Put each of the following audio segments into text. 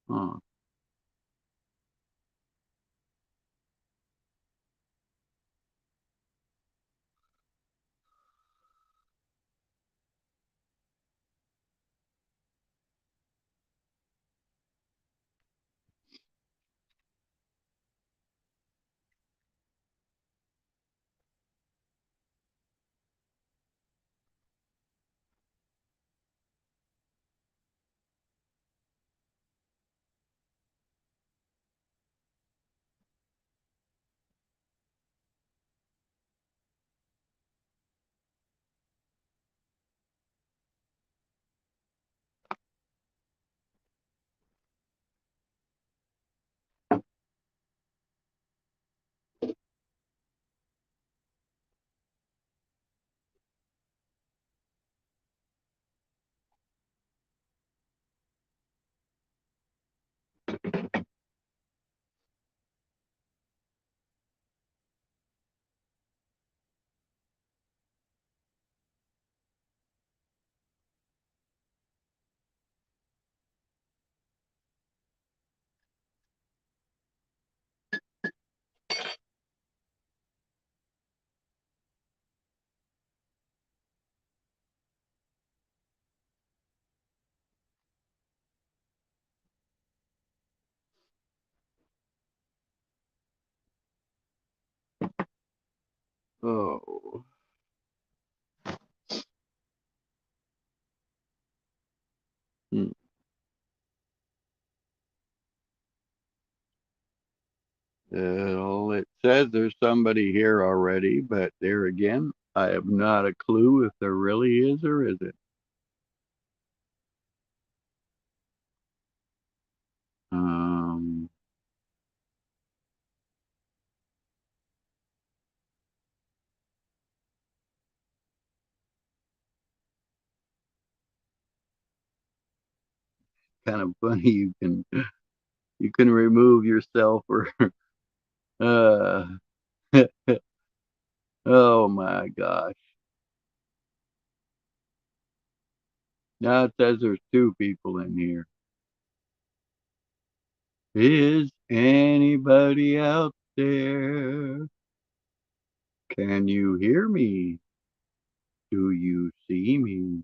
Huh. Oh. Hmm. Well, it says there's somebody here already, but there again, I have not a clue if there really is or isn't. Um, Kind of funny. You can remove yourself or uh. Oh my gosh. Now it says there's two people in here. Is anybody out there? Can you hear me? Do you see me?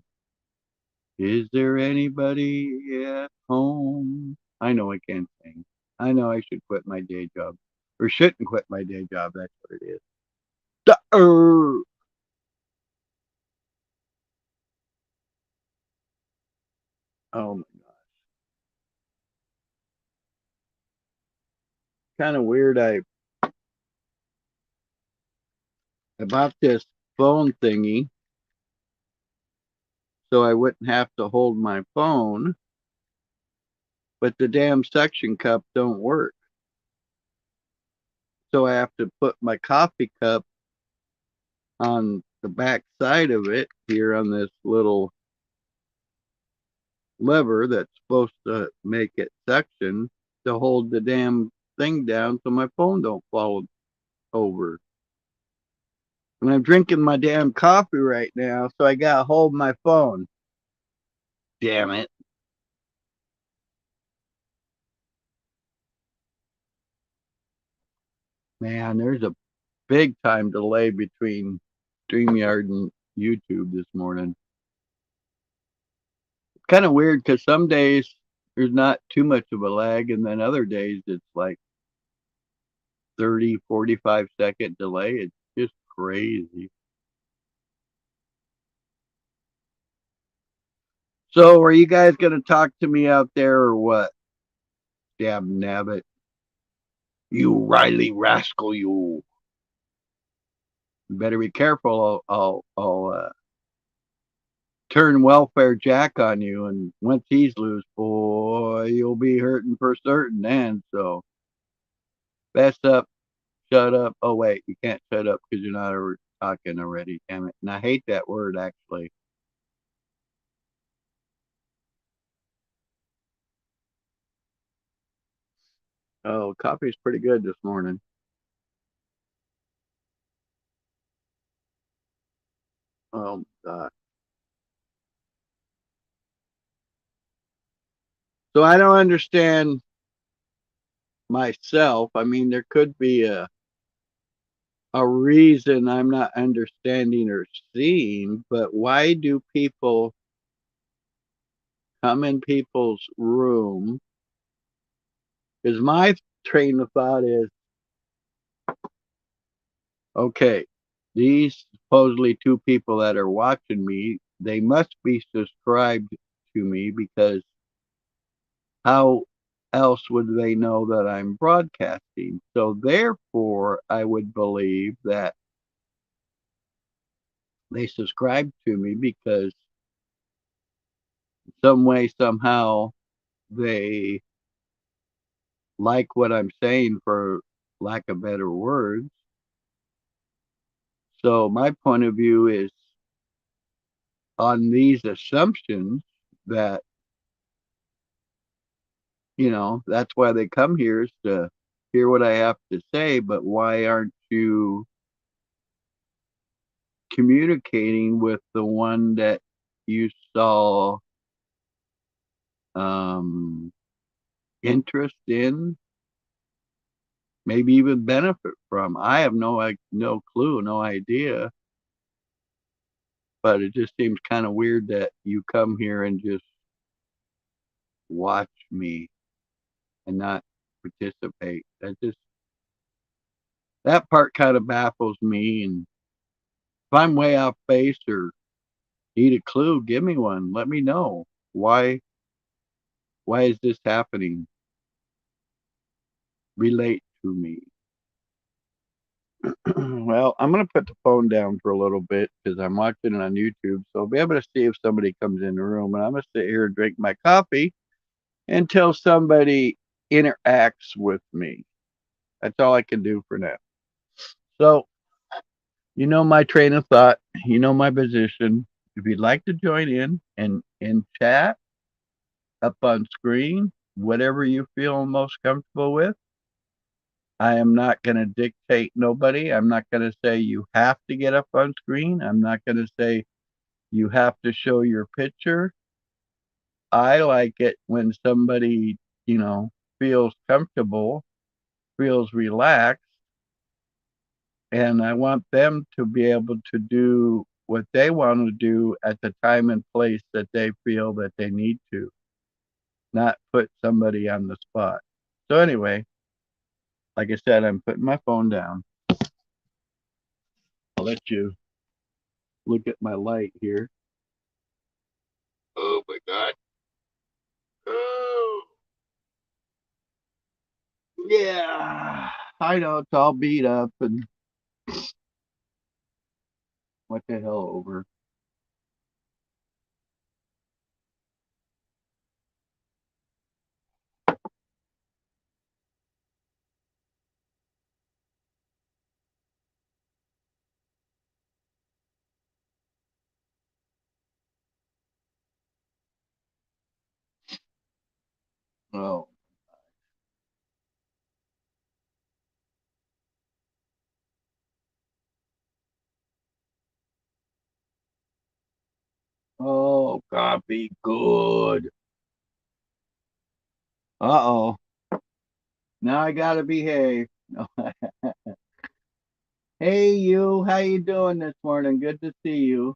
Is there anybody at home? I know I can't sing. I know I should quit my day job. Or shouldn't quit my day job. That's what it is. Duh-er. Oh my God. Kind of weird. I bought this phone thingy so I wouldn't have to hold my phone, but the damn suction cup don't work. So I have to put my coffee cup on the back side of it here on this little lever that's supposed to make it suction to hold the damn thing down so my phone don't fall over. And I'm drinking my damn coffee right now, so I gotta hold my phone. Damn it. Man, there's a big time delay between StreamYard and YouTube this morning. It's kind of weird because some days there's not too much of a lag, and then other days it's like 30, 45-second delay. It's just crazy. So, are you guys going to talk to me out there or what? Damn nabbit. You Riley rascal, you. You better be careful. I'll turn Welfare Jack on you, and once he's loose, boy, you'll be hurting for certain then. So, best up, shut up. Oh, wait, you can't shut up because you're not talking already, damn it. And I hate that word, actually. Oh, coffee's pretty good this morning. Oh, God. So I don't understand myself. I mean, there could be a reason I'm not understanding or seeing, but why do people come in people's room? Because my train of thought is, okay, these supposedly two people that are watching me, they must be subscribed to me, because how else would they know that I'm broadcasting? So therefore, I would believe that they subscribe to me because some way, somehow, they like what I'm saying, for lack of better words. So my point of view is, on these assumptions, that, that's why they come here, is to hear what I have to say. But why aren't you communicating with the one that you saw um, interest in, maybe even benefit from? I have no clue, no idea. But it just seems kind of weird that you come here and just watch me and not participate. That part kind of baffles me. And if I'm way off base or need a clue, give me one. Let me know. Why is this happening? Relate to me. Well, I'm gonna put the phone down for a little bit because I'm watching it on YouTube, so I'll be able to see if somebody comes in the room. And I'm gonna sit here and drink my coffee until somebody interacts with me. That's all I can do for now. So, my train of thought, my position. If you'd like to join in and chat up on screen, whatever you feel most comfortable with. I am not going to dictate nobody. I'm not going to say you have to get up on screen. I'm not going to say you have to show your picture. I like it when somebody, feels comfortable, feels relaxed, and I want them to be able to do what they want to do at the time and place that they feel that they need to, not put somebody on the spot. So anyway, like I said, I'm putting my phone down. I'll let you look at my light here. Oh my God. Oh, yeah. I know it's all beat up and what the hell over. Oh, oh, God, be good. Uh-oh. Now I gotta behave. Hey, you. How you doing this morning? Good to see you.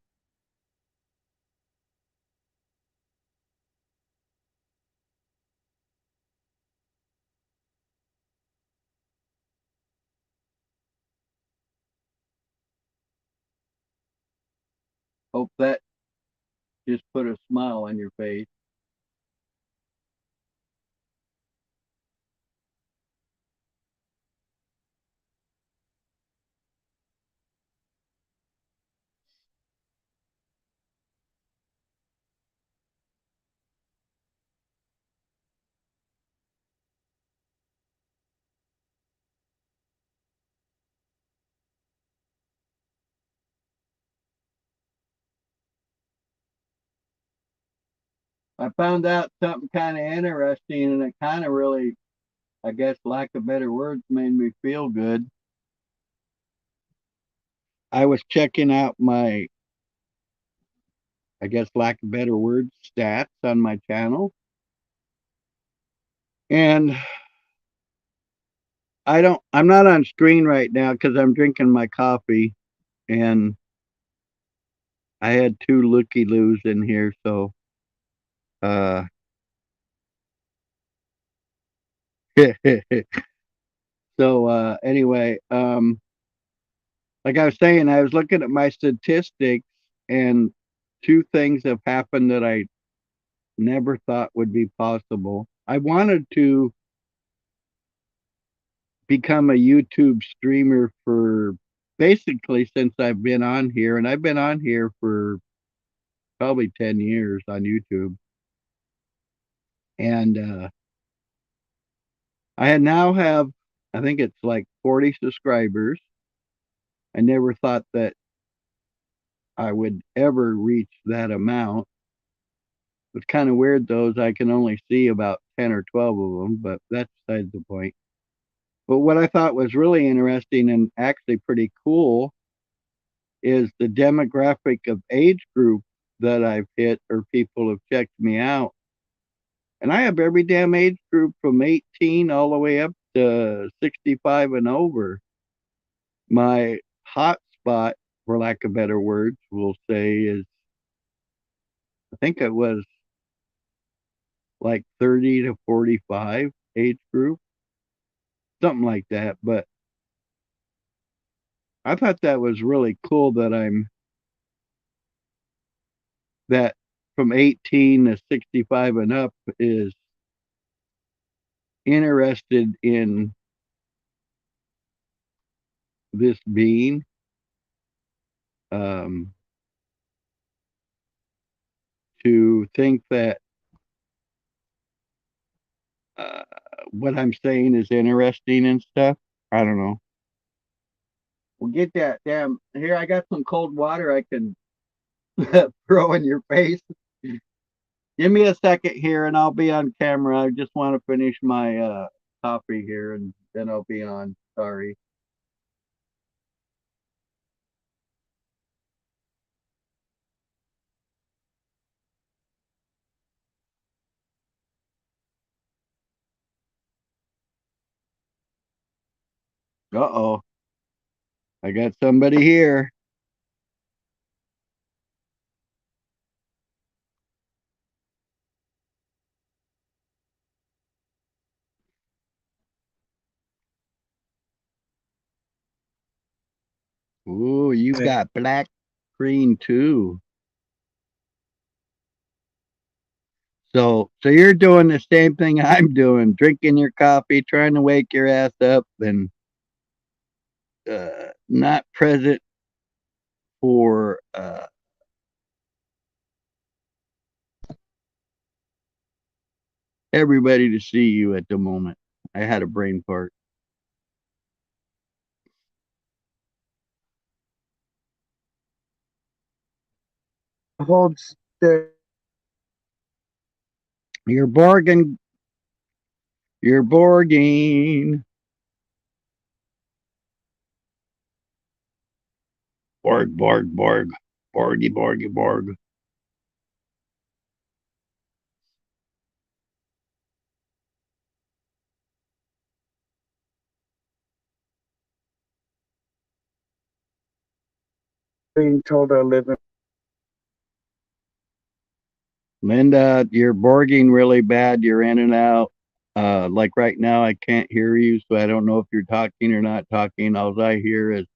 Hope that just put a smile on your face. I found out something kind of interesting, and it kind of really, I guess, lack of better words, made me feel good. I was checking out my, I guess, lack of better words, stats on my channel, And I'm not on screen right now because I'm drinking my coffee, and I had two looky loos in here, so uh so anyway, like I was saying, I was looking at my statistics, and two things have happened that I never thought would be possible. I wanted to become a YouTube streamer for basically since I've been on here, and I've been on here for probably 10 years on YouTube. And I now have, I think it's like 40 subscribers. I never thought that I would ever reach that amount. It's kind of weird, though, as I can only see about 10 or 12 of them, but that's besides the point. But what I thought was really interesting and actually pretty cool is the demographic of age group that I've hit or people have checked me out. And I have every damn age group from 18 all the way up to 65 and over. My hot spot, for lack of better words, we'll say, is I think it was like 30 to 45 age group, something like that. But I thought that was really cool that from 18 to 65 and up is interested in this being. Um, to think that uh, what I'm saying is interesting and stuff. I don't know. Well, get that damn here. I got some cold water I can throw in your face. Give me a second here, and I'll be on camera. I just want to finish my coffee here, and then I'll be on. Sorry. Uh oh, I got somebody here. Ooh, you got black screen too. So you're doing the same thing I'm doing, drinking your coffee, trying to wake your ass up, and not present for everybody to see you at the moment. I had a brain fart. Hold still. You're bargain. You're borging. Borg, borg, borg. Borgy, borgy, borg. Being told I live in. Linda, you're borging really bad. You're in and out. Like right now, I can't hear you, so I don't know if you're talking or not talking. All I hear is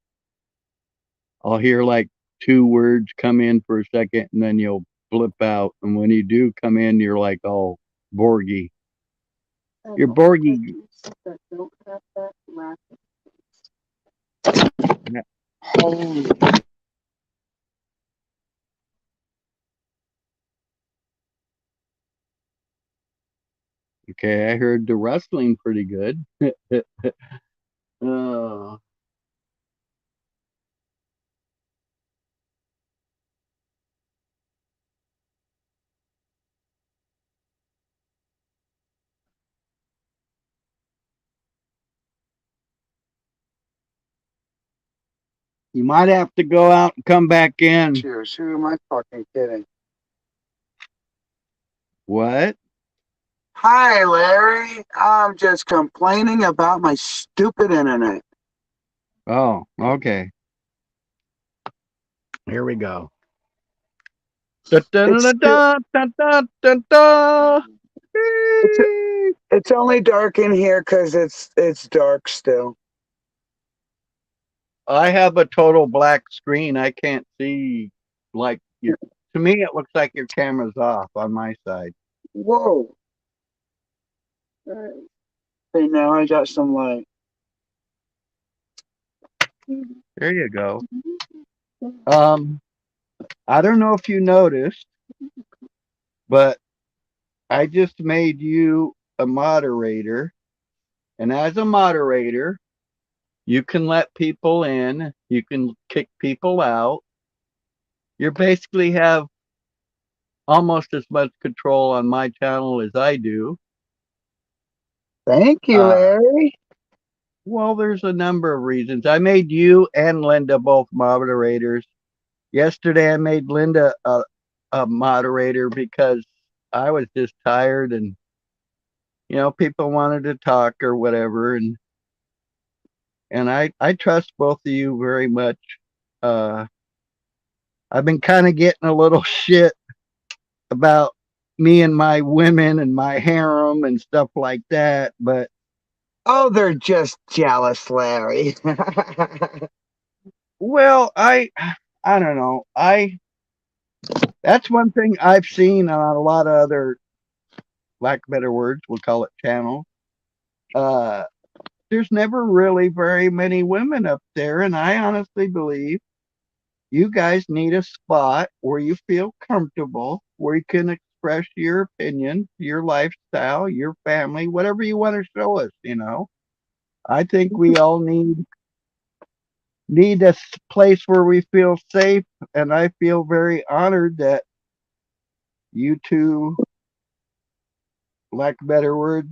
I'll hear like two words come in for a second, and then you'll blip out. And when you do come in, you're like all borgy. You're borgy. Okay, I heard the rustling pretty good. uh, you might have to go out and come back in. Cheers. Who am I talking kidding? What? Hi, Larry. I'm just complaining about my stupid internet. Oh, okay. Here we go. Da, da, da, It's da, da, da, da, da. it's it's only dark in here because it's dark still. I have a total black screen. I can't see like your. To me, it looks like your camera's off on my side. Whoa! Okay, now I got some light. There you go. Um, I don't know if you noticed, but I just made you a moderator, and as a moderator, you can let people in, you can kick people out. You basically have almost as much control on my channel as I do. Thank you, Uh, Larry. well, there's a number of reasons. I made you and Linda both moderators. Yesterday, I made Linda a moderator because I was just tired and, people wanted to talk or whatever. And I trust both of you very much. Uh, I've been kind of getting a little shit about me and my women and my harem and stuff like that. But Oh, they're just jealous, Larry. well, I don't know. I That's one thing I've seen on a lot of other, lack of better words, we'll call it channels. Uh, there's never really very many women up there, and I honestly believe you guys need a spot where you feel comfortable, where you can express your opinion, your lifestyle, your family, whatever you want to show us. I think we all need a place where we feel safe, and I feel very honored that you two, lack of better words,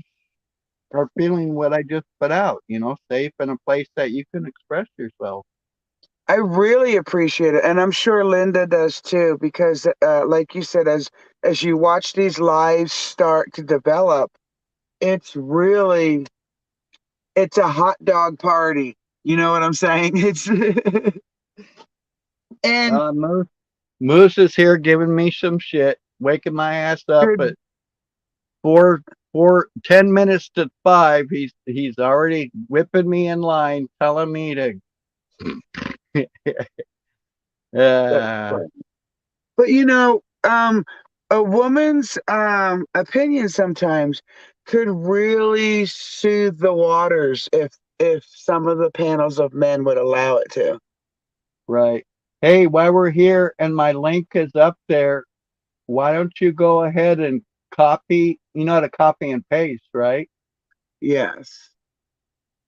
are feeling what I just put out, safe in a place that you can express yourself. I really appreciate it, and I'm sure Linda does too. Because, like you said, as you watch these lives start to develop, it's really it's a hot dog party. You know what I'm saying? It's and Moose is here giving me some shit, waking my ass up at good. four, 10 minutes to 5. He's already whipping me in line, telling me to. uh, But a woman's opinion sometimes could really soothe the waters if some of the panels of men would allow it to. right. Hey, while we're here and my link is up there, why don't you go ahead and copy? You know how to copy and paste, right? Yes.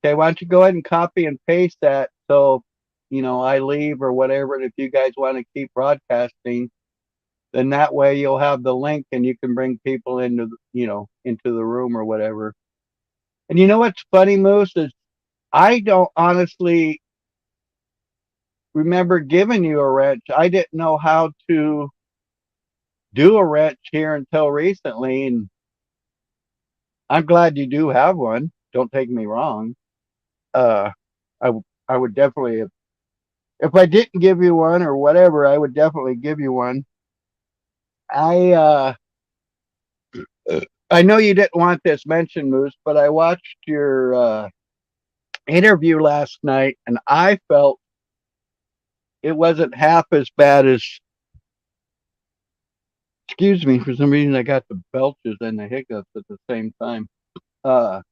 Okay, why don't you go ahead and copy and paste that so, I leave or whatever. And if you guys want to keep broadcasting, then that way you'll have the link and you can bring people into the room or whatever. And you know what's funny, Moose, is I don't honestly remember giving you a wrench. I didn't know how to do a wrench here until recently, and I'm glad you do have one. Don't take me wrong. Uh, I I would definitely, if I didn't give you one or whatever, I would definitely give you one. I uh I know you didn't want this mentioned, Moose, but I watched your interview last night, and I felt it wasn't half as bad as. Excuse me, for some reason I got the belches and the hiccups at the same time. Uh,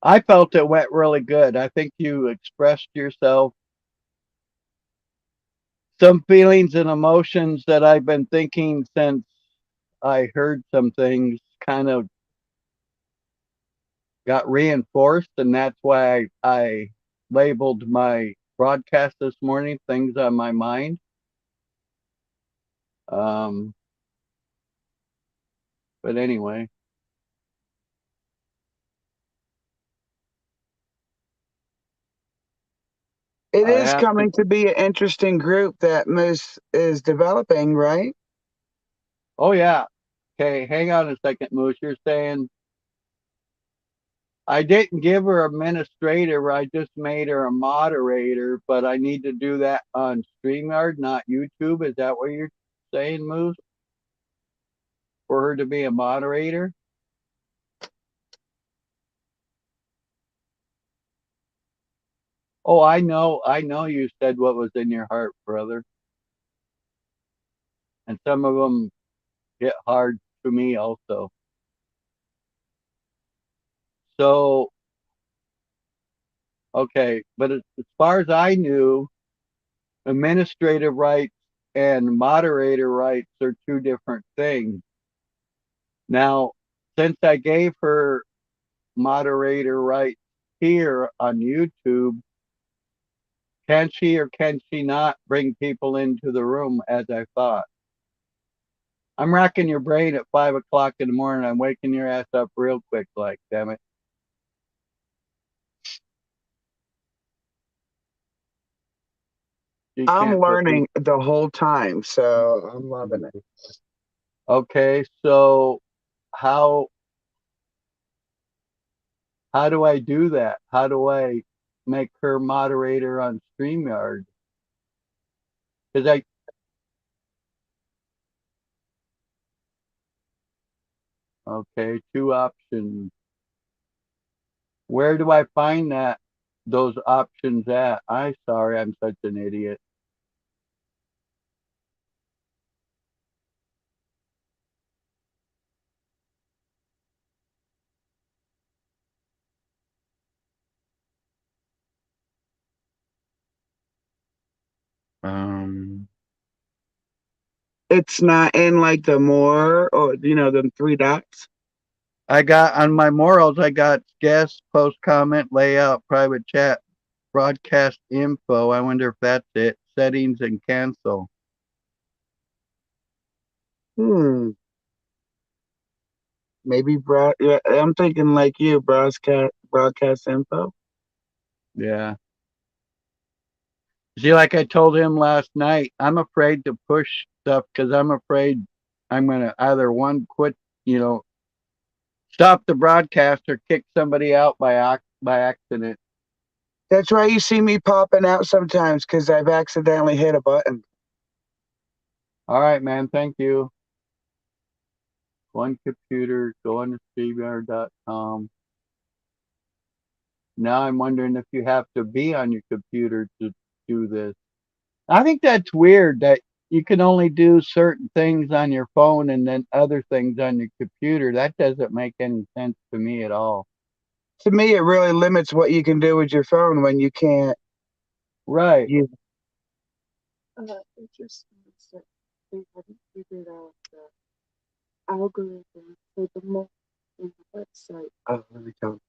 I felt it went really good. I think you expressed yourself, some feelings and emotions that I've been thinking since I heard some things kind of got reinforced, and that's why I labeled my broadcast this morning "Things on My Mind." Um, but anyway, It I is have to. coming to be an interesting group that Moose is developing, right? Oh yeah, Okay, hang on a second, Moose. You're saying I didn't give her administrator. I just made her a moderator, but I need to do that on StreamYard, not YouTube. Is that what you're saying, Moose? For her to be a moderator? Oh, I know you said what was in your heart, brother. And some of them hit hard to me also. So, okay, but as far as I knew, administrative rights and moderator rights are two different things. Now, since I gave her moderator rights here on YouTube, can she or can she not bring people into the room as I thought? I'm racking your brain at 5 o'clock in the morning. I'm waking your ass up real quick, like, damn it. You I'm can't put me. learning the whole time, so I'm loving it. Okay, so how how do I do that? How do I make her moderator on StreamYard? Because okay, two options. Where do I find those options at? Sorry, I'm such an idiot. Um, It's not in like the more or them three dots. I got on my morals, I got guest, post, comment, layout, private chat, broadcast info. I wonder if that's it. Settings and cancel. Maybe yeah, I'm thinking like you, broadcast info. Yeah. See, like I told him last night, I'm afraid to push stuff because I'm afraid I'm going to either one, quit, you know, stop the broadcast or kick somebody out by accident. That's why you see me popping out sometimes because I've accidentally hit a button. All right, man. Thank you. One computer, go on to StreamYard.com. Now I'm wondering if you have to be on your computer to do this. I think that's weird that you can only do certain things on your phone and then other things on your computer. That doesn't make any sense to me at all. To me, it really limits what you can do with your phone when you can't Right. use. It just means that they haven't figured out the algorithm for the most in the website. Oh, let me tell.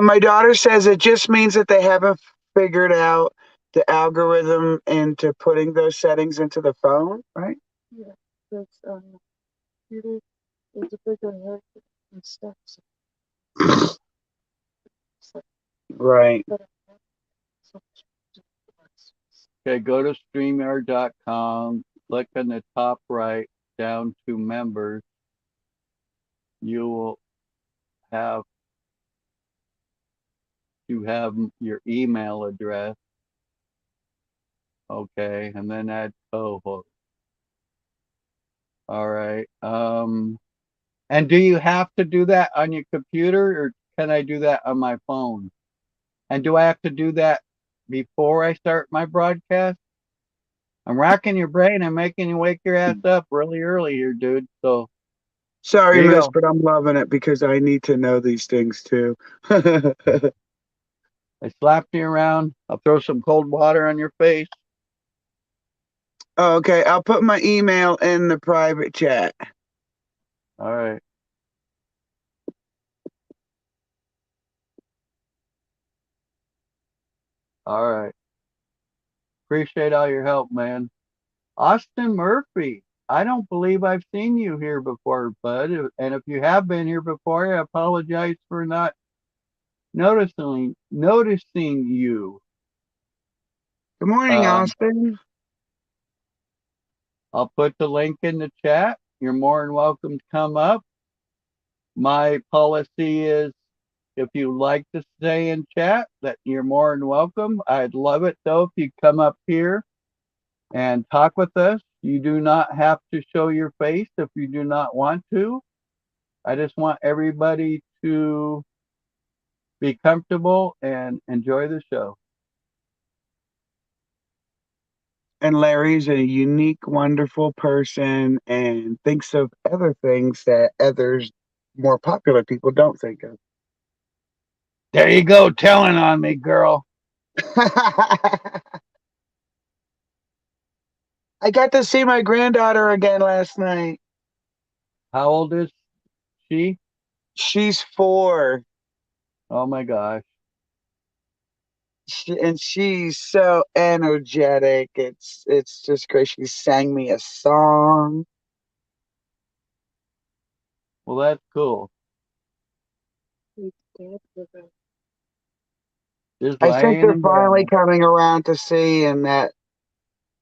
My daughter says it just means that they haven't figured out the algorithm into putting those settings into the phone, right? Yeah, that's computer is a bigger head and stuff. So, Right. so Okay, go to StreamYard.com, click on the top right down to members. You will have to have your email address. Okay, and then add co-host. All right. And do you have to do that on your computer or can I do that on my phone? And do I have to do that before I start my broadcast? I'm racking your brain. I'm making you wake your ass up really early here, dude. So Sorry, here you miss, go. but I'm loving it because I need to know these things too. I slapped you around. I'll throw some cold water on your face. Okay, I'll put my email in the private chat. All right. All right. Appreciate all your help, man. Austin Murphy. I don't believe I've seen you here before, bud. And if you have been here before, I apologize for not noticing you. Good morning, Austin. I'll put the link in the chat. you're more than welcome to come up. My policy is if you like to stay and chat, that you're more than welcome. I'd love it though if you come up here and talk with us. You do not have to show your face if you do not want to. I just want everybody to be comfortable and enjoy the show. And Larry's a unique, wonderful person and thinks of other things that others, more popular people, don't think of. There you go, telling on me, girl. I got to see my granddaughter again last night. How old is she? She's 4. Oh my gosh. And she's so energetic. It's just great. She sang me a song. Well, that's cool. With Dad with a Just I think laying they're in finally bed. coming around to see and that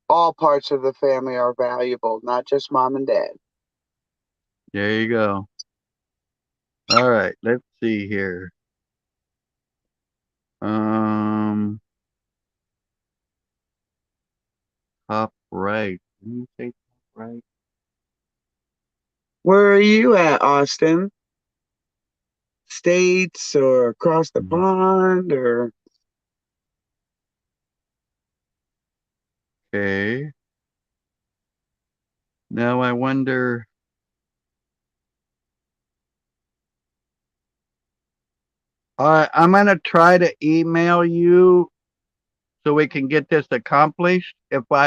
all parts of the family are valuable, not just mom and dad. There you go. All right, let's see here. Um, top right. Did you say top right? Where are you at, Austin? States or across the pond or Okay. Now I wonder. I'm gonna try to email you so we can get this accomplished.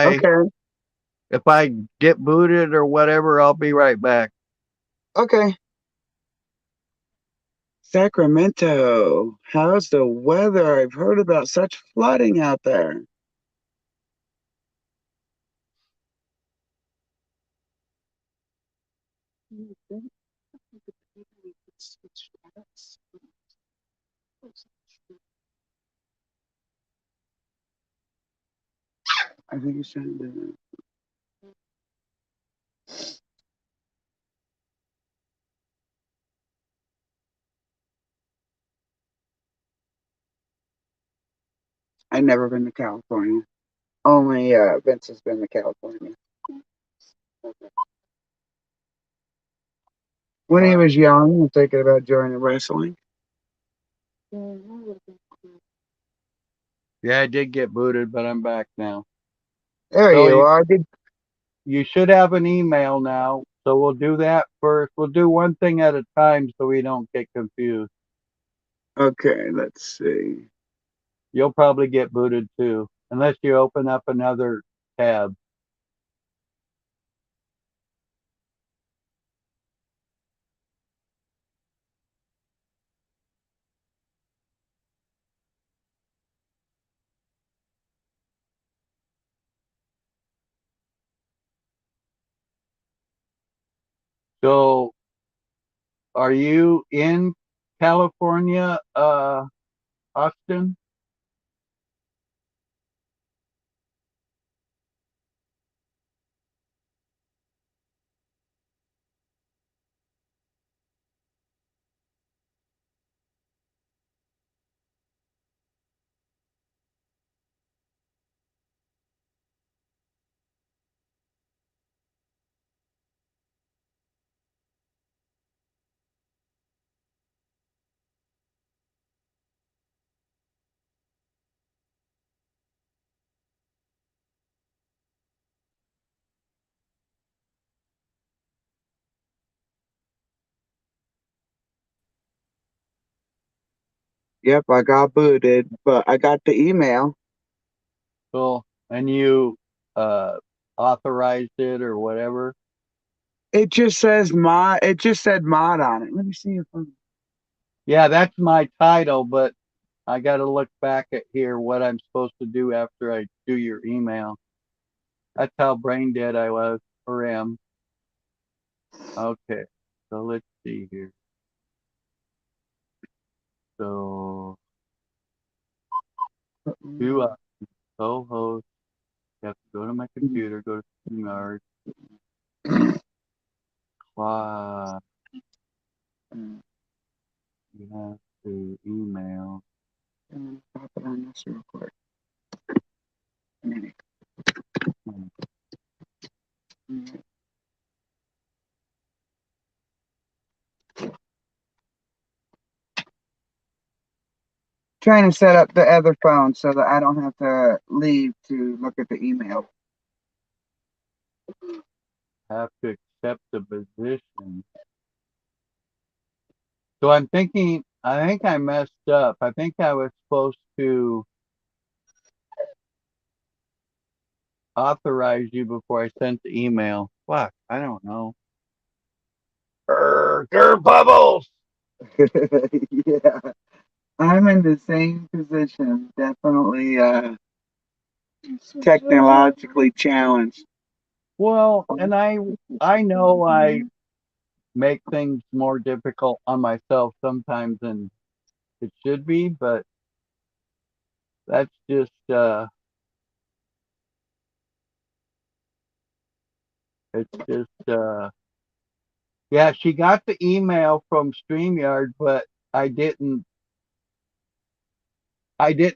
okay, If I get booted or whatever, I'll be right back. okay. Sacramento, how's the weather? I've heard about such flooding out there. new thing. I think the people could switch tabs. I think it's trying to. I've never been to California. Only Vince has been to California. When he was young, he was thinking about joining wrestling. Yeah, that would have been cool. Yeah, I did get booted, but I'm back now. There So you are. you should have an email now. So we'll do that first. We'll do one thing at a time so we don't get confused. Okay, let's see. You'll probably get booted too, unless you open up another tab. So are you in California, Austin? Yep, I got booted, but I got the email. Cool. And you uh authorized it or whatever? It just says mod. It just said mod on it. Let me see if I'm. Yeah, that's my title, but I got to look back at here what I'm supposed to do after I do your email. That's how brain dead I was or am. Okay, so let's see here. So, do co-host. You have to go to my computer, go to StreamYard. Why Uh, you have to email? Pop it on this real quick. A minute. Hmm. Mm. Trying to set up the other phone so that I don't have to leave to look at the email. Have to accept the position. So I'm thinking, I think I messed up. I think I was supposed to authorize you before I sent the email. Fuck, I don't know. Bubbles. Yeah, I'm in the same position. Definitely technologically challenged. Well, and I know I make things more difficult on myself sometimes than it should be, but that's just it's just yeah, she got the email from StreamYard, but I didn't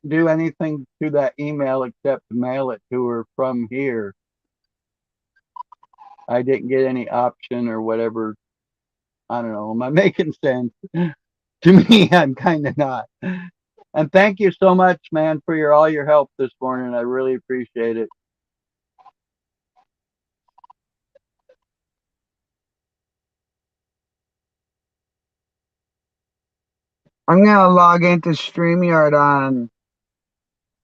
do anything to that email except mail it to her from here. I didn't get any option or whatever. I don't know. Am I making sense? To me, I'm kind of not. And thank you so much, man, for all your help this morning. I really appreciate it. I'm gonna log into StreamYard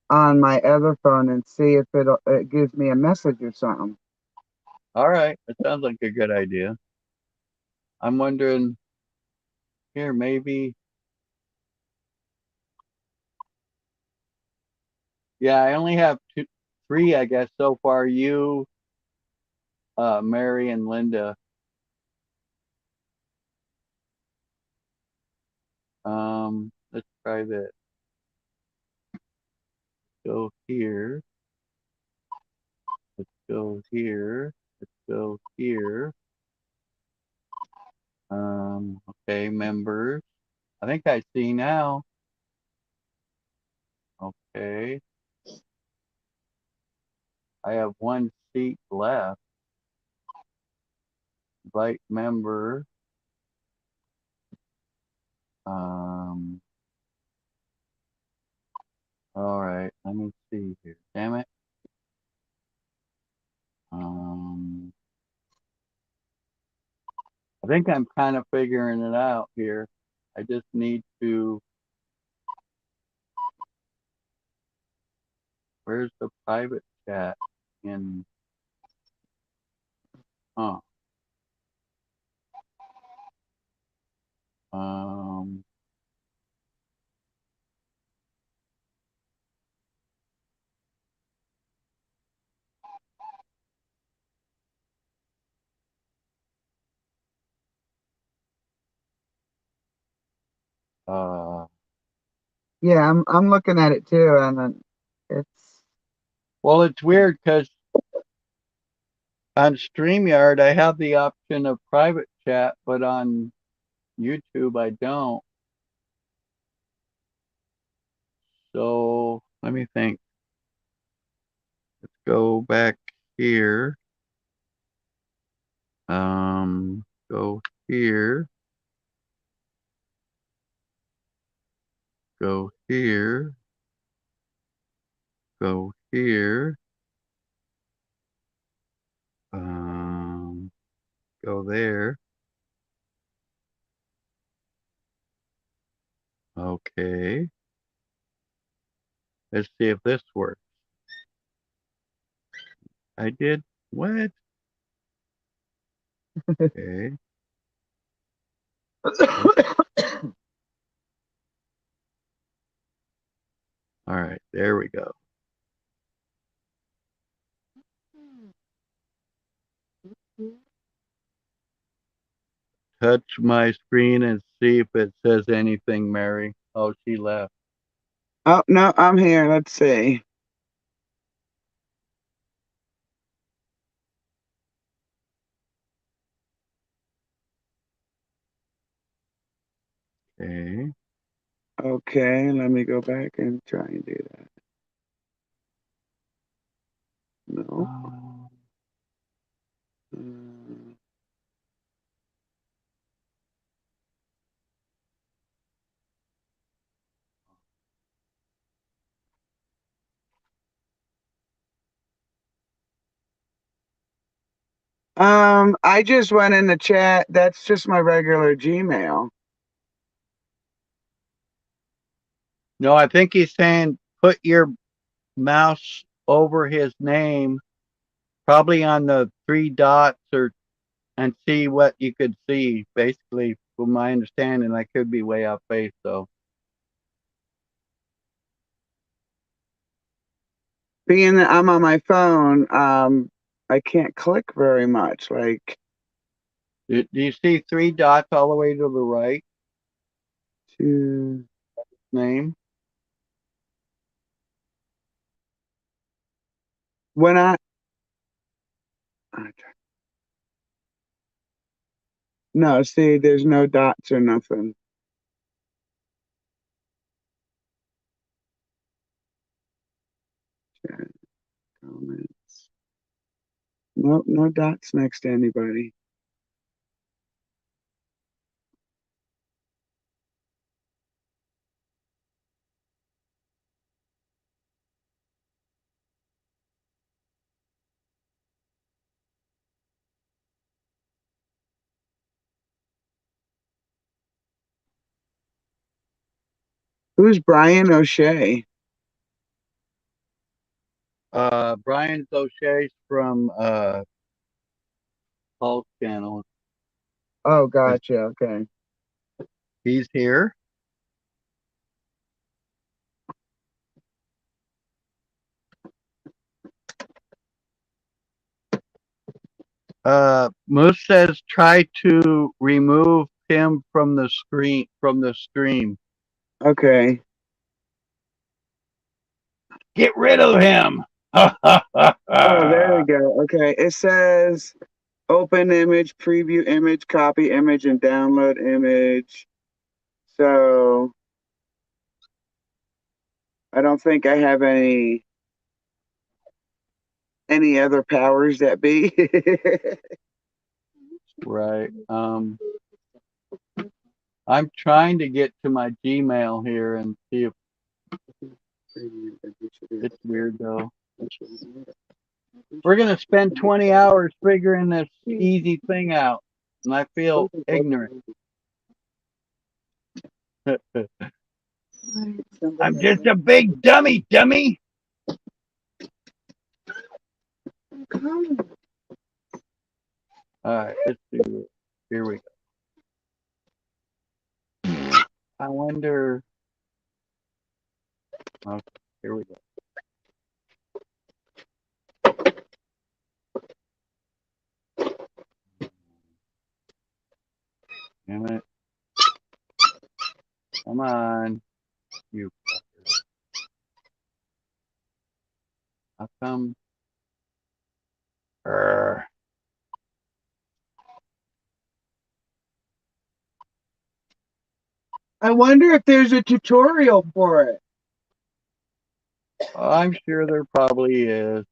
on my other phone and see if it gives me a message or something. All right, that sounds like a good idea. I'm wondering here, maybe. Yeah, I only have three, I guess, so far. You, Mary, and Linda. Let's try this. Go here. Let's go here. Let's go here. Okay, members. I think I see now. Okay. I have one seat left. Invite member. Um, all right, let me see here. Damn it. Um, I think I'm kind of figuring it out here. I just need to, where's the private chat in, huh? Um, uh, Yeah, I'm looking at it too, and then it's well, it's weird because on StreamYard, I have the option of private chat, but on YouTube, I don't. So let me think. Let's go back here. Go here. Go here. Go here. Um, Go there. Okay. Let's see if this works. I did what? Okay. All right. There we go. Touch my screen and see if it says anything, Mary. Oh, she left. oh no, I'm here. Let's see. Okay. Okay, let me go back and try and do that. No. Uh, I just went in the chat. That's just my regular Gmail. No, I think he's saying put your mouse over his name, probably on the three dots, or and see what you could see. Basically, from my understanding, I could be way off base, though. Being that I'm on my phone, I can't click very much. Like Do you see three dots all the way to the right? to Name. when I no, see, there's no dots or nothing. Chat, comments. Nope, no dots next to anybody. Who's Brian O'Shea? Brian O'Shea's from Paul's channel. Oh, gotcha. Okay. He's here. Moose says try to remove him from the screen from the stream. Okay. Get rid of him. Oh, there we go. Okay. It says open image, preview image, copy image, and download image. So I don't think I have any other powers that be. Right. I'm trying to get to my Gmail here and see if it's weird though. We're gonna spend 20 hours figuring this easy thing out, and I feel ignorant. I'm just a big dummy. All right, let's do it. Here we go. I wonder. Okay, here we go. Damn it. Come on, you fuckers. How come? Urgh. I wonder if there's a tutorial for it. I'm sure there probably is.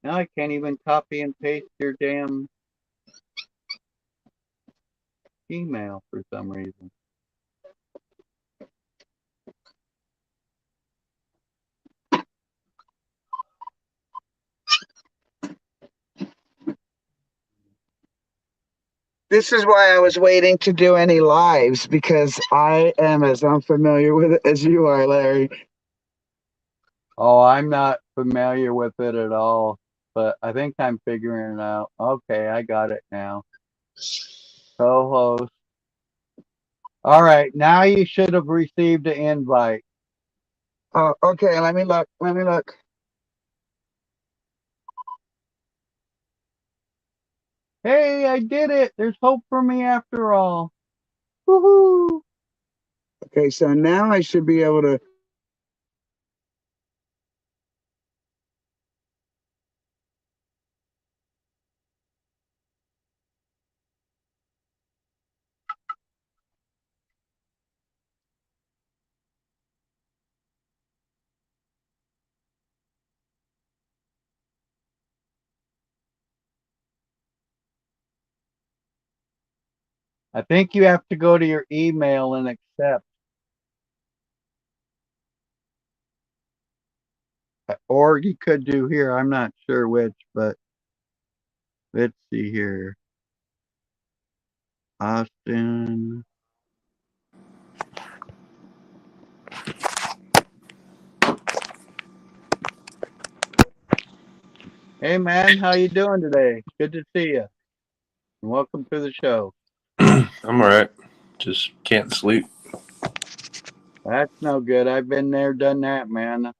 Now I can't even copy and paste your damn email for some reason. This is why I was waiting to do any lives because I am as unfamiliar with it as you are, Larry. Oh, I'm not familiar with it at all, but I think I'm figuring it out. Okay, I got it now. Co-host. All right, now you should have received an invite. Oh, okay. Let me look. Let me look. Hey, I did it. There's hope for me after all. Woohoo! Okay, so now I should be able to. I think you have to go to your email and accept. Or you could do here. I'm not sure which, but let's see here. Austin. Hey man, how you doing today? Good to see you. And welcome to the show. I'm all right. Just can't sleep. That's no good. I've been there, done that, man.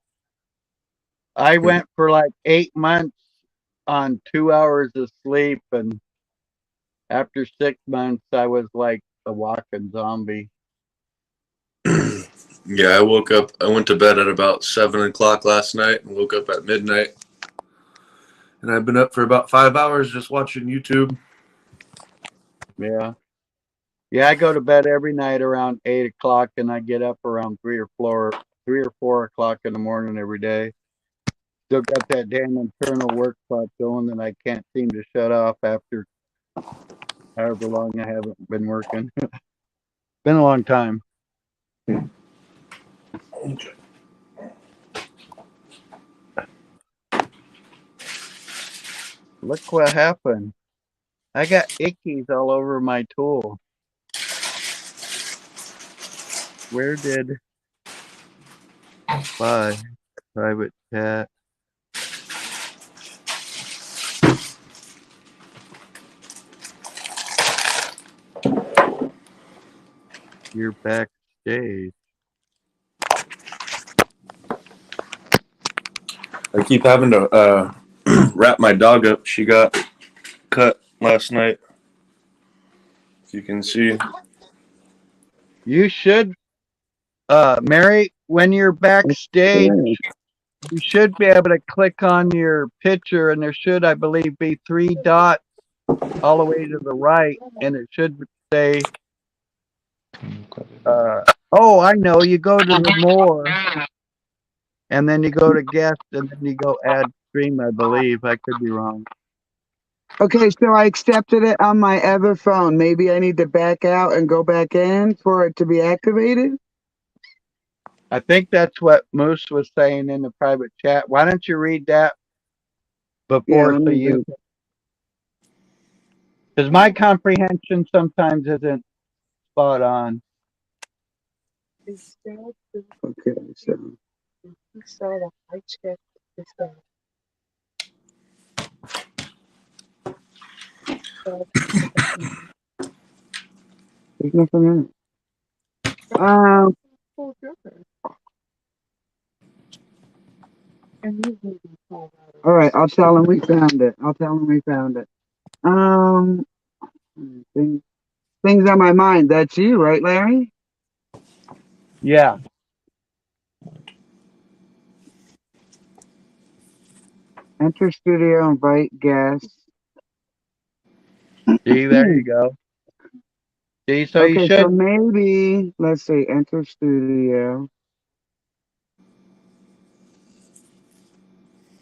I went for like 8 months on 2 hours of sleep, and after 6 months, I was like a walking zombie. Yeah, I woke up. I went to bed at about 7 o'clock last night and woke up at midnight. And I've been up for about 5 hours just watching YouTube. Yeah. Yeah, I go to bed every night around 8 o'clock, and I get up around 3 or 4 o'clock in the morning every day. Still got that damn internal work clock going that I can't seem to shut off after however long I haven't been working. Been a long time. Look what happened. I got ickies all over my tool. Where did buy private chat? You're backstage. I keep having to wrap my dog up. She got cut last night. If you can see. You should, Mary, when you're backstage, you should be able to click on your picture, and there should, I believe, be 3 dots all the way to the right, and it should say, oh, I know, you go to the more, and then you go to guest, and then you go add stream, I believe. I could be wrong. Okay, so I accepted it on my other phone. Maybe I need to back out and go back in for it to be activated. I think that's what Moose was saying in the private chat. Why don't you read that before let so me you, do- because my comprehension sometimes isn't spot on. Instead, Okay, so he said I checked this out. there's nothing in it. Oh, good. And you really call that All right, I'll tell him we found it. Things, things on my mind. That's you, right, Larry? Yeah. Enter studio, invite guests. See, there you go. See, so you Okay, so should. maybe let's see. Enter studio.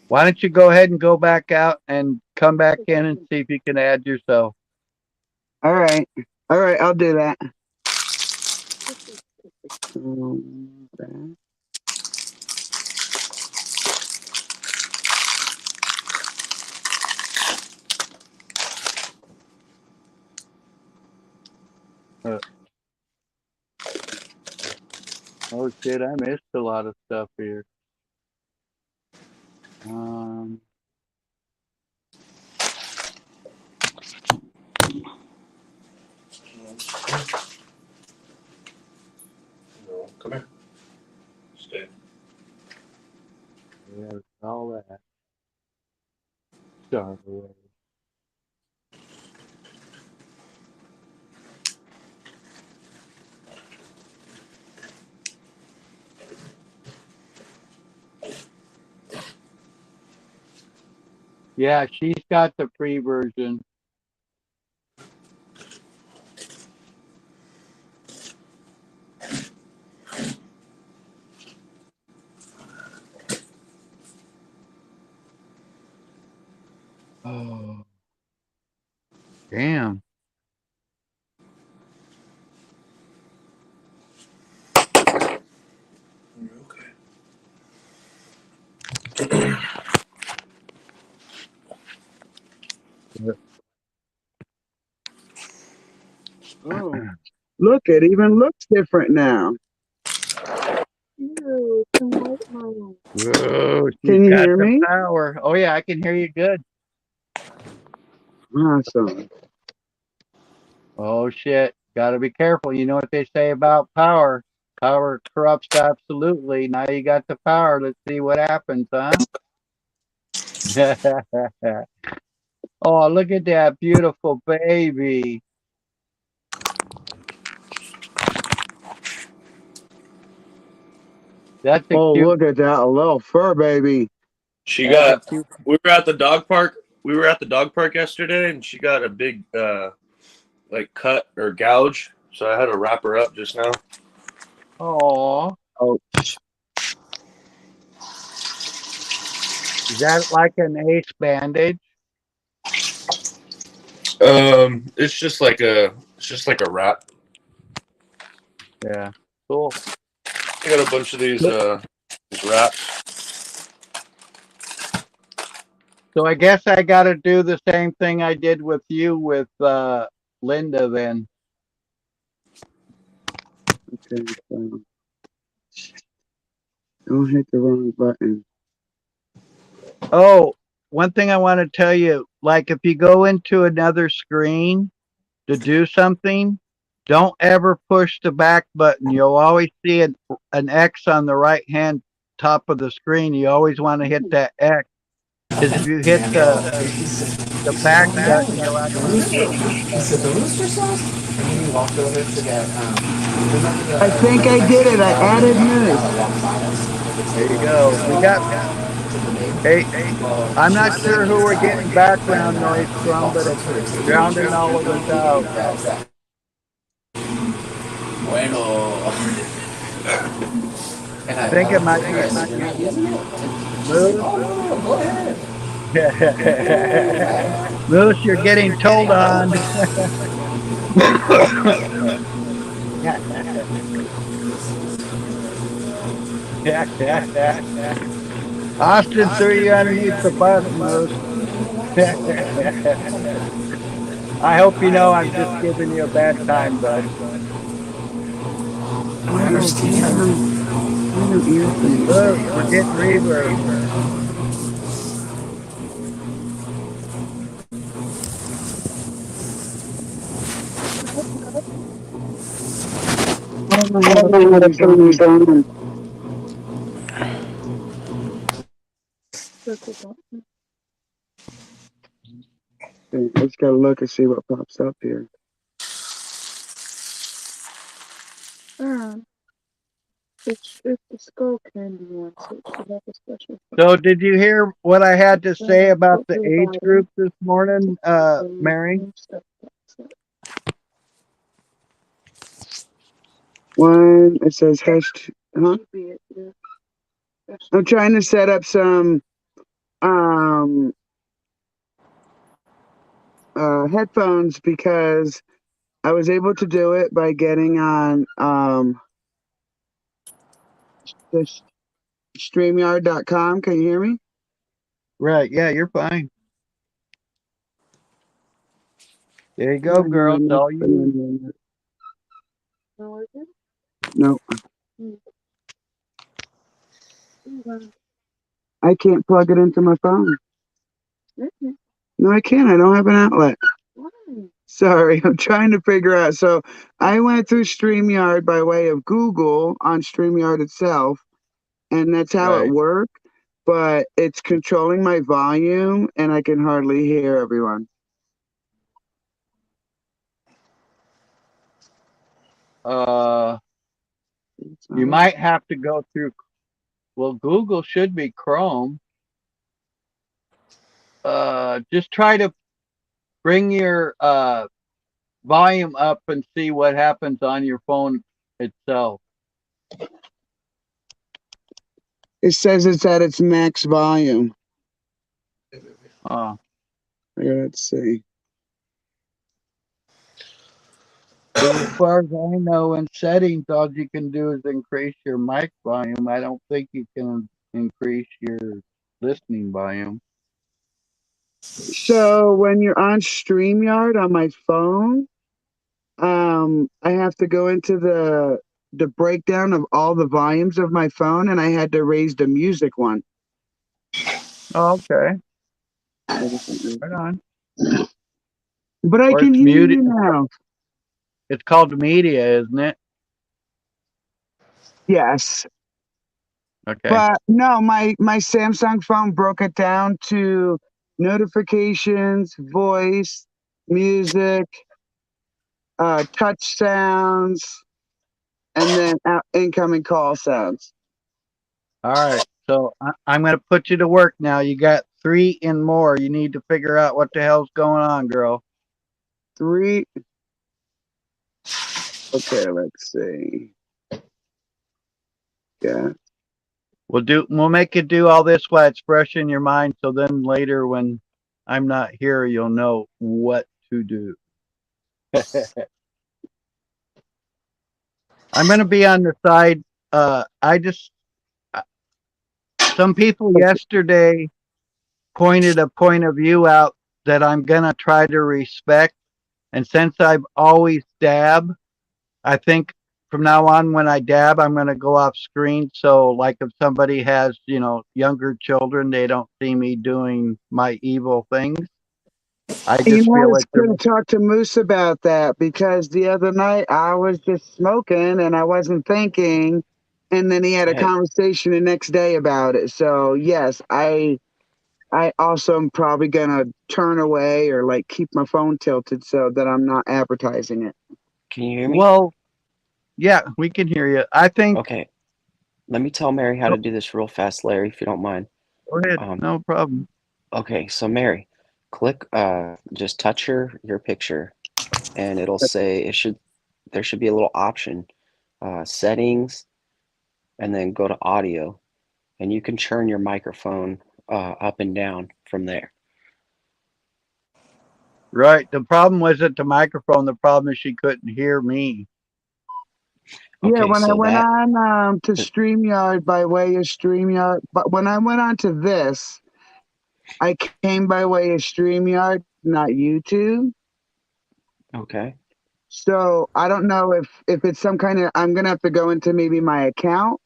Why don't you go ahead and go back out and come back in and see if you can add yourself. All right, I'll do that. Oh shit, I missed a lot of stuff here. No, come here. Stay. Yeah, all that. Star Wars. Yeah, she's got the free version. Oh, damn. Oh, look, it even looks different now. Ew, some white mom. Whoa, she's Can you got hear the me? power. Oh yeah, I can hear you good. Awesome. Oh shit. Gotta be careful. You know what they say about power. Power corrupts absolutely. Now you got the power. Let's see what happens, huh? Oh, look at that beautiful baby. That's a Oh, cute look at that, a little fur baby. She that's a got. cute We were at the dog park. We were at the dog park yesterday, and she got a big like cut or gouge. So I had to wrap her up just now. oh. Oh, Is that like an ace bandage? It's just like a wrap. Yeah. Cool. I got a bunch of these wraps. So I guess I gotta do the same thing I did with you with Linda then. okay. So don't hit the wrong button. Oh, one thing I want to tell you, like if you go into another screen to do something, don't ever push the back button. You'll always see an X on the right hand top of the screen. You always want to hit that X. Because if you hit the back button, you'll actually miss Is it the rooster sauce? And then we walked over to get, remember the, I think I did it. I added moose. walked by us? There you go. We got hey, I'm not sure who we're getting background noise from, but it's drowning all of us out. Bueno. And I think it might be you're not using it? Moose. Oh, no, go ahead. Moose, you're getting told on. Austin threw you underneath the bus, Moose. I hope you know I'm just giving you a bad time, bud. I understand. Look, we're getting reverb. I don't know how to turn these on. Circle button. Okay, I just gotta look and see what pops up here. It's the skull candy one, so it should have a special. So did you hear what I had to say about the age Bottom. group this morning, Mary? Stuff pops up. One, it says hash, huh? Be it, yeah. I'm trying to set up some headphones because I was able to do it by getting on this StreamYard.com. Can you hear me? Right, yeah, you're fine. There you I go, don't girl. have It's all enough you. in there. No, I didn't. No, Wow. I can't plug it into my phone. Mhm. No, I can't. I don't have an outlet. Why? Sorry, I'm trying to figure out. So I went through StreamYard by way of Google on StreamYard itself, and that's how it Right. worked. But it's controlling my volume, and I can hardly hear everyone. You might have to go through. Well, Google should be Chrome. Just try to bring your volume up and see what happens on your phone itself. It says it's at its max volume. Let's see. As far as I know, in settings, all you can do is increase your mic volume. I don't think you can increase your listening volume. So when you're on StreamYard on my phone, I have to go into the breakdown of all the volumes of my phone, and I had to raise the music one. Oh, okay. Right on. But I Or can it's hear muted. you now. It's called media, isn't it? Yes. Okay. But no, my Samsung phone broke it down to notifications, voice, music, touch sounds, and then incoming call sounds. All right. So I'm going to put you to work now. You got 3 and more. You need to figure out what the hell's going on, girl. 3. Okay, let's see. Yeah. We'll make you do all this while it's fresh in your mind, so then later when I'm not here, you'll know what to do. I'm going to be on the side. I just some people yesterday pointed a point of view out that I'm going to try to respect. And since I've always dabbed, I think from now on, when I dab, I'm going to go off screen. So, like, if somebody has, younger children, they don't see me doing my evil things. I You just know, I feel was like they're. going to talk to Moose about that because the other night I was just smoking and I wasn't thinking, and then he had a Hey, conversation the next day about it. So yes, I also am probably gonna turn away or like keep my phone tilted so that I'm not advertising it. can you hear me? Well, yeah, we can hear you. I think. Okay, let me tell Mary how Go to do this real fast, Larry, if you don't mind. go ahead. Um, No problem. okay, so Mary, click, just touch your picture, and it'll say there should be a little option, settings, and then go to audio, and you can turn your microphone up and down from there. Right. The problem wasn't the microphone. The problem is she couldn't hear me. Yeah, Okay, when I so went that on to StreamYard by way of StreamYard, but when I went on to this, I came by way of StreamYard, not YouTube. okay. So I don't know if it's some kind of I'm gonna have to go into maybe my account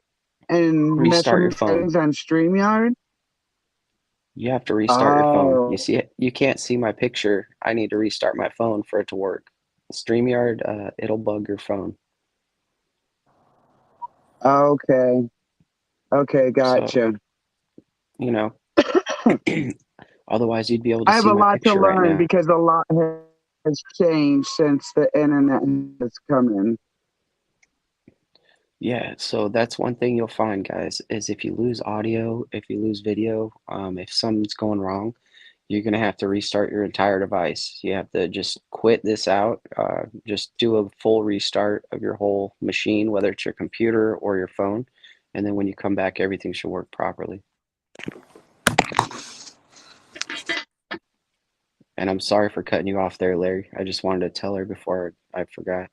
and mess Restart with your my phone. settings on StreamYard. You have to restart your phone. You Oh, see it? You can't see my picture. I need to restart my phone for it to work. StreamYard, it'll bug your phone. okay. Okay, So, gotcha. you know, otherwise you'd be able to I have see a my lot to picture right learn now. because a lot has changed since the internet has come in. Yeah, so that's one thing you'll find, guys, is if you lose audio, if you lose video, if something's going wrong, you're gonna have to restart your entire device. You have to just quit this out, just do a full restart of your whole machine, whether it's your computer or your phone, and then when you come back, everything should work properly. And I'm sorry for cutting you off there, Larry. I just wanted to tell her before I forgot.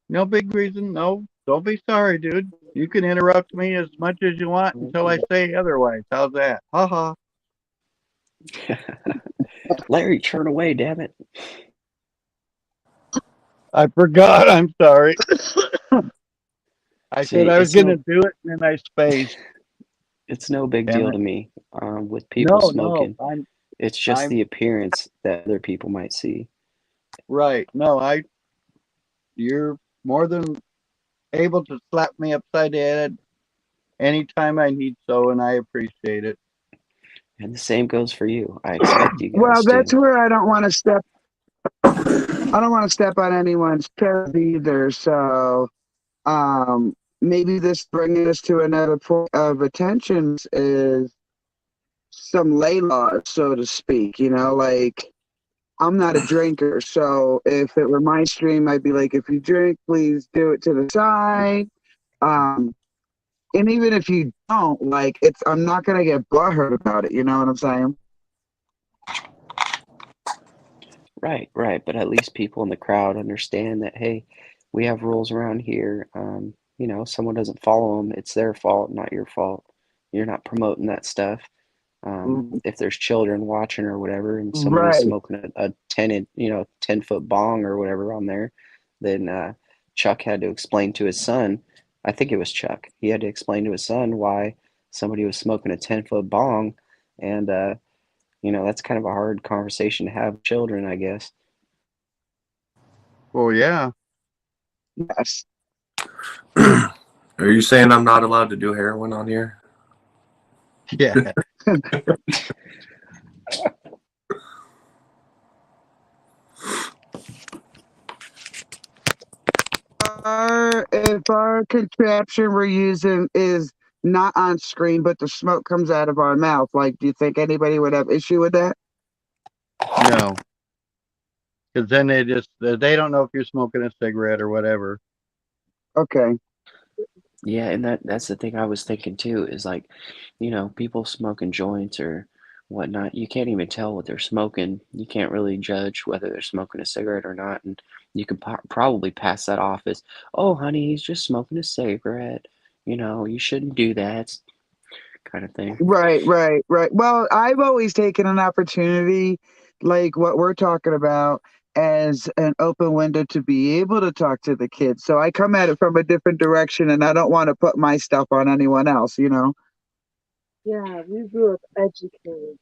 No big reason. No, don't be sorry, dude. You can interrupt me as much as you want until I say otherwise. How's that? Ha ha. Larry, turn away, damn it. I forgot. I'm sorry. I said See, I was gonna do it, and then I spaced. it's no big Damn deal it. to me. With people No, no. smoking, I'm it's just I'm the appearance that other people might see. right. No, you're more than able to slap me upside the head anytime I need so, and I appreciate it. And the same goes for you. I expect you Well, guys that's to. where I don't want to step. I don't want to step on anyone's toes either. So, maybe this bringing us to another point of attention is some lay laws, so to speak. You know, like I'm not a drinker, so if it were my stream, I'd be like, if you drink, please do it to the side. Um, and even if you don't, like, I'm not gonna get butthurt about it. You know what I'm saying? Right, right. But at least people in the crowd understand that, hey, we have rules around here. Someone doesn't follow them, it's their fault, not your fault. You're not promoting that stuff. If there's children watching or whatever, and somebody's Right. smoking a 10-foot bong or whatever on there, then Chuck had to explain to his son. I think it was Chuck. He had to explain to his son why somebody was smoking a 10-foot bong, and that's kind of a hard conversation to have with children, I guess. Well, yeah. Yes. Are you saying I'm not allowed to do heroin on here? Yeah. If our contraption we're using is not on screen, but the smoke comes out of our mouth, like, do you think anybody would have issue with that? No. Because then they don't know if you're smoking a cigarette or whatever. Okay. Yeah, and that's the thing I was thinking too, is like, people smoking joints or whatnot, you can't even tell what they're smoking. You can't really judge whether they're smoking a cigarette or not, and you could probably pass that off as, oh, honey, he's just smoking a cigarette. You shouldn't do that, kind of thing. Right, right, right. Well, I've always taken an opportunity like what we're talking about as an open window to be able to talk to the kids. So I come at it from a different direction and I don't want to put my stuff on anyone else, you know? Yeah, we grew up educated.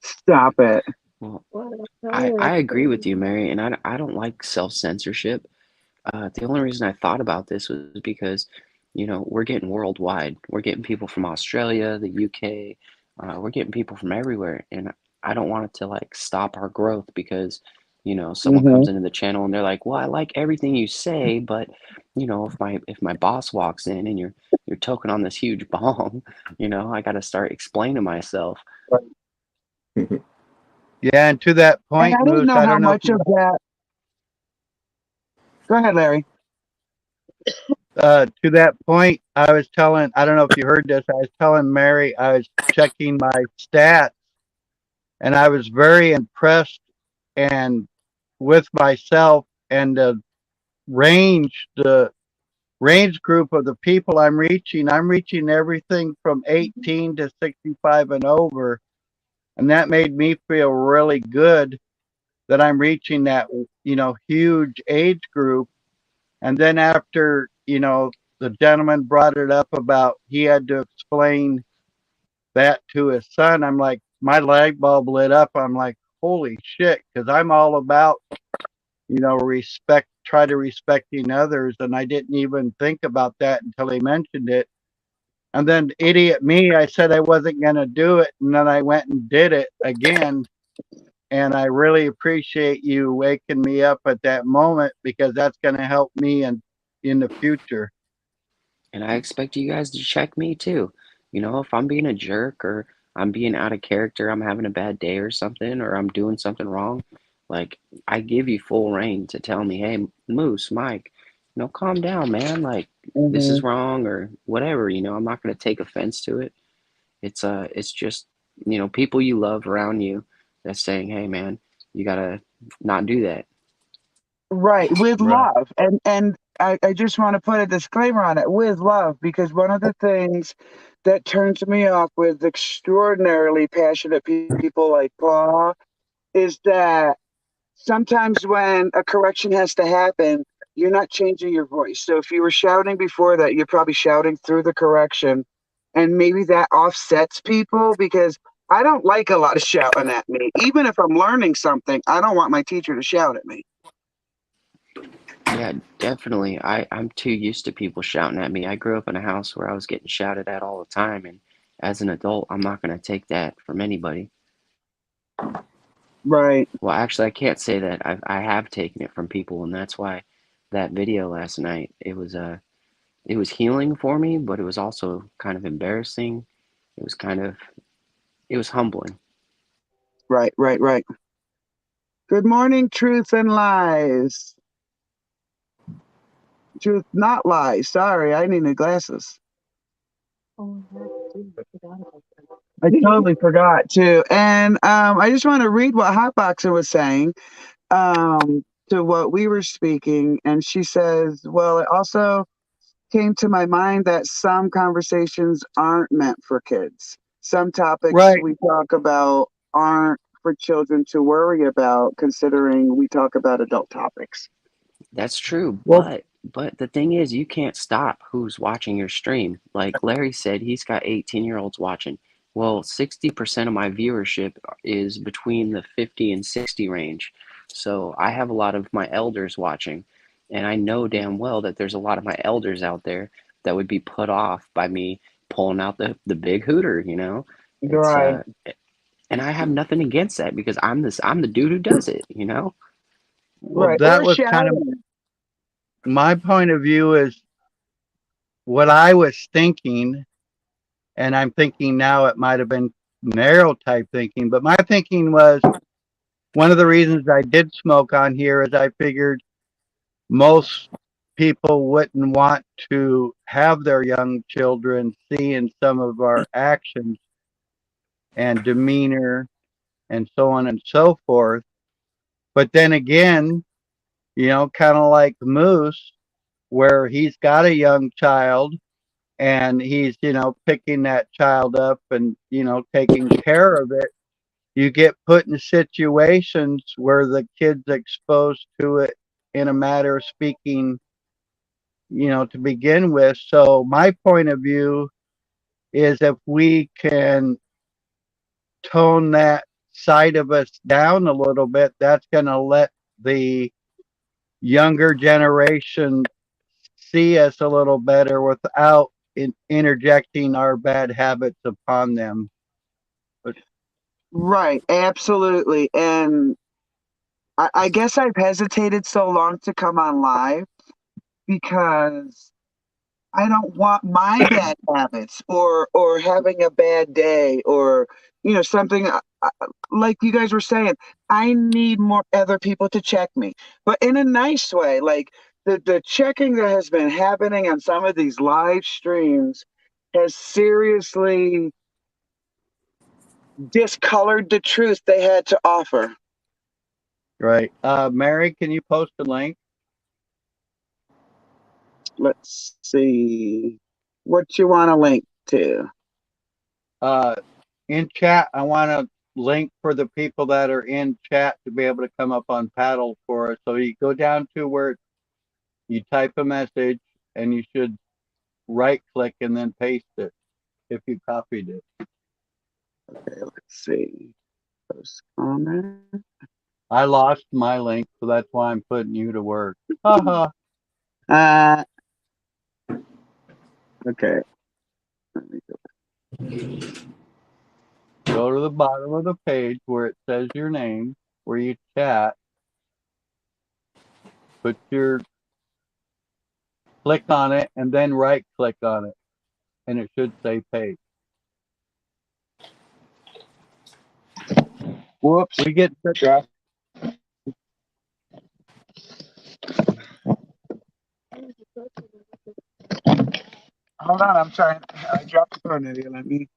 Stop it. Well, Well, I'm I, telling I agree with you, you, Mary, and I don't like self-censorship. The only reason I thought about this was because, we're getting worldwide. We're getting people from Australia, the UK. We're getting people from everywhere, and I don't want it to like stop our growth because, someone Hmm. comes into the channel and they're like, "Well, I like everything you say, but, if my boss walks in and you're toking on this huge bong, I got to start explaining myself." Yeah, and to that And point, I didn't Moose, know I how don't know if much of that. Go ahead, Larry. to that point, I don't know if you heard this, I was telling Mary I was checking my stats and I was very impressed and with myself and the range group of the people I'm reaching everything from 18 to 65 and over. And that made me feel really good that I'm reaching that, huge age group. And then after, the gentleman brought it up about he had to explain that to his son, I'm like, my light bulb lit up. I'm like, holy shit, because I'm all about, try to respecting others. And I didn't even think about that until he mentioned it. And then, idiot me, I said I wasn't going to do it. And then I went and did it again. And I really appreciate you waking me up at that moment because that's going to help me in the future. And I expect you guys to check me too. If I'm being a jerk or I'm being out of character, I'm having a bad day or something, or I'm doing something wrong, like I give you full reign to tell me, hey, Moose, Mike, calm down, man. Like this Hmm. is wrong or whatever. I'm not gonna take offense to it. It's just people you love around you that's saying, hey, man, you gotta not do that. Right, with Right. love. And I just want to put a disclaimer on it, with love, because one of the things that turns me off with extraordinarily passionate people like Paul is that sometimes when a correction has to happen, you're not changing your voice. So if you were shouting before that, you're probably shouting through the correction. And maybe that offsets people because I don't like a lot of shouting at me. Even if I'm learning something, I don't want my teacher to shout at me. Yeah, definitely. I'm too used to people shouting at me. I grew up in a house where I was getting shouted at all the time, and as an adult, I'm not going to take that from anybody. Right. Well, actually, I can't say that. I have taken it from people, and that's why that video last night, it was healing for me, but it was also kind of embarrassing. It was kind of it was humbling. Right, right, right. Good morning, truth and lies. Truth, not lies. Sorry, I need new glasses. oh, yeah, I forgot about that. I totally forgot too. And I just want to read what Hotboxer was saying to what we were speaking. And she says, well, it also came to my mind that some conversations aren't meant for kids. Some topics Right. we talk about aren't for children to worry about, considering we talk about adult topics. That's true, Well, but the thing is, you can't stop who's watching your stream. Like Larry said, he's got 18-year-olds watching. Well, 60% of my viewership is between the 50 and 60 range. So I have a lot of my elders watching, and I know damn well that there's a lot of my elders out there that would be put off by me pulling out the big hooter, you know? It's Right. and I have nothing against that because I'm the dude who does it, you know? well, Right. that Or was kind of shouting. my point of view is what I was thinking, and I'm thinking now it might have been narrow type thinking, but my thinking was one of the reasons I did smoke on here is I figured most people wouldn't want to have their young children seeing some of our actions and demeanor and so on and so forth. But then again, kind of like Moose, where he's got a young child and he's, picking that child up and, taking care of it. You get put in situations where the kid's exposed to it in a matter of speaking, to begin with. So my point of view is if we can tone that side of us down a little bit, that's going to let the younger generation see us a little better without interjecting our bad habits upon them. But Right. Absolutely. And I guess I've hesitated so long to come on live because I don't want my bad habits or having a bad day or something like you guys were saying. I need more other people to check me, but in a nice way. Like the checking that has been happening on some of these live streams has seriously discolored the truth they had to offer. right, Mary, can you post a link? Let's see what you want to link to. In chat, I want to link for the people that are in chat to be able to come up on paddle for us. So you go down to where you type a message and you should right click and then paste it if you copied it. Okay, let's see. Post comment. I lost my link, so that's why I'm putting you to work. Haha. Okay. Go to the bottom of the page where it says your name, where you chat. Click on it, and then right click on it, and it should say paste. Whoops. We get Drop. Hold on, I'm trying. I dropped the phone, Eddie. Let me.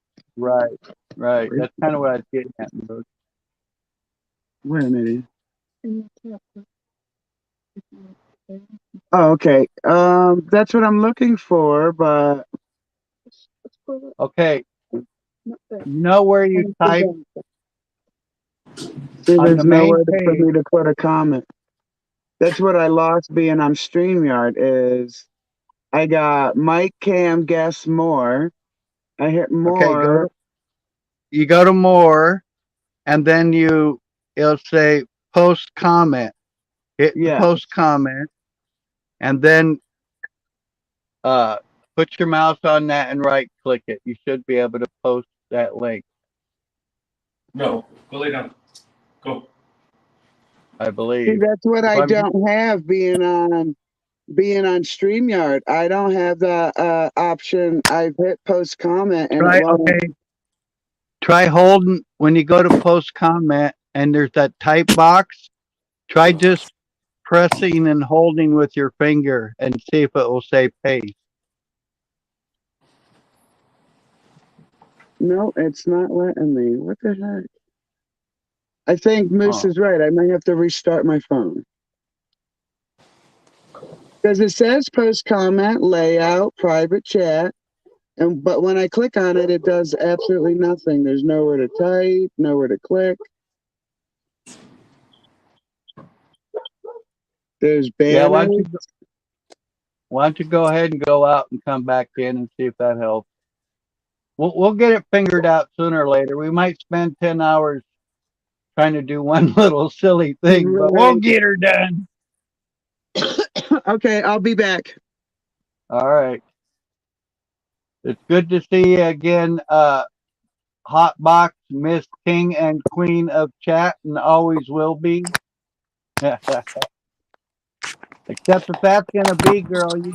right. That's kind of what I was getting at. Wait a minute. in the chat box if you want to say. Oh, okay. That's what I'm looking for, but Let's put it Okay, not there. you know where you type see, on the there's main nowhere for page? me to put a comment. That's what I lost being on StreamYard is I got Mike Cam guess more. I hit Okay, more. you go to more, and then it'll say post comment. Hit the Yeah. post comment, and then put your mouse on that and right click it. You should be able to post that link, No, go lay down. Go. I See, believe. that's what If I I'm don't have being on StreamYard. I don't have the option. I've hit post comment and it won't. okay, try holding when you go to post comment and there's that type box. Try just pressing and holding with your finger and see if it will say paste. No, it's not letting me. What the heck? I think Moose Oh, is right. I might have to restart my phone. Because it says post comment, layout, private chat. But when I click on it, it does absolutely nothing. There's nowhere to type, nowhere to click. There's Yeah, banners. why don't you go ahead and go out and come back in and see if that helps. We'll get it fingered out sooner or later. We might spend 10 hours trying to do one little silly thing, but we'll Right. get her done. Okay, I'll be back. All right. It's good to see you again, Hotbox, Miss King and Queen of Chat, and always will be. Except if that's gonna be, girl, you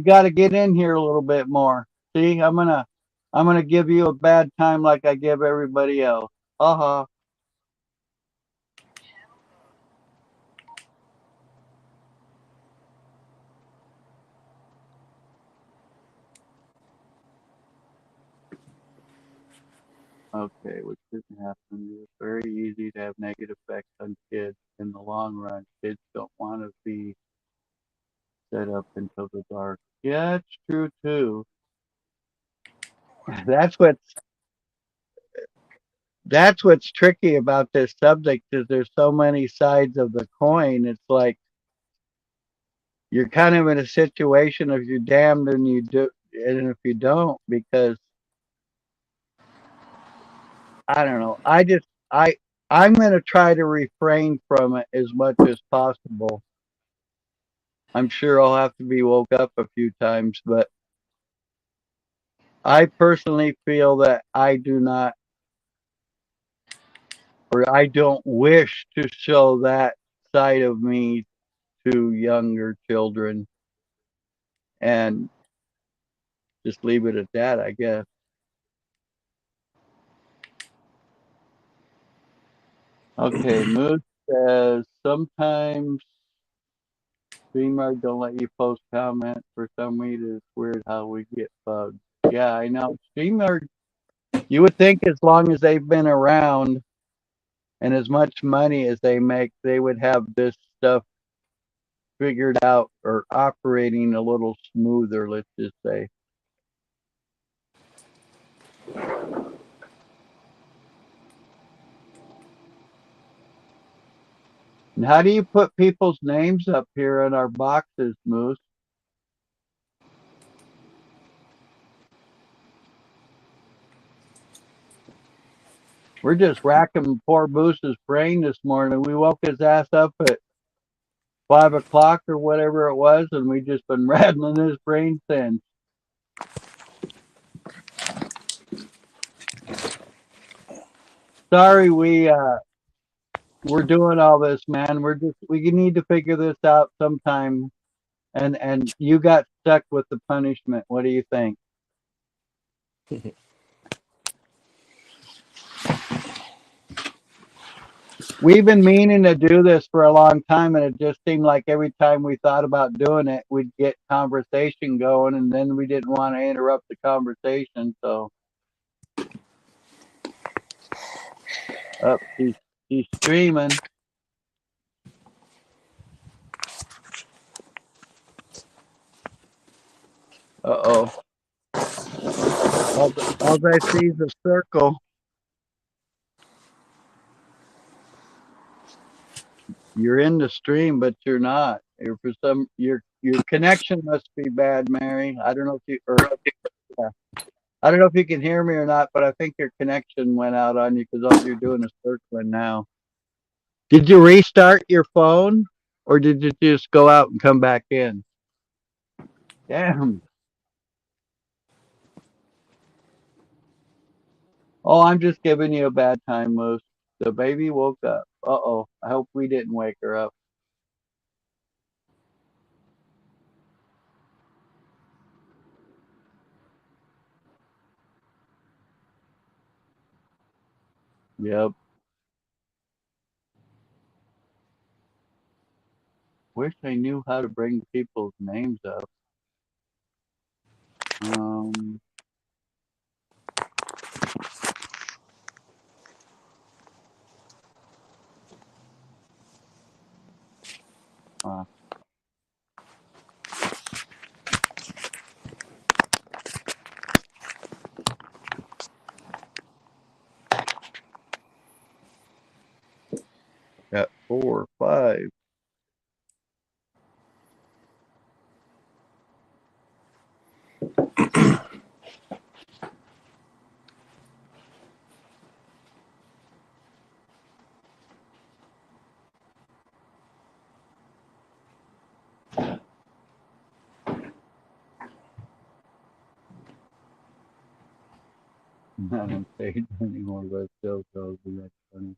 gotta get in here a little bit more. See, I'm gonna give you a bad time like I give everybody else. Uh-huh. Okay, which didn't happen. It's very easy to have negative effects on kids in the long run. Kids don't want to be set up until the dark. Yeah, it's true too. That's what's that's what's tricky about this subject is there's so many sides of the coin. It's like you're kind of in a situation if you're damned and you do and if you don't, because I don't know. I'm gonna try to refrain from it as much as possible. I'm sure I'll have to be woke up a few times, but I personally feel that I do not, or I don't wish to show that side of me to younger children, and just leave it at that, I guess. Okay, Moose says sometimes StreamYard don't let you post comments for some reason. It's weird how we get bugged. Yeah, I know. StreamYard, you would think as long as they've been around and as much money as they make, they would have this stuff figured out or operating a little smoother, let's just say. And how do you put people's names up here in our boxes, Moose? We're just racking poor Moose's brain this morning. We woke his ass up at 5 o'clock or whatever it was, and we just been rattling his brain since. Sorry, we're doing all this, man. We need to figure this out sometime. And you got stuck with the punishment. What do you think? We've been meaning to do this for a long time, and it just seemed like every time we thought about doing it, we'd get conversation going, and then we didn't want to interrupt the conversation. So, up, he's streaming. Uh-oh. All I see is a circle. You're in the stream, but you're not. You're for some your connection must be bad, Mary. I don't know if you or yeah. I don't know if you can hear me or not, but I think your connection went out on you because all you're doing is circling now. Did you restart your phone or did you just go out and come back in? Damn. Oh, I'm just giving you a bad time, Moose. The baby woke up. Uh-oh. I hope we didn't wake her up. Yep. Wish I knew how to bring people's names up. Um, uh, got 4 or 5. Not on page anymore, but still goes. That's funny.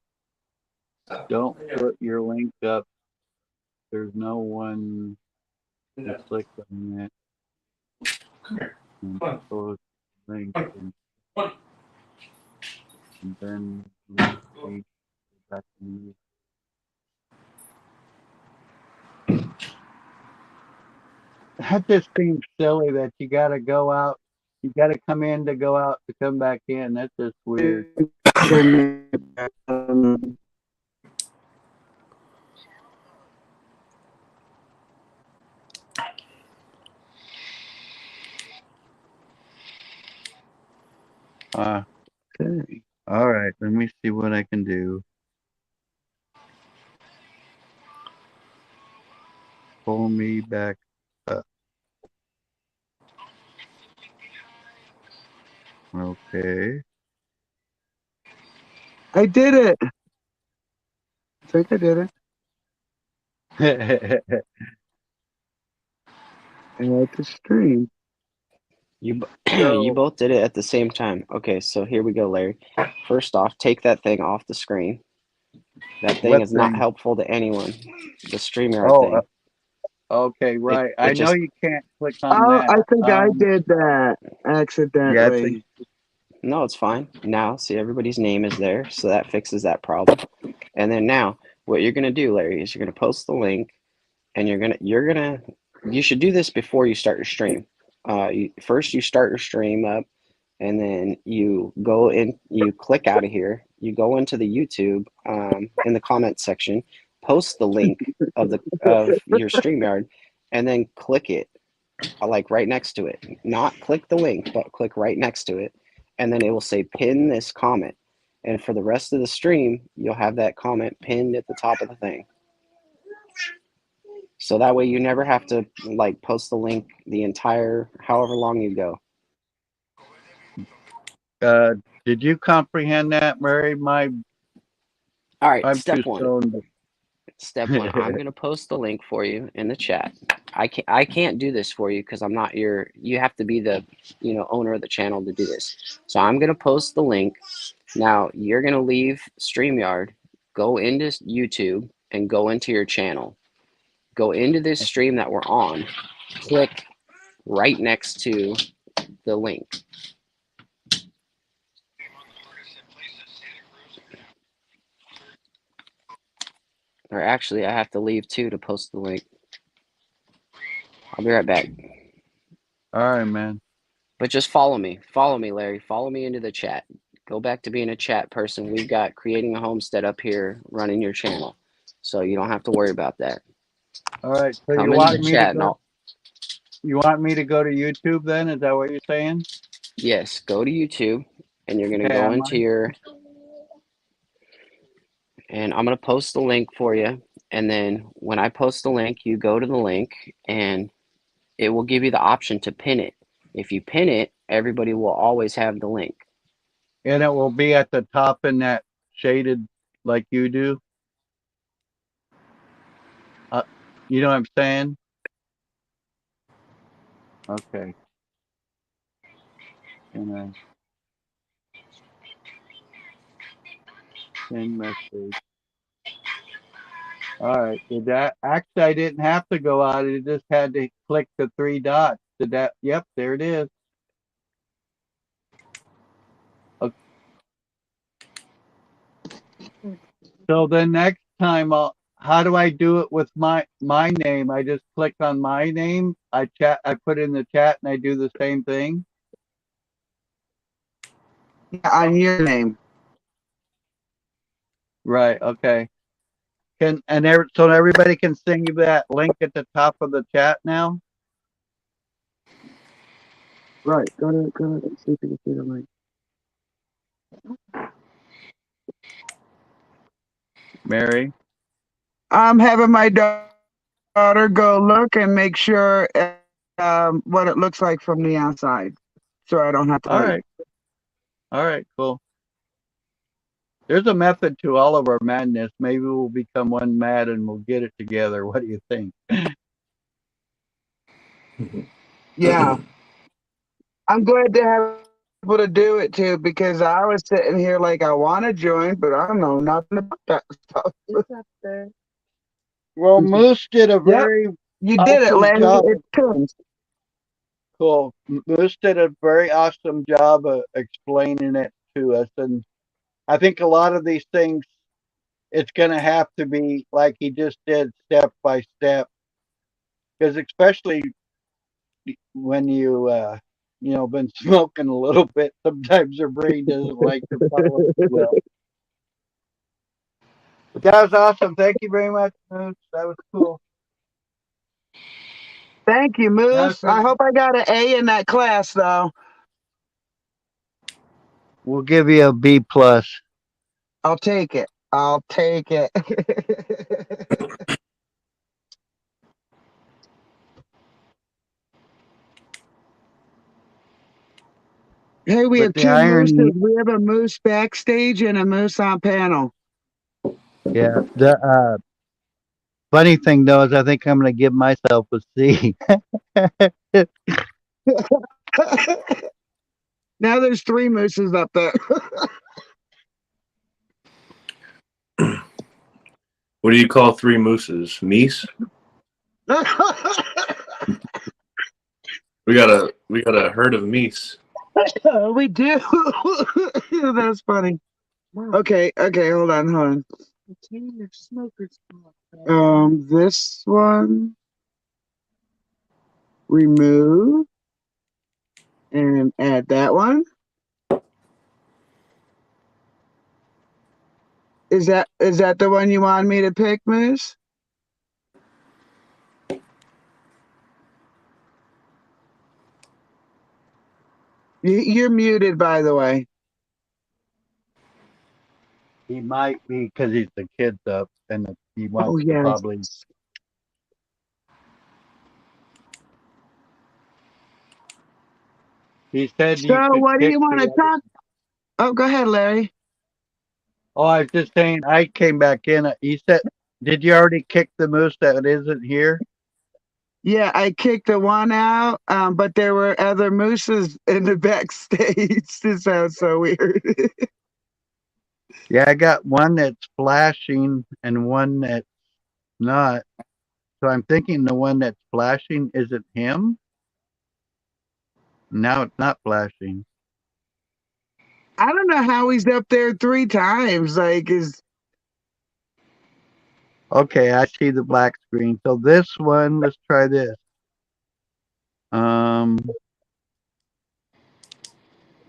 Don't put your link up. There's no one to click on it and post link and then link page back to you. That just seems silly that you gotta go out. You gotta come in to go out to come back in. That's just weird. Okay. All right. Let me see what I can do. Pull me back up. Okay. I did it. I think I did it. I like the stream. You So- you both did it at the same time. Okay, so here we go, Larry. First off, take that thing off the screen. That thing What is not thing? helpful to anyone. The StreamYard Oh, thing. okay, right. It I know just you can't click on Oh, I that. think I did that Yeah, I accidentally. think. no, it's fine. Now, see everybody's name is there, so that fixes that problem. And then now, what you're gonna do, Larry, is you're gonna post the link, and you should do this before you start your stream. First, you start your stream up, and then you go in, you click out of here, you go into the YouTube in the comment section, post the link of your StreamYard, and then click it like right next to it. Not click the link, but click right next to it, and then it will say pin this comment. And for the rest of the stream, you'll have that comment pinned at the top of the thing. So that way you never have to like post the link the entire however long you go. Did you comprehend that, Mary? All right, I'm too step one. stoned. Step one, I'm gonna post the link for you in the chat. I can't do this for you because I'm not you have to be the owner of the channel to do this. So I'm gonna post the link. Now you're gonna leave StreamYard, go into YouTube and go into your channel. Go into this stream that we're on, click right next to the link. Or actually, I have to leave too to post the link. I'll be right back. All right, man. But just follow me. Follow me, Larry. Follow me into the chat. Go back to being a chat person. We've got creating a homestead up here running your channel. So you don't have to worry about that. All right. So Come you into want the me chat to go? You want me to go to YouTube then? Is that what you're saying? Yes, go to YouTube and you're going to Okay, go I'm into your, and I'm going to post the link for you. And then when I post the link, you go to the link and it will give you the option to pin it. If you pin it, everybody will always have the link. And it will be at the top in that shaded like you do. You know what I'm saying? Okay. And send message. All right. Did that actually? I didn't have to go out. I just had to click the 3 dots. Did that? Yep. There it is. Okay. So the next time, how do I do it with my name? I just click on my name. I put in the chat, and I do the same thing. Yeah, on your name. Right. Okay. So everybody can see that link at the top of the chat now. Right. Go to see if you can see the link. Mary. I'm having my daughter go look and make sure what it looks like from the outside, so I don't have to. All right. All right. Cool. There's a method to all of our madness. Maybe we'll become one mad and we'll get it together. What do you think? Yeah. I'm glad to have people to do it too, because I was sitting here like I want to join, but I don't know nothing about that stuff. It's up there. Well, Moose did a Yep, very you did it, awesome Larry. job. It's tuned. Cool. Moose did a very awesome job of explaining it to us, and I think a lot of these things, it's going to have to be like he just did, step by step, because especially when been smoking a little bit, sometimes your brain doesn't like to follow well. But that was awesome. Thank you very much, Moose. That was cool. Thank you, Moose. I hope I got an A in that class, though. We'll give you a B plus. I'll take it. I'll take it. Hey, we But have the two irony, mooses. We have a moose backstage and a moose on panel. yeah. The funny thing though is I think I'm going to give myself a C. Now there's three mooses up there. What do you call three mooses? Meese? We got a herd of meese. We do. That's funny. Okay, hold on. Contain of smokers block. This one, remove, and add that one. Is that the one you want me to pick, Moose? You're muted, by the way. He might be because he's the kids up and he wants Oh, to yeah. probably. He said you So, could what do kick you want the to talk? Oh, go ahead, Larry. Oh, I was just saying, I came back in. He said, did you already kick the moose that isn't here? Yeah, I kicked the one out, but there were other mooses in the backstage. This sounds so weird. Yeah, I got one that's flashing and one that's not. So I'm thinking the one that's flashing isn't him. Now it's not flashing. I don't know how he's up there 3 times. Like, Okay, I see the black screen. So this one, let's try this. Oh,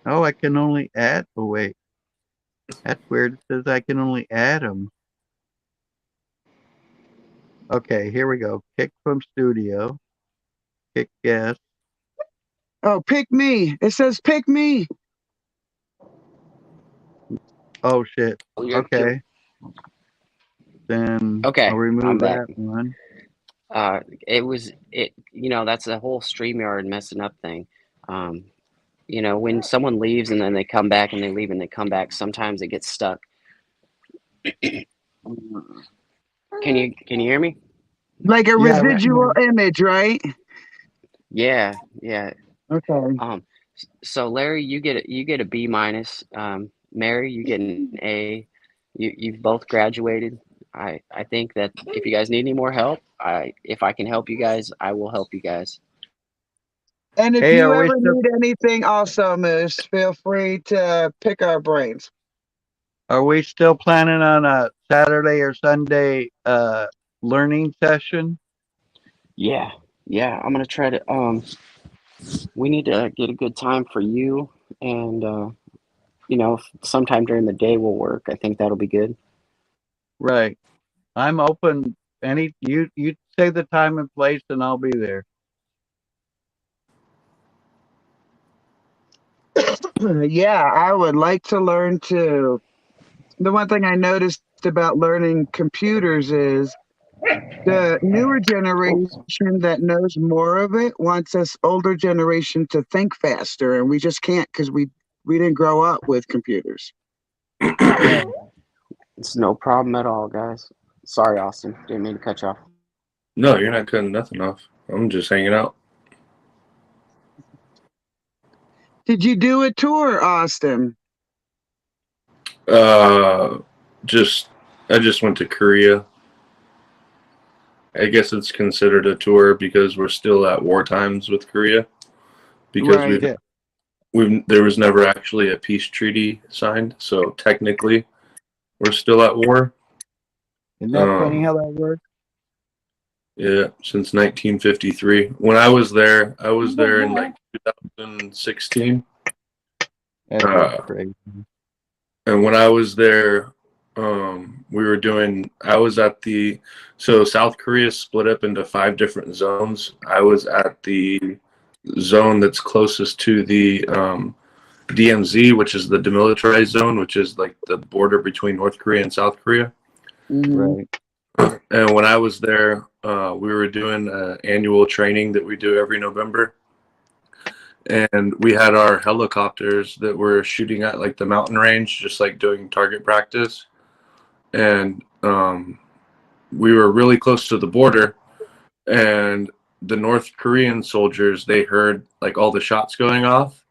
I can only add. Oh, wait. That's weird. It says I can only add them. Okay, here we go. Kick from studio. Kick guest. oh, pick me. It says pick me. Oh, shit. Oh, you're Okay. Then Okay, I'll remove I'm back. that one. That's the whole StreamYard messing up thing. When someone leaves and then they come back and they leave and they come back, sometimes it gets stuck. Can you hear me? Like a Yeah, residual image, right? Yeah. Okay. So Larry, you get a B minus. Mary, you get an A. You've both graduated. I think that if you guys need any more help, if I can help you guys, I will help you guys. And if Hey, you are we ever still need anything also, Moose, feel free to pick our brains. planning on a Saturday or Sunday learning session? Yeah. I'm gonna try to. We need to get a good time for you, and sometime during the day will work. I think that'll be good. Right. I'm open. You say the time and place, and I'll be there. Yeah, I would like to learn too. The one thing I noticed about learning computers is the newer generation that knows more of it wants us older generation to think faster, and we just can't because we didn't grow up with computers. It's no problem at all, guys. Sorry, Austin. Didn't mean to cut you off. No, you're not cutting nothing off. I'm just hanging out. Did you do a tour, Austin? Just I just went to Korea. I guess it's considered a tour because we're still at war times with Korea because Right. Yeah. there was never actually a peace treaty signed, so technically we're still at war. Isn't that funny how that works? Yeah, since 1953. When I was there in like 2016. That's crazy. And when I was there, we were doing. I was at the. So South Korea split up into 5 different zones. I was at the zone that's closest to the DMZ, which is the demilitarized zone, which is like the border between North Korea and South Korea. Mhm. Right. And when I was there, we were doing an annual training that we do every November. And we had our helicopters that were shooting at like the mountain range, just like doing target practice. And we were really close to the border. And the North Korean soldiers, they heard like all the shots going off.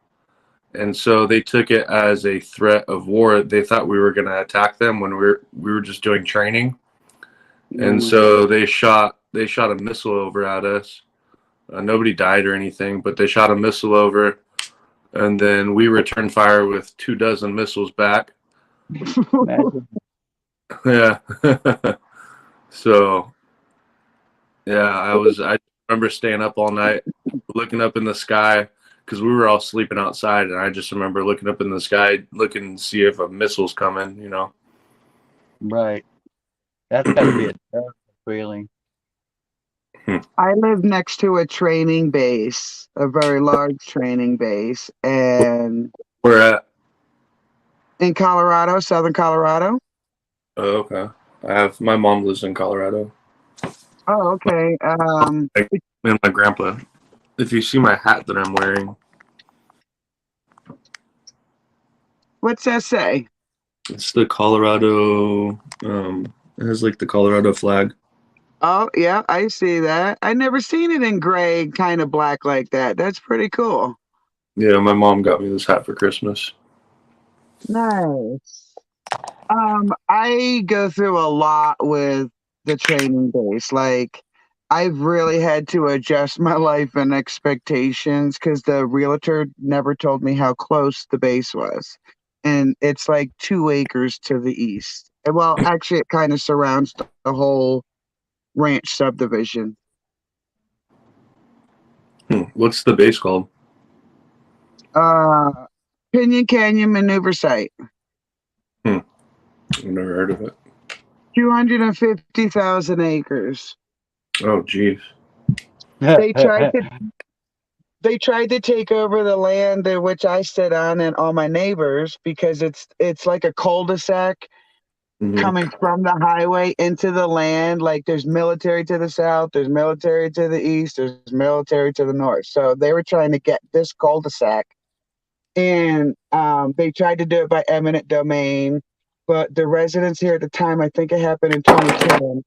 And so they took it as a threat of war. They thought we were going to attack them when we were just doing training. And so they shot a missile over at us. Nobody died or anything, but they shot a missile over, and then we returned fire with 24 missiles back. Imagine. Yeah. So, yeah, I remember staying up all night, looking up in the sky, because we were all sleeping outside, and I just remember looking up in the sky, looking to see if a missile's coming, you know. Right. That's got to be a terrible feeling. I live next to a training base, a very large training base, and Where at? in Colorado, southern Colorado. Oh, okay. My mom lives in Colorado. Oh, okay. And my grandpa. If you see my hat that I'm wearing, What's that say? it's the Colorado. It has like the Colorado flag. Oh, yeah, I see that. I never seen it in gray, kind of black like that. That's pretty cool. Yeah, my mom got me this hat for Christmas. Nice. I go through a lot with the training base. Like, I've really had to adjust my life and expectations because the realtor never told me how close the base was. And it's like 2 acres to the east. Well, actually, it kind of surrounds the whole ranch subdivision. What's the base called? Uh, Pinyon Canyon Maneuver Site. I've never heard of it. 250,000 acres. Oh, geez. They tried to take over the land in which I sit on and all my neighbors because it's like a cul-de-sac coming from the highway into the land. Like there's military to the south, there's military to the east, there's military to the north. So they were trying to get this cul-de-sac, and they tried to do it by eminent domain, but the residents here at the time, I think it happened in 2010,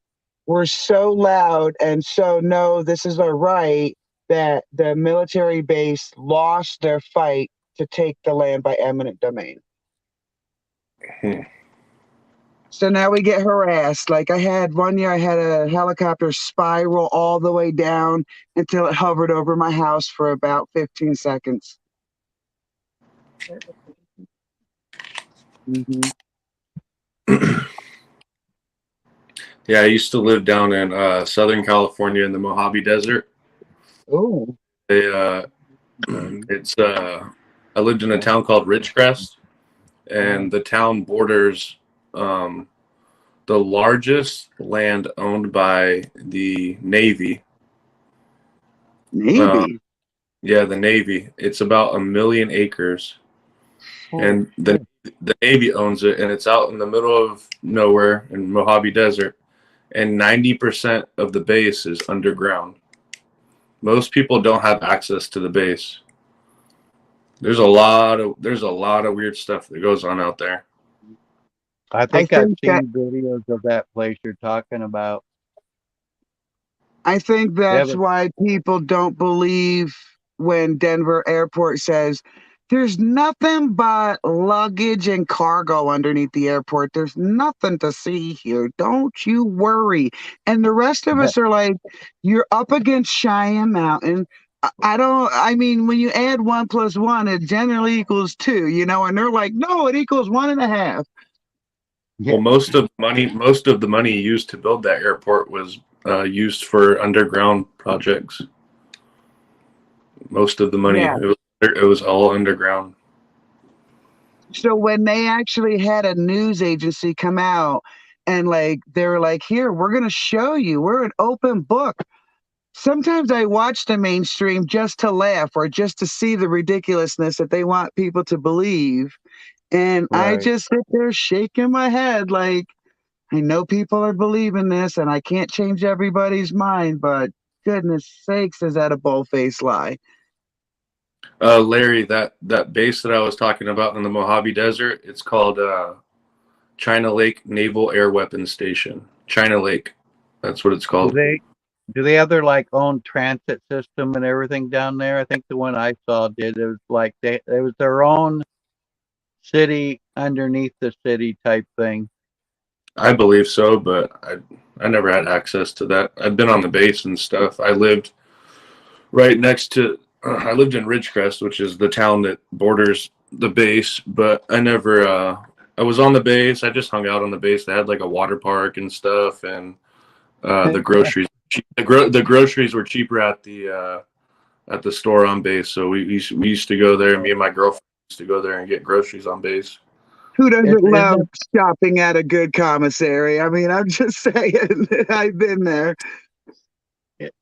were so loud and so no, this is our right, that the military base lost their fight to take the land by eminent domain. So now we get harassed. Like I had one year, I had a helicopter spiral all the way down until it hovered over my house for about 15 seconds. Mm-hmm. Yeah, I used to live down in Southern California in the Mojave Desert. Oh. I lived in a town called Ridgecrest, and the town borders the largest land owned by the Navy. Navy. Yeah, the Navy. It's about 1 million acres, and the Navy owns it, and it's out in the middle of nowhere in Mojave Desert, and 90% of the base is underground. Most people don't have access to the base. There's a lot of weird stuff that goes on out there. I think I've think seen videos of that place you're talking about. I think that's but- why people don't believe when Denver Airport says There's nothing but luggage and cargo underneath the airport. There's nothing to see here. Don't you worry. And the rest of us are like, you're up against Cheyenne Mountain. I mean, when you add 1+1, it generally equals 2, and they're like, no, it equals 1.5. Yeah. Well, most of the money used to build that airport was used for underground projects. Most of the money, Yeah. it was all underground. So when they actually had a news agency come out and they were like, here, we're going to show you, we're an open book. Sometimes I watch the mainstream just to laugh or just to see the ridiculousness that they want people to believe. And I Right. just sit there shaking my head like, I know people are believing this and I can't change everybody's mind, but goodness sakes, is that a bold-faced lie? Larry, that base that I was talking about in the Mojave Desert, it's called China Lake Naval Air Weapons Station. China Lake, that's what it's Do called. they have their like own transit system and everything down there? I think the one I saw did. It was like it was their own city underneath the city type thing. I believe so, but I never had access to that. I've been on the base and stuff. I lived right next to. I lived in Ridgecrest, which is the town that borders the base, but I never. I was on the base. I just hung out on the base. They had like a water park and stuff, and the groceries. The groceries were cheaper at the store on base, so we used to go there. Me and my girlfriend used to go there and get groceries on base. Who doesn't Isn't love shopping at a good commissary? I mean, I'm just saying, I've been there.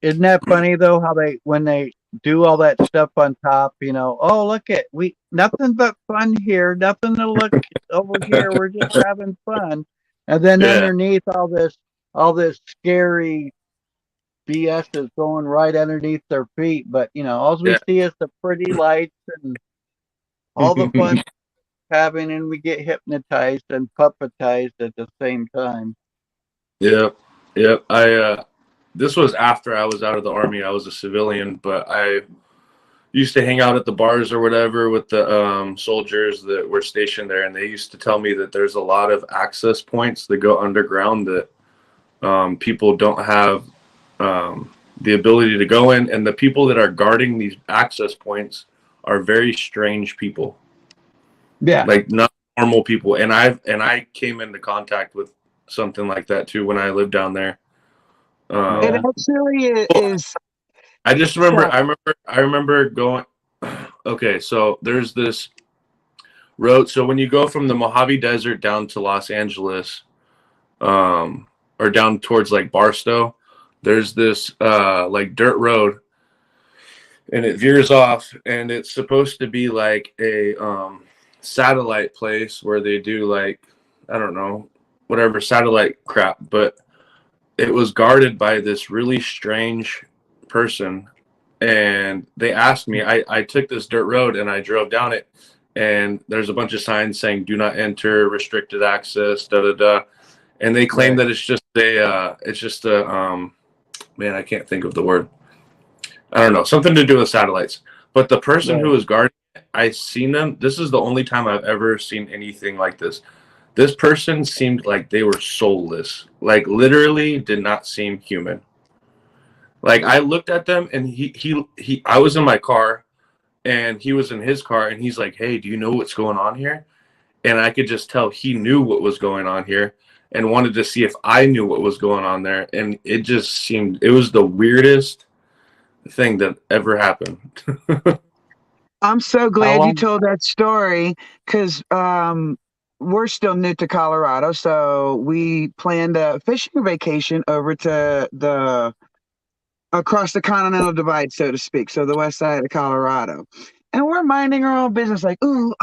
Isn't that funny though? How when they do all that stuff on top, oh look at we nothing but fun here, nothing to look over here. We're just having fun, and then Yeah. underneath all this scary BS is going right underneath their feet. But all we Yeah. see is the pretty lights and all the fun having, and we get hypnotized and puppetized at the same time. Yep. This was after I was out of the Army. I was a civilian, but I used to hang out at the bars or whatever with the soldiers that were stationed there, and they used to tell me that there's a lot of access points that go underground that people don't have the ability to go in, and the people that are guarding these access points are very strange people. Yeah. Like not normal people. And I came into contact with something like that too when I lived down there. It actually is. I just remember. I remember going. Okay, so there's this road. So when you go from the Mojave Desert down to Los Angeles, or down towards like Barstow, there's this like dirt road, and it veers off, and it's supposed to be like a satellite place where they do like, I don't know, whatever satellite crap, but it was guarded by this really strange person. And they asked me, I took this dirt road and I drove down it, and there's a bunch of signs saying do not enter, restricted access, da da da. And they claim that it's just a man, I can't think of the word. I don't know, something to do with satellites. But the person who was guarding it, I seen them. This is the only time I've ever seen anything like this. This person seemed like they were soulless, like literally did not seem human. Like I looked at them, and I was in my car and he was in his car, and he's like, hey, do you know what's going on here? And I could just tell he knew what was going on here and wanted to see if I knew what was going on there. And it just seemed, it was the weirdest thing that ever happened. I'm so glad you told that story because we're still new to Colorado. So we planned a fishing vacation over to across the Continental Divide, so to speak. So the west side of Colorado. And we're minding our own business like, ooh,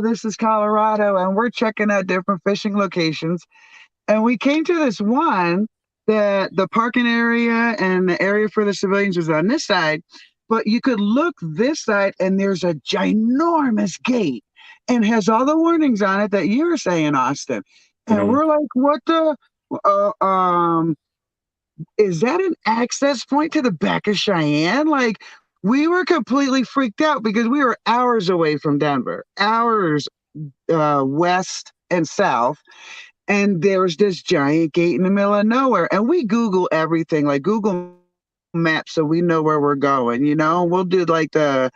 this is Colorado. And we're checking out different fishing locations. And we came to this one that the parking area and the area for the civilians was on this side. But you could look this side and there's a ginormous gate and has all the warnings on it that you were saying, Austin. And we're like, what the? Is that an access point to the back of Cheyenne? Like, we were completely freaked out because we were hours away from Denver, hours west and south. And there was this giant gate in the middle of nowhere. And we Google everything, like Google Maps, so we know where we're going. We'll do like the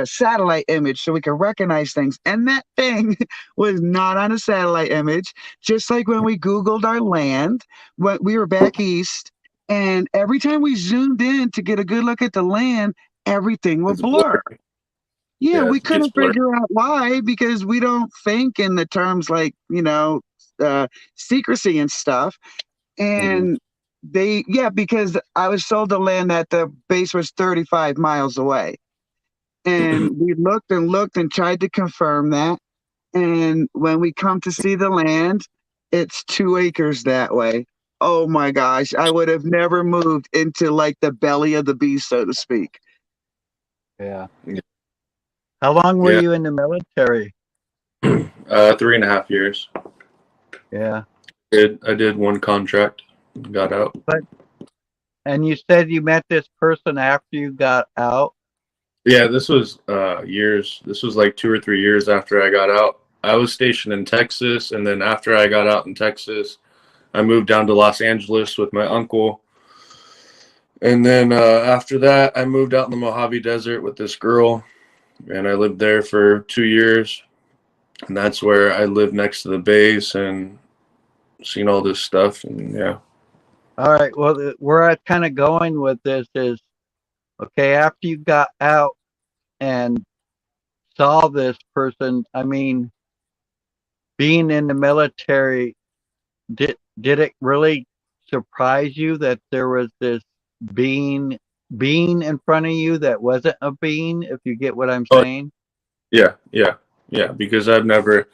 satellite image so we can recognize things. And that thing was not on a satellite image. Just like when we Googled our land, when we were back east, and every time we zoomed in to get a good look at the land, everything would It's blur. blurry. Yeah, Yeah, we it gets couldn't blurry. figure out why because we don't think in the terms like, secrecy and stuff. Mhm. And because I was sold the land that the base was 35 miles away. And we looked and looked and tried to confirm that. And when we come to see the land, it's 2 acres that way. Oh my gosh, I would have never moved into like the belly of the beast, so to speak. Yeah. Yeah. How long were Yeah. you in the military? 3.5 years. Yeah. I did one contract, got out. And you said you met this person after you got out? Yeah, this was years. This was like 2 or 3 years after I got out. I was stationed in Texas, and then after I got out in Texas, I moved down to Los Angeles with my uncle. And then after that, I moved out in the Mojave Desert with this girl, and I lived there for 2 years. And that's where I lived next to the base and seen all this stuff. And yeah. All right. Well, where I'm kind of going with this is, okay, after you got out and saw this person, I mean, being in the military, did it really surprise you that there was this being in front of you that wasn't a being, if you get what I'm Oh, saying? yeah, because I've never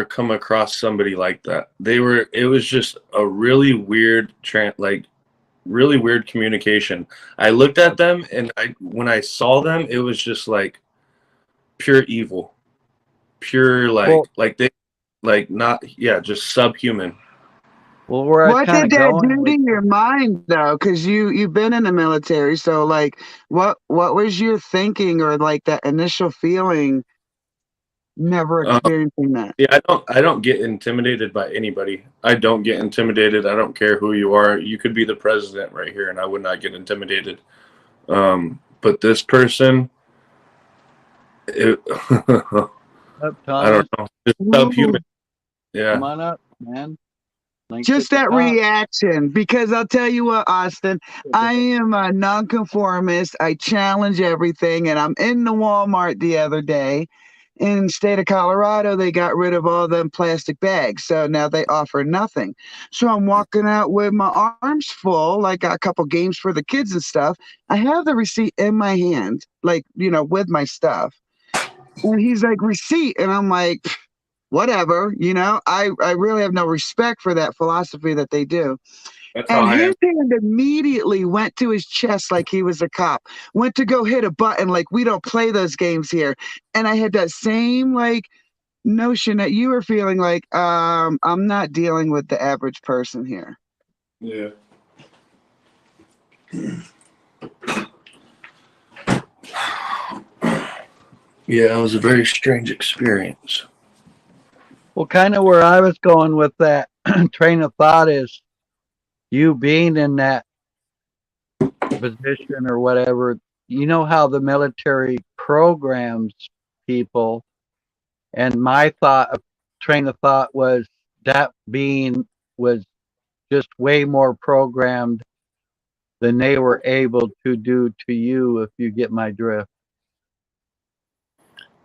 come across somebody like that. It was just a really weird, really weird communication. I looked at them, and when I saw them, it was just like pure evil, pure Well, not, yeah, just subhuman. where I was What kind did of that going do with to this, your mind though? Because you've been in the military, so like, what was your thinking or like that initial feeling? Never Uh, experiencing that. yeah, I don't get intimidated by anybody. I don't get intimidated. I don't care who you are. You could be the president right here, and I would not get intimidated. But this person, it, up, I don't Thomas? know, just Ooh, subhuman. Yeah. Come on up, man. Links at just the that top. reaction, because I'll tell you what, Austin, I am a nonconformist. I challenge everything, and I'm in the Walmart the other day. In the state of Colorado, they got rid of all them plastic bags, so now they offer nothing. So I'm walking out with my arms full, like got a couple games for the kids and stuff. I have the receipt in my hand, like with my stuff, and he's like, receipt, and I'm like, whatever. I really have no respect for that philosophy that they do. That's how And I his am. hand immediately went to his chest like he was a cop, went to go hit a button like we don't play those games here. And I had that same like notion that you were feeling like, I'm not dealing with the average person here. Yeah. Yeah, it was a very strange experience. Well, kind of where I was going with that train of thought is you being in that position or whatever. You know how the military programs people, and my train of thought was that being was just way more programmed than they were able to do to you, if you get my drift.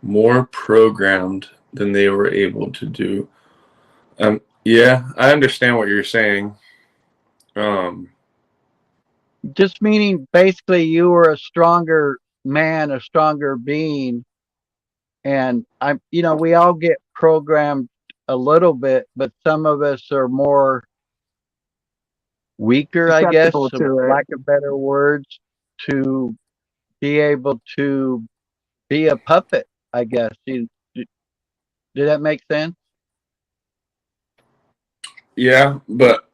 More programmed than they were able to do. Yeah, I understand what you're saying. Um, Just meaning basically you were a stronger man, a stronger being. And we all get programmed a little bit, but some of us are more weaker, I guess, Susceptible for to it. lack of better words, to be able to be a puppet, I guess. Did that make sense? yeah, but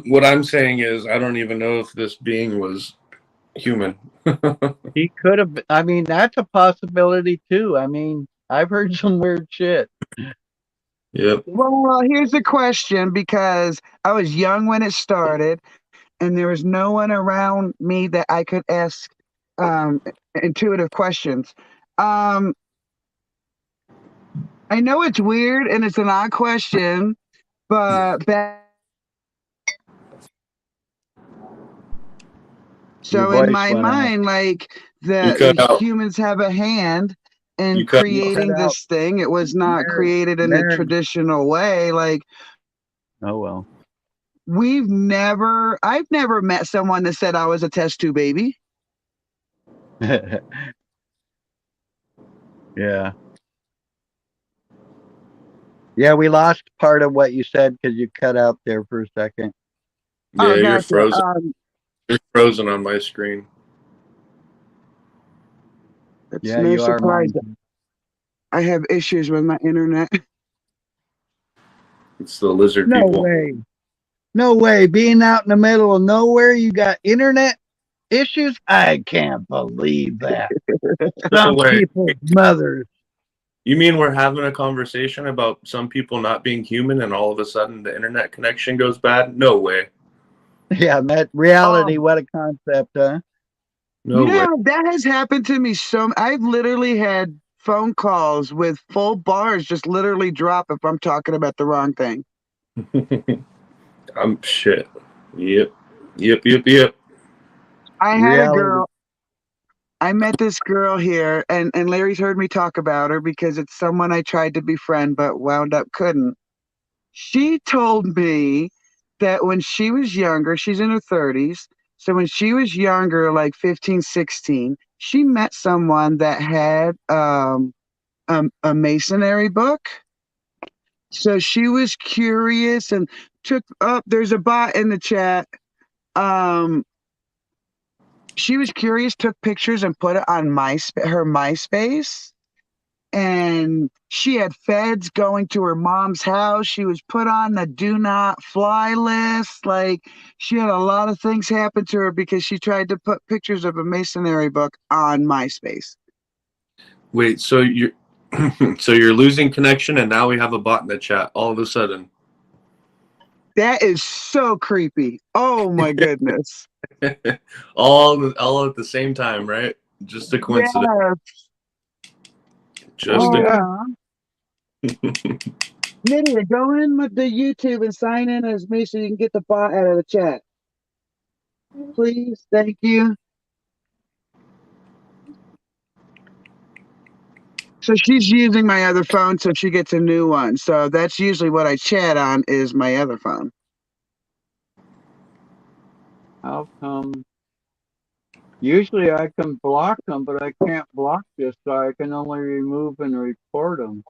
what I'm saying is I don't even know if this being was human. He could have. I mean, that's a possibility too. I mean, I've heard some weird shit. Yep. Well, here's the question, because I was young when it started, and there was no one around me that I could ask um, intuitive questions. Um, I know it's weird and it's an odd question, but Your so in voice my went out. mind, like You the cut out. humans have a hand in You cut creating out. this thing. It was not created in the Mary. traditional way. Like Oh well. I've never met someone that said I was a test tube baby. Yeah. Yeah, we lost part of what you said because you cut out there for a second. Yeah, Oh, you're gotcha. frozen. You're frozen on my screen. It's Yeah, no you are surprise mine. I have issues with my internet. It's the lizard No people. way. No way. Being out in the middle of nowhere, you got internet issues? I can't believe that. Some way. people's mothers. You mean we're having a conversation about some people not being human and all of a sudden the internet connection goes bad? No way. Yeah, that reality, Oh, what a concept, huh? No way. that has happened to me. I've literally had phone calls with full bars just literally drop if I'm talking about the wrong thing. I'm shit. Yep. Yep. I had a Reality. girl. I met this girl here, and Larry's heard me talk about her because it's someone I tried to befriend but wound up couldn't. She told me that when she was younger, she's in her 30s. So when she was younger, like 15, 16, she met someone that had a masonry book. So she was curious and took up, there's a bot in the chat. She was curious, took pictures and put it on her MySpace. And she had feds going to her mom's house. She was put on the do not fly list. Like she had a lot of things happen to her because she tried to put pictures of a masonry book on MySpace. Wait, so you're so you're losing connection and now we have a bot in the chat all of a sudden. That is so creepy. Oh my goodness. all at the same time, right? Just a coincidence. Yeah. Just Oh, a yeah. Lydia, go in with the YouTube and sign in as me so you can get the bot out of the chat. Please. Thank you. So she's using my other phone, so she gets a new one. So that's usually what I chat on is my other phone. How come? Usually I can block them, but I can't block this, so I can only remove and report them.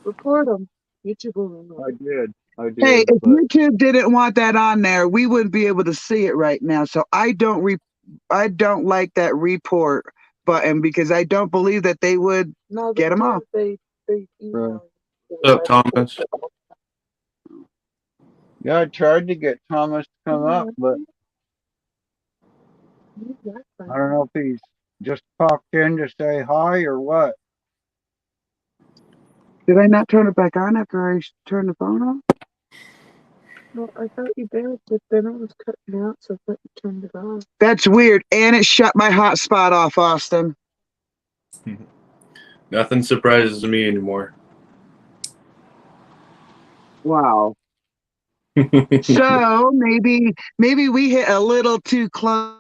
Report them. YouTube will remove I it. did. Hey, if But YouTube didn't want that on there, we wouldn't be able to see it right now. So I don't like that report button because I don't believe that they would No, get them off. They email you. What's up, Thomas? yeah, I tried to get Thomas to come up, but I don't know if he's just popped in to say hi or what. Did I not turn it back on after I turned the phone off? No, I thought you did, but then it was cutting out, so I thought you turned it off. That's weird. And it shut my hotspot off, Austin. Nothing surprises me anymore. Wow. So maybe we hit a little too close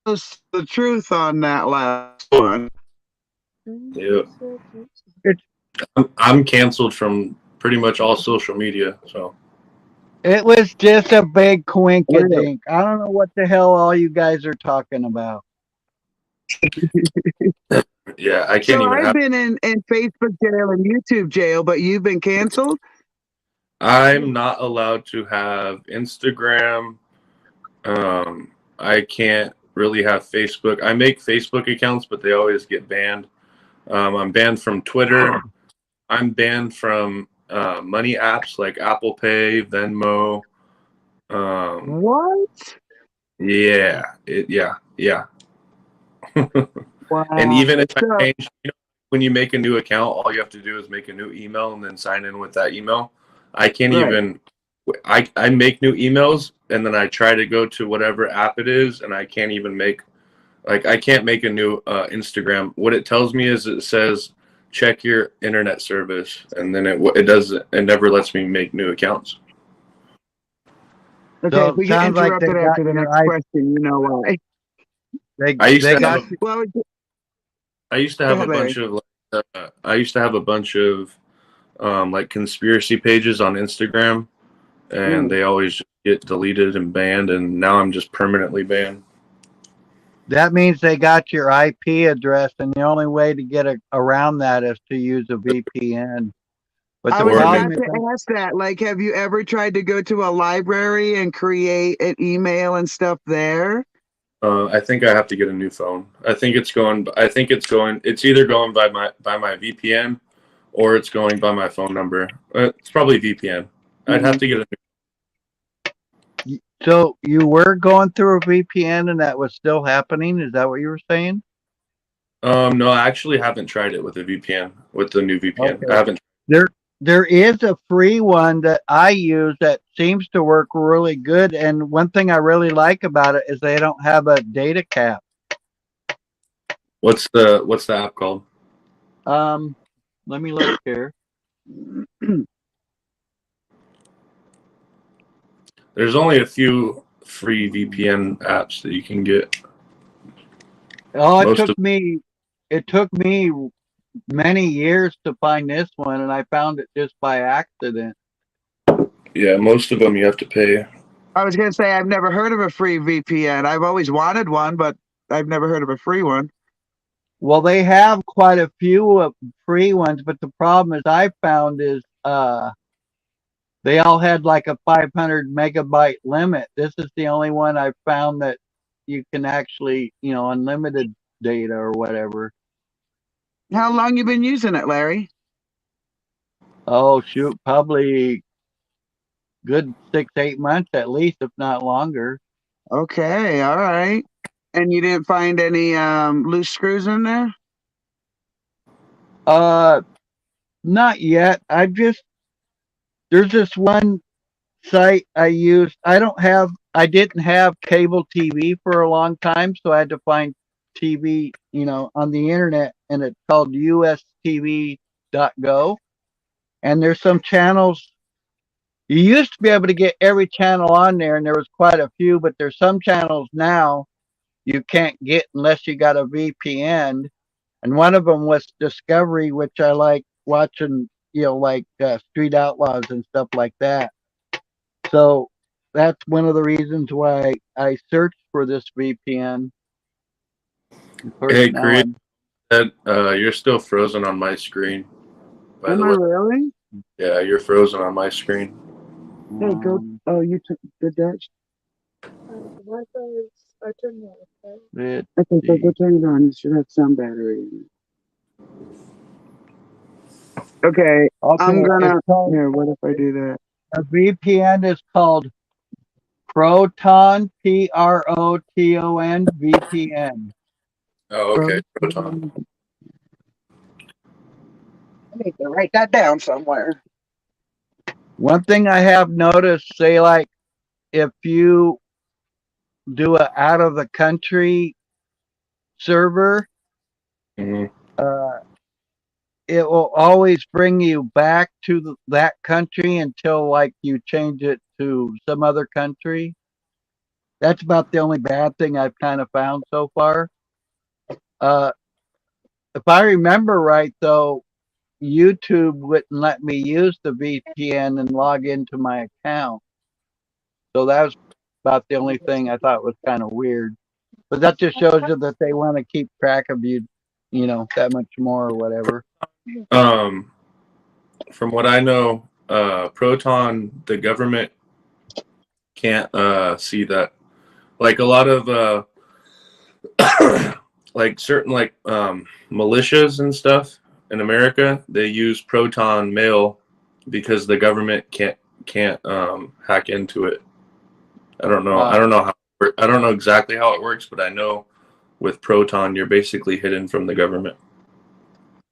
to the truth on that last one. Yeah. I'm canceled from pretty much all social media, so It was just a big coinkydink. I don't know what the hell all you guys are talking about. yeah, I can't So even I've been in Facebook jail and YouTube jail, but you've been canceled? I'm not allowed to have Instagram. I can't really have Facebook. I make Facebook accounts, but they always get banned. I'm banned from Twitter. I'm banned from money apps like Apple Pay, Venmo. What? Yeah, Yeah. Wow. And even if I So, change, when you make a new account, all you have to do is make a new email and then sign in with that email. I can't right. even. I make new emails and then I try to go to whatever app it is, and I can't even make. Like, I can't make a new Instagram. What it tells me is it says check your internet service, and then it doesn't. It never lets me make new accounts. Okay, So if we it get sounds like they interrupted got after the your next question, you know why. I used they to got have. Well, I used to go have a ahead, Larry. bunch of. I used to have a bunch of like conspiracy pages on Instagram, and Mm. they always just get deleted and banned, and now I'm just permanently banned. that means they got your IP address, and the only way to get around that is to use a VPN. But I the was Or a new. problem about is, to ask that. Like, have you ever tried to go to a library and create an email and stuff there? I think I have to get a new phone. I think it's going. I think it's going. It's either going by my VPN, or it's going by my phone number. It's probably VPN. I'd have to get a new. so you were going through a VPN, and that was still happening. Is that what you were saying? No, I actually haven't tried it with a VPN. With the new VPN, I Okay. haven't. There is a free one that I use that seems to work really good. And one thing I really like about it is they don't have a data cap. What's the app called? Let me look here. There's only a few free VPN apps that you can get. Oh, Most of it took me many years to find this one, and I found it just by accident. Yeah, most of them you have to pay. I was going to say, I've never heard of a free VPN. I've always wanted one, but I've never heard of a free one. Well, they have quite a few free ones, but the problem is I found is they all had like a 500 megabyte limit. This is the only one I found that you can actually, unlimited data or whatever. How long you been using it, Larry? Oh shoot, probably good 6-8 months at least, if not longer. Okay, all right. And you didn't find any loose screws in there? Not yet. There's this one site I used. I didn't have cable TV for a long time, so I had to find TV, on the internet, and it's called ustv.go. And there's some channels. You used to be able to get every channel on there, and there was quite a few, but there's some channels now you can't get unless you got a VPN. And one of them was Discovery, which I like watching, like Street Outlaws and stuff like that. So that's one of the reasons why I searched for this VPN. Of course, Hey, now Chris, you're still frozen on my screen. By Am the I way, really? yeah, you're frozen on my screen. Hey, go. Oh, you took the Dutch? Wi-Fi is, I turned it off, right? Okay, so go turn it on. You should have some battery in it. Okay, I'm gonna. Here, what if I do that? A VPN is called Proton, Proton VPN. Oh, okay. Proton. I need to write that down somewhere. One thing I have noticed, say like if you do a out of the country server, hmm it will always bring you back to that country until like you change it to some other country. That's about the only bad thing I've kind of found so far. If I remember right, though, YouTube wouldn't let me use the VPN and log into my account. So that was about the only thing I thought was kind of weird. But that just shows you that they want to keep track of you, that much more or whatever. From what I know, Proton, the government can't see that. Like a lot of like certain militias and stuff in America, they use Proton Mail because the government can't hack into it. I don't know. I don't know exactly how it works, but I know with Proton, you're basically hidden from the government.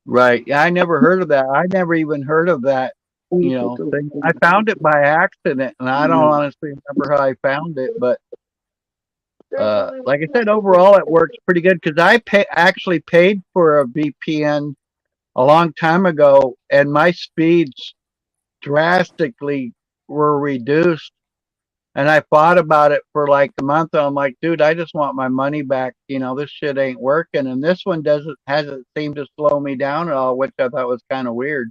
Right. Yeah, I never heard of that. I never even heard of that, thing. I found it by accident, and I don't honestly remember how I found it, but like I said, overall it works pretty good because actually paid for a VPN a long time ago, and my speeds drastically were reduced. And I thought about it for like a month. And I'm like, dude, I just want my money back. This shit ain't working. And this one hasn't seemed to slow me down at all, which I thought was kind of weird.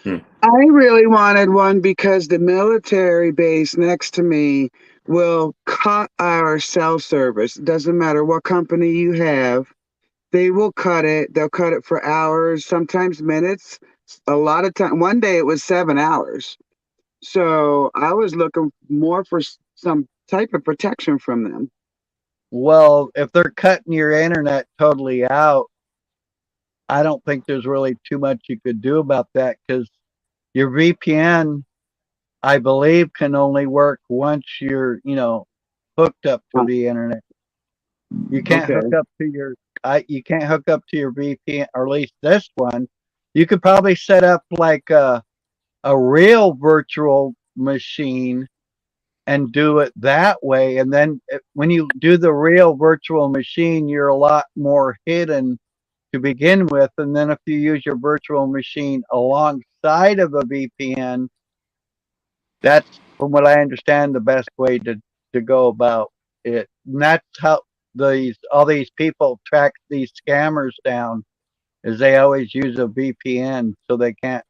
I really wanted one because the military base next to me will cut our cell service. Doesn't matter what company you have, they will cut it. They'll cut it for hours, sometimes minutes. A lot of time. One day it was 7 hours. So I was looking more for some type of protection from them. Well, if they're cutting your internet totally out, I don't think there's really too much you could do about that because your VPN, I believe, can only work once you're, hooked up to the internet. You can't hook up to you can't hook up to your VPN, or at least this one. You could probably set up like a real virtual machine and do it that way. And then when you do the real virtual machine, you're a lot more hidden to begin with. And then if you use your virtual machine alongside of a VPN, that's, from what I understand, the best way to go about it. And that's how all these people track these scammers down, is they always use a VPN so they can't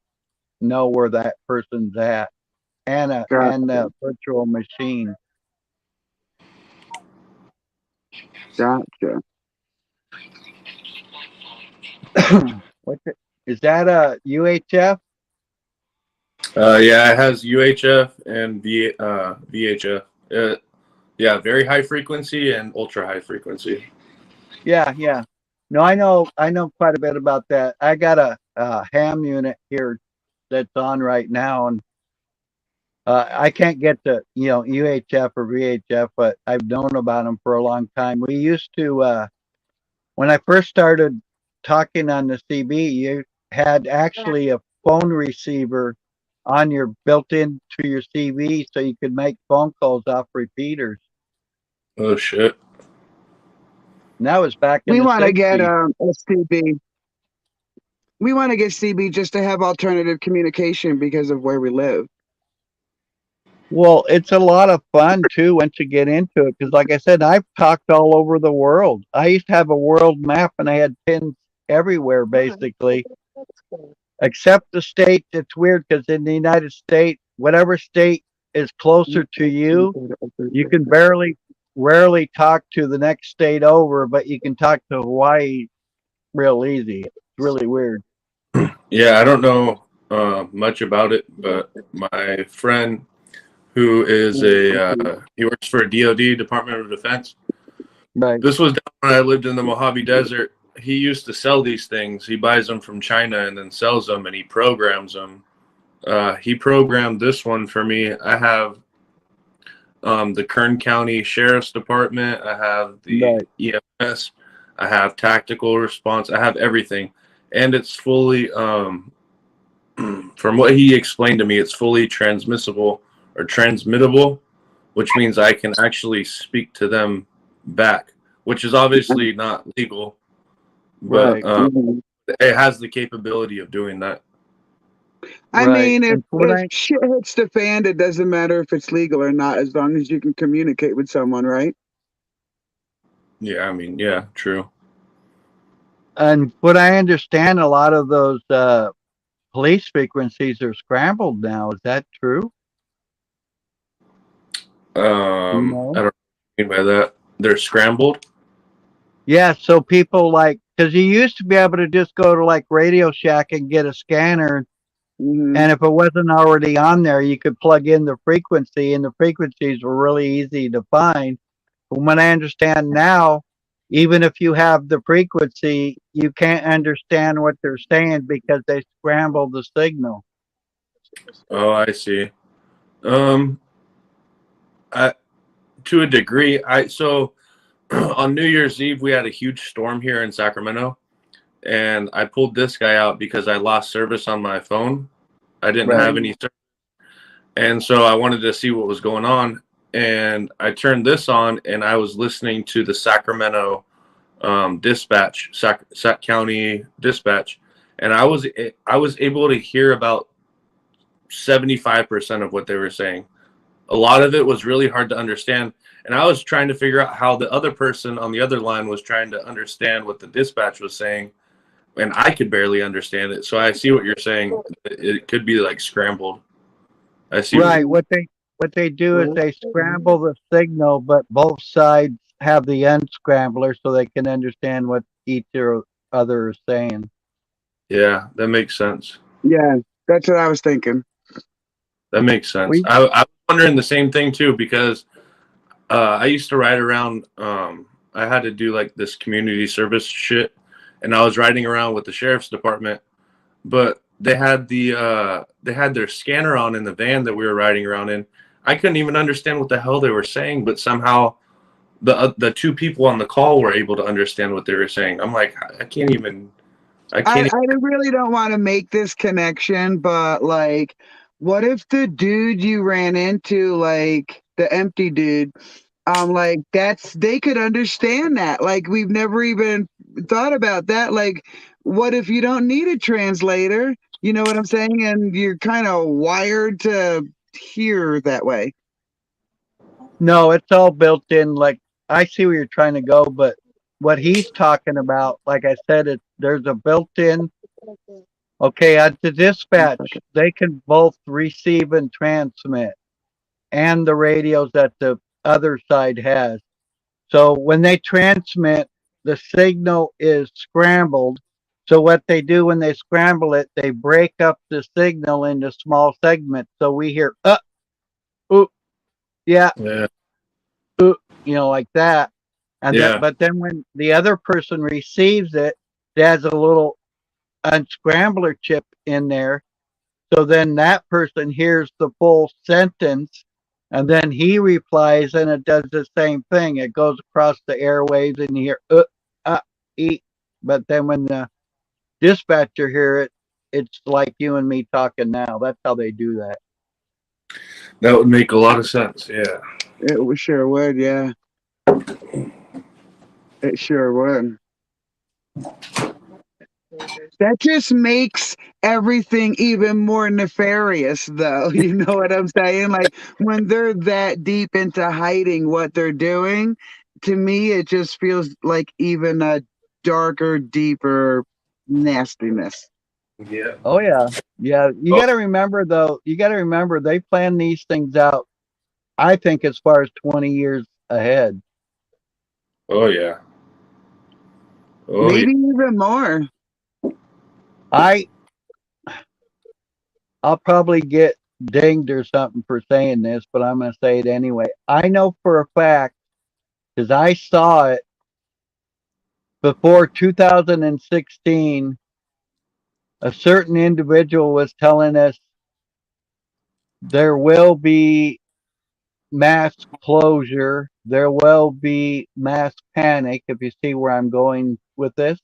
know where that person's at, and a virtual machine. Gotcha. Is that a UHF? Yeah, it has UHF and VHF. Yeah, very high frequency and ultra high frequency. Yeah. No, I know quite a bit about that. I got a ham unit here that's on right now, and I can't get to UHF or VHF, but I've known about them for a long time. We used to when I first started talking on the CB, you had actually a phone receiver on your built into your CB, so you could make phone calls off repeaters. Oh shit! And that was back in We the want to 60s. get a CB. We want to get CB just to have alternative communication because of where we live. Well, it's a lot of fun too once you get into it, because like I said, I've talked all over the world. I used to have a world map, and I had pins everywhere basically, except the state. It's weird because in the United States, whatever state is closer to you, you can rarely talk to the next state over, but you can talk to Hawaii real easy. It's really weird. Yeah, I don't know much about it, but my friend, who is he works for DoD, Department of Defense. Right. This was down when I lived in the Mojave Desert. He used to sell these things. He buys them from China and then sells them, and he programs them. He programmed this one for me. I have the Kern County Sheriff's Department. I have the EMS. I have tactical response. I have everything, and it's fully. From what he explained to me, it's fully transmissible or transmittable, which means I can actually speak to them back, which is obviously not legal, but it has the capability of doing that. I mean, if shit hits the fan, it doesn't matter if it's legal or not, as long as you can communicate with someone, right? Yeah, I mean, yeah, true. And what I understand, a lot of those police frequencies are scrambled now. Is that true? I don't know what you mean by that. They're scrambled? Yeah, so people because you used to be able to just go to like Radio Shack and get a scanner, and if it wasn't already on there, you could plug in the frequency, and the frequencies were really easy to find. From what I understand now, even if you have the frequency, you can't understand what they're saying because they scramble the signal. Oh, I see. To a degree, so on New Year's Eve, we had a huge storm here in Sacramento, and I pulled this guy out because I lost service on my phone. I didn't have any service, and so I wanted to see what was going on. And I turned this on, and I was listening to the Sacramento dispatch, Sac County dispatch, and I was able to hear about 75% of what they were saying. A lot of it was really hard to understand, and I was trying to figure out how the other person on the other line was trying to understand what the dispatch was saying, and I could barely understand it. So I see what you're saying. It could be like scrambled. I see. Right. What they do is they scramble the signal, but both sides have the unscrambler so they can understand what each or other is saying. Yeah, that makes sense. Yeah, that's what I was thinking. That makes sense. We- I was wondering the same thing too, because I used to ride around. I had to do like this community service shit, and I was riding around with the sheriff's department, but they had their scanner on in the van that we were riding around in. I couldn't even understand what the hell they were saying, but somehow the two people on the call were able to understand what they were saying. I'm like, I can't even. I really don't want to make this connection, but like, what if the dude you ran into, like the empty dude, like they could understand that. Like, we've never even thought about that. Like, what if you don't need a translator? You know what I'm saying? And you're kind of wired to hear that way. No, it's all built in. Like, I see where you're trying to go, but what he's talking about, like I said, there's a built-in. Okay, at the dispatch, they can both receive and transmit, and the radios that the other side has. So when they transmit, the signal is scrambled. So what they do when they scramble it, they break up the signal into small segments. So we hear yeah, Yeah. Like that. And Yeah. but then when the other person receives it, it has a little unscrambler chip in there. So then that person hears the full sentence, and then he replies, and it does the same thing. It goes across the airwaves, and you hear e. But then when the dispatcher hear it, it's like you and me talking now. That's how they do that. That would make a lot of sense. Yeah. It sure would, yeah. It sure would. That just makes everything even more nefarious, though. You know what I'm saying? Like, when they're that deep into hiding what they're doing, to me, it just feels like even a darker, deeper nastiness. Yeah. Oh yeah, yeah. You got to remember though. You got to remember they plan these things out. I think as far as 20 years ahead. Oh yeah. Oh, Maybe even more. I'll probably get dinged or something for saying this, but I'm going to say it anyway. I know for a fact, because I saw it before 2016, a certain individual was telling us there will be mass closure, there will be mass panic, if you see where I'm going with this.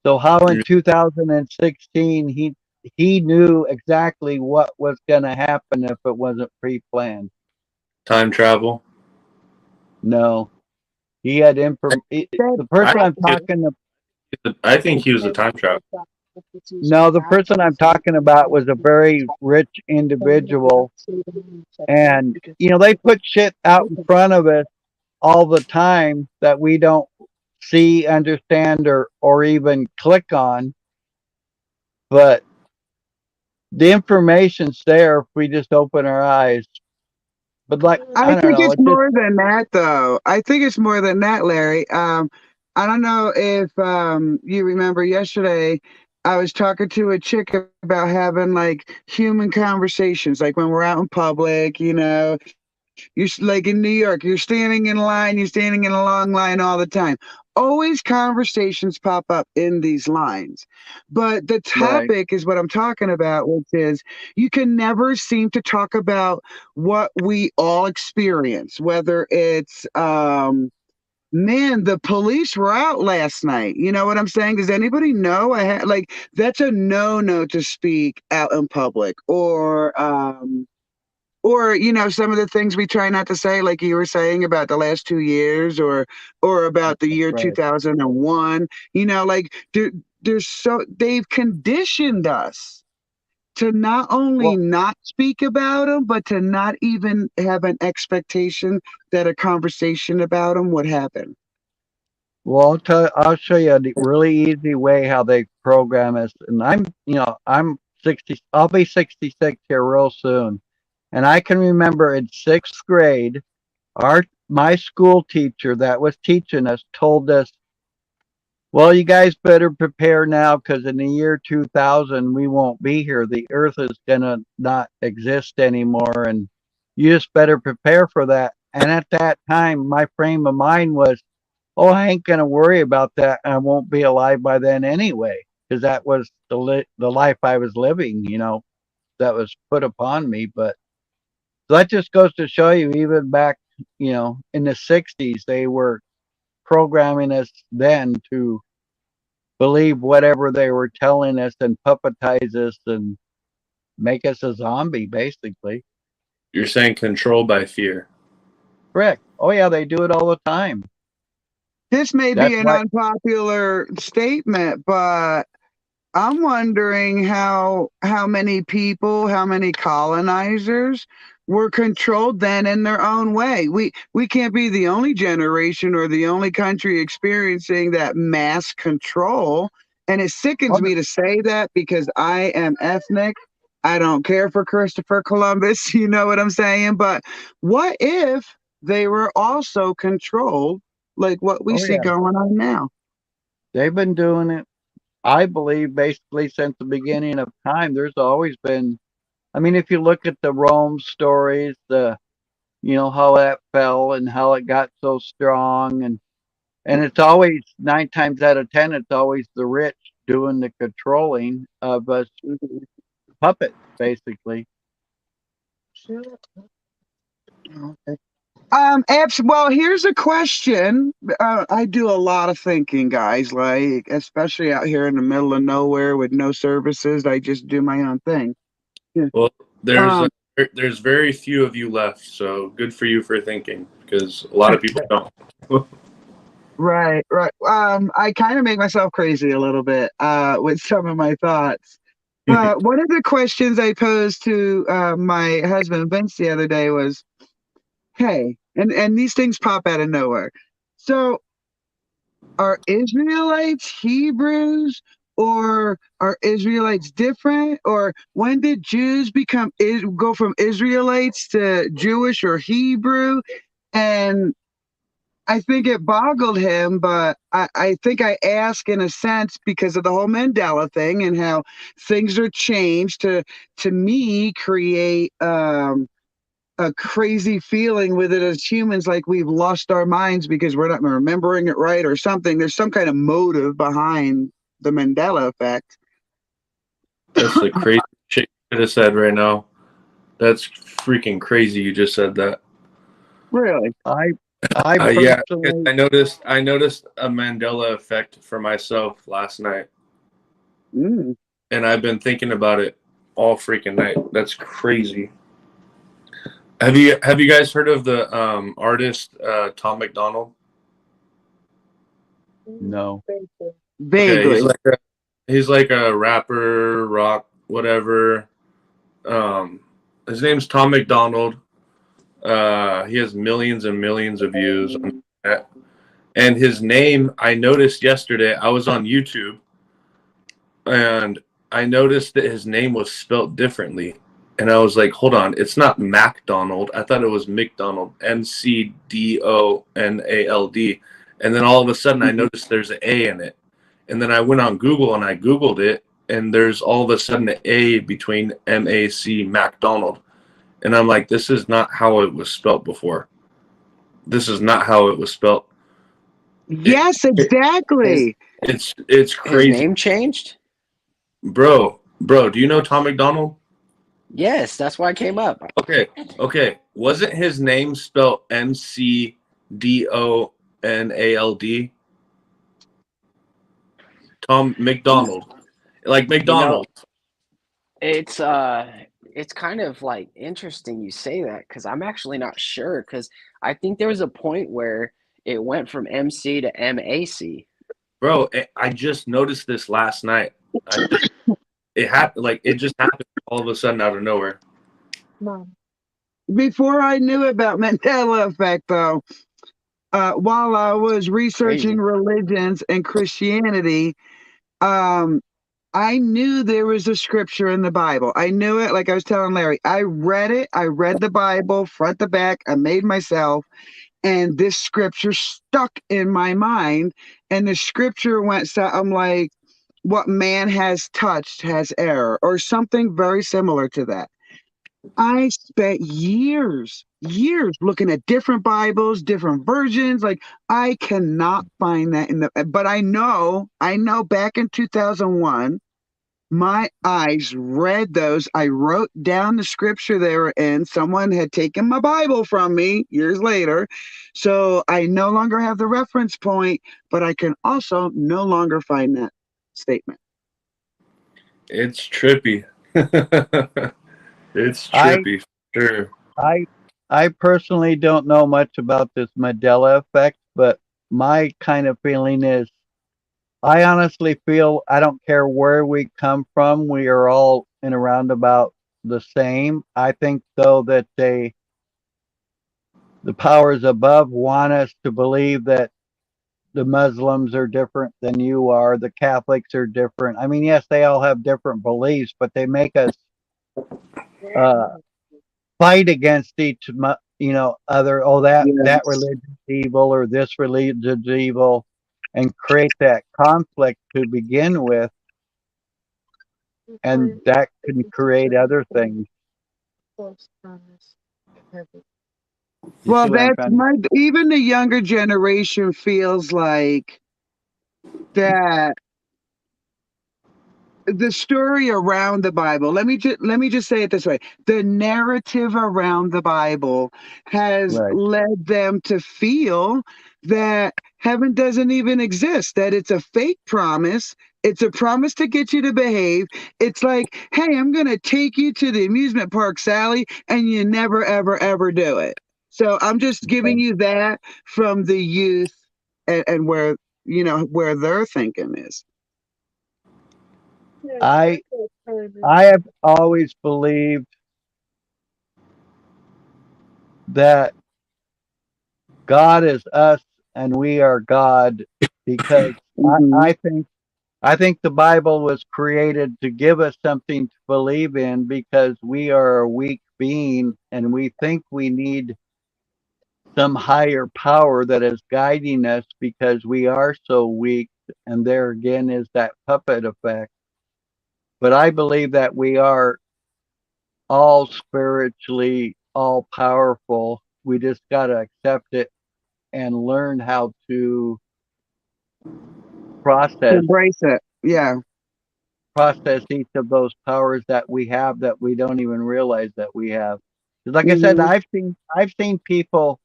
So how in 2016 he knew exactly what was going to happen if it wasn't pre-planned. time travel. No, he had the person I'm talking to. I think he was a time traveler. No, the person I'm talking about was a very rich individual, and they put shit out in front of us all the time that we don't see, understand, or even click on. But the information's there if we just open our eyes. But I think it's more than that, though. I think it's more than that, Larry. I don't know if you remember yesterday, I was talking to a chick about having like human conversations, like when we're out in public, you're like in New York, you're standing in line, you're standing in a long line all the time. Always conversations pop up in these lines. But the topic is what I'm talking about, which is you can never seem to talk about what we all experience, whether it's man, the police were out last night. You know what I'm saying? Does anybody know? Like that's a no to speak out in public, or some of the things we try not to say, like you were saying about the last 2 years, or about the year Right. 2001. Like they've conditioned us to not only Well, not speak about them, but to not even have an expectation that a conversation about them would happen. well, I'll show you a really easy way how they program us. And I'm 60. I'll be 66 here real soon. And I can remember in sixth grade, my school teacher that was teaching us told us, well, you guys better prepare now because in the year 2000, we won't be here. The earth is going to not exist anymore. And you just better prepare for that. And at that time, my frame of mind was, oh, I ain't going to worry about that. I won't be alive by then anyway, because that was the life I was living, that was put upon me. But that just goes to show you, even back, in the 60s, they were programming us then to believe whatever they were telling us and puppetize us and make us a zombie, basically. You're saying control by fear. Correct. Oh, yeah, they do it all the time. This may That's be an why. unpopular statement, but I'm wondering how many people, how many colonizers were controlled then in their own way. We can't be the only generation or the only country experiencing that mass control. And it sickens me to say that because I am ethnic. I don't care for Christopher Columbus, you know what I'm saying? But what if they were also controlled like what we Oh, see yeah. going on now? They've been doing it, I believe, basically since the beginning of time. There's always been, I mean, if you look at the Rome stories, how that fell and how it got so strong. And it's always 9 times out of 10, it's always the rich doing the controlling of us puppets, basically. Well, here's a question. I do a lot of thinking, guys, like, especially out here in the middle of nowhere with no services. I just do my own thing. Yeah. Well, Um, there's very few of you left, so good for you for thinking, because a lot of people don't. right. I kind of make myself crazy a little bit with some of my thoughts. One of the questions I posed to my husband Vince the other day was, hey, and these things pop out of nowhere. So are Israelites Hebrews, or are Israelites different? Or when did Jews go from Israelites to Jewish or Hebrew? And I think it boggled him, but I think I ask in a sense because of the whole Mandela thing and how things are changed to me create a crazy feeling with it as humans, like we've lost our minds because we're not remembering it right or something. There's some kind of motive behind the Mandela effect. That's the crazy shit you could have said right now. That's freaking crazy. You just said that. Really? I Yeah, personally, I noticed a Mandela effect for myself last night, Mm. and I've been thinking about it all freaking night. That's crazy. Have you guys heard of the artist Tom McDonald? no. Okay, Vaguely. he's like a rapper, rock, whatever. His name's Tom McDonald. He has millions and millions of views on that. And his name, I noticed yesterday, I was on YouTube, and I noticed that his name was spelt differently. And I was like, hold on, it's not MacDonald. I thought it was McDonald, McDonald. And then all of a sudden I noticed there's an A in it. And then I went on Google and I Googled it, and there's all of a sudden an A between MAC, MacDonald. And I'm like, this is not how it was spelt before. This is not how it was spelt. Yes, exactly. It's His crazy. name changed? Bro, do you know Tom McDonald? Yes, that's why it came up. Okay. Wasn't his name spelled McDonald? McDonald. Tom McDonald. Like You know, McDonald's. it's kind of like interesting you say that because I'm actually not sure because I think there was a point where it went from MC to MAC. Bro, I just noticed this last night. It happened, like it just happened all of a sudden out of nowhere. Mom. Before I knew about Mandela effect, though, while I was researching Crazy. religions and Christianity, um, I knew there was a scripture in the Bible. I knew it, like I was telling Larry. I read it. I read the Bible front to back. I made myself, and this scripture stuck in my mind. And the scripture went, so I'm like, what man has touched has error, or something very similar to that. I spent years looking at different Bibles, different versions. Like I cannot find that in the, but I know back in 2001, my eyes read those. I wrote down the scripture they were in. Someone had taken my Bible from me years later. So I no longer have the reference point, but I can also no longer find that statement. It's trippy. It's I trippy, for sure. I personally don't know much about this Mandela effect, but my kind of feeling is I honestly feel I don't care where we come from, we are all in a roundabout the same. I think though that the powers above want us to believe that the Muslims are different than you are, the Catholics are different. I mean, yes, they all have different beliefs, but they make us uh, fight against other. Oh, that Yes. religion's evil or this religion's evil, and create that conflict to begin with, and that can create other things. False promise. Heaven. You see Well, what I'm that's trying to? my, even the younger generation feels like that the story around the Bible, let me just say it this way. The narrative around the Bible has Right. led them to feel that heaven doesn't even exist, that it's a fake promise. It's a promise to get you to behave. It's like, hey, I'm going to take you to the amusement park, Sally, and you never, ever, ever do it. So I'm just giving you that from the youth, and where, where their thinking is. Yes, I that's timing. I have always believed that God is us and we are God because Mhm. I think the Bible was created to give us something to believe in because we are a weak being and we think we need some higher power that is guiding us because we are so weak. And there again is that puppet effect. But I believe that we are all spiritually all powerful. We just got to accept it and learn how to process Embrace it. Yeah. each of those powers that we have that we don't even realize that we have. 'Cause like I said, Mhm. I've seen people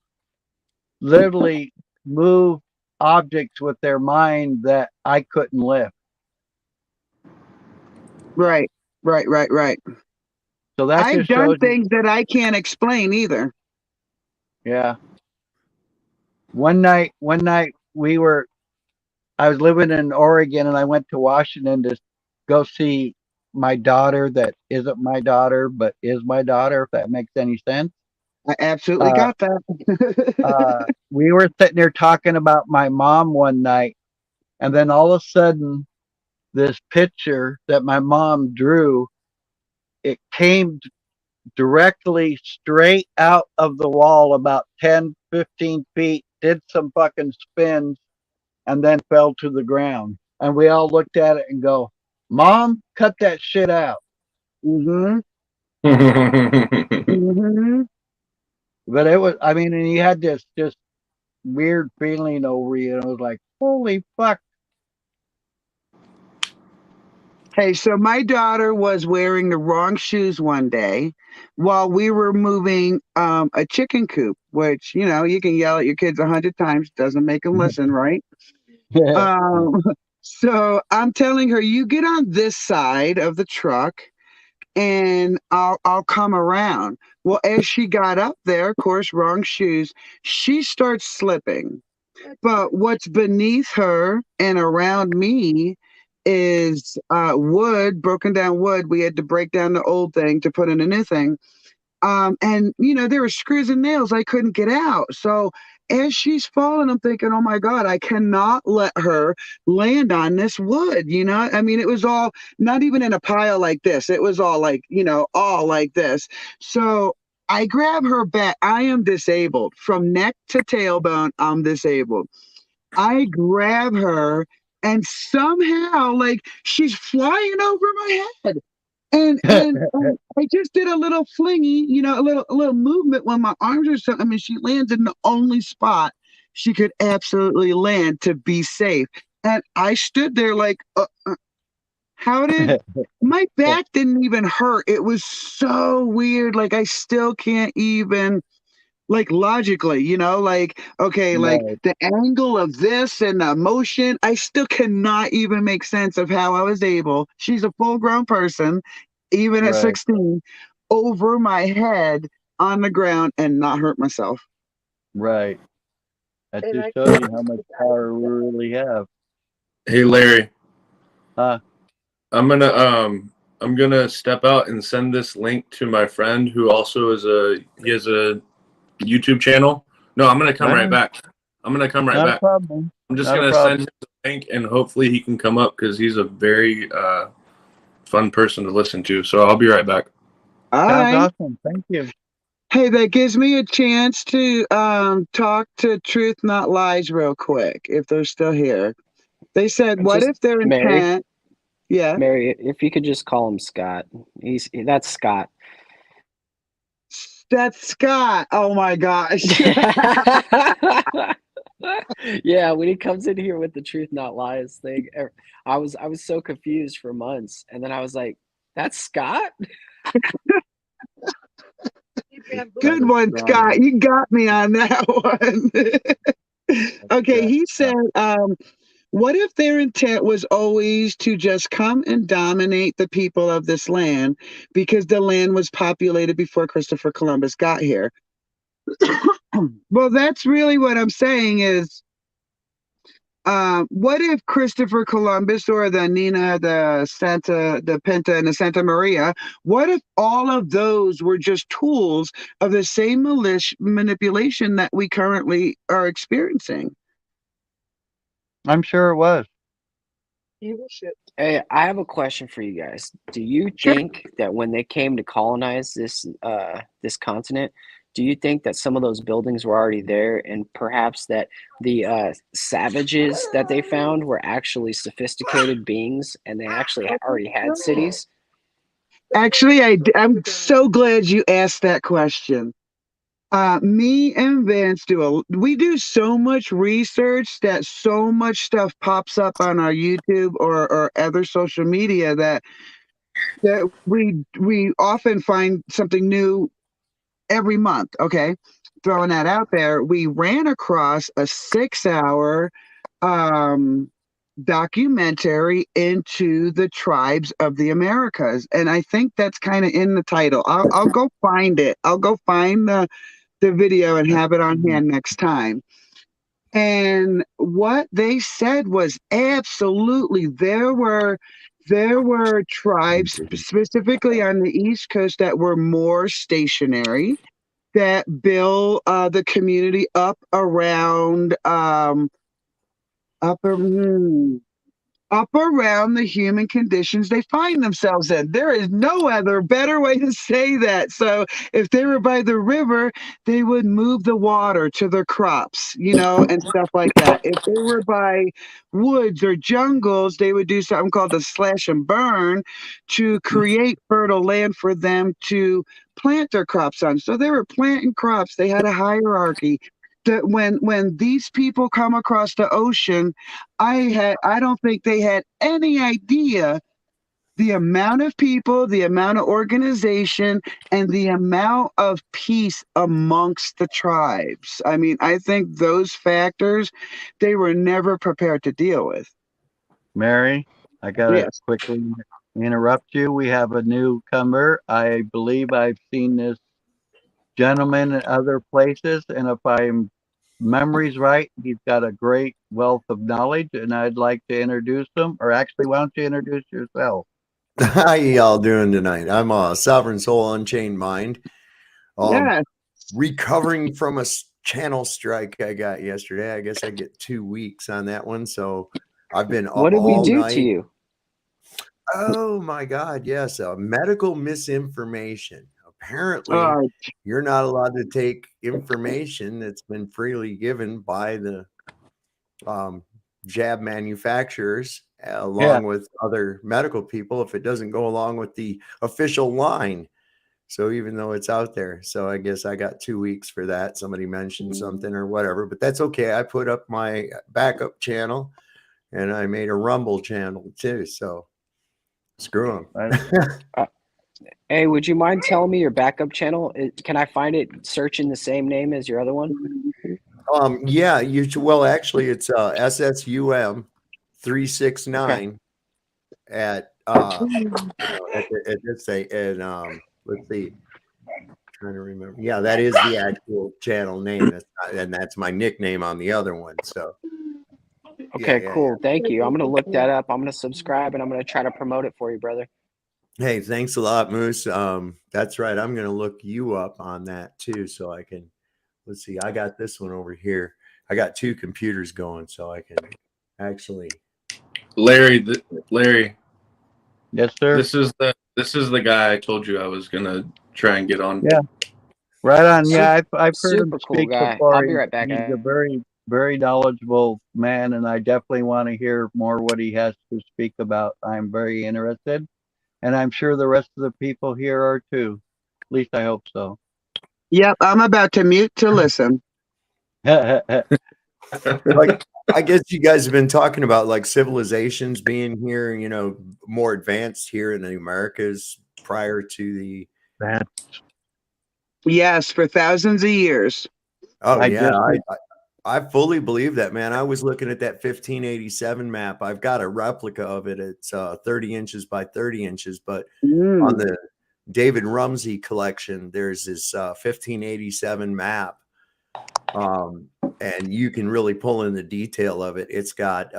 literally move objects with their mind that I couldn't lift. Right. Right. Right. Right. So that I've just done shows you, things that I can't explain either. yeah. One night I was living in Oregon and I went to Washington to go see my daughter that isn't my daughter but is my daughter, if that makes any sense. I absolutely Uh, got that. we were sitting there talking about my mom one night, and then all of a sudden, this picture that my mom drew, it came directly straight out of the wall about 10, 15 feet, did some fucking spins, and then fell to the ground. And we all looked at it and go, Mom, cut that shit out. Mhm. It's Mhm. But it was, I mean, and you had this just weird feeling over you. And it was like, holy fuck. Hey, so my daughter was wearing the wrong shoes one day while we were moving a chicken coop, which, you know, you can yell at your kids 100 times, doesn't make them listen, right? Um, so I'm telling her, you get on this side of the truck and I'll come around. Well, as she got up there, of course, wrong shoes, she starts slipping. But what's beneath her and around me is wood, broken down wood. We had to break down the old thing to put in a new thing. And you know, there were screws and nails I couldn't get out. So as she's falling, I'm thinking, oh my God, I cannot let her land on this wood. You know, I mean, it was all not even in a pile like this. It was all like, you know, all like this. So I grab her back. I am disabled from neck to tailbone. I'm disabled. I grab her and somehow like she's flying over my head. And I just did a little flingy, you know, a little movement when my arms are so. I mean, she lands in the only spot she could absolutely land to be safe, and I stood there like, how did my back didn't even hurt? It was so weird. Like I still can't even like logically, you know, like okay, like Right. the angle of this and the motion, I still cannot even make sense of how I was able. She's a full grown person, even at Right. 16, over my head on the ground and not hurt myself. Right. That And just I shows you how much power we really have. Hey Larry, Huh? I'm gonna step out and send this link to my friend who also he has a YouTube channel. No, I'm gonna come right Right. back. I'm gonna come right Not a back. problem. I'm just Not a gonna send problem. him the link and hopefully he can come up because he's a very fun person to listen to. So I'll be right back. All Sounds right. awesome. Thank you. Hey, that gives me a chance to talk to Truth Not Lies real quick, if they're still here. They said, what Just if their Mary, intent? Yeah. Mary, if you could just call him Scott. That's Scott. That's Scott. Oh my gosh. Yeah, when he comes in here with the truth not lies thing, I was so confused for months, and then I was like, "That's Scott." Good one, Scott. You got me on that one. Okay, he said, what if their intent was always to just come and dominate the people of this land because the land was populated before Christopher Columbus got here? Well, that's really what I'm saying is, what if Christopher Columbus or the Nina, the Santa, the Pinta, and the Santa Maria, what if all of those were just tools of the same manipulation that we currently are experiencing? I'm sure it was. evil shit. Hey, I have a question for you guys. Do you Sure. think that when they came to colonize this continent, do you think that some of those buildings were already there, and perhaps that the savages that they found were actually sophisticated beings, and they actually already had cities? Actually, I'm so glad you asked that question. Me and Vance we do so much research that so much stuff pops up on our YouTube or other social media that we often find something new every month. Okay, throwing that out there, we ran across a 6 hour um, documentary into the tribes of the Americas, and I think that's kind of in the title. I'll go find it. I'll go find the video and have it on hand next time. And what they said was absolutely there were tribes specifically on the East Coast that were more stationary that built the community up ar- up around the human conditions they find themselves in. There is no other better way to say that. So if they were by the river, they would move the water to their crops, you know, and stuff like that. If they were by woods or jungles, they would do something called the slash and burn to create fertile land for them to plant their crops on. So they were planting crops. They had a hierarchy. That when these people come across the ocean, I don't think they had any idea the amount of people, the amount of organization, and the amount of peace amongst the tribes. I mean, I think those factors they were never prepared to deal with. Mary, I gotta Yes. quickly interrupt you. We have a newcomer. I believe I've seen this gentleman in other places, and if I'm memory's right, he's got a great wealth of knowledge, and I'd like to introduce him. Or actually, why don't you introduce yourself? How y'all doing tonight? I'm a Sovereign Soul Unchained Mind. Yeah. Recovering from a channel strike I got yesterday. I guess I get 2 weeks on that one. So I've been up What did we all do night. to you? Oh my God, yes. Medical misinformation. Apparently, Uh, you're not allowed to take information that's been freely given by the jab manufacturers along with other medical people if it doesn't go along with the official line. So even though it's out there, so I guess I got 2 weeks for that. Somebody mentioned something or whatever, but that's okay. I put up my backup channel and I made a Rumble channel too. So screw them. Hey, would you mind telling me your backup channel? Can I find it searching the same name as your other one? Yeah, you should. Well, actually, it's SSUM 369 at this say and let's see, trying to remember. Yeah, that is the actual channel name. And that's my nickname on the other one. So Okay, yeah, cool. Thank you. I'm gonna look that up. I'm gonna subscribe and I'm gonna try to promote it for you, brother. Hey, thanks a lot, Moose. That's right. I'm gonna look you up on that too, so I can. Let's see. I got this one over here. I got 2 computers going, so I can actually. Larry, Yes, sir. this is the guy I told you I was gonna try and get on. Yeah. Right on. Yeah, I've heard him Super cool speak guy. before. I'll be right back. He's a very, very knowledgeable man, and I definitely want to hear more what he has to speak about. I'm very interested, and I'm sure the rest of the people here are too. At least I hope so. yep. I'm about to mute to listen. Like, I guess you guys have been talking about like civilizations being here, more advanced here in the Americas prior to the. Yes, for thousands of years. Oh I yeah, just- I fully believe that, man. I was looking at that 1587 map. I've got a replica of it. It's 30 inches by 30 inches, but on the David Rumsey collection, there's this 1587 map. And you can really pull in the detail of it. It's got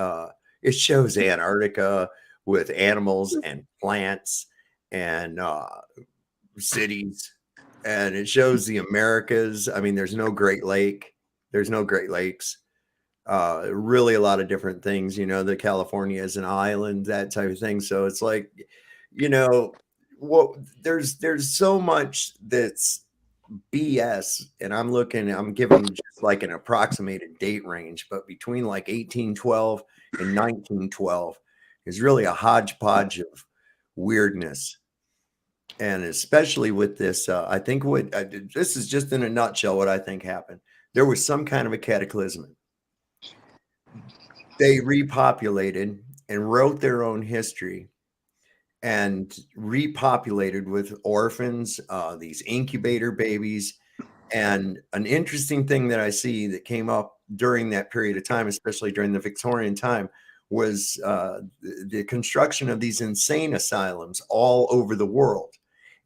it shows Antarctica with animals and plants and cities, and it shows the Americas. I mean, there's no Great Lake. There's no Great Lakes. Really a lot of different things, the California is an island, that type of thing. So it's like, there's so much that's BS, and I'm giving just like an approximated date range, but between like 1812 and 1912 is really a hodgepodge of weirdness. And especially with this, I think this is just in a nutshell what I think happened. There was some kind of a cataclysm. They repopulated and wrote their own history and repopulated with orphans, these incubator babies. And an interesting thing that I see that came up during that period of time, especially during the Victorian time, was the construction of these insane asylums all over the world.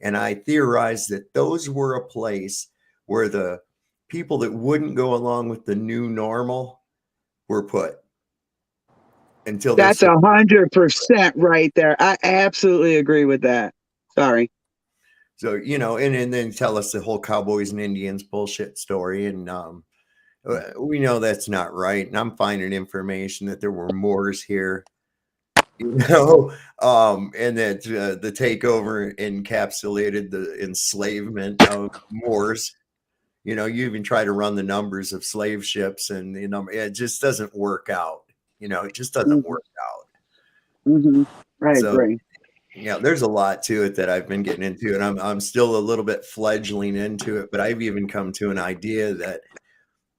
And I theorized that those were a place where the people that wouldn't go along with the new normal were put. Until That's 100% right there. I absolutely agree with that. Sorry. So, and then tell us the whole cowboys and Indians bullshit story. And we know that's not right. And I'm finding information that there were Moors here, and that the takeover encapsulated the enslavement of Moors. You even try to run the numbers of slave ships, and it just doesn't work out. It just doesn't work out. I agree. Yeah, there's a lot to it that I've been getting into, and I'm still a little bit fledgling into it, but I've even come to an idea that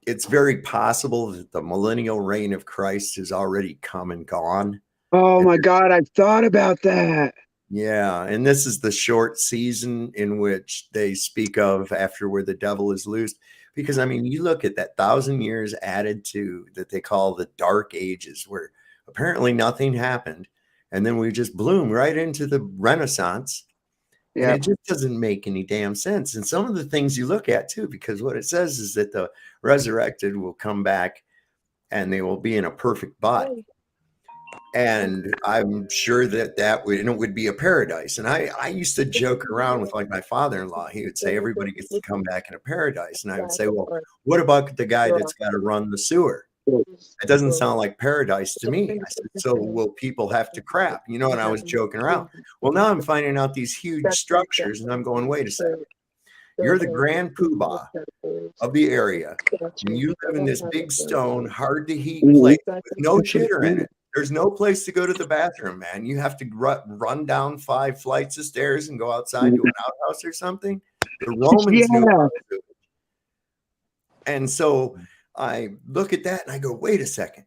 it's very possible that the millennial reign of Christ has already come and gone. Oh my God, I've thought about that. Yeah, and this is the short season in which they speak of after where the devil is loosed. Because I mean, you look at that 1,000 years added to that they call the Dark Ages, where apparently nothing happened, and then we just bloom right into the Renaissance, and Yeah. it just doesn't make any damn sense. And some of the things you look at too, because what it says is that the resurrected will come back and they will be in a perfect body. And I'm sure that and it would be a paradise. And I used to joke around with like my father-in-law. He would say everybody gets to come back in a paradise, and I would say, well, what about the guy that's got to run the sewer? It doesn't sound like paradise to me. I said, so will people have to crap? You know, and I was joking around. Well, now I'm finding out these huge structures, and I'm going, wait a second. You're the grand poobah of the area, and you live in this big stone, hard to heat place with no chitter in it. There's no place to go to the bathroom, man. You have to run down 5 flights of stairs and go outside to an outhouse or something. The Romans knew how to do it. And so I look at that and I go, wait a second.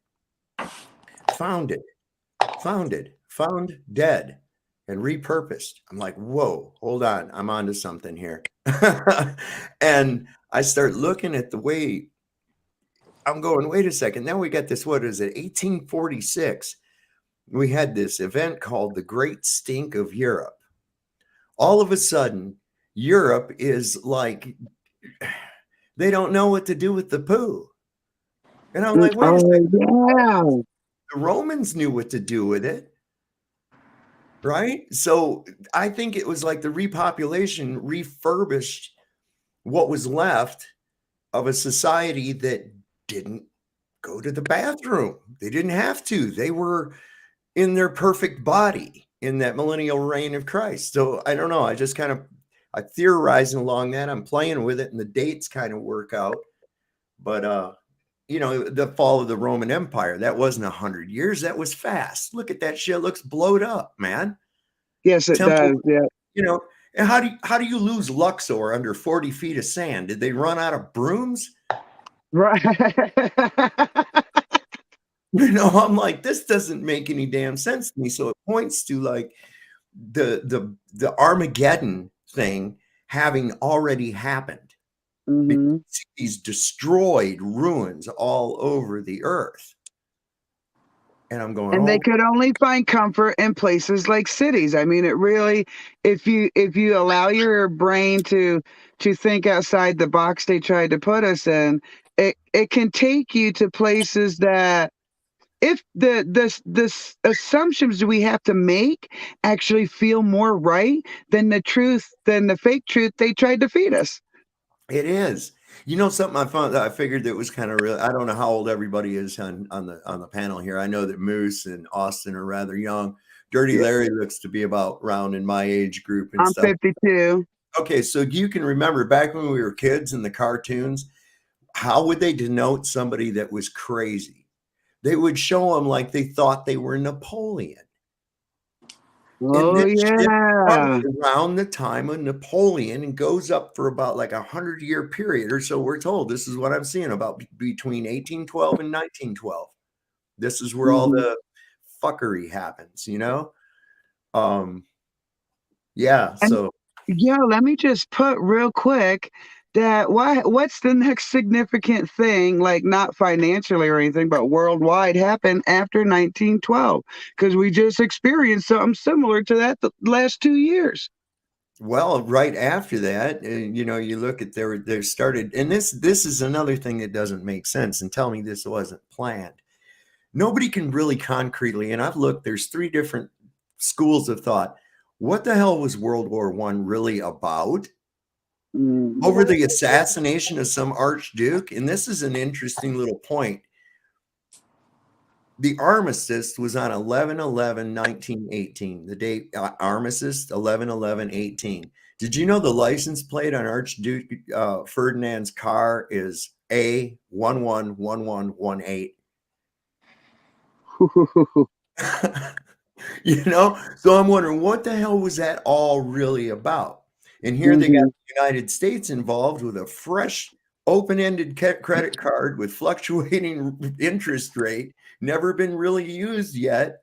Found dead, and repurposed. I'm like, whoa, hold on. I'm onto something here. And I start looking at the way I'm going, wait a second. Now we got this, what is it, 1846. We had this event called the Great Stink of Europe. All of a sudden, Europe is like, they don't know what to do with the poo. And I'm like, wait a second. Yeah. The Romans knew what to do with it. Right? So I think it was like the repopulation refurbished what was left of a society that didn't go to the bathroom. They didn't have to. They were in their perfect body in that millennial reign of Christ. So I don't know. I just kind of, I theorizing along that. I'm playing with it and the dates kind of work out. But, you know, the fall of the Roman Empire, that wasn't 100 years. That was fast. Look at that shit. It looks blowed up, man. Yes, it does. Yeah. You know, and how do you lose Luxor under 40 feet of sand? Did they run out of brooms? Right. You know, I'm like, this doesn't make any damn sense to me. So it points to like the Armageddon thing having already happened. Mm-hmm. These destroyed ruins all over the earth. And I'm going, And they could only find comfort in places like cities. I mean, it really, if you allow your brain to think outside the box they tried to put us in, it can take you to places that, if the assumptions we have to make actually feel more right than the fake truth they tried to feed us. It is. You know, something I found that I figured that was kind of real. I don't know how old everybody is on the panel here. I know that Moose and Austin are rather young. Dirty Larry looks to be about around in my age group and I'm stuff. 52. Okay, so you can remember back when we were kids in the cartoons, how would they denote somebody that was crazy? They would show them like they thought they were Napoleon. Oh, and this shit yeah. comes around the time of Napoleon and goes up for about like 100-year period or so. We're told this is what I'm seeing about between 1812 and 1912. This is where all the fuckery happens, you know? Yeah. So let me just put real quick that what's the next significant thing, like not financially or anything, but worldwide, happened after 1912? Because we just experienced something similar to that the last 2 years. well, right after that, you know, you look at there started, and this is another thing that doesn't make sense. And tell me this wasn't planned. Nobody can really concretely, and I've looked, there's 3 different schools of thought. What the hell was World War I really about? Over the assassination of some archduke? And this is an interesting little point. The armistice was on 11/11/1918. The date armistice 11/11/18. Did you know the license plate on Archduke Ferdinand's car is A111118? You know, so I'm wondering what the hell was that all really about? And here they got the United States involved with a fresh open-ended credit card with fluctuating interest rate, never been really used yet.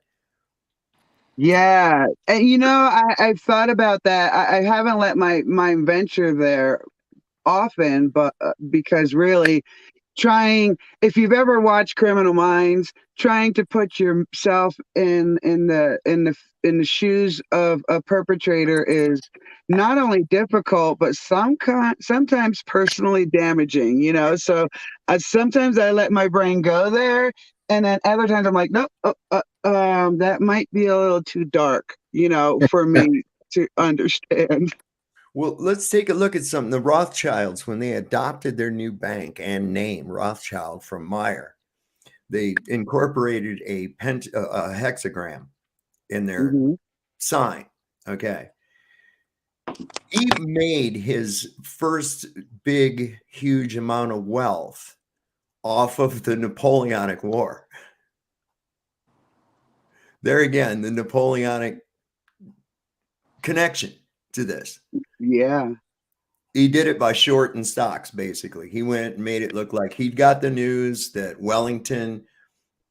Yeah, and I've thought about that. I haven't let my mind venture there often, but because really trying, if you've ever watched Criminal Minds, trying to put yourself in the shoes of a perpetrator is not only difficult but sometimes personally damaging, so sometimes I let my brain go there, and then other times I'm like, nope, that might be a little too dark, for me to understand. Well, let's take a look at something. The Rothschilds, when they adopted their new bank and name, Rothschild, from Meyer, they incorporated a hexagram in their Hmm. sign. Okay. He made his first big, huge amount of wealth off of the Napoleonic War. There again, the Napoleonic connection to this. Yeah. He did it by shorting stocks, basically. He went and made it look like he'd got the news that Wellington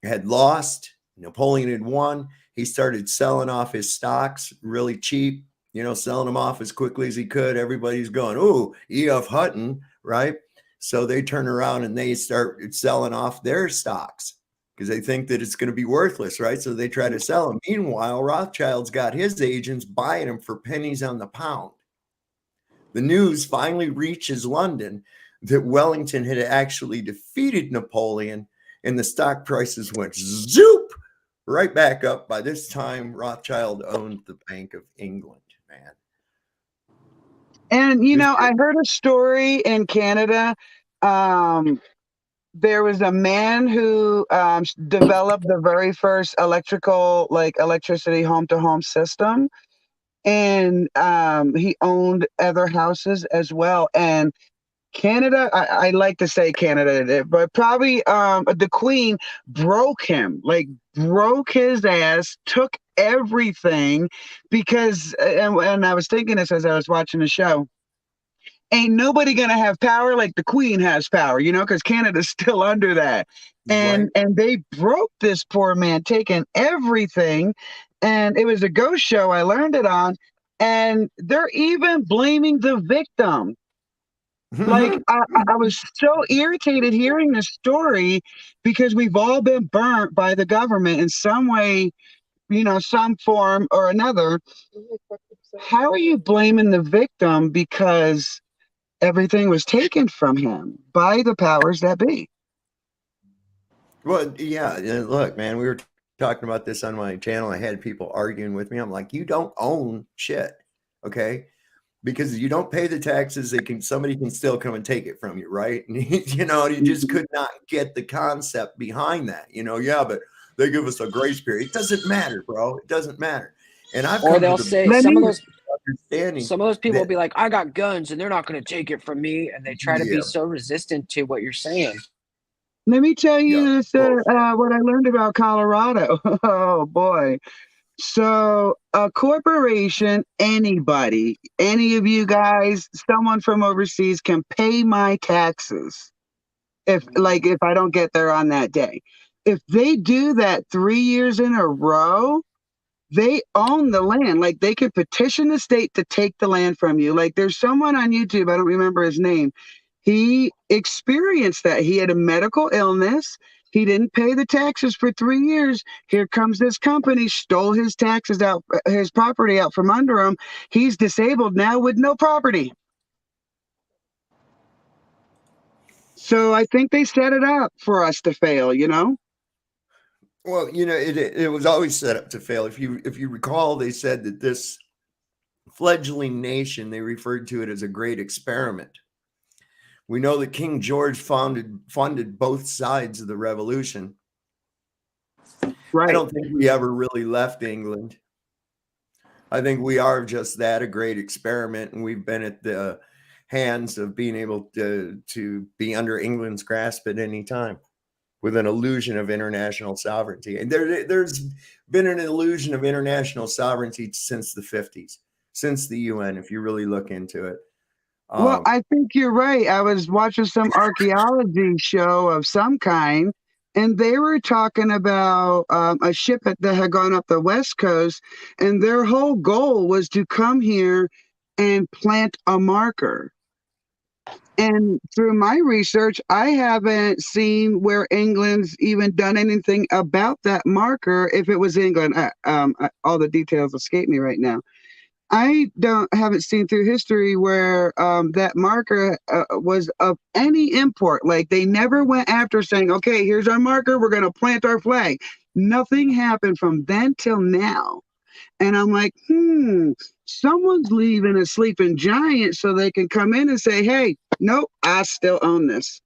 had lost, Napoleon had won. He started selling off his stocks really cheap, selling them off as quickly as he could. Everybody's going, "Ooh, E.F. Hutton," right? So they turn around and they start selling off their stocks because they think that it's going to be worthless, right? So they try to sell them. Meanwhile, Rothschild's got his agents buying them for pennies on the pound. The news finally reaches London that Wellington had actually defeated Napoleon, and the stock prices went zoop right back up. By this time, Rothschild owned the Bank of England, man. And I heard a story in Canada. Um, there was a man who developed the very first electricity home to home system, and he owned other houses as well. And Canada, I like to say Canada, but probably the Queen broke his ass, took everything because, and I was thinking this as I was watching the show, ain't nobody gonna have power like the Queen has power, because Canada's still under that. Right. And they broke this poor man, taking everything. And it was a ghost show I learned it on. And they're even blaming the victim. Like I was so irritated hearing this story because we've all been burnt by the government in some way, some form or another. How are you blaming the victim because everything was taken from him by the powers that be? Well, yeah. Look, man, we were talking about this on my channel. I had people arguing with me. I'm like, you don't own shit, okay? Because you don't pay the taxes, somebody can still come and take it from you, right? You just could not get the concept behind that. Yeah, but they give us a grace period. It doesn't matter, bro. It doesn't matter. And I've Or come they'll to the say Let some of me those understanding people will that, be like, I got guns and they're not going to take it from me, and they try to be yeah, so resistant to what you're saying. let me tell yeah, you this what I learned about Colorado. Oh boy. So a corporation, anybody, any of you guys, someone from overseas can pay my taxes if I don't get there on that day. If they do that 3 years in a row, they own the land. Like they could petition the state to take the land from you. Like there's someone on YouTube, I don't remember his name. He experienced that. He had a medical illness. He didn't pay the taxes for 3 years. Here comes this company, stole his taxes out, his property out from under him. He's disabled now with no property. So I think they set it up for us to fail, well, it was always set up to fail. If you recall, they said that this fledgling nation, they referred to it as a great experiment. We know that King George funded both sides of the revolution. Right. I don't think we ever really left England. I think we are just that, a great experiment, and we've been at the hands of being able to be under England's grasp at any time with an illusion of international sovereignty. And there's been an illusion of international sovereignty since the 50s, since the UN, if you really look into it. Well, I think you're right. I was watching some archaeology show of some kind, and they were talking about a ship that had gone up the West Coast, and their whole goal was to come here and plant a marker. And through my research, I haven't seen where England's even done anything about that marker. If it was England, all the details escape me right now. I haven't seen through history where that marker was of any import. Like they never went after saying, "Okay, here's our marker. We're going to plant our flag." Nothing happened from then till now. And I'm like, someone's leaving a sleeping giant so they can come in and say, "Hey, nope, I still own this."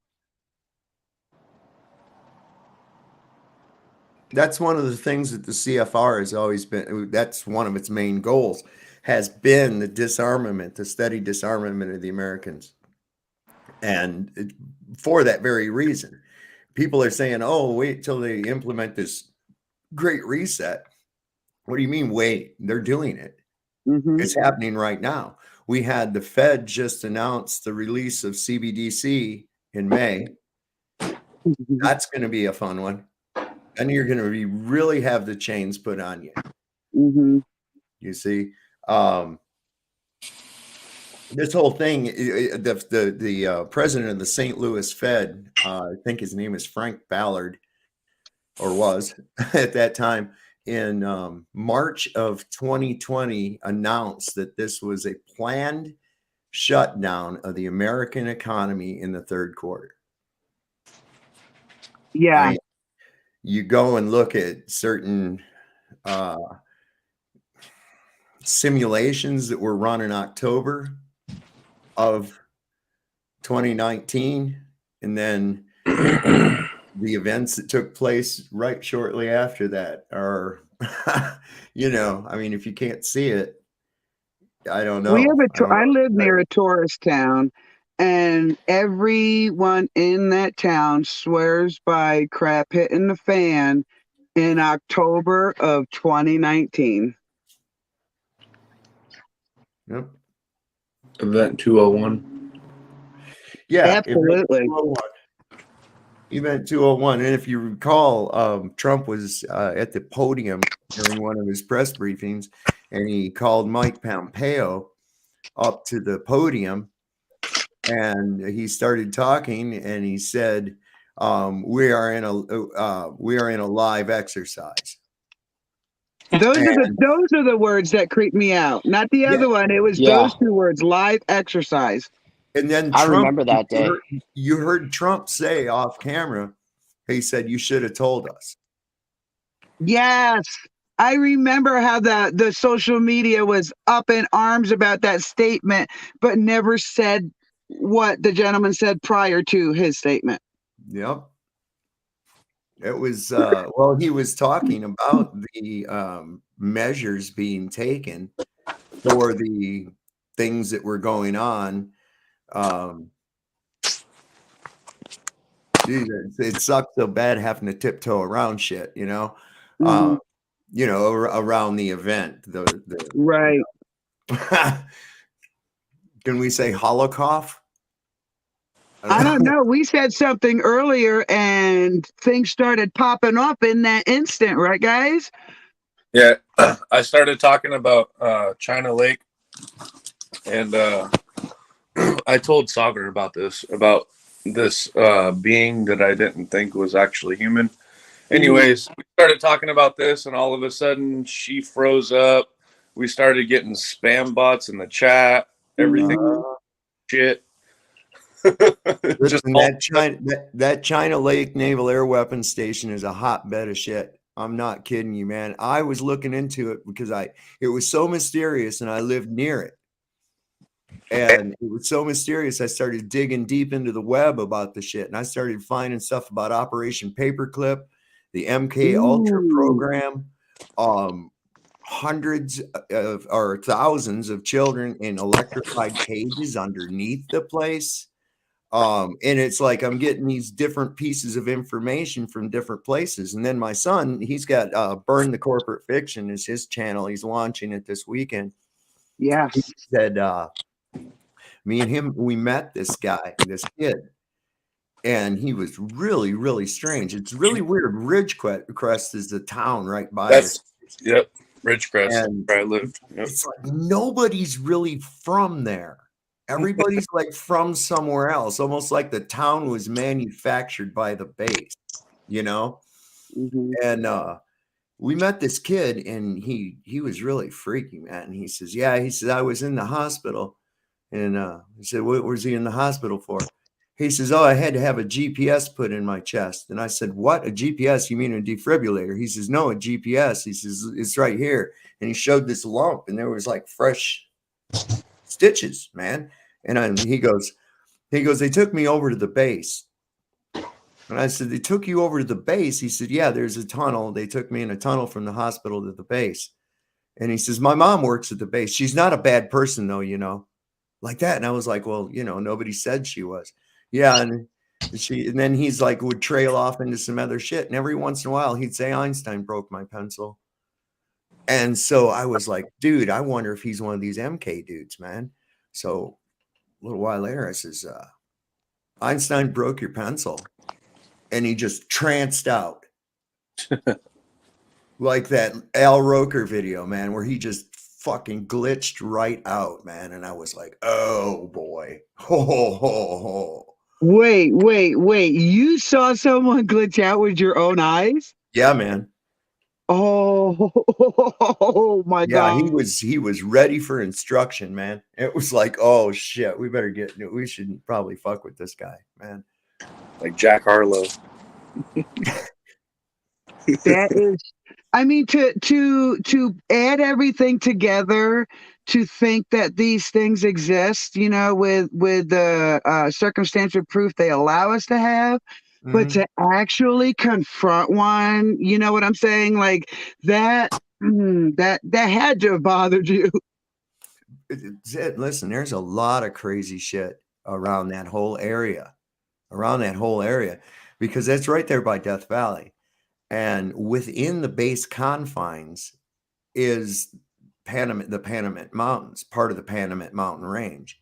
That's one of the things that the CFR has always been. That's one of its main goals, has been the disarmament, the steady disarmament of the Americans. And for that very reason, people are saying, "Oh, wait till they implement this Great Reset." What do you mean, wait? They're doing it. Mm-hmm. It's happening right now. We had the Fed just announce the release of CBDC in May. That's going to be a fun one. And you're going to really have the chains put on you. Mm-hmm. You see, this whole thing, the president of the St. Louis Fed, I think his name is Frank Ballard, or was at that time, in March of 2020, announced that this was a planned shutdown of the American economy in the third quarter. Yeah. You go and look at certain simulations that were run in October of 2019, and then the events that took place right shortly after that are, I mean, if you can't see it, I don't know. I live near a tourist town, and everyone in that town swears by crap hitting the fan in October of 2019. Yep. Event 201. Yeah, absolutely. Event 201. And if you recall, Trump was at the podium during one of his press briefings, and he called Mike Pompeo up to the podium, and he started talking, and he said, we are in a live exercise. Those are the words that creep me out, not the other one. It was those two words, live exercise. And then I remember that day. You heard Trump say off camera, he said, "You should have told us." Yes. I remember how the social media was up in arms about that statement, but never said what the gentleman said prior to his statement. Yep. It was, well, he was talking about the measures being taken for the things that were going on. It sucks so bad having to tiptoe around shit, around the event. Right. Can we say Holocaust? I don't know. We said something earlier and things started popping up in that instant, right, guys? Yeah, I started talking about China Lake, and I told Sauger about this being that I didn't think was actually human. Anyways, we started talking about this, and all of a sudden she froze up. We started getting spam bots in the chat, everything shit. Listen, that China Lake Naval Air Weapons Station is a hotbed of shit. I'm not kidding you, man. I was looking into it because it was so mysterious, and I lived near it. And it was so mysterious, I started digging deep into the web about the shit, and I started finding stuff about Operation Paperclip, the MK Ultra program, hundreds of or thousands of children in electrified cages underneath the place. And it's like I'm getting these different pieces of information from different places. And then my son, he's got Burn the Corporate Fiction is his channel. He's launching it this weekend. Yeah. He said, me and him, we met this guy, this kid. and he was really, really strange. It's really weird. Ridgecrest is the town right by That's this, yep, Ridgecrest, and where I lived. Yep. it's like nobody's really from there. Everybody's like from somewhere else, almost like the town was manufactured by the base, you know? Mhm. And we met this kid, and he was really freaky, man. And he says, yeah, he says, I was in the hospital. And he said, what was he in the hospital for? He says, oh, I had to have a GPS put in my chest. And I said, what? A GPS? You mean a defibrillator? He says, no, a GPS. He says, it's right here. And he showed this lump, and there was like fresh stitches, man. And he goes, they took me over to the base. And I said, they took you over to the base? He said, yeah, there's a tunnel. They took me in a tunnel from the hospital to the base. And he says, my mom works at the base. She's not a bad person, though, you know, like that. And I was like, well, you know, nobody said she was. Yeah. And then he's like, would trail off into some other shit. And every once in a while, he'd say, Einstein broke my pencil. And so I was like, dude, I wonder if he's one of these MK dudes, man. So a little while later, I says, Einstein broke your pencil. And he just tranced out. Like that Al Roker video, man, where he just fucking glitched right out, man. And I was like, oh boy. Ho, ho, ho, ho. Wait. You saw someone glitch out with your own eyes? Yeah, man. Oh my Yeah, God. he was ready for instruction, man. It was like, oh shit, we shouldn't probably fuck with this guy, man. Like Jack Harlow. That is, I mean, to add everything together, to think that these things exist, you know, with the circumstantial proof they allow us to have, but Mhm. to actually confront one, you know what I'm saying? Like that, that had to have bothered you. Listen, there's a lot of crazy shit around that whole area, because that's right there by Death Valley. And within the base confines is the Panamint Mountains, part of the Panamint Mountain Range.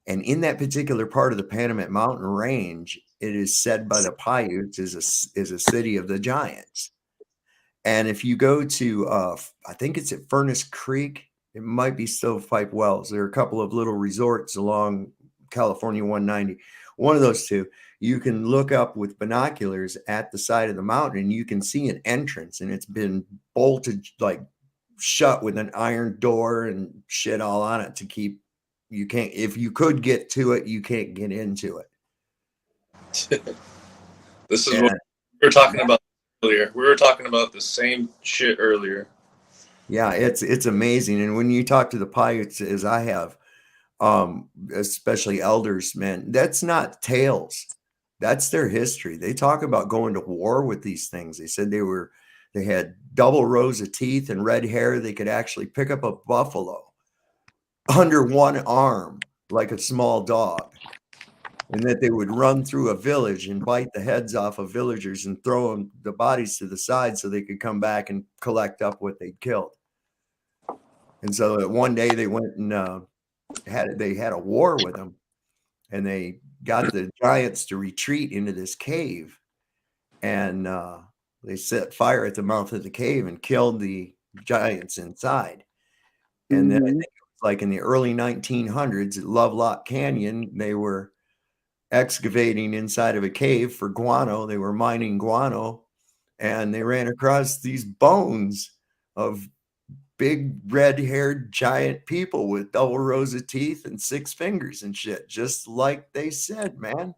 And in that particular part of the Panamint Mountain Range, it is said by the Paiutes is a city of the giants. And if you go to, I think it's at Furnace Creek, it might be Stovepipe Wells. There are a couple of little resorts along California 190. One of those two, you can look up with binoculars at the side of the mountain, and you can see an entrance, and it's been bolted, like shut with an iron door and shit all on it to keep. You can't, if you could get to it, you can't get into it. This is what we were talking about earlier. We were talking about the same shit earlier. Yeah, it's amazing. And when you talk to the Paiutes, as I have, especially elders, man, that's not tales. That's their history. They talk about going to war with these things. They said they had double rows of teeth and red hair. They could actually pick up a buffalo under one arm like a small dog, and that they would run through a village and bite the heads off of villagers and throw the bodies to the side so they could come back and collect up what they'd killed. And so one day they went and had a war with them, and they got the giants to retreat into this cave, and they set fire at the mouth of the cave and killed the giants inside. And then I think it was like in the early 1900s at Lovelock Canyon, they were excavating inside of a cave for guano. They were mining guano, and they ran across these bones of big red-haired giant people with double rows of teeth and 6 fingers and shit, just like they said, man.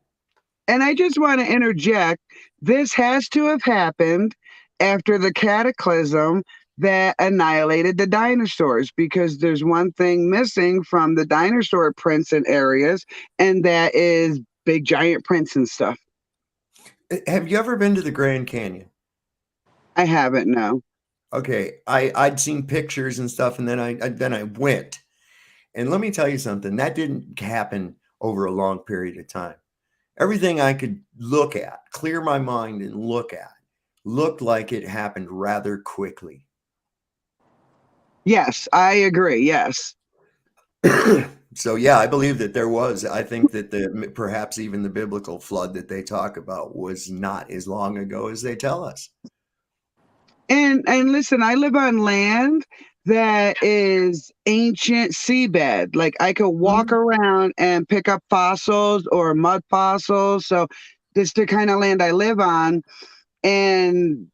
And I just want to interject, this has to have happened after the cataclysm that annihilated the dinosaurs, because there's one thing missing from the dinosaur prints and areas, and that is big giant prints and stuff. Have you ever been to the Grand Canyon? I haven't, no. Okay, I'd seen pictures and stuff, and then I went. And let me tell you something, that didn't happen over a long period of time. Everything I could look at, clear my mind and look at, looked like it happened rather quickly. Yes, I agree. Yes. So yeah, I believe that there was. I think that perhaps even the biblical flood that they talk about was not as long ago as they tell us. And listen, I live on land that is ancient seabed. Like I could walk around and pick up fossils or mud fossils. So this is the kind of land I live on. And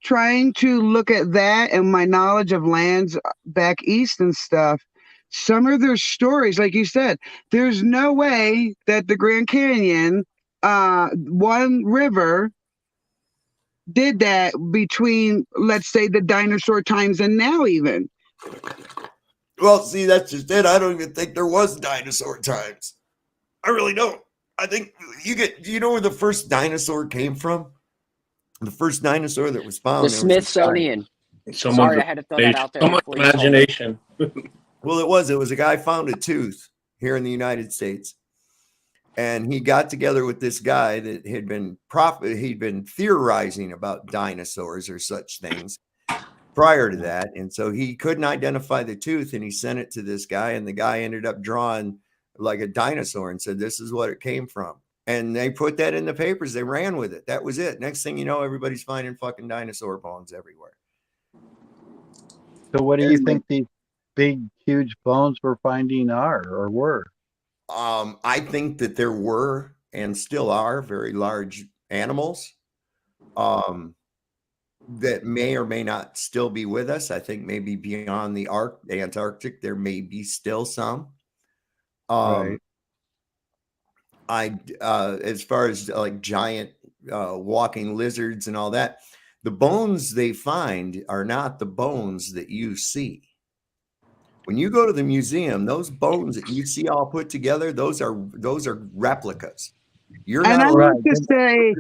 trying to look at that and my knowledge of lands back east and stuff, some of their stories, like you said, there's no way that the Grand Canyon, one river, did that between, let's say, the dinosaur times and now even. Well, see, that's just it. I don't even think there was dinosaur times. I really don't. I think do you know where the first dinosaur came from? The first dinosaur that was found. The Smithsonian. Sorry, I had to throw that out there. Someone's imagination. Well, it was a guy found a tooth here in the United States. And he got together with this guy that he'd been theorizing about dinosaurs or such things prior to that. And so he couldn't identify the tooth, and he sent it to this guy, and the guy ended up drawing like a dinosaur and said, this is what it came from. And they put that in the papers. They ran with it. That was it. Next thing you know, everybody's finding fucking dinosaur bones everywhere. So what do you think these big, huge bones we're finding are or were? I think that there were and still are very large animals that may or may not still be with us. I think maybe beyond the Antarctic, there may be still some. Right. As far as like giant walking lizards and all that, the bones they find are not the bones that you see. When you go to the museum, those bones that you see all put together, those are replicas. You're and not I allowed want to say,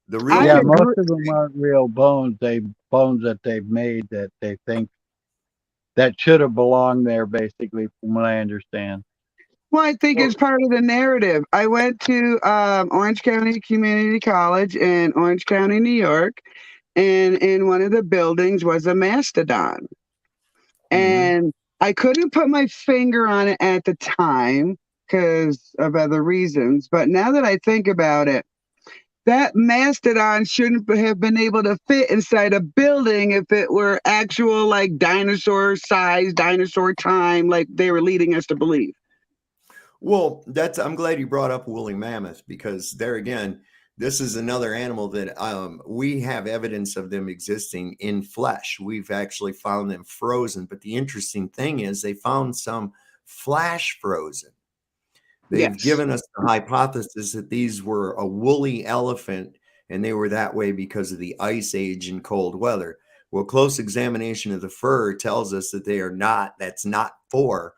the real. I Yeah, agree. most of them aren't real bones. Bones that they've made that they think that should have belonged there, basically, from what I understand. Well, I think it's part of the narrative. I went to Orange County Community College in Orange County, New York, and in one of the buildings was a mastodon. And I couldn't put my finger on it at the time because of other reasons. But now that I think about it, that mastodon shouldn't have been able to fit inside a building if it were actual like dinosaur size, dinosaur time, like they were leading us to believe. Well, I'm glad you brought up woolly mammoth, because there again, this is another animal that we have evidence of them existing in flesh. We've actually found them frozen. But the interesting thing is they found some flash frozen. They've given us the hypothesis that these were a woolly elephant, and they were that way because of the ice age and cold weather. Well, close examination of the fur tells us that they are not. That's not for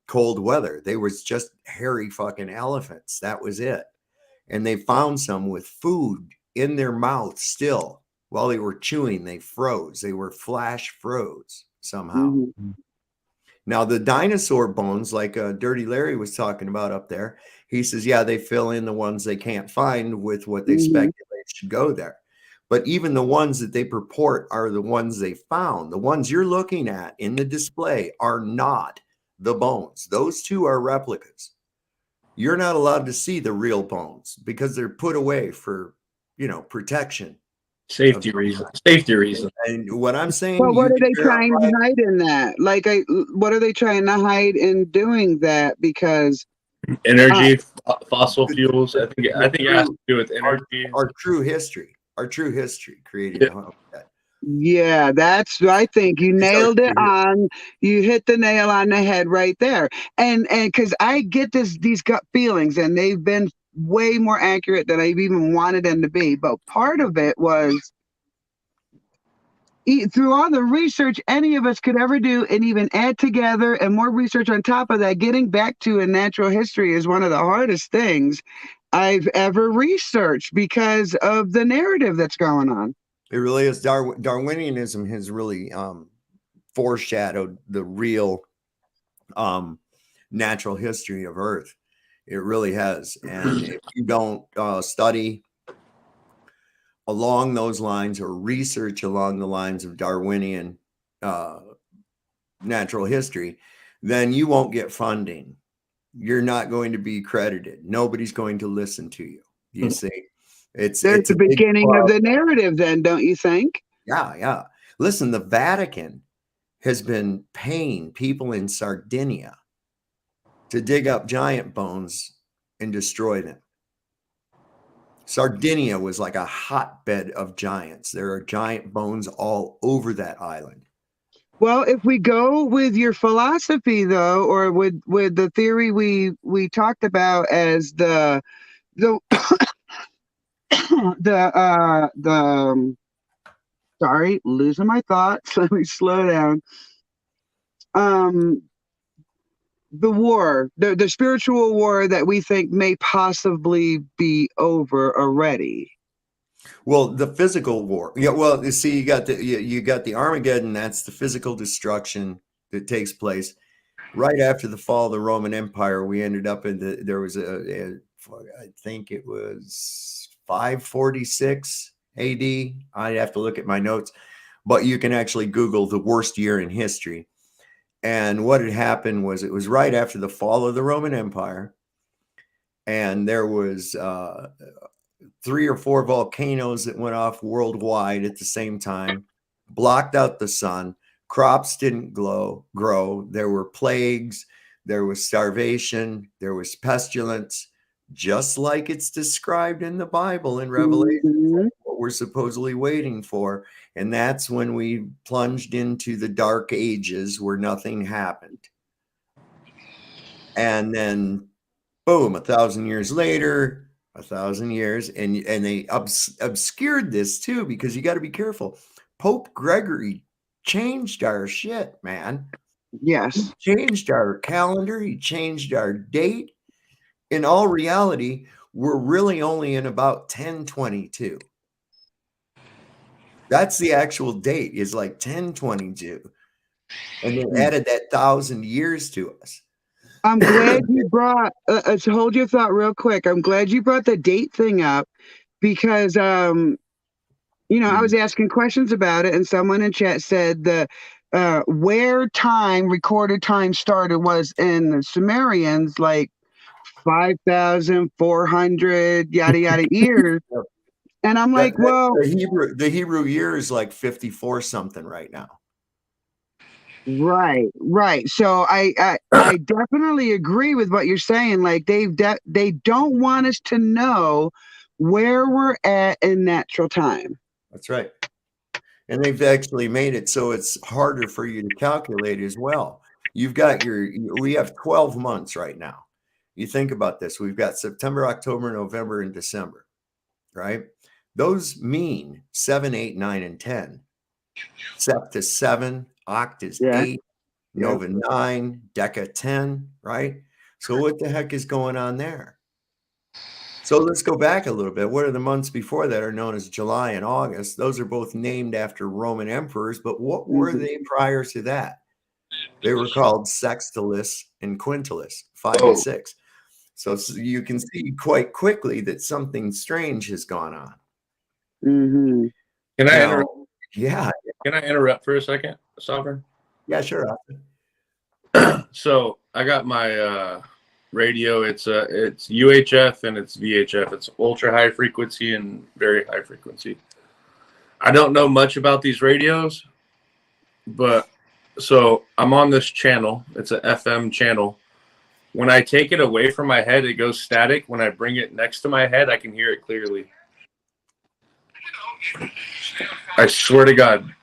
cold weather. They was just hairy fucking elephants. That was it. And they found some with food in their mouth still while they were chewing. They froze. They were flash froze somehow. Now, the dinosaur bones, like Dirty Larry was talking about up there, he says, yeah, they fill in the ones they can't find with what they speculate should go there. But even the ones that they purport are the ones they found. The ones you're looking at in the display are not the bones. Those two are replicas. You're not allowed to see the real bones because they're put away for, protection. Safety reasons. And what I'm saying, but what are they trying to hide in that? Like, what are they trying to hide in doing that? Because energy, fossil fuels. I think it has to do with energy. Our true history created that. Yeah, I think you nailed it on. You hit the nail on the head right there. And because I get these gut feelings, and they've been way more accurate than I've even wanted them to be. But part of it was through all the research any of us could ever do, and even add together and more research on top of that, getting back to a natural history is one of the hardest things I've ever researched because of the narrative that's going on. It really is. Darwinianism has really foreshadowed the real natural history of Earth. It really has. And if you don't study along those lines or research along the lines of Darwinian natural history, then you won't get funding you're not going to be credited. Nobody's going to listen to you. You see, There's it's the a big beginning of problem. the narrative, then, don't you think? Yeah. Listen, the Vatican has been paying people in Sardinia to dig up giant bones and destroy them. Sardinia was like a hotbed of giants. There are giant bones all over that island. Well, if we go with your philosophy, though, or with the theory we talked about as the sorry, losing my thoughts. Let me slow down. The war, the spiritual war that we think may possibly be over already. Well, the physical war. Yeah. Well, you see, you got the Armageddon. That's the physical destruction that takes place right after the fall of the Roman Empire. We ended up in there was I think it was 546 AD. I'd have to look at my notes, but you can actually Google the worst year in history. And what had happened was it was right after the fall of the Roman Empire, and there was 3 or 4 volcanoes that went off worldwide at the same time, blocked out the sun. Crops didn't grow. There were plagues. There was starvation. There was pestilence, just like it's described in the Bible in Revelation, Mhm. what we're supposedly waiting for. And that's when we plunged into the dark ages where nothing happened. And then, boom, 1,000 years later, 1,000 years, and they obscured this too, because you got to be careful. Pope Gregory changed our shit, man. Yes. He changed our calendar. He changed our date. In all reality, we're really only in about 1022. That's the actual date, is like 1022. And they added that 1,000 years to us. I'm glad you brought to hold your thought real quick. I'm glad you brought the date thing up because I was asking questions about it, and someone in chat said the where recorded time started was in the Sumerians, like 5,400 yada yada years. And I'm like, well, the Hebrew year is like 54 something right now. right. So I definitely agree with what you're saying. Like they don't want us to know where we're at in natural time. That's right. And they've actually made it so it's harder for you to calculate as well. You've got we have 12 months right now. You think about this. We've got September, October, November, and December, right? Those mean 7, 8, 9, and 10. Sept is 7, Oct is 8, Nova 9, Deca 10, right? So what the heck is going on there? So let's go back a little bit. What are the months before that are known as July and August? Those are both named after Roman emperors, but what were they prior to that? They were called Sextilis and Quintilis, 5 and 6. So you can see quite quickly that something strange has gone on. Mm-hmm. Can I interrupt? Yeah. Can I interrupt for a second, Sovereign? Yeah, sure. So I got my radio. It's UHF and it's VHF. It's ultra high frequency and very high frequency. I don't know much about these radios, but so I'm on this channel. It's an FM channel. When I take it away from my head, it goes static. When I bring it next to my head, I can hear it clearly. I swear to God.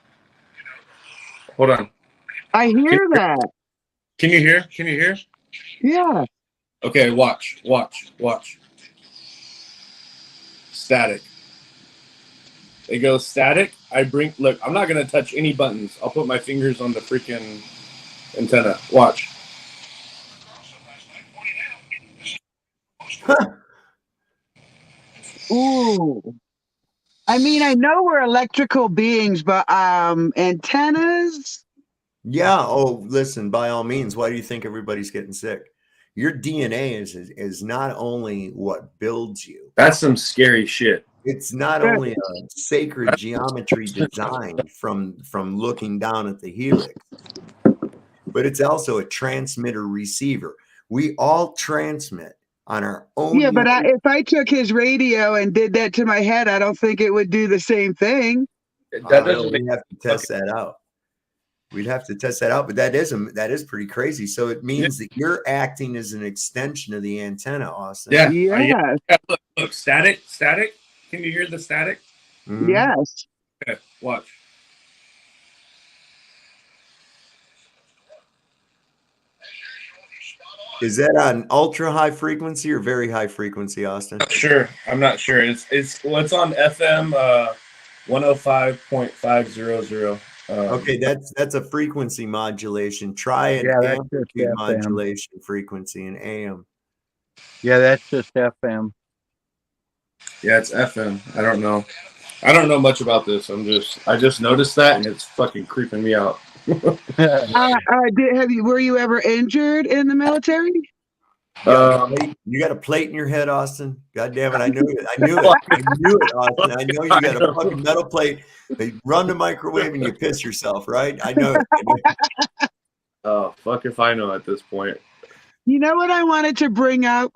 Hold on. I hear that. Can you hear? Can you hear? Yeah. Okay, watch. Static. It goes static. Look, I'm not going to touch any buttons. I'll put my fingers on the freaking antenna. Watch. Ooh. I mean, I know we're electrical beings, but antennas? Yeah. Oh, listen, by all means, why do you think everybody's getting sick? Your DNA is not only what builds you. That's some scary shit. It's not only a sacred geometry design from looking down at the helix, but it's also a transmitter receiver. We all transmit on our own. Yeah, but if I took his radio and did that to my head, I don't think it would do the same thing. That doesn't make we'd have to test that out. We'd have to test that out, but that is pretty crazy. So it means that you're acting as an extension of the antenna, Austin. Yeah. Yeah. Look, static. Can you hear the static? Mhm. Yes. Okay, watch. Is that on ultra high frequency or very high frequency, Austin? Sure, I'm not sure. It's on FM 105.500. Okay, that's a frequency modulation. Try an Yeah, that's just amplitude FM. modulation frequency in AM. Yeah, that's just FM. Yeah, it's FM. I don't know much about this. I just noticed that, and it's fucking creeping me out. Were you ever injured in the military? You got a plate in your head, Austin. God damn it! I knew it. I knew it, Austin. I know you got a fucking metal plate. They run the microwave and you piss yourself, right? I know it. Oh, fuck if I know at this point. You know what I wanted to bring up?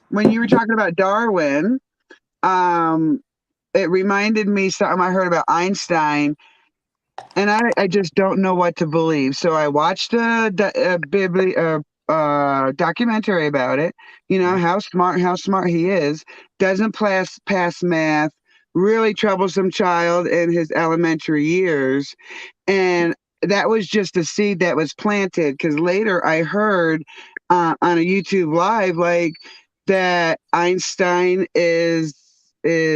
When you were talking about Darwin, it reminded me something I heard about Einstein, and I just don't know what to believe. So I watched a documentary about it. You know how smart he is. Doesn't pass math. Really troublesome child in his elementary years, and that was just a seed that was planted. Because later I heard on a YouTube live that Einstein is a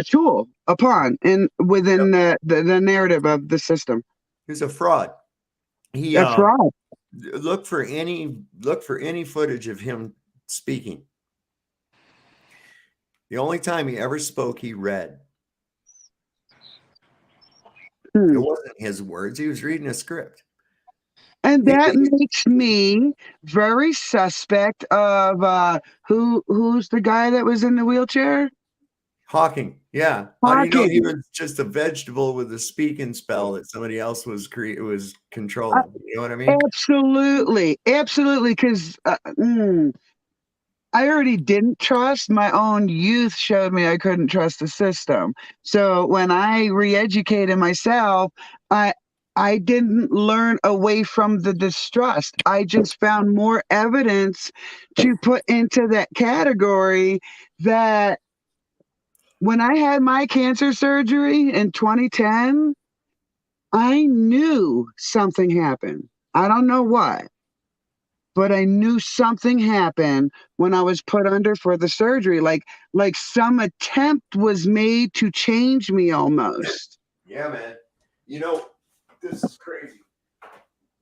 tool, a pawn, and within the narrative of the system. He's a fraud. That's right. Look for any footage of him speaking. The only time he ever spoke, he read. It wasn't his words. He was reading a script. And that makes me very suspect of who's the guy that was in the wheelchair? Hawking. Yeah. Hawking. How do you know he was just a vegetable with a speaking spell that somebody else was controlling? You know what I mean? Absolutely. Because I already didn't trust. My own youth showed me I couldn't trust the system. So when I re-educated myself, I didn't learn away from the distrust. I just found more evidence to put into that category that when I had my cancer surgery in 2010, I knew something happened. I don't know what, but I knew something happened when I was put under for the surgery. Like some attempt was made to change me almost. Yeah, man. You know, this is crazy.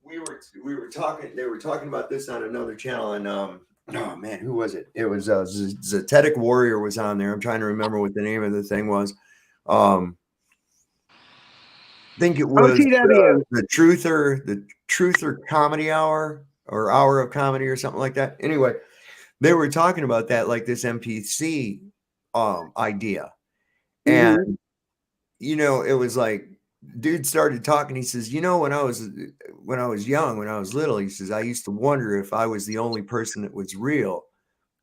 We were talking. They were talking about this on another channel, and oh man, who was it? It was Zetetic Warrior was on there. I'm trying to remember what the name of the thing was. I think it was the Truther Comedy Hour or Hour of Comedy or something like that. Anyway, they were talking about that, like this NPC idea, and you know, it was like. Dude started talking. He says, you know, when I was young, when I was little, he says, I used to wonder if I was the only person that was real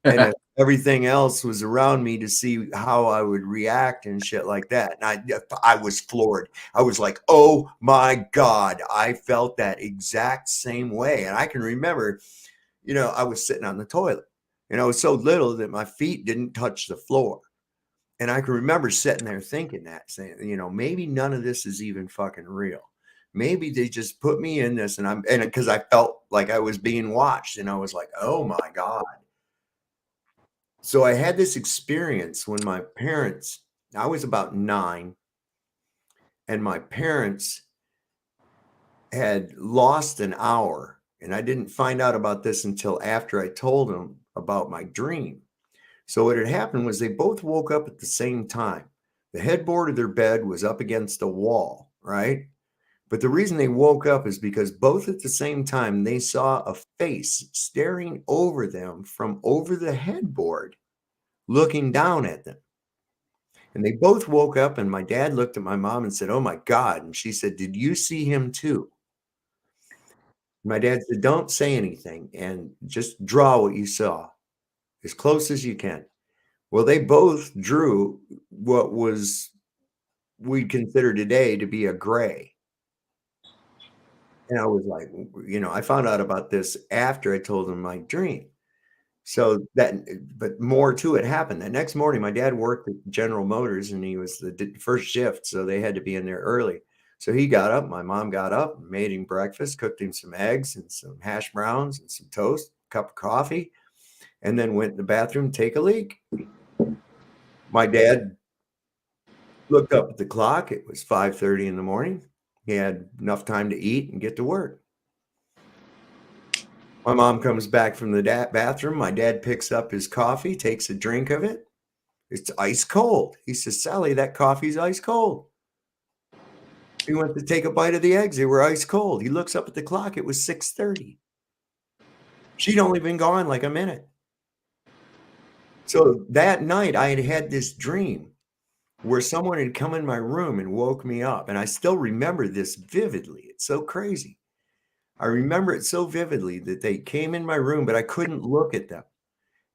and if everything else was around me to see how I would react and shit like that. And I was floored. I was like, oh my God, I felt that exact same way. And I can remember, you know, I was sitting on the toilet and I was so little that my feet didn't touch the floor. And I can remember sitting there thinking that, saying, you know, maybe none of this is even fucking real. Maybe they just put me in this and because I felt like I was being watched and I was like, oh my God. So I had this experience when my parents, I was about 9 and my parents had lost an hour. And I didn't find out about this until after I told them about my dream. So what had happened was they both woke up at the same time. The headboard of their bed was up against a wall, right? But the reason they woke up is because both at the same time, they saw a face staring over them from over the headboard, looking down at them. And they both woke up and my dad looked at my mom and said, oh my God. And she said, did you see him too? My dad said, don't say anything and just draw what you saw as close as you can. Well, they both drew what was we'd consider today to be a gray. And I was like, I found out about this after I told them my dream. So but more to it happened. The next morning, my dad worked at General Motors and he was the first shift. So they had to be in there early. So he got up, my mom got up, made him breakfast, cooked him some eggs and some hash browns and some toast, cup of coffee, and then went in the bathroom to take a leak. My dad looked up at the clock. It was 5:30 in the morning. He had enough time to eat and get to work. My mom comes back from the bathroom. My dad picks up his coffee, takes a drink of it. It's ice cold. He says, Sally, that coffee's ice cold. He went to take a bite of the eggs. They were ice cold. He looks up at the clock. It was 6:30. She'd only been gone like a minute. So that night I had this dream where someone had come in my room and woke me up. And I still remember this vividly. It's so crazy. I remember it so vividly that they came in my room, but I couldn't look at them.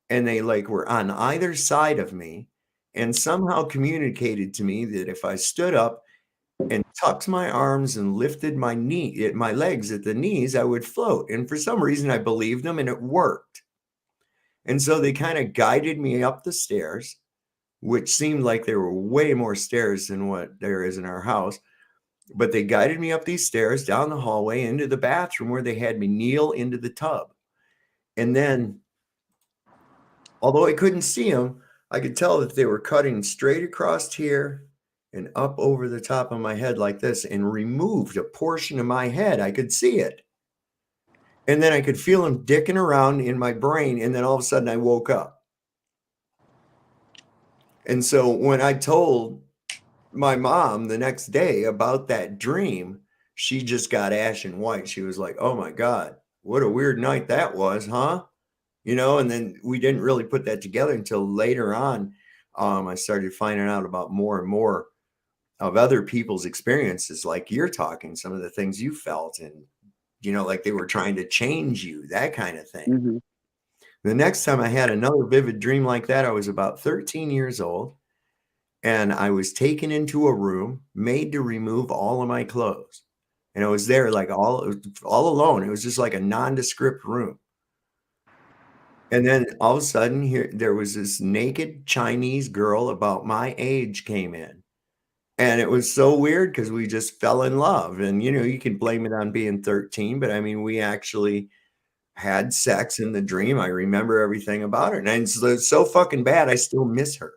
And they were on either side of me and somehow communicated to me that if I stood up and tucked my arms and lifted my legs at the knees, I would float. And for some reason, I believed them and it worked. And so they kind of guided me up the stairs, which seemed like there were way more stairs than what there is in our house. But they guided me up these stairs, down the hallway, into the bathroom where they had me kneel into the tub. And then, although I couldn't see them, I could tell that they were cutting straight across here and up over the top of my head like this and removed a portion of my head. I could see it. And then I could feel them dicking around in my brain. And then all of a sudden I woke up. And so when I told my mom the next day about that dream, she just got ashen white. She was like, oh my God, what a weird night that was, huh? And then we didn't really put that together until later on. I started finding out about more and more of other people's experiences, like you're talking, some of the things you felt and, like they were trying to change you, that kind of thing. Mm-hmm. The next time I had another vivid dream like that, I was about 13 years old. And I was taken into a room, made to remove all of my clothes. And I was there all alone. It was just like a nondescript room. And then all of a sudden there was this naked Chinese girl about my age came in. And it was so weird because we just fell in love. And, you can blame it on being 13, but I mean, we actually had sex in the dream. I remember everything about it. And it's so fucking bad. I still miss her.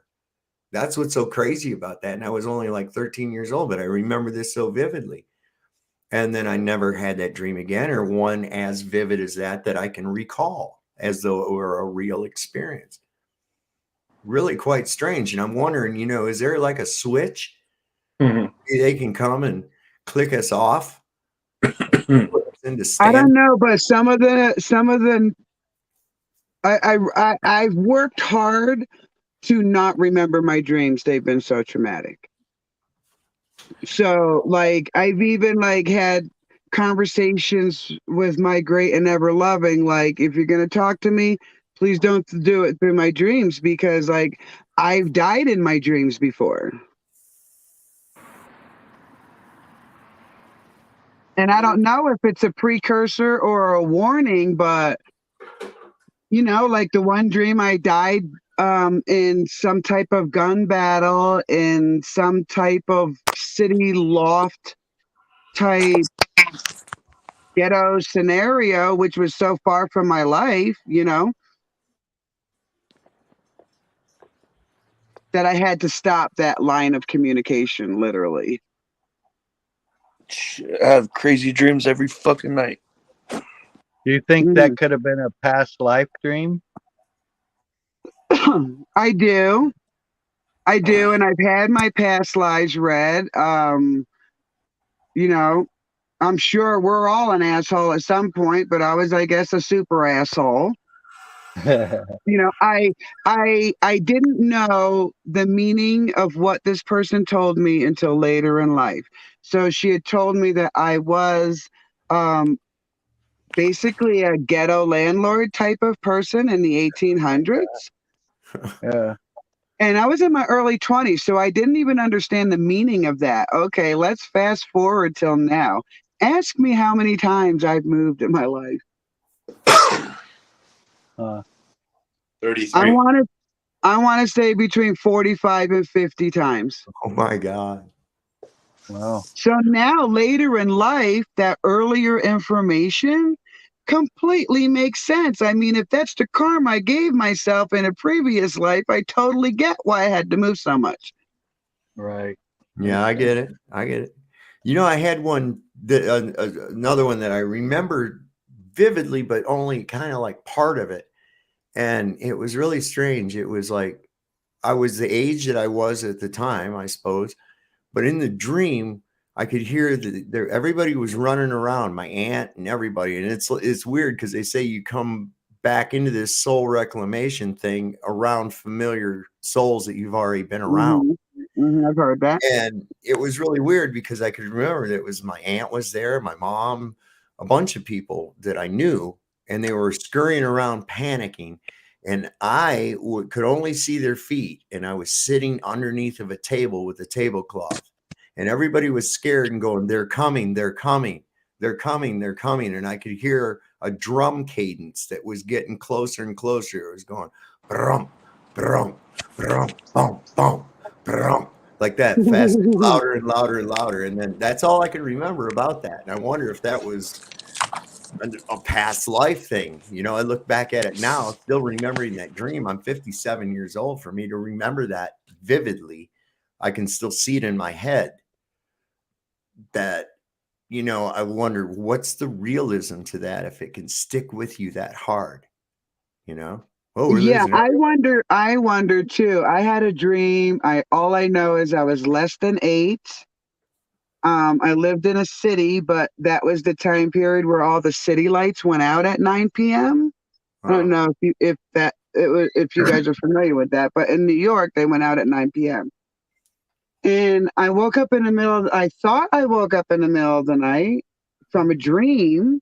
That's what's so crazy about that. And I was only like 13 years old, but I remember this so vividly. And then I never had that dream again, or one as vivid as that I can recall as though it were a real experience. Really quite strange. And I'm wondering, is there like a switch? Mm-hmm. They can come and click us off. I don't know, but some of the I've worked hard to not remember my dreams. They've been so traumatic. So I've even had conversations with my great and ever loving, if you're going to talk to me, please don't do it through my dreams, because I've died in my dreams before. And I don't know if it's a precursor or a warning, but the one dream I died in some type of gun battle, in some type of city loft type ghetto scenario, which was so far from my life, that I had to stop that line of communication, literally. I have crazy dreams every fucking night. Do you think that could have been a past life dream? I do, and I've had my past lives read. I'm sure we're all an asshole at some point, but I was, I guess, a super asshole. I didn't know the meaning of what this person told me until later in life. So she had told me that I was basically a ghetto landlord type of person in the 1800s. Yeah. And I was in my early 20s, so I didn't even understand the meaning of that. Okay, let's fast forward till now. Ask me how many times I've moved in my life. Uh, 33. I want to say between 45 and 50 times. Oh my God. wow. So now, later in life, that earlier information completely makes sense. I mean, if that's the karma I gave myself in a previous life, I totally get why I had to move so much. Right. Yeah, I get it. I get it. You know, I had one that another one that I remembered vividly, but only kind of like part of it. And it was really strange. It was like I was the age that I was at the time, I suppose. But in the dream, I could hear that there everybody was running around, my aunt and everybody. And it's weird because they say you come back into this soul reclamation thing around familiar souls that you've already been around. I've heard that. And it was really weird because I could remember that it was my aunt was there, my mom, a bunch of people that I knew, and they were scurrying around panicking. And I could only see their feet. And I was sitting underneath of a table with a tablecloth. And everybody was scared and going, they're coming, they're coming, they're coming, they're coming. And I could hear a drum cadence that was getting closer and closer. It was going, brum, brum, brum, bum, bum, brum, like that, fast, louder and louder and louder. And then that's all I can remember about that. And I wonder if that was a past life thing. You know, I look back at it now, still remembering that dream. I'm 57 years old. For me to remember that vividly, I can still see it in my head. That, you know, I wonder what's the realism to that if it can stick with you that hard, you know? Oh, we're Yeah, losing it. I wonder too. I had a dream. All I know is I was less than 8. I lived in a city, but that was the time period where all the city lights went out at 9 p.m. I don't know if you guys are familiar with that, but in New York they went out at 9 p.m. And I woke up in the middle I thought I woke up in the middle of the night from a dream,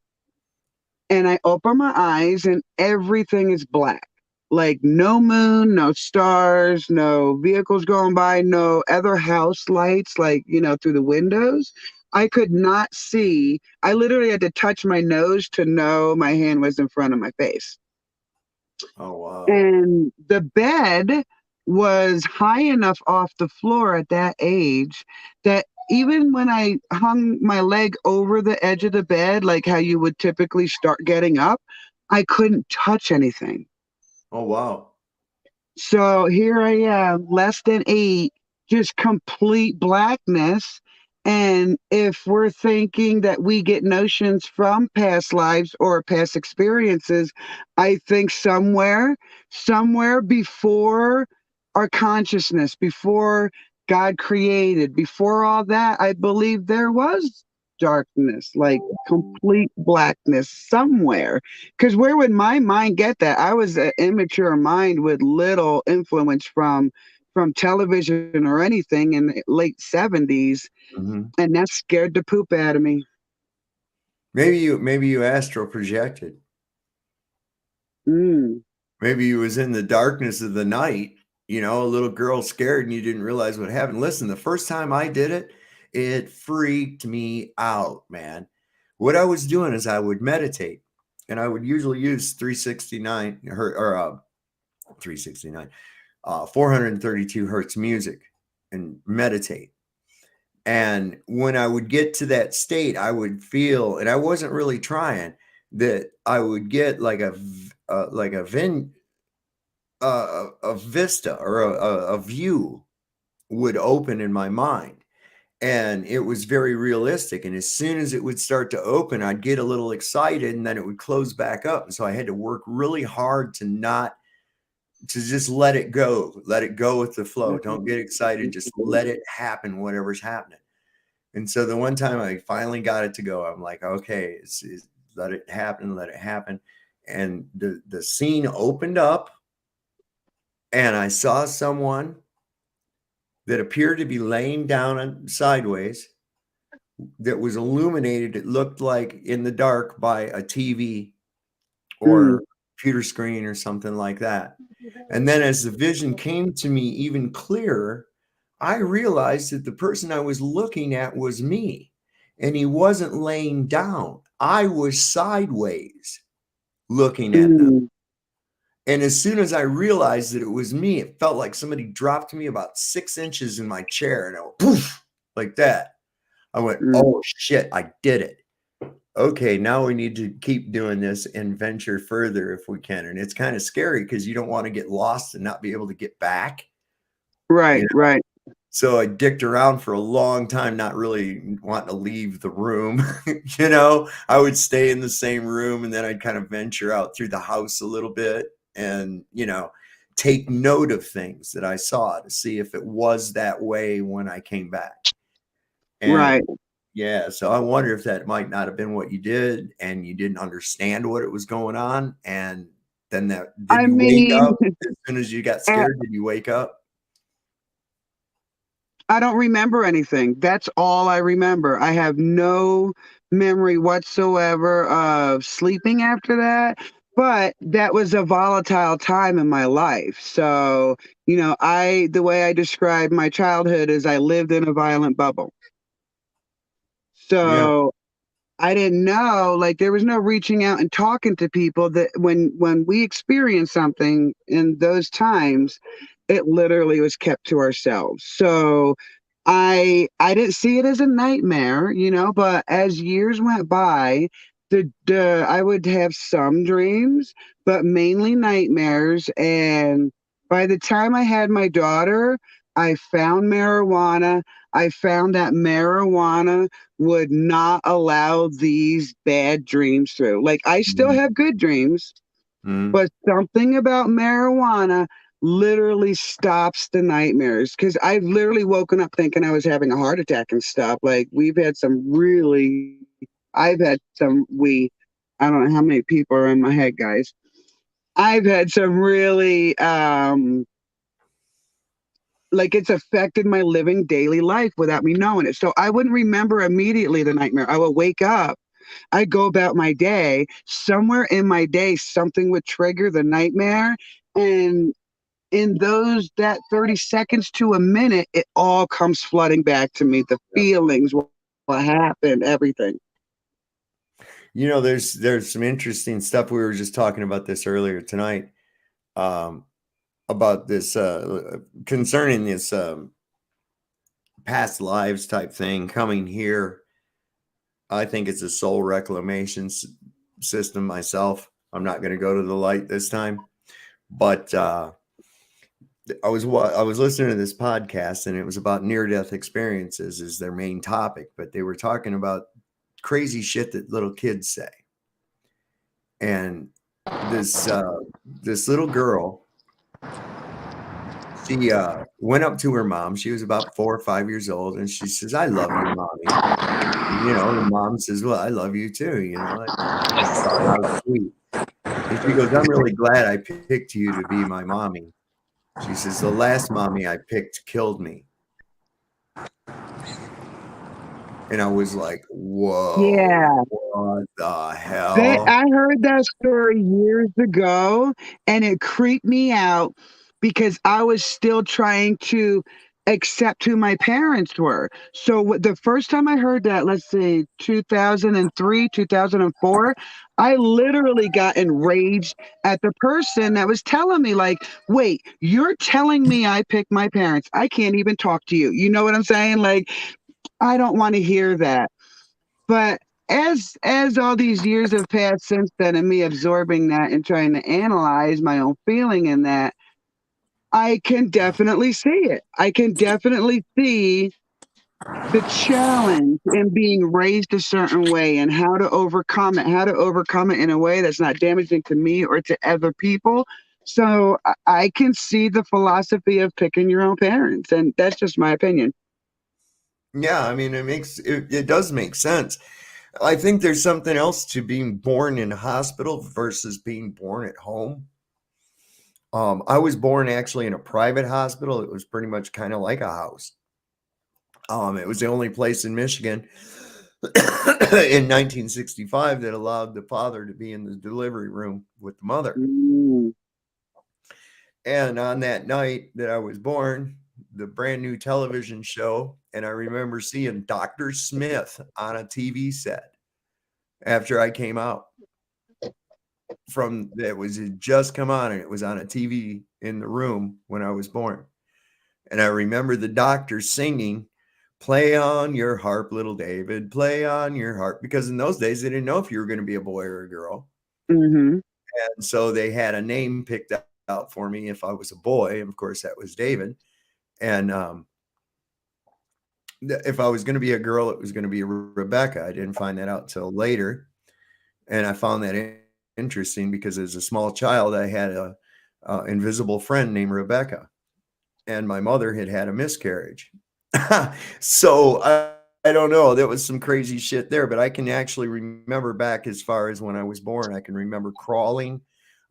and I open my eyes and everything is black. Like no moon, no stars, no vehicles going by, no other house lights, like, through the windows. I could not see. I literally had to touch my nose to know my hand was in front of my face. Oh, wow. And the bed was high enough off the floor at that age that even when I hung my leg over the edge of the bed, like how you would typically start getting up, I couldn't touch anything. Oh, wow. So here I am, less than 8, just complete blackness. And if we're thinking that we get notions from past lives or past experiences, I think somewhere before our consciousness, before God created, before all that, I believe there was darkness, like complete blackness somewhere. Because where would my mind get that? I was an immature mind with little influence from television or anything in the late 70s, Mhm. and that scared the poop out of me. Maybe you astral projected. Mm. Maybe you was in the darkness of the night, you know, a little girl scared and you didn't realize what happened. Listen, the first time I did it, it freaked me out, man. What I was doing is I would meditate, and I would usually use 369 or 369, 432 hertz music and meditate. And when I would get to that state, I would feel, and I wasn't really trying, that I would get like a vista or a view would open in my mind. And it was very realistic. And as soon as it would start to open, I'd get a little excited and then it would close back up. And so I had to work really hard to just let it go with the flow. Don't get excited. Just let it happen, whatever's happening. And so the one time I finally got it to go, I'm like, okay, let it happen, let it happen. And the scene opened up, and I saw someone that appeared to be laying down sideways that was illuminated. It looked like in the dark by a TV Mm. or computer screen or something like that. And then as the vision came to me even clearer, I realized that the person I was looking at was me, and he wasn't laying down. I was sideways looking at them. Mm. And as soon as I realized that it was me, it felt like somebody dropped me about 6 inches in my chair, and I went poof, like that. I went, Mm. oh shit, I did it. Okay, now we need to keep doing this and venture further if we can. And it's kind of scary because you don't want to get lost and not be able to get back. Right, You know? right. So I dicked around for a long time, not really wanting to leave the room. You know, I would stay in the same room, and then I'd kind of venture out through the house a little bit and, you know, take note of things that I saw to see if it was that way when I came back. And Right. yeah, so I wonder if that might not have been what you did and you didn't understand what it was going on. And then that, I did you wake mean, up as soon as you got uh, scared? Did you wake up? I don't remember anything. That's all I remember. I have no memory whatsoever of sleeping after that. But that was a volatile time in my life. So, you know, the way I describe my childhood is I lived in a violent bubble. Yeah. So I didn't know, like there was no reaching out and talking to people that when we experienced something in those times, it literally was kept to ourselves. So I didn't see it as a nightmare, you know, but as years went by, the I would have some dreams, but mainly nightmares. And by the time I had my daughter, I found marijuana. I found that marijuana would not allow these bad dreams through. Like I still have good dreams, Mhm. but something about marijuana literally stops the nightmares. Because I've literally woken up thinking I was having a heart attack and stuff. Like I've had some, I don't know how many people are in my head, guys. I've had some really, like it's affected my living daily life without me knowing it. So I wouldn't remember immediately the nightmare. I would wake up, I'd go about my day. Somewhere in my day, something would trigger the nightmare. And in that 30 seconds to a minute, it all comes flooding back to me. The feelings, what happened, everything. You know, there's some interesting stuff. We were just talking about this earlier tonight, about this concerning this past lives type thing coming here. I think it's a soul reclamation system myself. I'm not going to go to the light this time, but I was listening to this podcast, and it was about near-death experiences as their main topic, but they were talking about crazy shit that little kids say. And this little girl, she went up to her mom. She was about 4 or 5 years old, and she says, "I love you, mommy." You know, the mom says, "Well, I love you too." You know, how sweet. And she goes, "I'm really glad I picked you to be my mommy." She says, "The last mommy I picked killed me." And I was like, Yeah. whoa, what the hell? I heard that story years ago, and it creeped me out because I was still trying to accept who my parents were. So the first time I heard that, let's see, 2003, 2004, I literally got enraged at the person that was telling me, like, wait, you're telling me I picked my parents. I can't even talk to you. You know what I'm saying? Like, I don't want to hear that. But as all these years have passed since then, and me absorbing that and trying to analyze my own feeling in that, I can definitely see it. I can definitely see the challenge in being raised a certain way and how to overcome it in a way that's not damaging to me or to other people. So I can see the philosophy of picking your own parents, and that's just my opinion. Yeah, I mean, it does make sense. I think there's something else to being born in a hospital versus being born at home. I was born actually in a private hospital. It was pretty much kind of like a house. It was the only place in Michigan in 1965 that allowed the father to be in the delivery room with the mother. Mm. And on that night that I was born, the brand new television show, and I remember seeing Dr. Smith on a TV set after I came out from that was it just come on, and it was on a TV in the room when I was born. And I remember the doctor singing, "Play on your harp, little David, play on your harp," because in those days they didn't know if you were going to be a boy or a girl. Mm-hmm. And so they had a name picked out for me if I was a boy. And of course, that was David. And if I was going to be a girl, it was going to be Rebecca. I didn't find that out till later. And I found that interesting because as a small child, I had a invisible friend named Rebecca. And my mother had a miscarriage. So I don't know. There was some crazy shit there, but I can actually remember back as far as when I was born. I can remember crawling.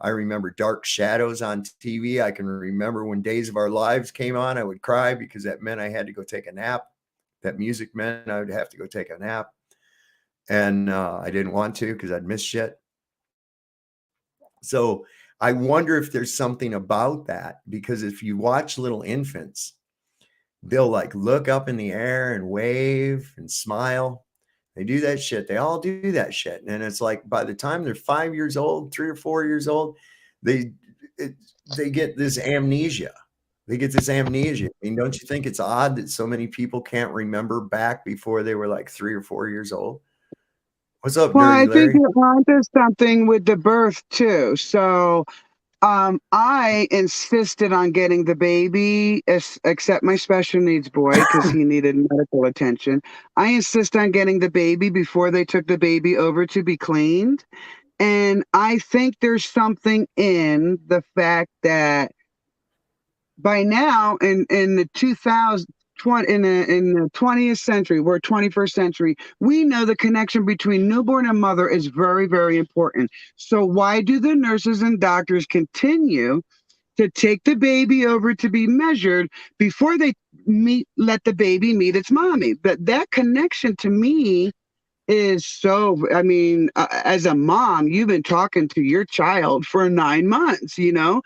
I remember dark shadows on TV. I can remember when Days of Our Lives came on, I would cry because that meant I had to go take a nap. That music meant I would have to go take a nap. And I didn't want to because I'd miss shit. So I wonder if there's something about that, because if you watch little infants, they'll like look up in the air and wave and smile. They do that shit. They all do that shit. And it's like by the time they're 5 years old, 3 or 4 years old, they get this amnesia. They get this amnesia. I mean, don't you think it's odd that so many people can't remember back before they were like 3 or 4 years old? What's up, Well, I Dirty think Larry? you're onto something with the birth too. So I insisted on getting the baby, except my special needs boy, because he needed medical attention. I insist on getting the baby before they took the baby over to be cleaned. And I think there's something in the fact that by now in the 2020 in the 20th century, we're 21st century, we know the connection between newborn and mother is very, very important. So why do the nurses and doctors continue to take the baby over to be measured before they let the baby meet its mommy? But that connection to me is so, I mean, as a mom, you've been talking to your child for 9 months, you know?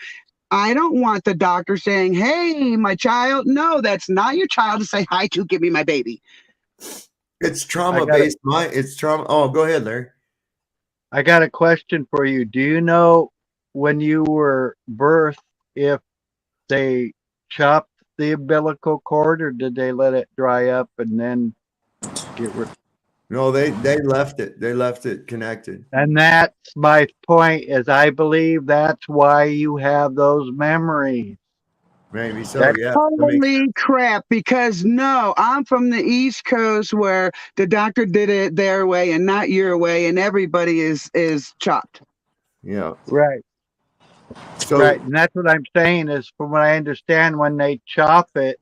I don't want the doctor saying, "Hey, my child." No, that's not your child to say hi to. Give me my baby. It's trauma-based. It's trauma. Oh, go ahead, Larry. I got a question for you. Do you know when you were birthed if they chopped the umbilical cord or did they let it dry up and then get rid? No, they left it. They left it connected. And that's my point, is I believe that's why you have those memories. Maybe so. That- Yeah. Holy crap, because no, I'm from the East Coast where the doctor did it their way and not your way, and everybody is chopped. Yeah. Right. So Right. And that's what I'm saying is, from what I understand, when they chop it,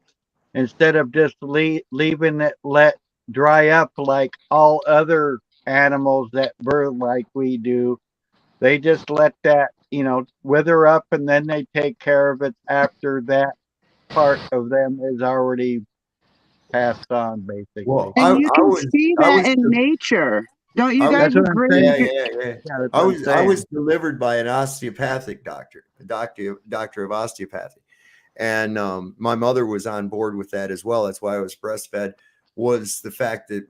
instead of just leaving it let dry up like all other animals that birth like we do, they just let that, wither up, and then they take care of it after that part of them is already passed on, basically. well, And you can see I that was in nature. Don't you I- guys That's what I'm agree? saying. yeah. Yeah, that's I what I'm saying. was delivered by an osteopathic doctor, a doctor of osteopathy, and my mother was on board with that as well. That's why I was breastfed. Was the fact that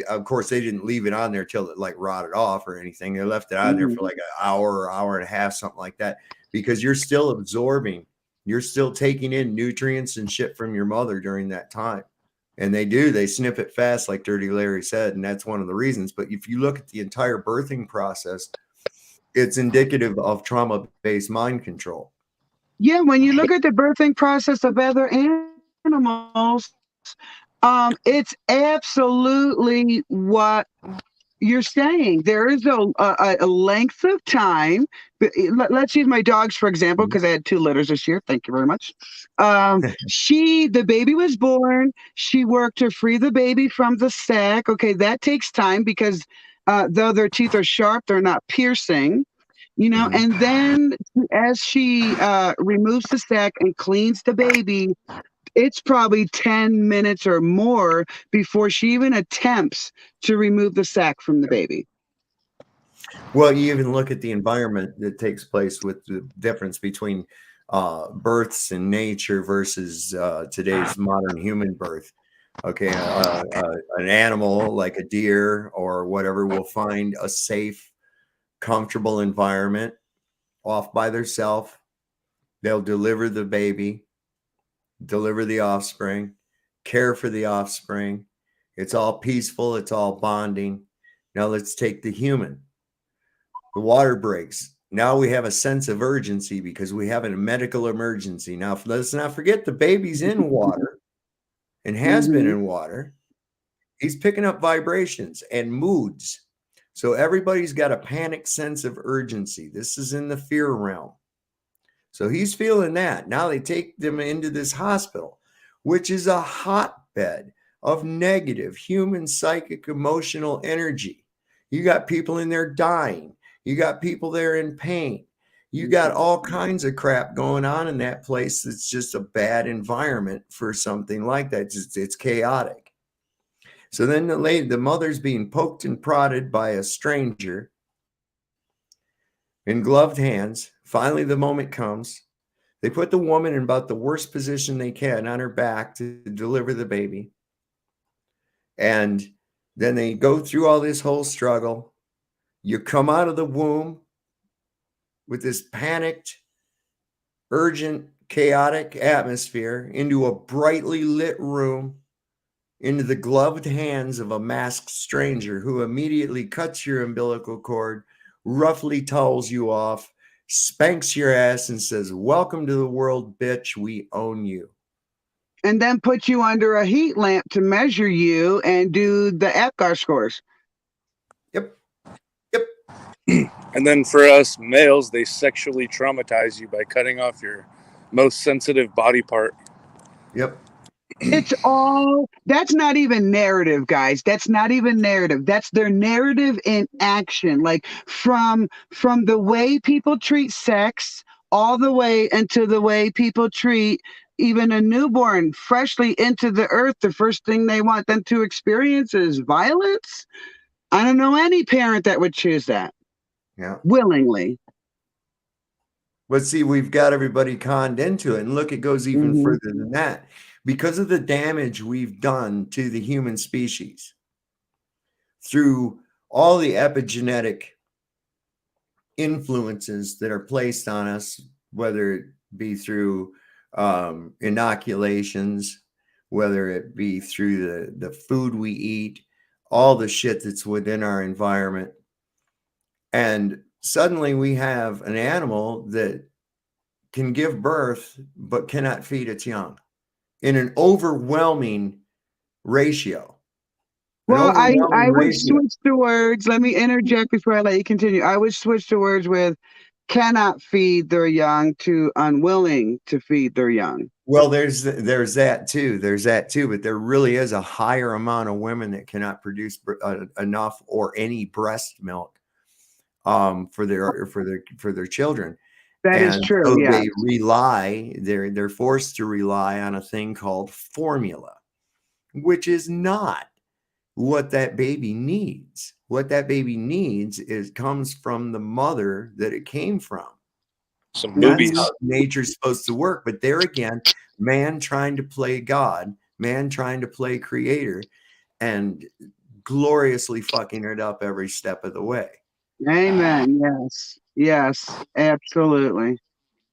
of course they didn't leave it on there till it like rotted off or anything. They left it on there for like an hour or hour and a half, something like that, because you're still absorbing, you're still taking in nutrients and shit from your mother during that time. And they snip it fast, like Dirty Larry said, and that's one of the reasons. But if you look at the entire birthing process, it's indicative of trauma-based mind control. Yeah, when you look at the birthing process of other animals, it's absolutely what you're saying. There is a length of time. Let's use my dogs for example, because I had 2 litters this year. Thank you very much. The baby was born. She worked to free the baby from the sac. Okay, that takes time because though their teeth are sharp, they're not piercing. And then as she removes the sac and cleans the baby, it's probably 10 minutes or more before she even attempts to remove the sac from the baby. Well, you even look at the environment that takes place with the difference between births in nature versus today's modern human birth. Okay, an animal like a deer or whatever will find a safe, comfortable environment off by themselves. They'll deliver the baby, deliver the offspring, care for the offspring. It's all peaceful. It's all bonding. Now let's take the human. The water breaks. Now we have a sense of urgency because we have a medical emergency. Now, let's not forget the baby's in water and has been in water. He's picking up vibrations and moods. So everybody's got a panic sense of urgency. This is in the fear realm. So he's feeling that. Now they take them into this hospital, which is a hotbed of negative human psychic emotional energy. You got people in there dying. You got people there in pain. You got all kinds of crap going on in that place. It's just a bad environment for something like that. It's chaotic. So then the mother's being poked and prodded by a stranger in gloved hands. Finally, the moment comes. They put the woman in about the worst position they can on her back to deliver the baby. And then they go through all this whole struggle. You come out of the womb with this panicked, urgent, chaotic atmosphere into a brightly lit room, into the gloved hands of a masked stranger who immediately cuts your umbilical cord, roughly towels you off, spanks your ass, and says, "Welcome to the world, bitch. We own you." And then put you under a heat lamp to measure you and do the APGAR scores. Yep. And then for us males, they sexually traumatize you by cutting off your most sensitive body part. Yep. It's all, that's not even narrative, guys. That's not even narrative. That's their narrative in action. Like from the way people treat sex all the way into the way people treat even a newborn freshly into the earth. The first thing they want them to experience is violence. I don't know any parent that would choose that. Yeah. Willingly. But see, we've got everybody conned into it. And look, it goes even further than that. Because of the damage we've done to the human species through all the epigenetic influences that are placed on us, whether it be through inoculations, whether it be through the food we eat, all the shit that's within our environment. And suddenly we have an animal that can give birth but cannot feed its young in an overwhelming ratio. Well, I would switch the words. Let me interject before I let you continue. I would switch the words with cannot feed their young to unwilling to feed their young. Well, there's that too. There's that too. But there really is a higher amount of women that cannot produce enough or any breast milk for their children. That is true. So yeah. they're forced to rely on a thing called formula, which is not what that baby needs. What that baby needs comes from the mother that it came from. Some movies. That's how nature's supposed to work. But there again, man trying to play God, man trying to play creator, and gloriously fucking it up every step of the way. Amen. Yes, absolutely.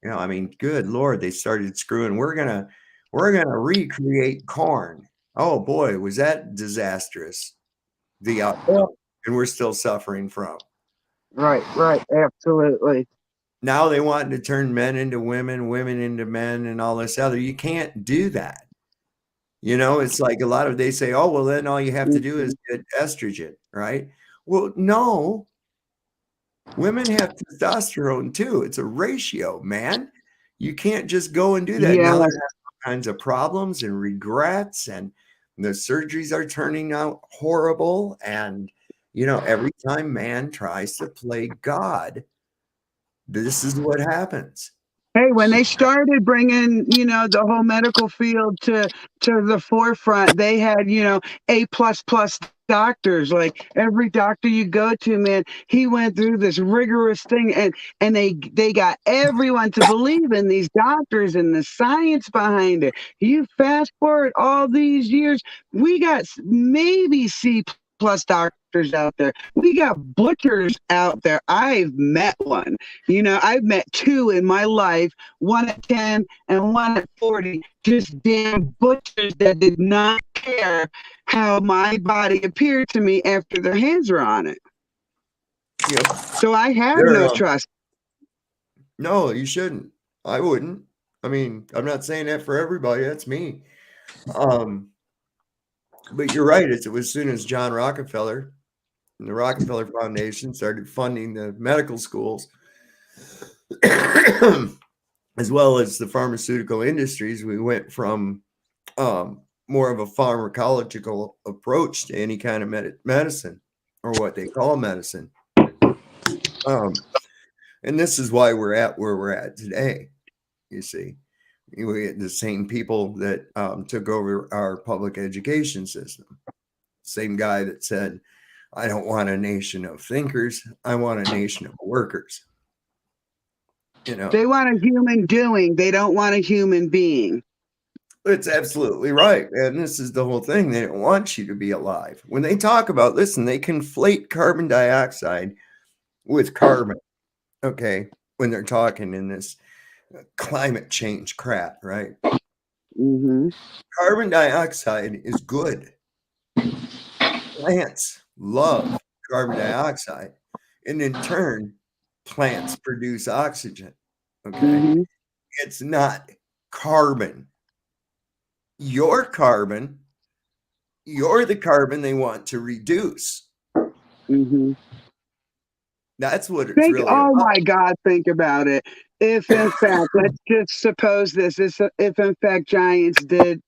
You know, I mean, good Lord, they started screwing. We're gonna recreate corn. Oh boy, was that disastrous? The outcome, and we're still suffering from. Right, absolutely. Now they want to turn men into women, women into men, and all this other. You can't do that. You know, it's like they say, oh, well, then all you have to do is get estrogen, right? Well, no. Women have testosterone too. It's a ratio, man. You can't just go and do that. Yeah. Now there's all kinds of problems and regrets, and the surgeries are turning out horrible. And, you know, every time man tries to play God, this is what happens. Hey, when they started bringing, the whole medical field to the forefront, they had, A++ doctors. Like every doctor you go to, man, he went through this rigorous thing, and they got everyone to believe in these doctors and the science behind it. You fast forward all these years, we got maybe C+ doctors out there. We got butchers out there. I've met one. I've met two in my life, one at 10 and one at 40, just damn butchers that did not care how my body appeared to me after their hands were on it. Yep. So I have They're, no trust. No, you shouldn't. I wouldn't. I mean, I'm not saying that for everybody. That's me. But you're right. It was as soon as John Rockefeller and the Rockefeller Foundation started funding the medical schools, as well as the pharmaceutical industries, we went from more of a pharmacological approach to any kind of medicine, or what they call medicine. And this is why we're at where we're at today. You see, we had the same people that took over our public education system. Same guy that said, I don't want a nation of thinkers. I want a nation of workers. They want a human doing. They don't want a human being. It's absolutely right. And this is the whole thing. They don't want you to be alive. When they talk about, listen, they conflate carbon dioxide with carbon. Okay. When they're talking in this climate change crap, right? Mm-hmm. Carbon dioxide is good. Plants love carbon dioxide. And in turn, plants produce oxygen. Okay. Mm-hmm. It's not carbon. You're carbon. You're the carbon they want to reduce. Mm-hmm. That's what it's really oh about. my God, think about it. If in fact, let's just suppose this is, if in fact giants did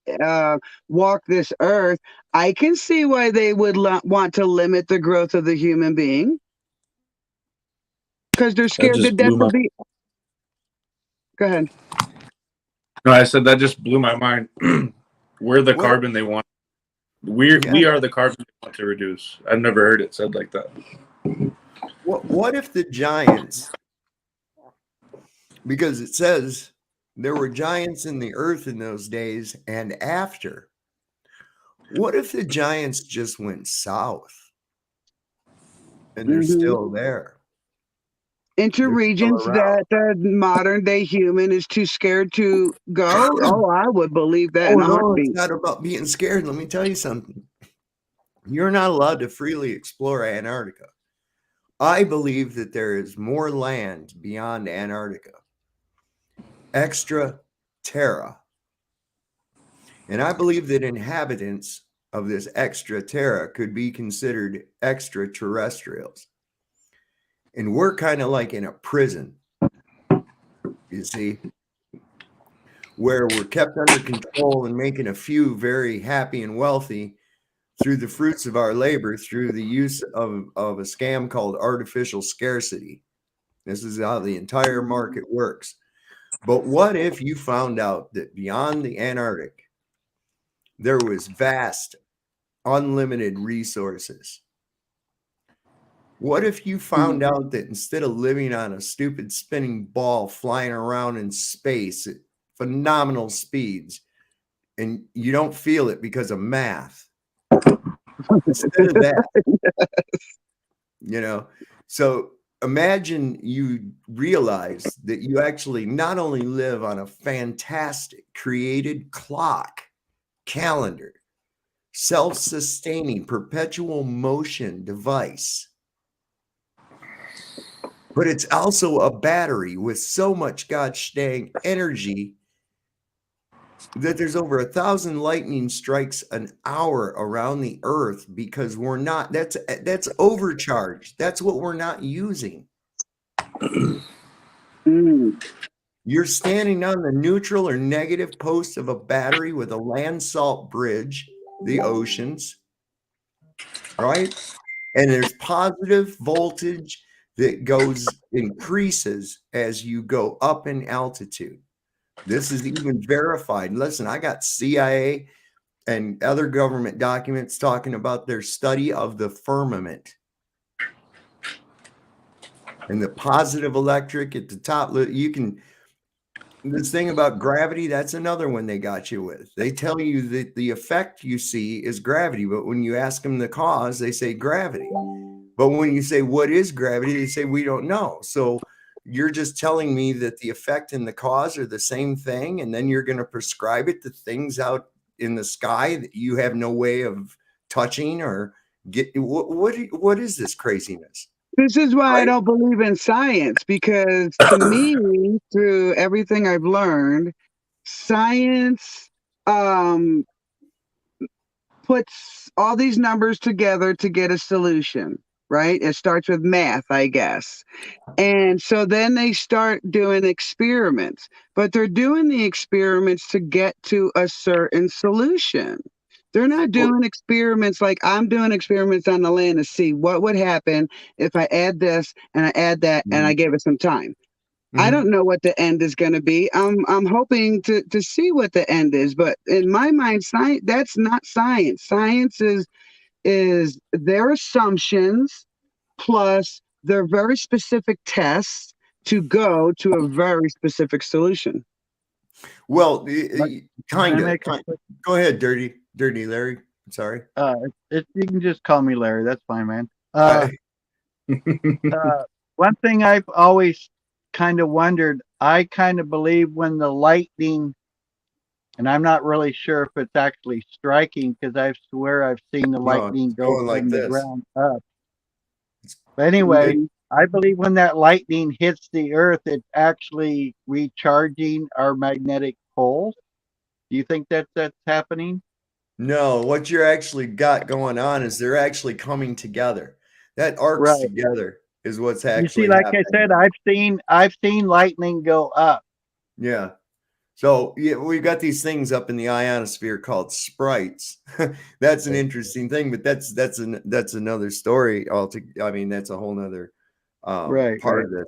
walk this earth, I can see why they would want to limit the growth of the human being. Because they're scared to death of the... Go ahead. No, I said that just blew my mind. We're the carbon they want. We are the carbon they want to reduce. I've never heard it said like that. What if the giants, because it says there were giants in the earth in those days and after, what if the giants just went south and they're still there? Into regions that the modern day human is too scared to go? Oh, I would believe that in a heartbeat. It's not about being scared. Let me tell you something. You're not allowed to freely explore Antarctica. I believe that there is more land beyond Antarctica. Extra terra. And I believe that inhabitants of this extra terra could be considered extraterrestrials. And we're kind of like in a prison, you see, where we're kept under control and making a few very happy and wealthy through the fruits of our labor, through the use of a scam called artificial scarcity. This is how the entire market works. But what if you found out that beyond the Antarctic, there was vast, unlimited resources? What if you found out that instead of living on a stupid spinning ball flying around in space at phenomenal speeds, and you don't feel it because of math, instead of that, so imagine you realize that you actually not only live on a fantastic created clock, calendar, self-sustaining perpetual motion device, but it's also a battery with so much gosh dang energy that there's over 1,000 lightning strikes an hour around the earth, because we're not, that's overcharged. That's what we're not using. You're standing on the neutral or negative post of a battery with a land salt bridge, the oceans, right? And there's positive voltage that increases as you go up in altitude. This is even verified. Listen, I got CIA and other government documents talking about their study of the firmament and the positive electric at the top. You can, this thing about gravity, that's another one they got you with. They tell you that the effect you see is gravity, but when you ask them the cause, they say gravity. But when you say, what is gravity? They say, we don't know. So you're just telling me that the effect and the cause are the same thing, and then you're going to prescribe it to things out in the sky that you have no way of touching or get. What is this craziness? This is why I Right? don't believe in science, because to me, through everything I've learned, science puts all these numbers together to get a solution, right? It starts with math, I guess. And so then they start doing experiments, but they're doing the experiments to get to a certain solution. They're not doing experiments like I'm doing experiments on the land to see what would happen if I add this and I add that and I give it some time. I don't know what the end is going to be. I'm hoping to see what the end is, but in my mind, science, that's not science. Science is their assumptions plus their very specific tests to go to a very specific solution. Well, Can I kind of. make a quick- Go ahead, Dirty Larry. I'm sorry. You can just call me Larry. That's fine, man. One thing I've always kind of wondered, I kind of believe when the lightning, and I'm not really sure if it's actually striking because I swear I've seen the No, lightning it's go going like from the this. ground up. But anyway, I believe when that lightning hits the earth, it's actually recharging our magnetic poles. Do you think that's happening? No, what you're actually got going on is they're actually coming together. That arcs Right. together is what's You actually see, like happening. I said, I've seen lightning go up. Yeah. So yeah, we've got these things up in the ionosphere called sprites. That's an interesting thing, but that's another story. I mean, that's a whole nother Right, part right. of this.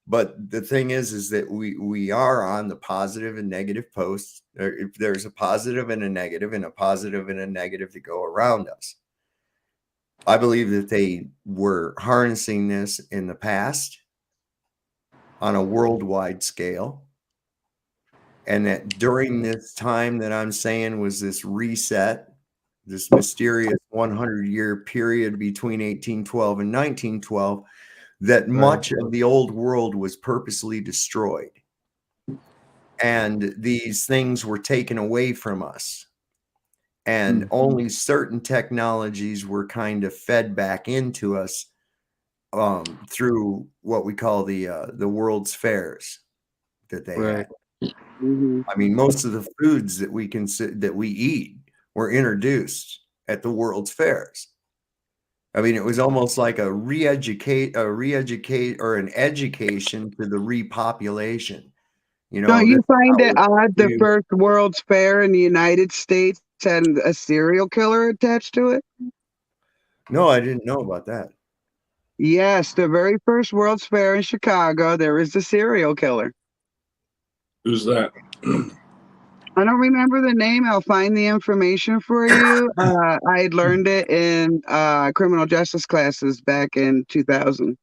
But the thing is that we are on the positive and negative posts. Or if there's a positive and a negative, and a positive and a negative to go around us. I believe that they were harnessing this in the past on a worldwide scale. And that during this time that I'm saying was this reset, this mysterious 100-year period between 1812 and 1912, that much of the old world was purposely destroyed. And these things were taken away from us. And only certain technologies were kind of fed back into us through what we call the World's Fairs that they had. I mean, most of the foods that we eat were introduced at the World's Fairs. I mean, it was almost like an education to the repopulation. You know, Don't you find it how odd the you- first World's Fair in the United States had a serial killer attached to it? No, I didn't know about that. Yes, the very first World's Fair in Chicago, there is the serial killer. Who's that? I don't remember the name. I'll find the information for you. I had learned it in criminal justice classes back in 2000.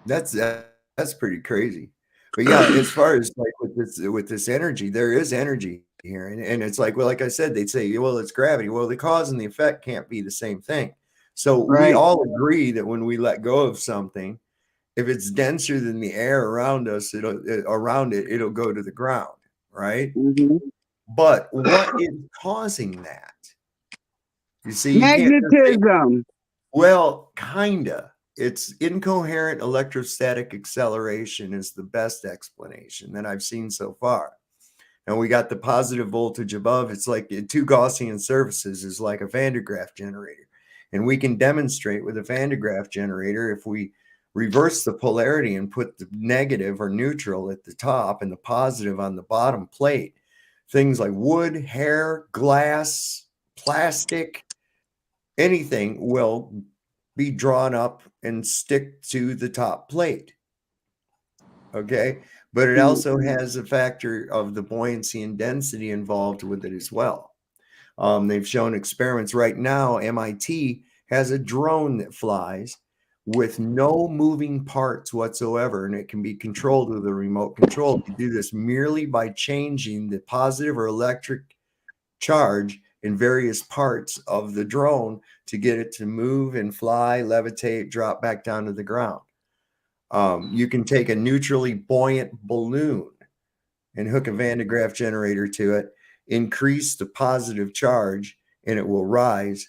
That's pretty crazy. But yeah, as far as like with this energy, there is energy here, and it's like, well, like I said, they'd say, well, it's gravity. Well, the cause and the effect can't be the same thing. So we Right. all agree that when we let go of something, if it's denser than the air around us, it'll go to the ground, right? Mhm. But what is causing that? You see, you can't just say, Magnetism. well, kinda. It's incoherent electrostatic acceleration is the best explanation that I've seen so far. And we got the positive voltage above. It's like two Gaussian surfaces is like a Van de Graaff generator. And we can demonstrate with a Van de Graaff generator, if we reverse the polarity and put the negative or neutral at the top and the positive on the bottom plate, things like wood, hair, glass, plastic, anything will be drawn up and stick to the top plate. Okay. But it also has a factor of the buoyancy and density involved with it as well. They've shown experiments right now. MIT has a drone that flies with no moving parts whatsoever, and it can be controlled with a remote control. You do this merely by changing the positive or electric charge in various parts of the drone to get it to move and fly, levitate, drop back down to the ground. You can take a neutrally buoyant balloon and hook a Van de Graaff generator to it, increase the positive charge, and it will rise.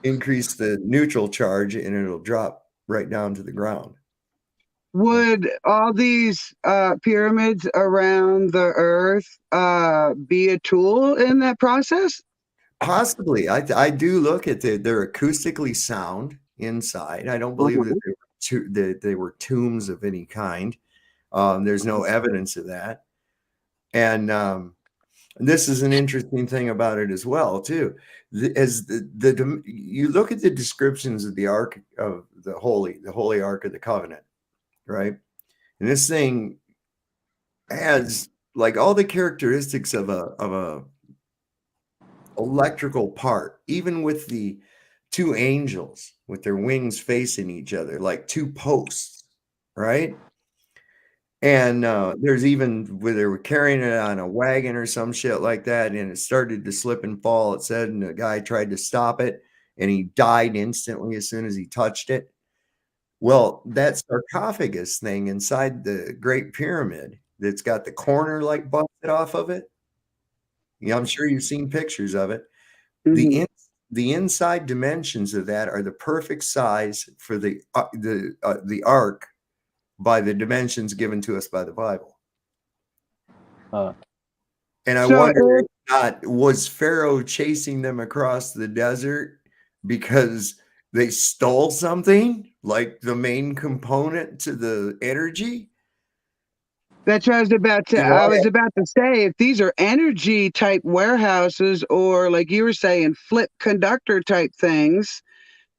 Increase the neutral charge, and it'll drop right down to the ground. Would all these pyramids around the Earth be a tool in that process? Possibly. I do look at they're acoustically sound inside. I don't believe that they were tombs of any kind. There's no evidence of that. And this is an interesting thing about it as well, too. As you look at the descriptions of the Ark of the Holy Ark of the Covenant, right? And this thing has like all the characteristics of a electrical part, even with the two angels with their wings facing each other, like two posts, right? And there's even where they were carrying it on a wagon or some shit like that, and it started to slip and fall, it said, and the guy tried to stop it, and he died instantly as soon as he touched it. Well, that sarcophagus thing inside the Great Pyramid that's got the corner like busted off of it, yeah, I'm sure you've seen pictures of it. The inside dimensions of that are the perfect size for the ark by the dimensions given to us by the Bible. And I wonder if not, was Pharaoh chasing them across the desert because they stole something, like the main component to the energy? That's what I was about to. I was about to say, if these are energy type warehouses, or like you were saying, flip conductor type things,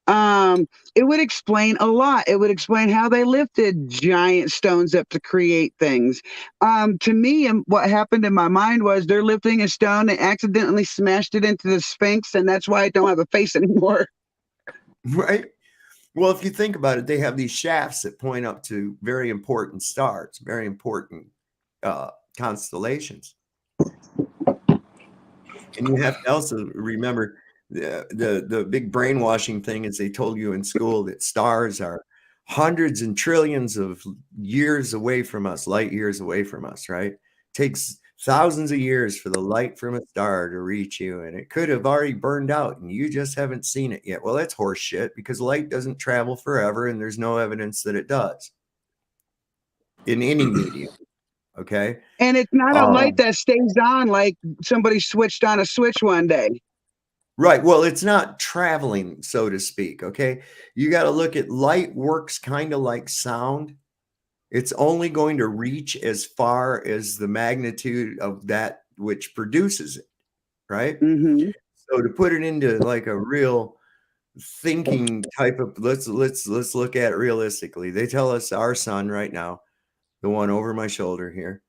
it would explain a lot. It would explain how they lifted giant stones up to create things. To me, and what happened in my mind was they're lifting a stone and accidentally smashed it into the Sphinx, and that's why I don't have a face anymore. Right. Well, if you think about it, they have these shafts that point up to very important stars, very important constellations. And you have to also remember the big brainwashing thing is they told you in school that stars are hundreds and trillions of years away from us, light years away from us, right? Takes thousands of years for the light from a star to reach you, and it could have already burned out and you just haven't seen it yet. Well, that's horse shit, because light doesn't travel forever and there's no evidence that it does in any medium. Okay. And it's not a light that stays on like somebody switched on a switch one day. Right. Well, it's not traveling, so to speak. Okay. You got to look at light works kind of like sound. It's only going to reach as far as the magnitude of that which produces it. Right. So to put it into like a real thinking type of, let's look at it realistically. They tell us our sun right now, the one over my shoulder here,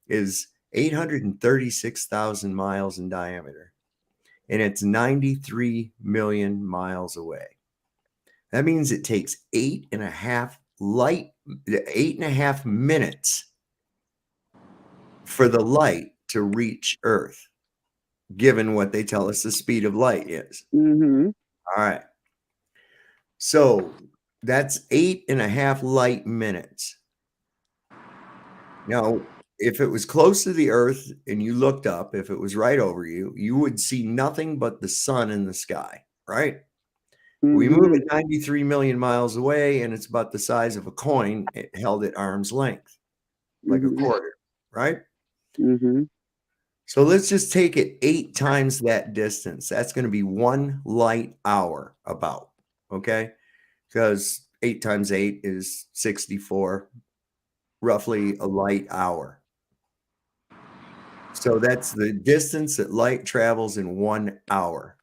is 836,000 miles in diameter, and it's 93 million miles away. That means it takes 8.5 minutes for the light to reach Earth, given what they tell us the speed of light is. All right. So that's 8.5 light minutes. Now, if it was close to the Earth and you looked up, if it was right over you, you would see nothing but the sun in the sky, right? We move at 93 million miles away, and it's about the size of a coin held at arm's length, like a quarter, right? So let's just take it 8 times that distance. That's going to be 1 light hour about, okay? Because 8 times 8 is 64, roughly a light hour. So that's the distance that light travels in 1 hour.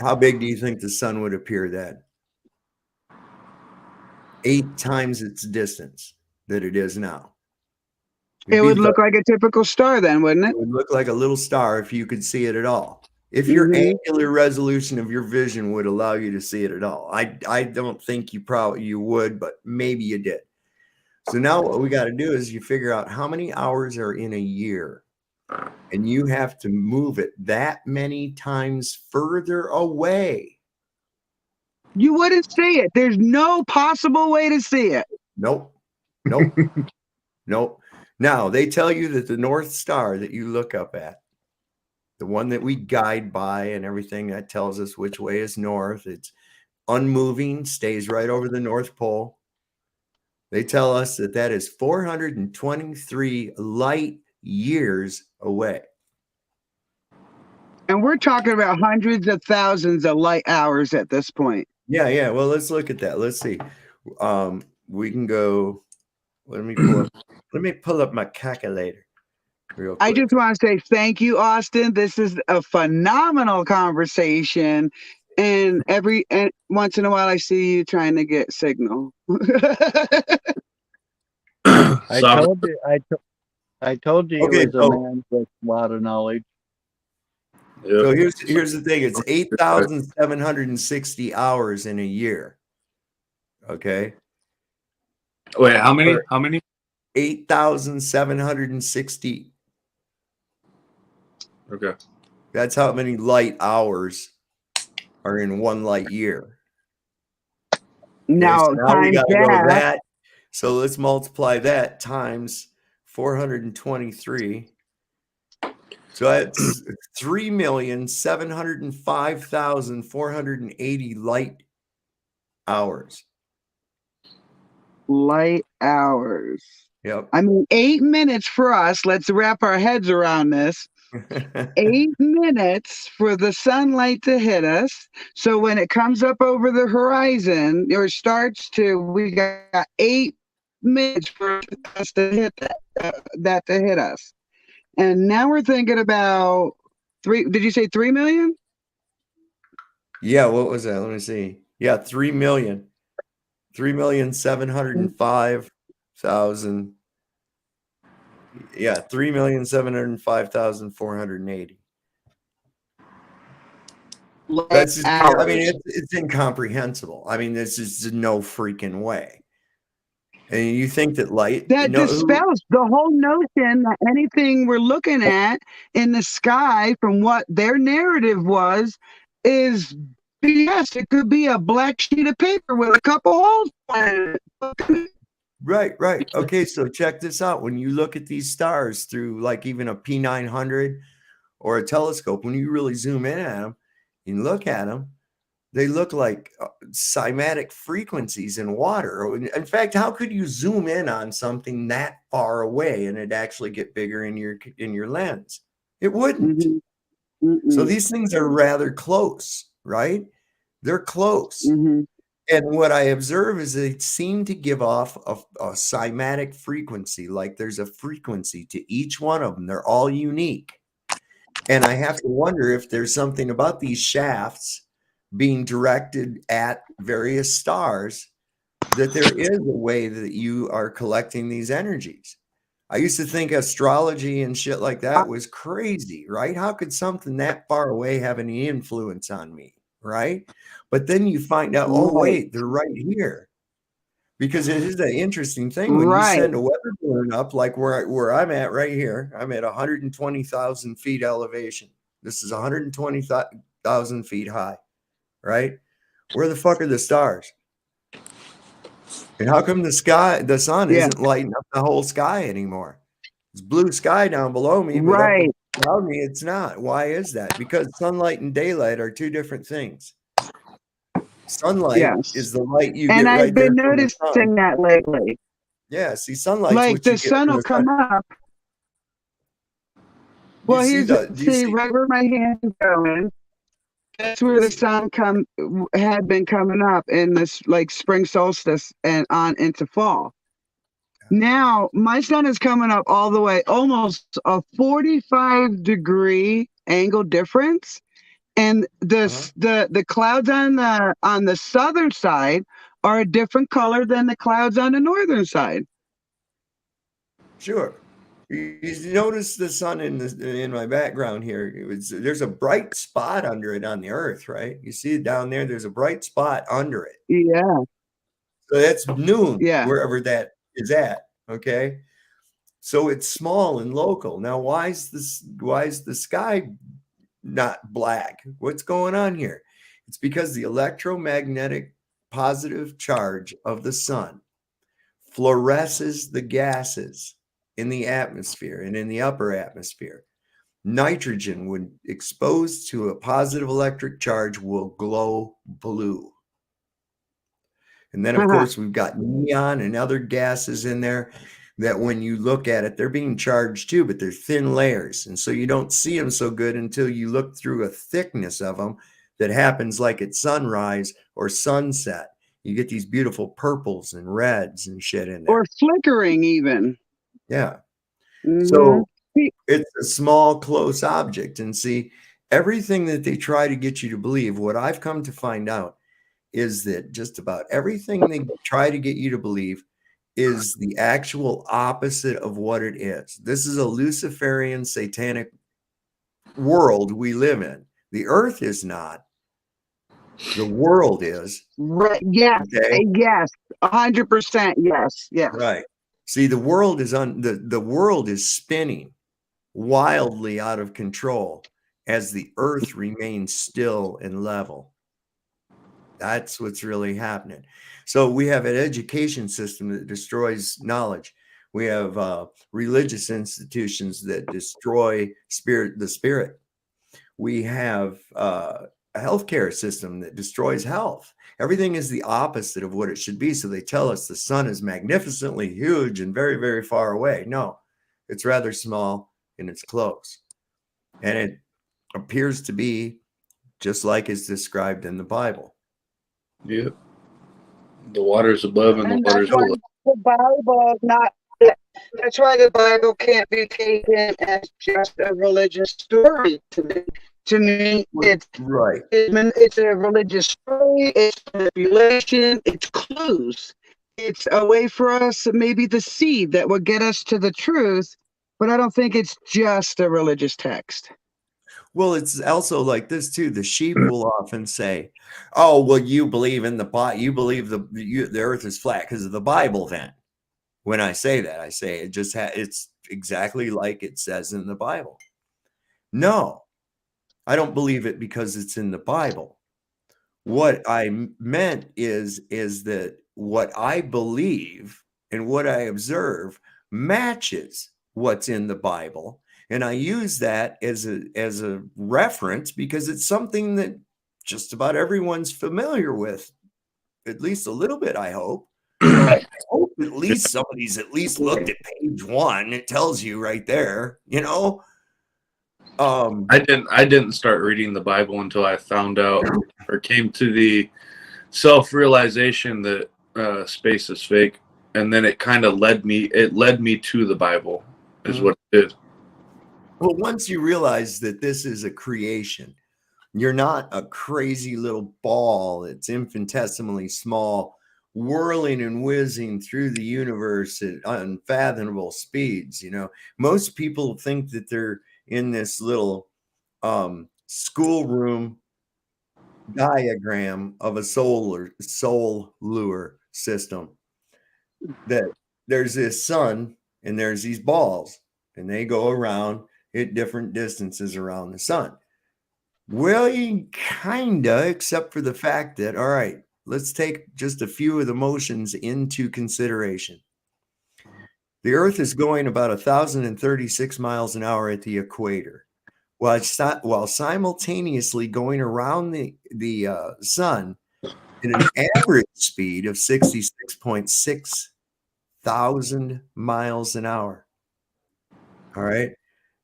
How big do you think the sun would appear then? 8 times its distance that it is now. It would look like a typical star then, wouldn't it? It would look like a little star if you could see it at all. If your angular resolution of your vision would allow you to see it at all. I don't think you would, but maybe you did. So now what we got to do is you figure out how many hours are in a year, and you have to move it that many times further away. You wouldn't see it. There's no possible way to see it. Nope. Nope. Now, they tell you that the North Star that you look up at, the one that we guide by and everything that tells us which way is north, it's unmoving, stays right over the North Pole. They tell us that that is 423 light years away. And we're talking about hundreds of thousands of light hours at this point. Yeah. Well, let's look at that. Let's see. We can go. Let me pull up my calculator real quick. I just want to say thank you, Austin. This is a phenomenal conversation. And once in a while, I see you trying to get signal. I told you. I told you Okay, he was a man with a lot of knowledge. Yep. So here's the thing. It's 8,760 hours in a year. Okay. Wait, how many? How many? 8,760. Okay. That's how many light hours are in one light year. Now, we times gotta go that. that. So let's multiply that times 423. So that's 3,705,480 light hours. Light hours. Yep. I mean, 8 minutes for us. Let's wrap our heads around this. 8 minutes for the sunlight to hit us. So when it comes up over the horizon or starts to, we got 8 minutes for us to hit that to hit us. And now we're thinking about did you say 3 million? Yeah, what was that? Let me see. Yeah, 3 million. 3,705,000. Yeah, 3,705,480. That's just, I mean, it's incomprehensible. I mean, this is no freaking way. And you think that light dispels the whole notion that anything we're looking at in the sky from what their narrative was is BS. It could be a black sheet of paper with a couple holes in it. Right. Okay, so check this out. When you look at these stars through like even a P900 or a telescope, when you really zoom in at them and look at them, they look like cymatic frequencies in water. In fact, how could you zoom in on something that far away and it actually get bigger in your lens? It wouldn't. Mm-hmm. So these things are rather close, right? They're close. Mm-hmm. And what I observe is they seem to give off a cymatic frequency, like there's a frequency to each one of them. They're all unique. And I have to wonder if there's something about these shafts being directed at various stars, that there is a way that you are collecting these energies. I used to think astrology and shit like that was crazy, right? How could something that far away have any influence on me, right? But then you find out, oh, wait, they're right here. Because it is an interesting thing when you send a weather balloon up, like where I'm at right here. I'm at 120,000 feet elevation. This is 120,000 feet high. Right? Where the fuck are the stars? And how come the sun isn't lighting up the whole sky anymore? It's blue sky down below me, but up around me it's not. Why is that? Because sunlight and daylight are two different things. Sunlight is the light you get right there. And I've been noticing that lately. Yeah, see, sunlight. Like the sun will come up. Well, see right where my hand's going. That's where the sun had been coming up in this like spring solstice and on into fall. Now my sun is coming up all the way, almost a 45-degree angle difference, And Uh-huh. the clouds on the southern side are a different color than the clouds on the northern side. Sure. You notice the sun in my background here. There's a bright spot under it on the earth, right? You see it down there. There's a bright spot under it. Yeah, So that's noon, yeah. wherever that is at. Okay. So it's small and local. Now, why is the sky not black? What's going on here? It's because the electromagnetic positive charge of the sun fluoresces the gases in the atmosphere and in the upper atmosphere. Nitrogen, when exposed to a positive electric charge, will glow blue. And then, of course, we've got neon and other gases in there that when you look at it, they're being charged too, but they're thin layers. And so you don't see them so good until you look through a thickness of them that happens like at sunrise or sunset. You get these beautiful purples and reds and shit in there. Or flickering even. Yeah. Mhm. So it's a small, close object. And see, everything that they try to get you to believe, what I've come to find out is that just about everything they try to get you to believe is the actual opposite of what it is. This is a Luciferian satanic world we live in. The earth is not. The world is. Right. Yes. Okay. Yes. 100%. Yes. Yes. Right. See, the world is the world is spinning wildly out of control as the earth remains still and level. That's what's really happening. So we have an education system that destroys knowledge. We have religious institutions that destroy the spirit. We have a healthcare system that destroys health. Everything is the opposite of what it should be. So they tell us the sun is magnificently huge and very, very far away. No, it's rather small and it's close. And it appears to be just like it's described in the Bible. Yep. The water's above and the And water's that's why below. the Bible not. That's why the Bible can't be taken as just a religious story to me. To me, it's Right. it's a religious story. It's manipulation. It's clues. It's a way for us, maybe the seed that will get us to the truth. But I don't think it's just a religious text. Well, it's also like this too. The sheep will often say, "Oh, well, you believe in the Bible. You believe the earth is flat because of the Bible." Then, when I say that, I say it's exactly like it says in the Bible. No, I don't believe it because it's in the Bible. What I meant is that what I believe and what I observe matches what's in the Bible. And I use that as a reference because it's something that just about everyone's familiar with, at least a little bit, I hope. I hope at least somebody's at least looked at page 1. It tells you right there, you know. I didn't start reading the Bible until I found out or came to the self-realization that space is fake, and then it kind of led me to the Bible is what it did. Well, once you realize that this is a creation, you're not a crazy little ball that's infinitesimally small, whirling and whizzing through the universe at unfathomable speeds. You know, most people think that they're in this little schoolroom diagram of a solar system, that there's this sun and there's these balls and they go around at different distances around the sun. Well, kinda, except for the fact that, all right, let's take just a few of the motions into consideration. The earth is going about 1,036 miles an hour at the equator, while simultaneously going around the sun at an average speed of 66.6 thousand miles an hour. All right.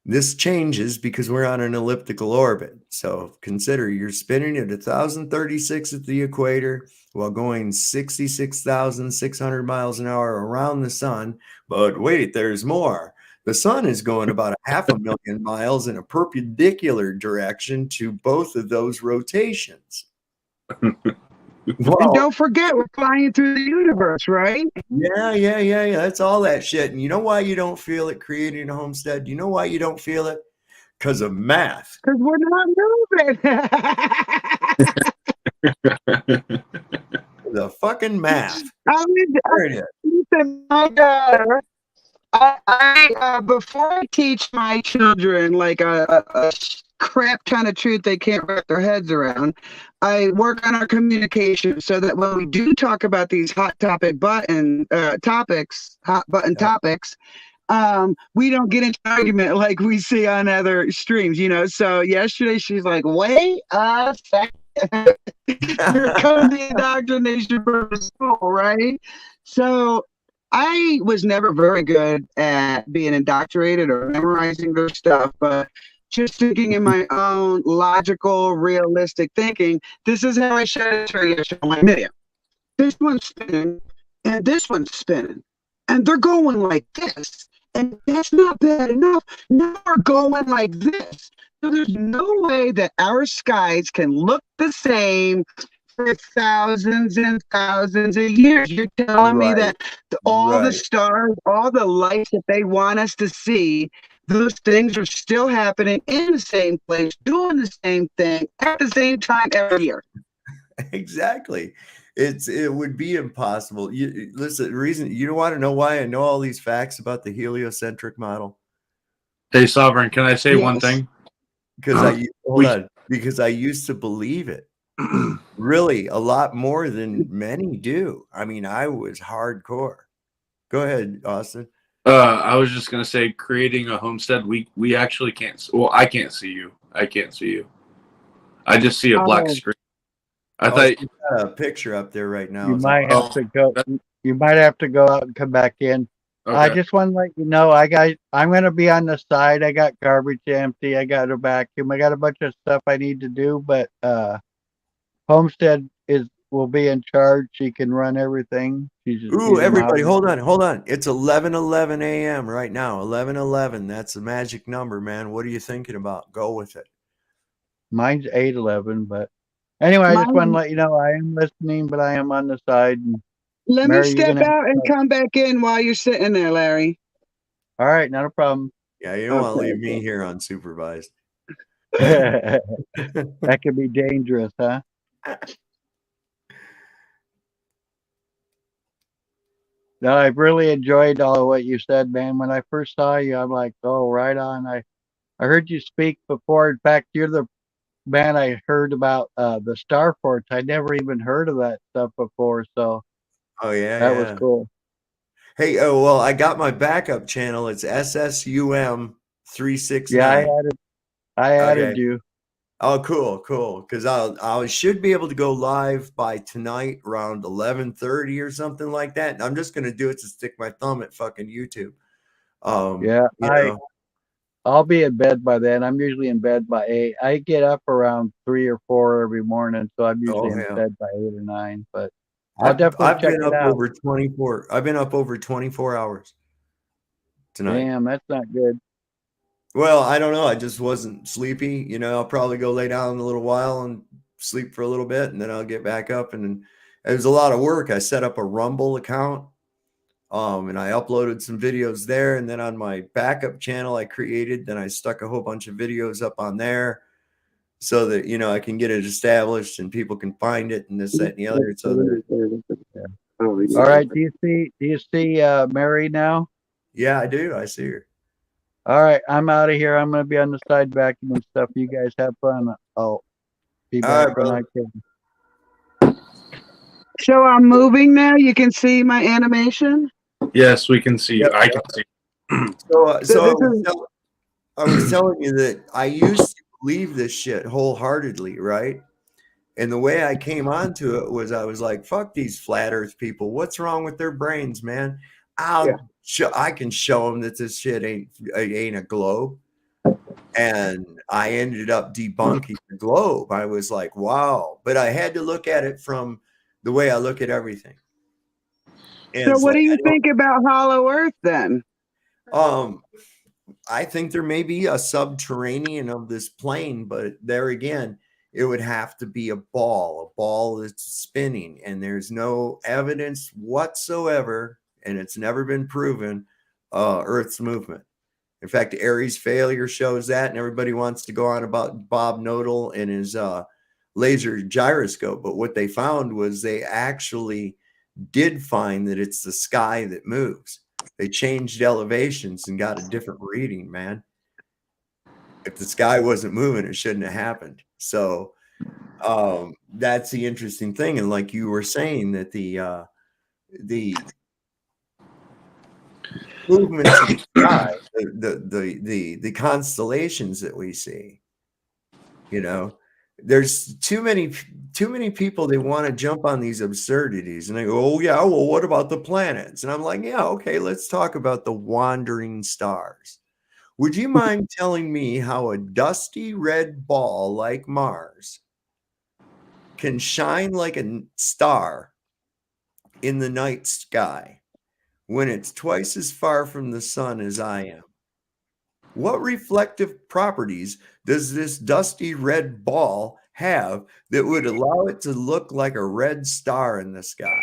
This changes because we're on an elliptical orbit. So consider you're spinning at 1,036 at the equator while going 66,600 miles an hour around the sun. But wait, there's more. The sun is going about 500,000 miles in a perpendicular direction to both of those rotations. And Well, don't forget, we're flying through the universe, right? yeah. That's all that shit. And you know why you don't feel it creating a homestead? You know why you don't feel it? Because of math. Because we're not moving. The fucking math. I mean, There it is. listen, my daughter, before I teach my children like a crap ton of truth they can't wrap their heads around, I work on our communication so that when we do talk about these hot button topics, we don't get into an argument like we see on other streams, you know. So yesterday she's like, wait a second. Here comes the indoctrination from school, right? So I was never very good at being indoctrinated or memorizing their stuff, but just thinking in my own logical, realistic thinking, this is how I show my video. This one's spinning, and this one's spinning, and they're going like this, and that's not bad enough. Now we're going like this. So there's no way that our skies can look the same for thousands and thousands of years. You're telling me that all the stars, all the lights that they want us to see, those things are still happening in the same place, doing the same thing at the same time every year. Exactly. It would be impossible. Listen, the reason you don't want to know why I know all these facts about the heliocentric model. Hey, Sovereign, can I say one thing? Because I used to believe it. Really, a lot more than many do. I mean, I was hardcore. Go ahead, Austin. I was just gonna say, creating a homestead, we actually can't. Well, I can't see you. I can't see you. I just see a black screen. I thought you got a picture up there right now. You might have to go. You might have to go out and come back in. Okay. I just want to let you know, I'm going to be on the side. I got garbage to empty. I got a vacuum. I got a bunch of stuff I need to do, but Homestead will be in charge. She can run everything. Everybody, hold on. It's 11:11 a.m. right now. 11:11. That's the magic number, man. What are you thinking about? Go with it. Mine's 8:11, but anyway, I just want to let you know I am listening, but I am on the side. And let me step out and come back in while you're sitting there, Larry. All right, not a problem. Yeah, you don't want to leave me here unsupervised. That could be dangerous, huh? No, I've really enjoyed all of what you said, man. When I first saw you, I'm like, oh, right on. I heard you speak before. In fact, you're the man I heard about the Star Forts. I never even heard of that stuff before. So that was cool. Hey, well, I got my backup channel. It's SSUM 369. Yeah, I added you. Oh, cool. Because I should be able to go live by tonight around 11:30 or something like that. And I'm just gonna do it to stick my thumb at fucking YouTube. I'll be in bed by then. I'm usually in bed by 8. I get up around 3 or 4 every morning, so I'm usually in bed by 8 or 9. But I'll definitely check it out. Over 24. I've been up over 24 hours tonight. Damn, that's not good. Well, I don't know. I just wasn't sleepy. You know, I'll probably go lay down in a little while and sleep for a little bit, and then I'll get back up. And it was a lot of work. I set up a Rumble account, and I uploaded some videos there. And then on my backup channel I created, then I stuck a whole bunch of videos up on there so that, you know, I can get it established and people can find it and this, that, and the other. So all right. Do you see Mary now? Yeah, I do. I see her. All right, I'm out of here. I'm going to be on the side vacuum and stuff. You guys have fun. I'll be back when I can. So I'm moving now. You can see my animation. Yes, we can see. I can see. I was telling you that I used to believe this shit wholeheartedly, right? And the way I came onto it was I was like, fuck these flat earth people. What's wrong with their brains, man? I can show them that this shit ain't a globe. And I ended up debunking the globe. I was like, wow. But I had to look at it from the way I look at everything. And so what do you think about Hollow Earth then? I think there may be a subterranean of this plane, but there again, it would have to be a ball that's spinning, and there's no evidence whatsoever, and it's never been proven, Earth's movement. In fact, Aries failure shows that, and everybody wants to go on about Bob Knodel and his laser gyroscope. But what they found was they actually did find that it's the sky that moves. They changed elevations and got a different reading, man. If the sky wasn't moving, it shouldn't have happened. So that's the interesting thing. And like you were saying, that the movement of the sky, the constellations that we see, you know, there's too many people, they want to jump on these absurdities, and they go, oh yeah, well, what about the planets? And I'm like, yeah, okay, let's talk about the wandering stars. Would you mind telling me how a dusty red ball like Mars can shine like a star in the night sky when it's twice as far from the sun as I am? What reflective properties does this dusty red ball have that would allow it to look like a red star in the sky?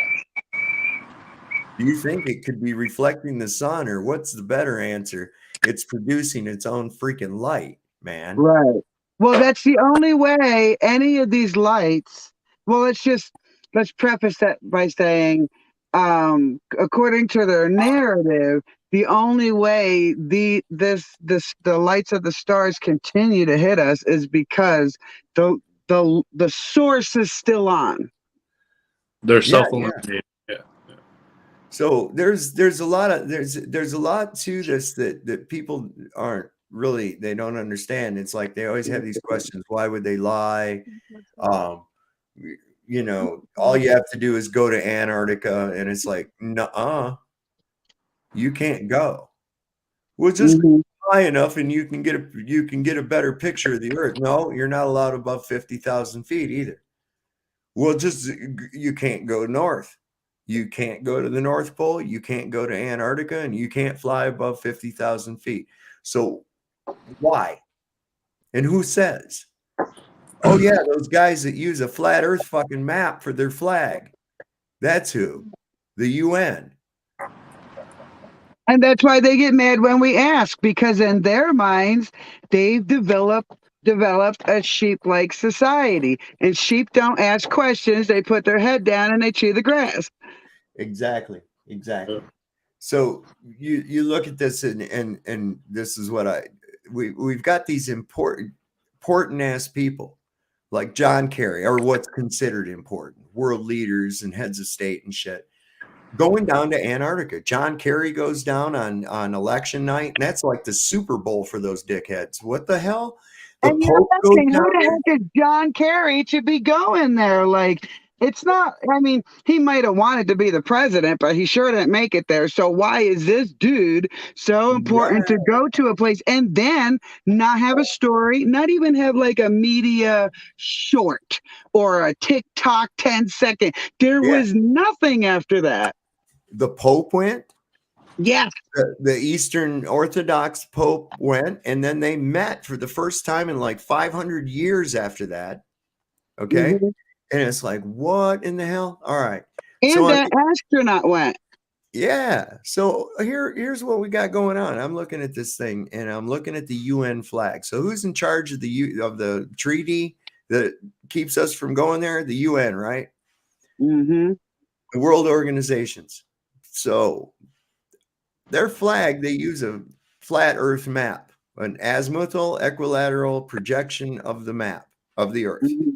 Do you think it could be reflecting the sun, or what's the better answer? It's producing its own freaking light, man. Right. Well, that's the only way any of these lights. Well, let's preface that by saying, according to their narrative, the only way the lights of the stars continue to hit us is because the source is still on. They're self-illuminating. Yeah. So there's a lot to this that people aren't really, they don't understand. It's like they always have these questions. Why would they lie? You know, all you have to do is go to Antarctica, and it's like, nuh-uh, you can't go. Well, just go high enough and you can get a better picture of the Earth. No, you're not allowed above 50,000 feet either. Well, you can't go north. You can't go to the North Pole. You can't go to Antarctica, and you can't fly above 50,000 feet. So why? And who says? Oh yeah, those guys that use a flat Earth fucking map for their flag. That's who. The UN. And that's why they get mad when we ask, because in their minds, they've developed a sheep-like society. And sheep don't ask questions. They put their head down and they chew the grass. Exactly. So you look at this, and this is what we've got these important ass people like John Kerry, or what's considered important, world leaders and heads of state and shit, going down to Antarctica. John Kerry goes down on election night, and that's like the Super Bowl for those dickheads. What the hell? And you're asking, who the heck is John Kerry to be going there? Like, it's not, I mean, he might have wanted to be the president, but he sure didn't make it there. So why is this dude so important to go to a place and then not have a story, not even have like a media short or a TikTok 10-second? There was nothing after that. The Pope went? Yes. The Eastern Orthodox Pope went, and then they met for the first time in like 500 years after that. Okay. And it's like, what in the hell? All right. And so that astronaut went. Yeah. So here's what we got going on. I'm looking at this thing, and I'm looking at the UN flag. So who's in charge of the treaty that keeps us from going there? The UN, right? Mm-hmm. The world organizations. So their flag, they use a flat Earth map, an azimuthal equilateral projection of the map of the Earth. Mm-hmm.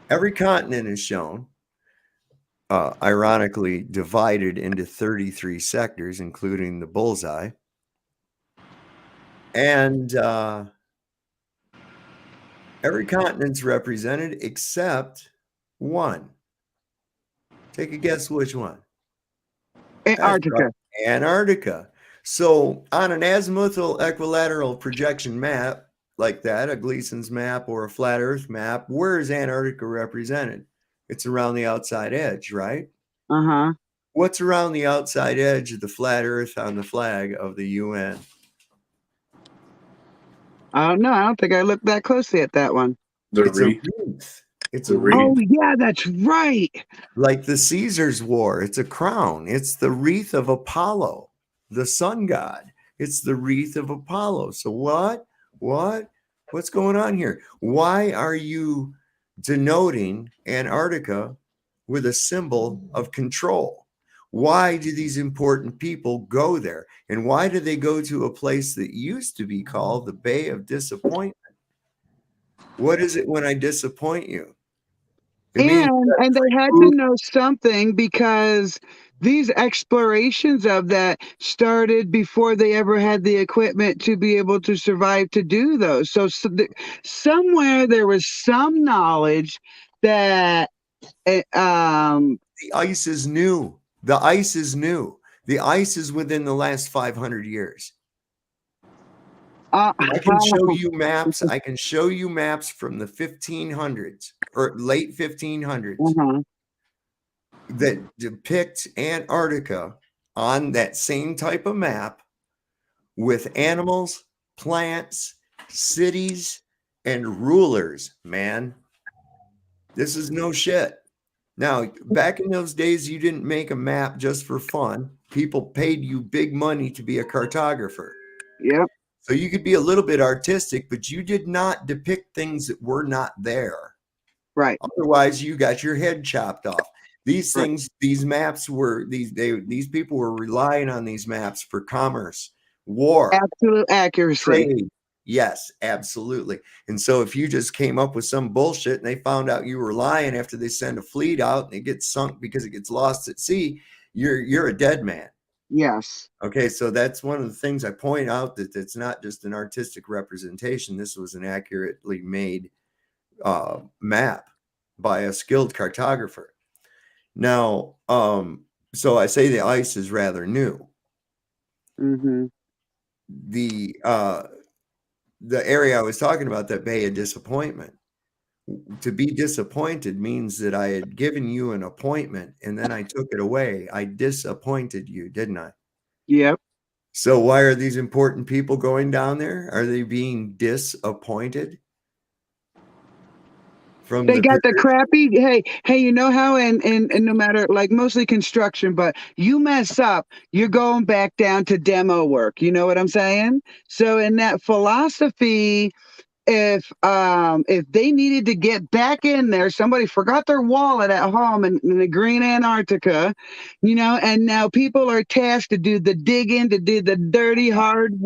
Every continent is shown, ironically divided into 33 sectors, including the bullseye. And every continent's represented except one. Take a guess which one? Antarctica. Antarctica. So on an azimuthal equilateral projection map like that, a Gleason's map or a flat Earth map, where is Antarctica represented? It's around the outside edge, right? Uh-huh. What's around the outside edge of the flat Earth on the flag of the UN? I don't know. I don't think I looked that closely at that one. The It's a wreath. wreath. It's The a wreath. Oh wreath. yeah, that's right. Like the Caesars wore. It's a crown. It's the wreath of Apollo, the sun god. It's the wreath of Apollo. So what's going on here? Why are you denoting Antarctica with a symbol of control? Why do these important people go there? And why do they go to a place that used to be called the Bay of Disappointment? What is it when I disappoint you? It means And they had to know something because these explorations of that started before they ever had the equipment to be able to survive to do those. So, somewhere there was some knowledge that the ice is new. The ice is new. The ice is within the last 500 years. I can show you maps. I can show you maps from the 1500s or late 1500s that depict Antarctica on that same type of map with animals, plants, cities, and rulers, man. This is no shit. Now, back in those days, you didn't make a map just for fun. People paid you big money to be a cartographer. Yep. So you could be a little bit artistic, but you did not depict things that were not there. Right. Otherwise, you got your head chopped off. These things, these maps were these people were relying on these maps for commerce, war, Absolute accuracy. trade. Yes, absolutely. And so if you just came up with some bullshit and they found out you were lying after they send a fleet out and it gets sunk because it gets lost at sea, you're a dead man. Yes. Okay, so that's one of the things I point out, that it's not just an artistic representation. This was an accurately made map by a skilled cartographer. Now, so I say the ice is rather new. Mm-hmm. The area I was talking about, that Bay of Disappointment, to be disappointed means that I had given you an appointment and then I took it away. I disappointed you, didn't I? Yep. So why are these important people going down there? Are they being disappointed? From They got the crappy, hey, you know how and no matter, like, mostly construction, but you mess up, you're going back down to demo work. You know what I'm saying? So in that philosophy, if they needed to get back in there, somebody forgot their wallet at home in the green Antarctica, you know, and now people are tasked to do the digging, to do the dirty, hard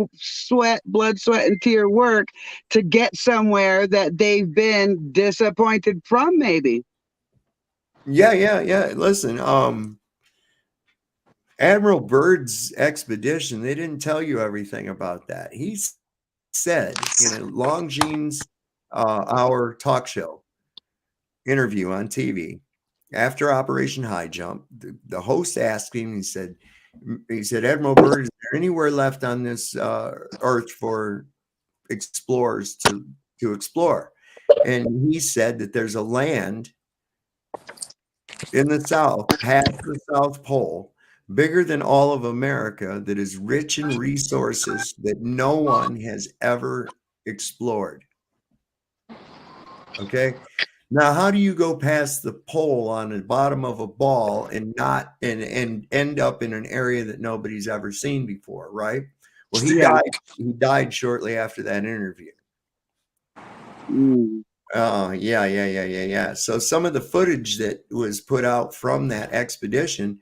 blood, sweat, and tear work to get somewhere that they've been disappointed from, maybe. Yeah. Listen, Admiral Byrd's expedition, they didn't tell you everything about that. He said in a Longines hour talk show interview on TV after Operation High Jump, the host asked him, he said, Admiral Byrd, is there anywhere left on this earth for explorers to explore? And he said that there's a land in the south, past the South Pole, bigger than all of America, that is rich in resources that no one has ever explored. Okay. Now, how do you go past the pole on the bottom of a ball and not and end up in an area that nobody's ever seen before, right? Well, he died shortly after that interview. Oh, yeah. So some of the footage that was put out from that expedition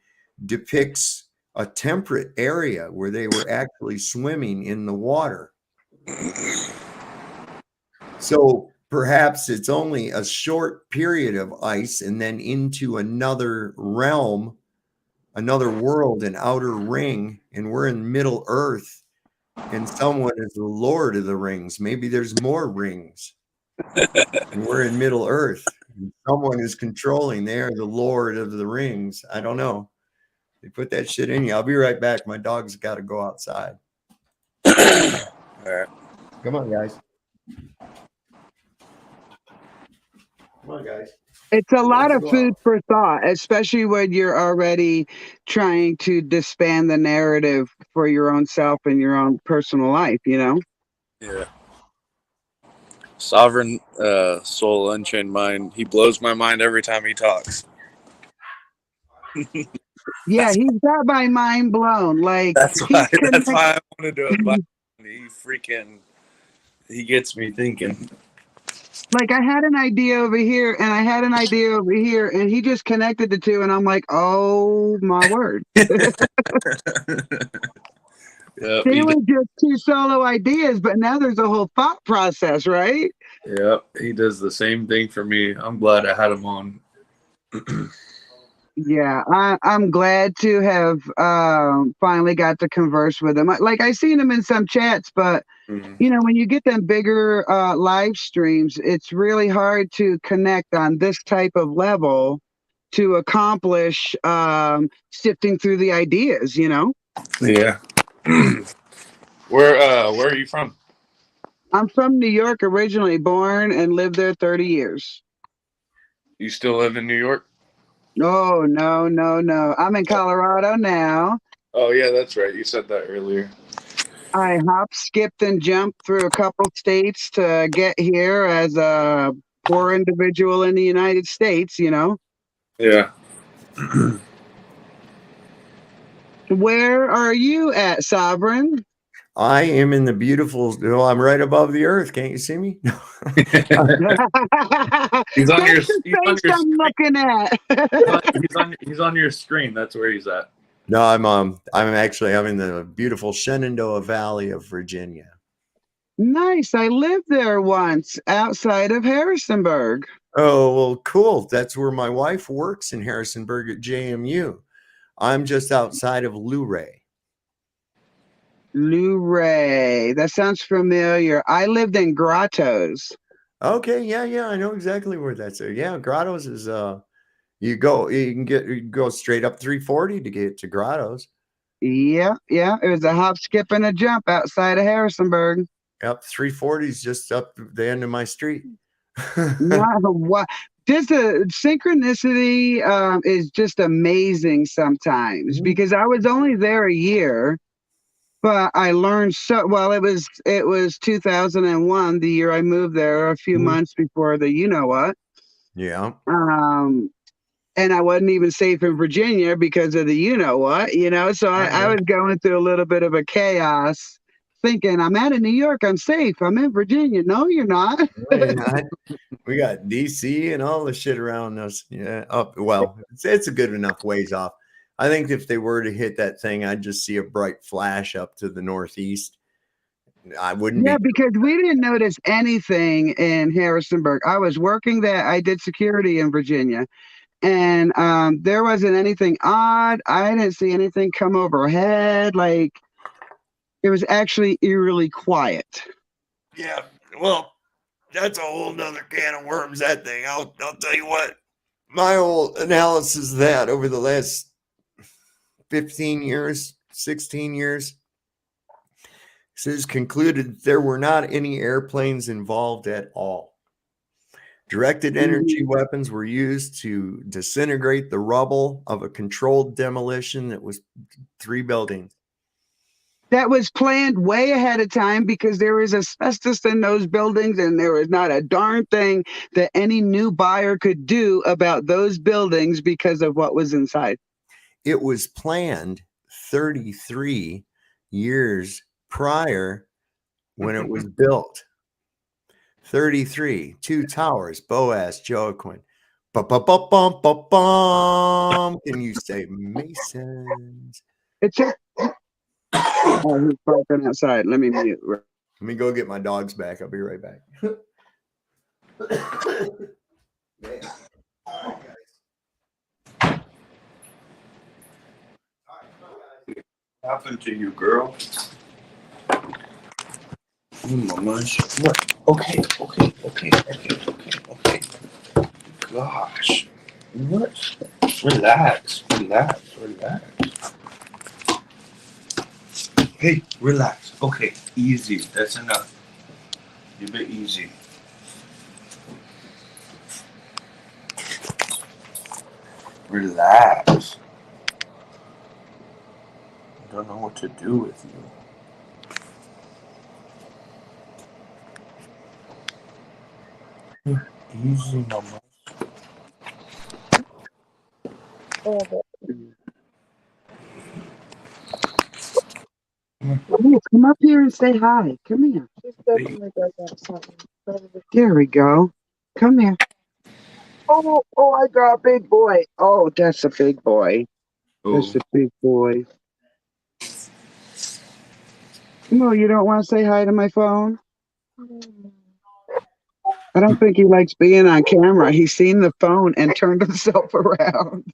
depicts a temperate area where they were actually swimming in the water. So perhaps it's only a short period of ice and then into another realm, another world, an outer ring, and we're in Middle Earth and someone is the Lord of the Rings. Maybe there's more rings. And we're in Middle Earth. Someone is controlling. They are the Lord of the Rings. I don't know. They put that shit in you. I'll be right back. My dog's got to go outside. All right. Come on, guys. Come on, guys. It's a lot That's of food well. for thought, especially when you're already trying to disband the narrative for your own self and your own personal life, you know? Yeah. Sovereign Soul Unchained Mind. He blows my mind every time he talks. Yeah, he's got my mind blown. Like That's he's why. That's connected. why I wanted to invite him. He gets me thinking. Like I had an idea over here and I had an idea over here and he just connected the two and I'm like, oh my word. Yep. They were just two solo ideas, but now there's a whole thought process, right? Yep. He does the same thing for me. I'm glad I had him on. Yeah, I'm glad to have finally got to converse with him. Like I seen him in some chats, but Mhm. you know, when you get them bigger live streams, it's really hard to connect on this type of level to accomplish sifting through the ideas, you know? Yeah. Where are you from? I'm from New York originally, born and lived there 30 years. You still live in New York? Oh, no, no, no. I'm in Colorado now. Oh yeah, that's right. You said that earlier. I hop, skipped, and jumped through a couple states to get here as a poor individual in the United States, you know? Yeah. Where are you at, Sovereign? I am in the beautiful. Well, I'm right above the earth. Can't you see me? That's He's on your the he's on face your I'm screen. looking at. He's on your screen. That's where he's at. No, I'm in the beautiful Shenandoah Valley of Virginia. Nice. I lived there once outside of Harrisonburg. Oh, well, cool. That's where my wife works in Harrisonburg at JMU. I'm just outside of Luray. Luray. That sounds familiar. I lived in Grottos. Okay, yeah, I know exactly where that's at. Yeah, Grottos is you can go straight up 340 to get to Grottos. Yeah. It was a hop, skip, and a jump outside of Harrisonburg. Yep, 340 is just up the end of my street. What? Just a synchronicity is just amazing sometimes because I was only there a year, but I learned so well. It was 2001, the year I moved there, a few months before the you know what. Yeah. And I wasn't even safe in Virginia because of the you know what, you know. So I was going through a little bit of a chaos, thinking I'm out of New York, I'm safe. I'm in Virginia. No, you're not. We got DC and all the shit around us. Yeah. Well, it's a good enough ways off. I think if they were to hit that thing, I'd just see a bright flash up to the northeast. I wouldn't Yeah, be. because we didn't notice anything in Harrisonburg. I was working there. I did security in Virginia, and there wasn't anything odd. I didn't see anything come overhead. Like it was actually eerily quiet. Yeah. Well, that's a whole nother can of worms, that thing. I'll tell you what. My whole analysis of that over the last 15 years, 16 years, has concluded there were not any airplanes involved at all. Directed energy weapons were used to disintegrate the rubble of a controlled demolition that was 3 buildings. That was planned way ahead of time because there was asbestos in those buildings and there was not a darn thing that any new buyer could do about those buildings because of what was inside. It was planned 33 years prior when it was built. 33, 2 towers, Boaz, Joaquin. Ba-ba-ba-bum-ba-bum. Can you say Masons? It's a oh, he's barking outside. Let me mute. Let me go get my dogs back. I'll be right back. Man. All right, guys. What happened to you, girl? What? Okay. Gosh. What? Relax. Hey, relax. Okay, easy. That's enough. You be easy. Relax. I don't know what to do with you. Easy, mama. Oh, but Yes, come up here and say hi. Come here. she's definitely does have something. Probably. There we go. Come here. Oh, I got a big boy. Oh, that's a big boy. That's Oh, a big boy. No, you don't want to say hi to my phone? I don't think he likes being on camera. He's seen the phone and turned himself around.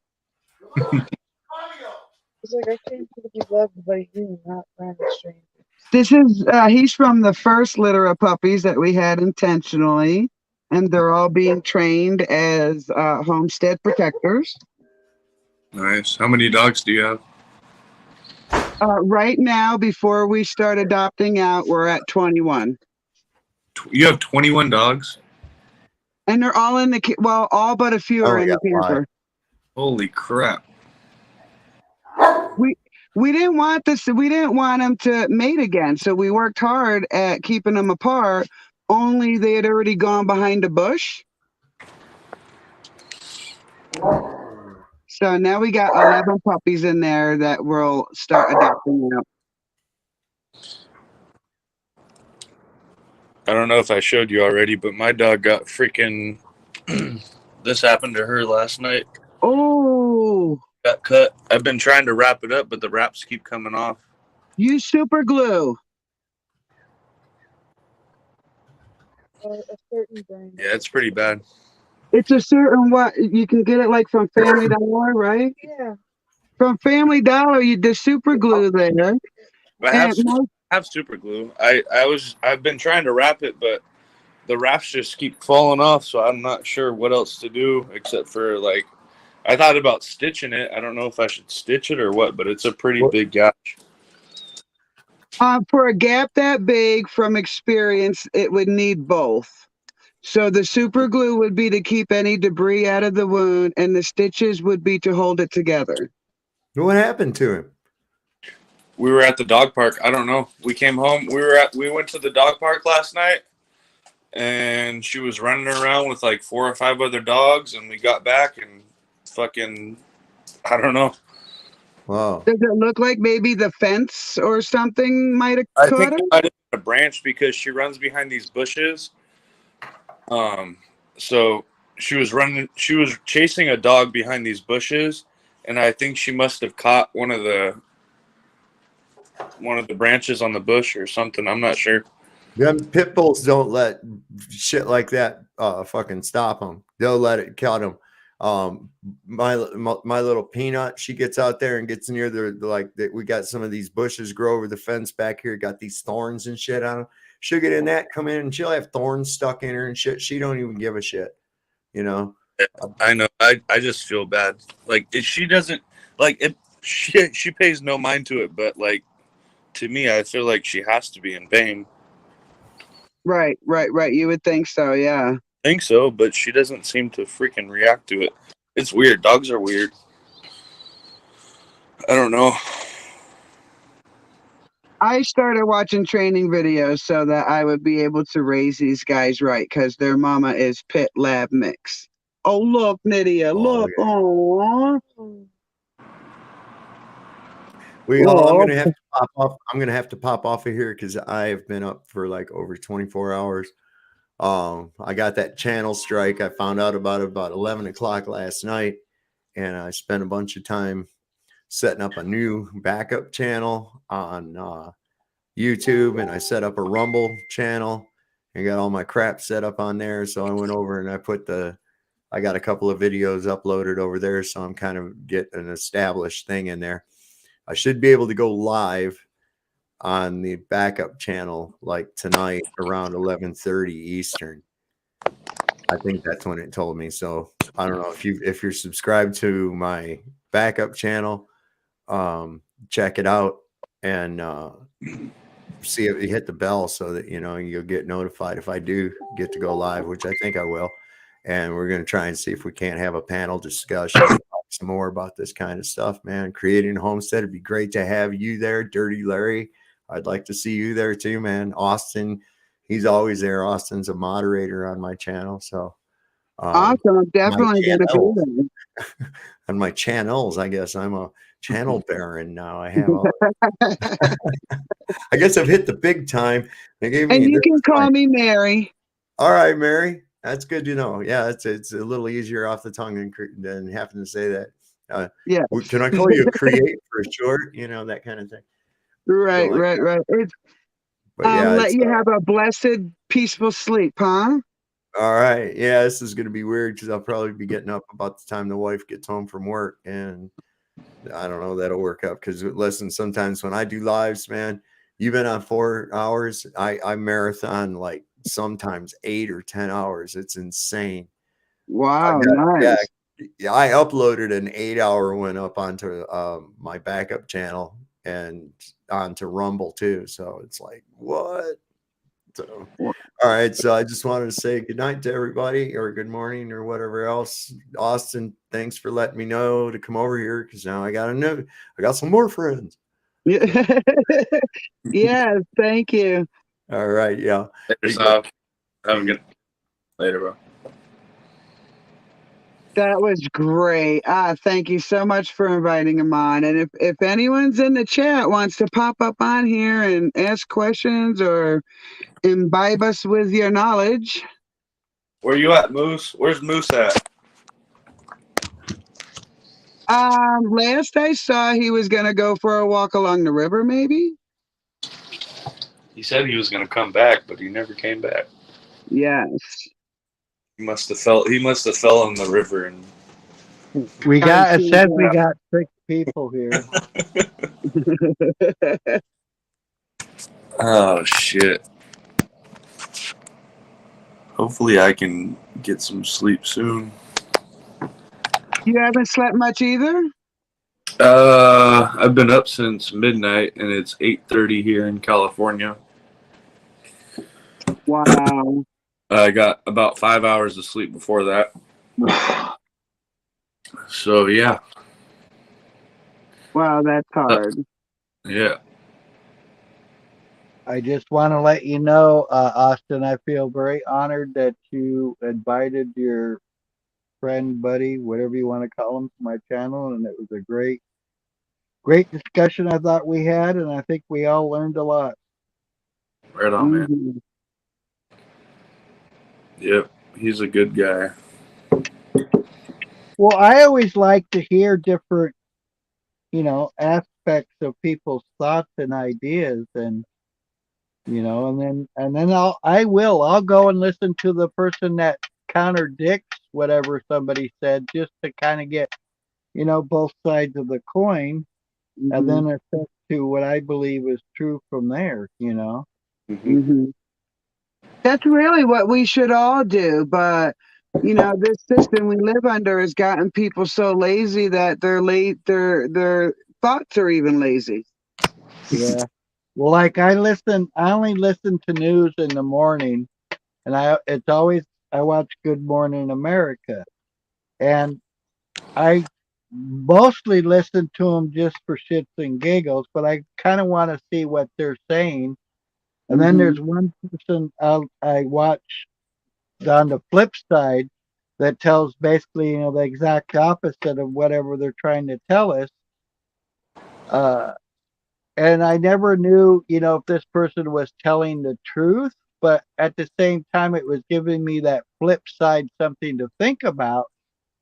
It's like I came to be loved by you, not random strangers. This is he's from the first litter of puppies that we had intentionally, and they're all being trained as homestead protectors. nice. How many dogs do you have? Right now, before we start adopting out, we're at 21. You have 21 dogs? And they're all in the well, all but a few I are only in the got 5. camper. Holy crap. We didn't want this. We didn't want them to mate again, so we worked hard at keeping them apart. Only they had already gone behind a bush. So now we got 11 puppies in there that we'll start adopting out. I don't know if I showed you already, but my dog got freaking. This happened to her last night. Oh, Got cut. I've been trying to wrap it up, but the wraps keep coming off. use super glue. A certain brand. Yeah, it's pretty bad. It's a certain what you can get it like from Family Dollar, right? Yeah. From Family Dollar, the super glue there. I have, And most, I have super glue. I've been trying to wrap it, but the wraps just keep falling off, so I'm not sure what else to do except for like I thought about stitching it. I don't know if I should stitch it or what, but it's a pretty big gash. for a gap that big, from experience, it would need both. So the super glue would be to keep any debris out of the wound, and the stitches would be to hold it together. What happened to him? We were at the dog park. I don't know. We came home. We went to the dog park last night, and she was running around with like 4 or 5 other dogs, and we got back and fucking I don't know. Wow. Does it look like maybe the fence or something might have I caught think her? it might have been a branch because she runs behind these bushes. So she was chasing a dog behind these bushes, and I think she must have caught one of the branches on the bush or something. I'm not sure. Them pit bulls don't let shit like that fucking stop them. They'll let it cut them. My little Peanut, she gets out there and gets near we got some of these bushes grow over the fence back here, got these thorns and shit on them. She'll get in that, come in, and she'll have thorns stuck in her and shit. She don't even give a shit, you know. I know. I just feel bad. Like she doesn't like it. She pays no mind to it, but like to me, I feel like she has to be in pain. Right. You would think so, yeah. I think so, but she doesn't seem to freaking react to it. It's weird. Dogs are weird. I don't know. I started watching training videos so that I would be able to raise these guys right, because their mama is pit lab mix. Oh, look, Nydia, look. Yeah. Oh, I'm gonna have to pop off. I'm gonna have to pop off of here because I have been up for like over 24 hours. I got that channel strike. I found out about 11 o'clock last night, and I spent a bunch of time setting up a new backup channel on YouTube, and I set up a Rumble channel and got all my crap set up on there. So I went over and I got a couple of videos uploaded over there, so I'm kind of getting an established thing in there. I should be able to go live on the backup channel like tonight around 11:30 Eastern. I think that's when it told me. So I don't know if you're subscribed to my backup channel, check it out and see if you hit the bell so that you'll get notified if I do get to go live, which I think I will. And we're going to try and see if we can't have a panel discussion about some more about this kind of stuff, man. Creating a homestead. It'd be great to have you there, Dirty Larry. I'd like to see you there too, man. Austin, he's always there. Austin's a moderator on my channel. So Awesome. I'm definitely going to be there. on my channels, I guess I'm a channel baron now. I have I guess I've hit the big time. They gave me And you can call me Mary. All right, Mary. That's good to know. Yeah, it's a little easier off the tongue than having to say that. Yeah. Can I call you Create for short? You know, that kind of thing. Right, like right, that. right. It's, But yeah, let you have a blessed, peaceful sleep, huh? all right. Yeah, this is going to be weird because I'll probably be getting up about the time the wife gets home from work. And I don't know, that'll work out because listen, sometimes when I do lives, man, you've been on 4 hours. I marathon like sometimes 8 or 10 hours. It's insane. Wow, nice. Yeah, I uploaded an 8-hour one up onto my backup channel and onto Rumble too. So it's like, what? So, all right. So I just wanted to say good night to everybody, or good morning, or whatever else. Austin, thanks for letting me know to come over here because now I got some more friends. Yeah. Yes, thank you. All right. Yeah. Have a good later, bro. That was great. Thank you so much for inviting him on. And if anyone's in the chat wants to pop up on here and ask questions or imbibe us with your knowledge. Where you at, Moose? Where's Moose at? Last I saw, he was gonna go for a walk along the river, maybe. He said he was going to come back, but he never came back. Yes. He must have fell in the river and It says we got 6 people here. oh shit. Hopefully I can get some sleep soon. You haven't slept much either? I've been up since midnight and it's 8:30 here in California. Wow. I got about 5 hours of sleep before that. So yeah. Wow, that's hard. Yeah. I just want to let you know, Austin, I feel very honored that you invited your friend, buddy, whatever you want to call him, to my channel. And it was a great discussion I thought we had. And I think we all learned a lot. Right on, man. Yep. He's a good guy. Well, I always like to hear different, aspects of people's thoughts and ideas, and and then I'll go and listen to the person that contradicts whatever somebody said, just to kind of get, both sides of the coin, and then assess to what I believe is true from there. That's really what we should all do, but this system we live under has gotten people so lazy that their thoughts are even lazy. Yeah. Well, like I only listen to news in the morning, and I watch Good Morning America, and I mostly listen to them just for shits and giggles, but I kind of want to see what they're saying. And then there's one person I watch on the flip side that tells basically, the exact opposite of whatever they're trying to tell us. And I never knew, if this person was telling the truth, but at the same time, it was giving me that flip side, something to think about.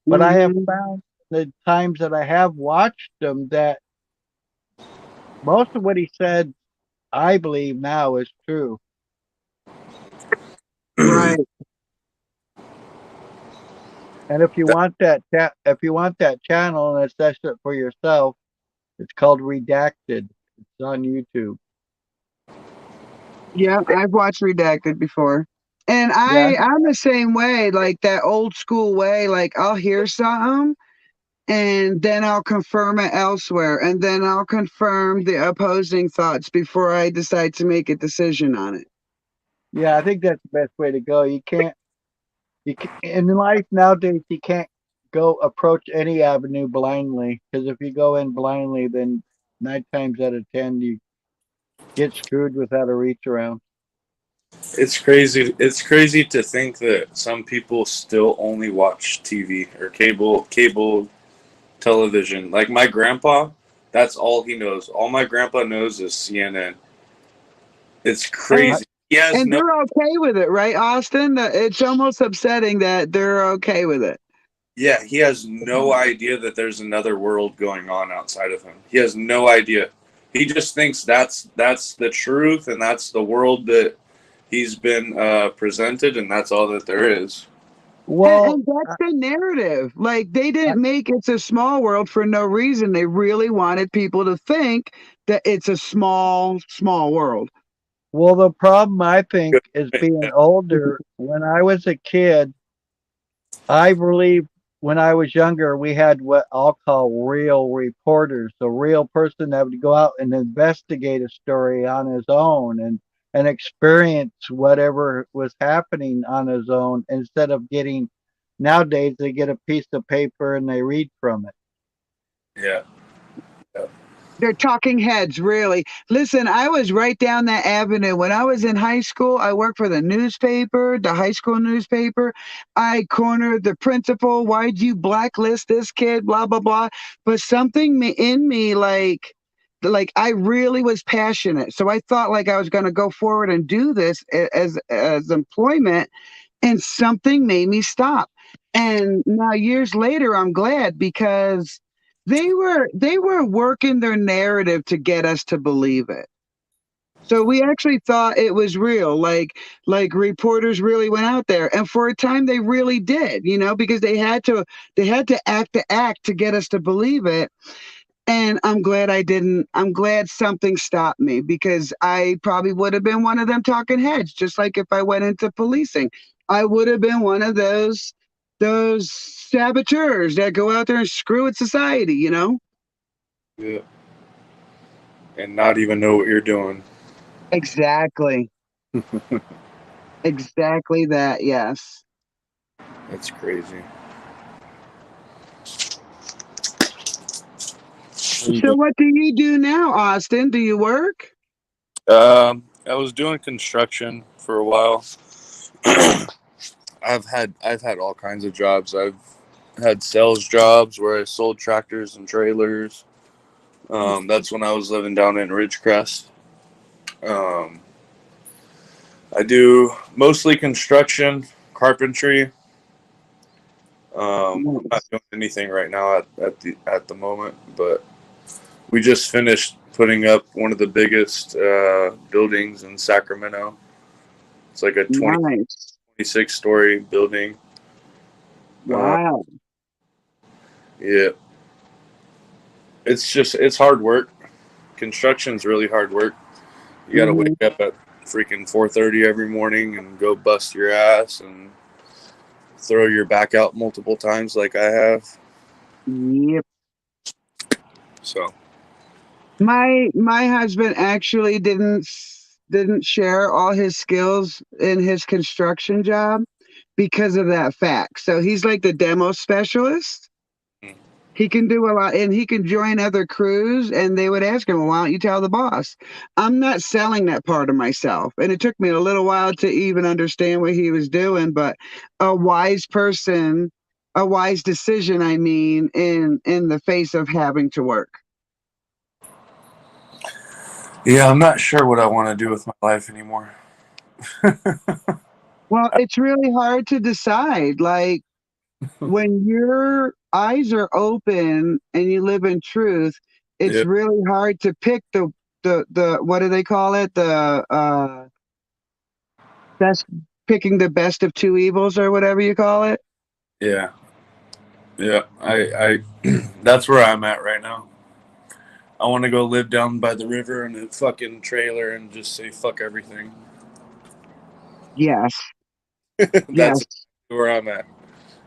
But I have found the times that I have watched them that most of what he said, I believe now, is true. Right. And if you want that channel and assess it for yourself, it's called Redacted. It's on YouTube. Yeah, I've watched Redacted before. And I'm the same way, like that old school way. Like I'll hear something and then I'll confirm it elsewhere. And then I'll confirm the opposing thoughts before I decide to make a decision on it. Yeah, I think that's the best way to go. In life nowadays, you can't go approach any avenue blindly, because if you go in blindly, then 9 times out of 10 you get screwed without a reach around. It's crazy. It's crazy to think that some people still only watch TV or cable television. Like my grandpa, that's all he knows. All my grandpa knows is CNN. It's crazy. He has And no. they're okay with it, right, Austin? It's almost upsetting that they're okay with it. Yeah, he has no idea that there's another world going on outside of him. He has no idea. He just thinks that's the truth and that's the world that he's been presented, and that's all that there is. Well, And that's the narrative. Like, they didn't make It's a Small World for no reason. They really wanted people to think that it's a small world. well, the problem I think is being older. When I was a kid, I believe when I was younger, we had what I'll call real reporters, a real person that would go out and investigate a story on his own and experience whatever was happening on his own instead of getting, nowadays they get a piece of paper and they read from it. Yeah. They're talking heads, really. Listen, I was right down that avenue. When I was in high school, I worked for the newspaper, the high school newspaper. I cornered the principal. Why'd you blacklist this kid? Blah, blah, blah. But something in me, like I really was passionate. So I thought like I was going to go forward and do this as employment, and something made me stop. And now years later, I'm glad, because they were working their narrative to get us to believe it. So we actually thought it was real, like reporters really went out there, and for a time they really did, because they had to act the act to get us to believe it. And I'm glad I didn't. I'm glad something stopped me, because I probably would have been one of them talking heads, just like if I went into policing, I would have been one of those saboteurs that go out there and screw with society, Yeah. And not even know what you're doing. Exactly. Exactly that, yes. That's crazy. So what do you do now, Austin? Do you work? I was doing construction for a while. I've had all kinds of jobs. I've had sales jobs where I sold tractors and trailers. That's when I was living down in Ridgecrest. I do mostly construction, carpentry. I'm not doing anything right now at the moment, but we just finished putting up one of the biggest buildings in Sacramento. It's like a 26-story building. Wow. Yeah. It's hard work. Construction's really hard work. You got to wake up at freaking 4:30 every morning and go bust your ass and throw your back out multiple times like I have. Yep. So my husband actually didn't share all his skills in his construction job because of that fact. So he's like the demo specialist. He can do a lot, and he can join other crews, and they would ask him, well, why don't you tell the boss? I'm not selling that part of myself. And it took me a little while to even understand what he was doing, but a wise decision, I mean, in the face of having to work. yeah, I'm not sure what I want to do with my life anymore. Well, it's really hard to decide. Like, when your eyes are open and you live in truth, it's really hard to pick the what do they call it? The picking the best of two evils, or whatever you call it. Yeah. Yeah. I that's where I'm at right now. I want to go live down by the river in a fucking trailer and just say fuck everything. Yes. That's where I'm at.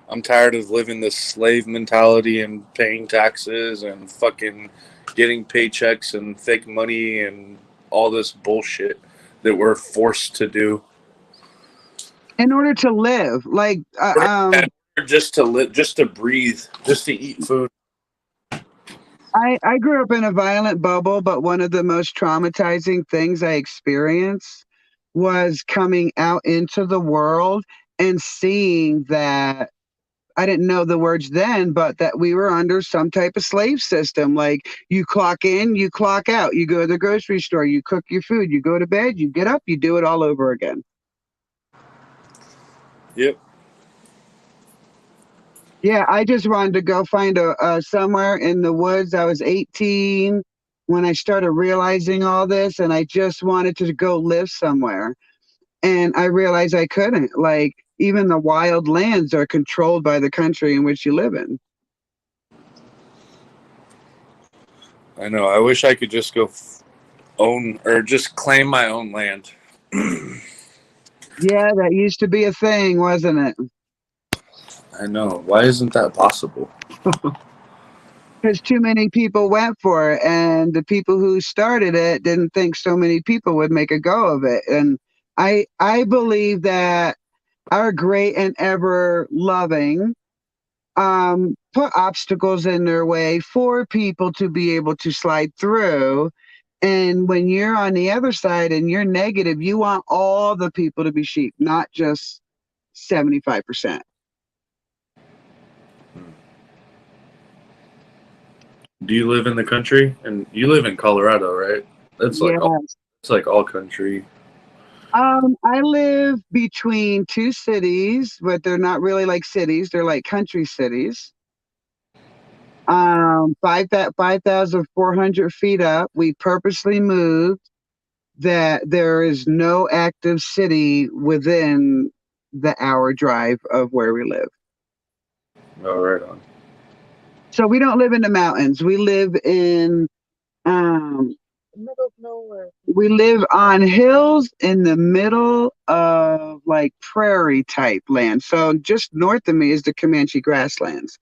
I'm tired of living this slave mentality and paying taxes and fucking getting paychecks and fake money and all this bullshit that we're forced to do in order to live. Like, in just to live, just to breathe, just to eat food. I grew up in a violent bubble, but one of the most traumatizing things I experienced was coming out into the world and seeing that I didn't know the words then, but that we were under some type of slave system. Like you clock in, you clock out, you go to the grocery store, you cook your food, you go to bed, you get up, you do it all over again. Yep. Yeah, I just wanted to go find a somewhere in the woods. I was 18 when I started realizing all this, and I just wanted to go live somewhere. And I realized I couldn't. Like, even the wild lands are controlled by the country in which you live in. I know. I wish I could just go own or just claim my own land. Yeah, that used to be a thing, wasn't it? I know. Why isn't that possible? Because too many people went for it, and the people who started it didn't think so many people would make a go of it. And I believe that our great and ever loving put obstacles in their way for people to be able to slide through. And when you're on the other side and you're negative, you want all the people to be sheep, not just 75%. Do you live in the country? And you live in Colorado, right? That's like all, Yes. it's like all country. I live between two cities, but they're not really like cities. They're like country cities. 5,400 feet up. We purposely moved that there is no active city within the hour drive of where we live. Oh, right on. So we don't live in the mountains. We live in Middle of nowhere. we live on hills in the middle of like prairie type land. So just north of me is the Comanche grasslands.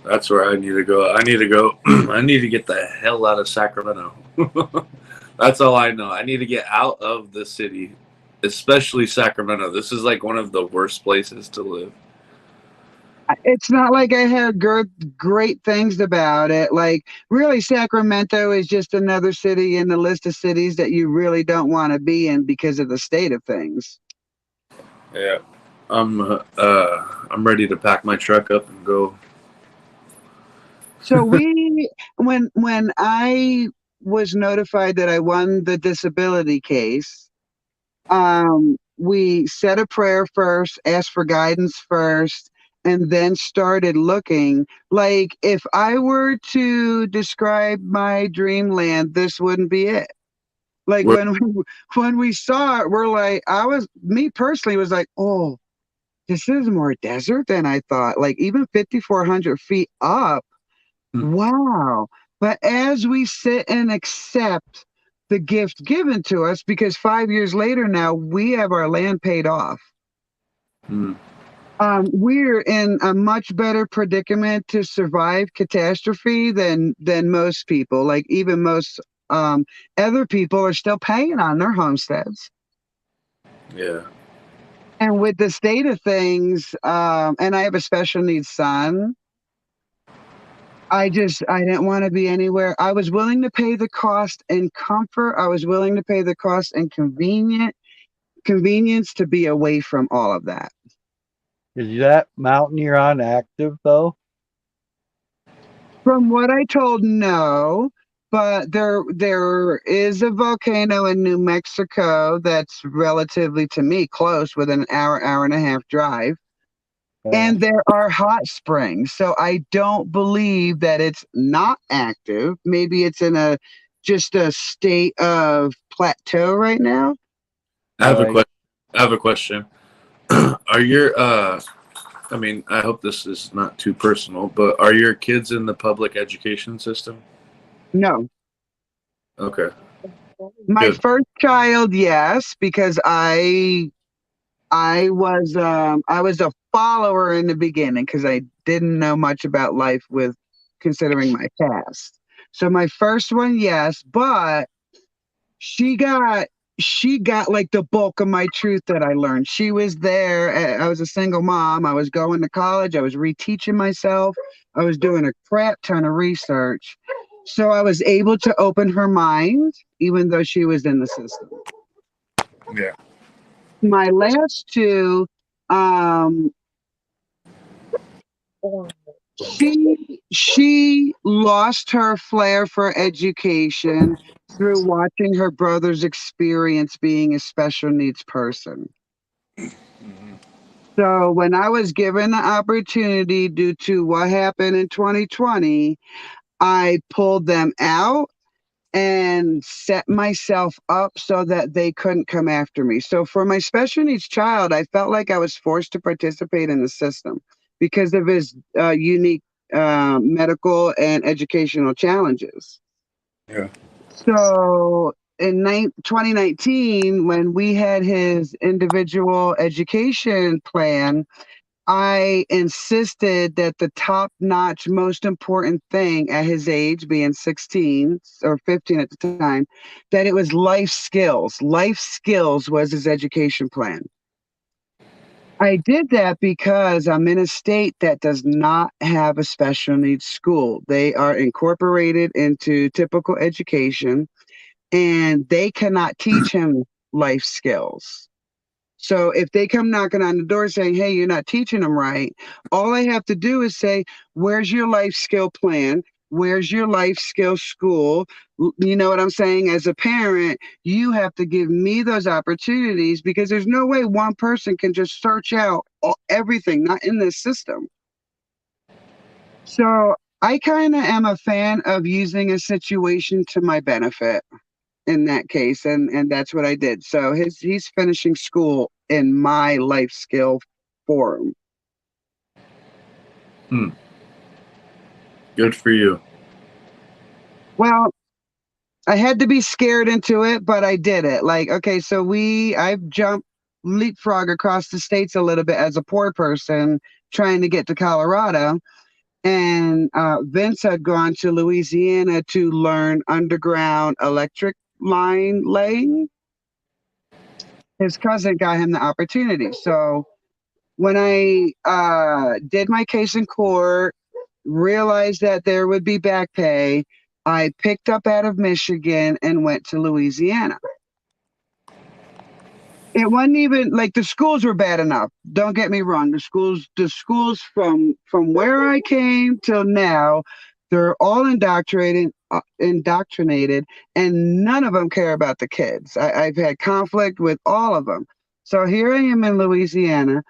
That's where I need to go. I need to go. I need to get the hell out of Sacramento. That's all I know. I need to get out of the city, especially Sacramento. This is like one of the worst places to live. It's not like I had great things about it. Like, really, Sacramento is just another city in the list of cities that you really don't want to be in because of the state of things. Yeah, I'm ready to pack my truck up and go. So when I was notified that I won the disability case, we said a prayer first, asked for guidance first, and then started looking. Like, if I were to describe my dreamland, this wouldn't be it. Like Where- when we saw it, we're like, me personally was like, oh, this is more desert than I thought. Like even 5,400 feet up. Wow. But as we sit and accept the gift given to us, because 5 years later now, we have our land paid off. Hmm. We're in a much better predicament to survive catastrophe than most people. Like even most other people are still paying on their homesteads. Yeah. And with the state of things, and I have a special needs son, I didn't want to be anywhere. I was willing to pay the cost and comfort. I was willing to pay the cost and convenience to be away from all of that. Is that mountain you're on active though? From what I told, no, but there is a volcano in New Mexico that's relatively to me close, within an hour and a half drive. And there are hot springs. So I don't believe that it's not active. Maybe it's in just a state of plateau right now. I have a Right. question. I have a question. Are your I mean, I hope this is not too personal, but are your kids in the public education system? No. Okay. My Good. first child, yes, because I was a follower in the beginning because I didn't know much about life with considering my past. So my first one, yes, but she got she got like the bulk of my truth that I learned. She was there. I was a single mom. I was going to college. I was reteaching myself. I was doing a crap ton of research. So I was able to open her mind, even though she was in the system. Yeah. My last two, um, she lost her flair for education through watching her brother's experience being a special needs person. So when I was given the opportunity due to what happened in 2020, I pulled them out and set myself up so that they couldn't come after me. So for my special needs child, I felt like I was forced to participate in the system because of his unique medical and educational challenges. Yeah. So in 2019, when we had his individual education plan, I insisted that the top notch, most important thing at his age, being 16 or 15 at the time, that it was life skills. Life skills was his education plan. I did that because I'm in a state that does not have a special needs school. They are incorporated into typical education and they cannot teach him life skills. So if they come knocking on the door saying, hey, you're not teaching them right, all I have to do is say, where's your life skill plan? Where's your life skill school? You know what I'm saying? As a parent, you have to give me those opportunities because there's no way one person can just search out everything, not in this system. So I kind of am a fan of using a situation to my benefit in that case, and that's what I did. So he's finishing school in my life skill forum. Good for you. Well, I had to be scared into it, but I did it. Like, okay, so I've jumped leapfrog across the states a little bit as a poor person trying to get to Colorado. And Vince had gone to Louisiana to learn underground electric line laying. His cousin got him the opportunity. So when I did my case in court, realized that there would be back pay, I picked up out of Michigan and went to Louisiana. It wasn't even like the schools were bad enough. Don't get me wrong. The schools from where I came till now, they're all indoctrinated, and none of them care about the kids. I've had conflict with all of them. So here I am in Louisiana.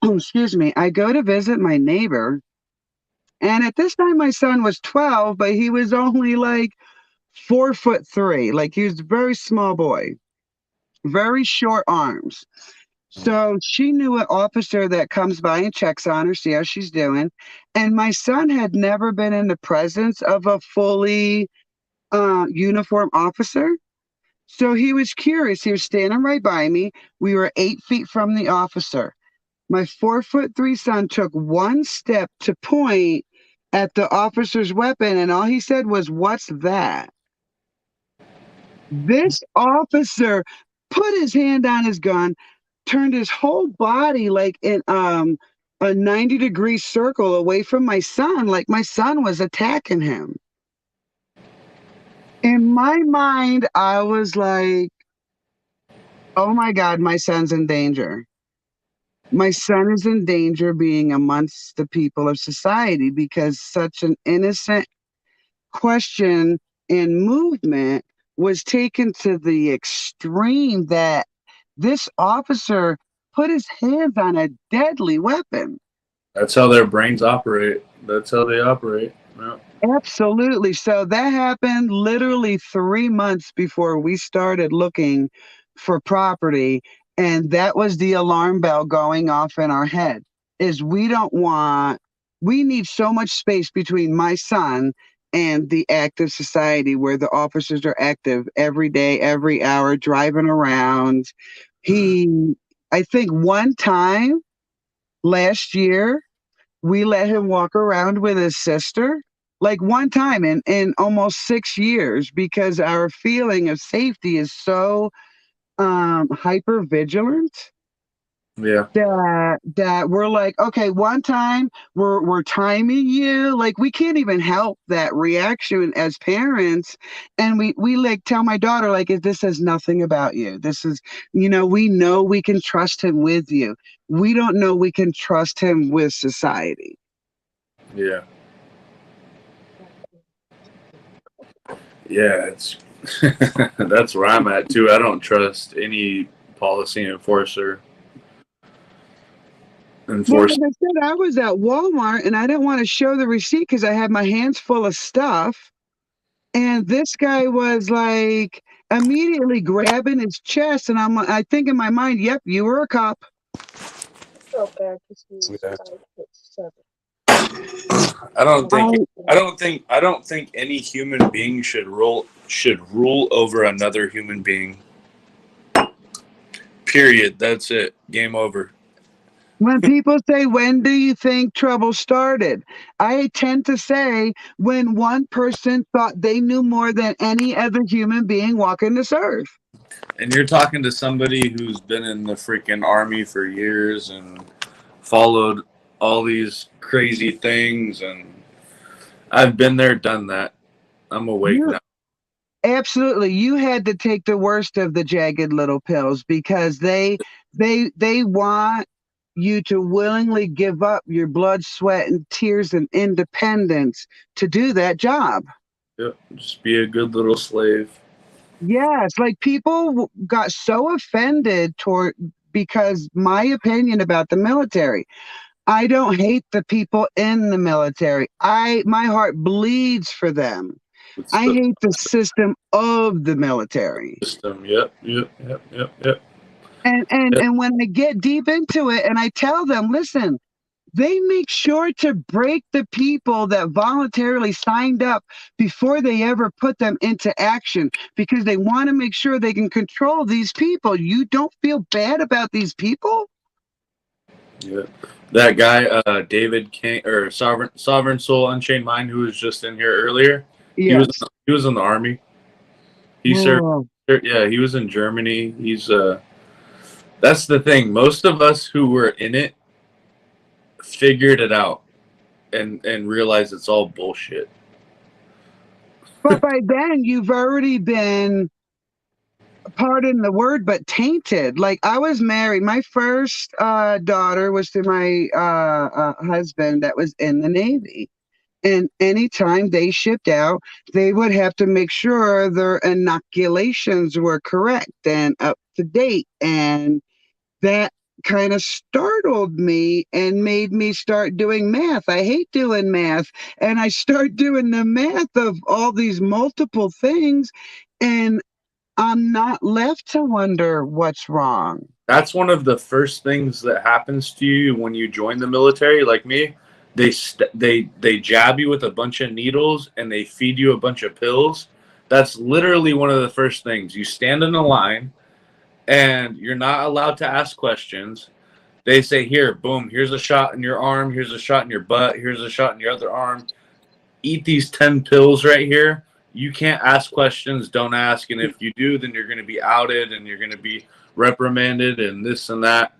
Excuse me. I go to visit my neighbor, and at this time my son was 12, but he was only like 4'3". Like he was a very small boy. Very short arms. So she knew an officer that comes by and checks on her, see how she's doing. And my son had never been in the presence of a fully uniformed officer. So he was curious. He was standing right by me. We were 8 feet from the officer. My 4'3" son took one step to point at the officer's weapon, and all he said was, "What's that?" This officer put his hand on his gun, turned his whole body like in a 90-degree circle away from my son, like my son was attacking him. In my mind, I was like, oh my God, my son's in danger. My son is in danger being amongst the people of society because such an innocent question and movement was taken to the extreme that this officer put his hands on a deadly weapon. That's how their brains operate. That's how they operate. Yeah. Absolutely. So that happened literally 3 months before we started looking for property. And that was the alarm bell going off in our head is we need so much space between my son and the active society where the officers are active every day, every hour, driving around. I think one time last year, we let him walk around with his sister like one time in almost 6 years, because our feeling of safety is so hyper vigilant Yeah. that we're like, okay, one time we're timing you. Like we can't even help that reaction as parents. And we like tell my daughter, like, this says nothing about you. This is, we know we can trust him with you. We don't know we can trust him with society. Yeah. Yeah, it's that's where I'm at too. I don't trust any policy enforcer. Well, like I said, I was at Walmart and I didn't want to show the receipt because I had my hands full of stuff. And this guy was like immediately grabbing his chest, and I think in my mind, yep, you were a cop. So bad because he was Yeah. 5'7". I don't think any human being should rule over another human being. Period. That's it. Game over. When people say, when do you think trouble started? I tend to say when one person thought they knew more than any other human being walking this earth. And you're talking to somebody who's been in the freaking army for years and followed all these crazy things, and I've been there, done that. I'm awake now. Absolutely. You had to take the worst of the jagged little pills because they want you to willingly give up your blood, sweat, and tears and independence to do that job. Yep. Just be a good little slave. Yes, like people got so offended because my opinion about the military. I don't hate the people in the military. My heart bleeds for them. I hate the system of the military. System. Yep. And when I get deep into it and I tell them, listen, they make sure to break the people that voluntarily signed up before they ever put them into action because they want to make sure they can control these people. You don't feel bad about these people? Yeah. That guy, David King, or Sovereign Soul Unchained Mind, who was just in here earlier. Yes. He was in the army. He served. Yeah, he was in Germany. He's that's the thing. Most of us who were in it figured it out and realized it's all bullshit. But by then you've already been, pardon the word, but tainted. Like I was married. My first daughter was to my husband that was in the Navy. And anytime they shipped out, they would have to make sure their inoculations were correct and up to date. And that kind of startled me and made me start doing math. I hate doing math. And I start doing the math of all these multiple things. And I'm not left to wonder what's wrong. That's one of the first things that happens to you when you join the military, like me. They jab you with a bunch of needles and they feed you a bunch of pills. That's literally one of the first things. You stand in a line and you're not allowed to ask questions. They say, here, boom, here's a shot in your arm, here's a shot in your butt, here's a shot in your other arm. Eat these 10 pills right here. You can't ask questions, don't ask. And if you do, then you're going to be outed and you're going to be reprimanded and this and that.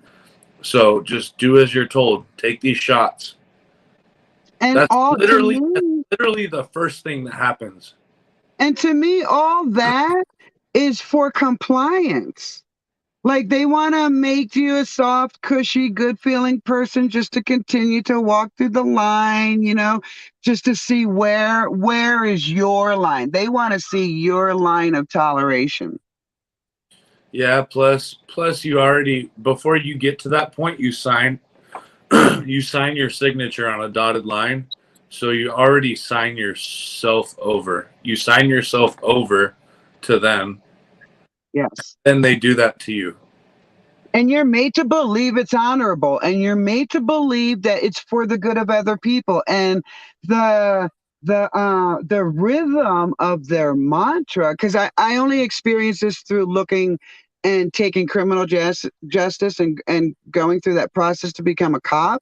So just do as you're told. Take these shots. And that's literally the first thing that happens. And to me, all that is for compliance. Like they want to make you a soft, cushy, good-feeling person just to continue to walk through the line, just to see where is your line. They want to see your line of toleration. Yeah, plus you already, before you get to that point, you sign your signature on a dotted line. So you already sign yourself over. You sign yourself over to them. Yes. Then they do that to you. And you're made to believe it's honorable, and you're made to believe that it's for the good of other people. And the rhythm of their mantra, because I only experienced this through looking and taking criminal justice and going through that process to become a cop.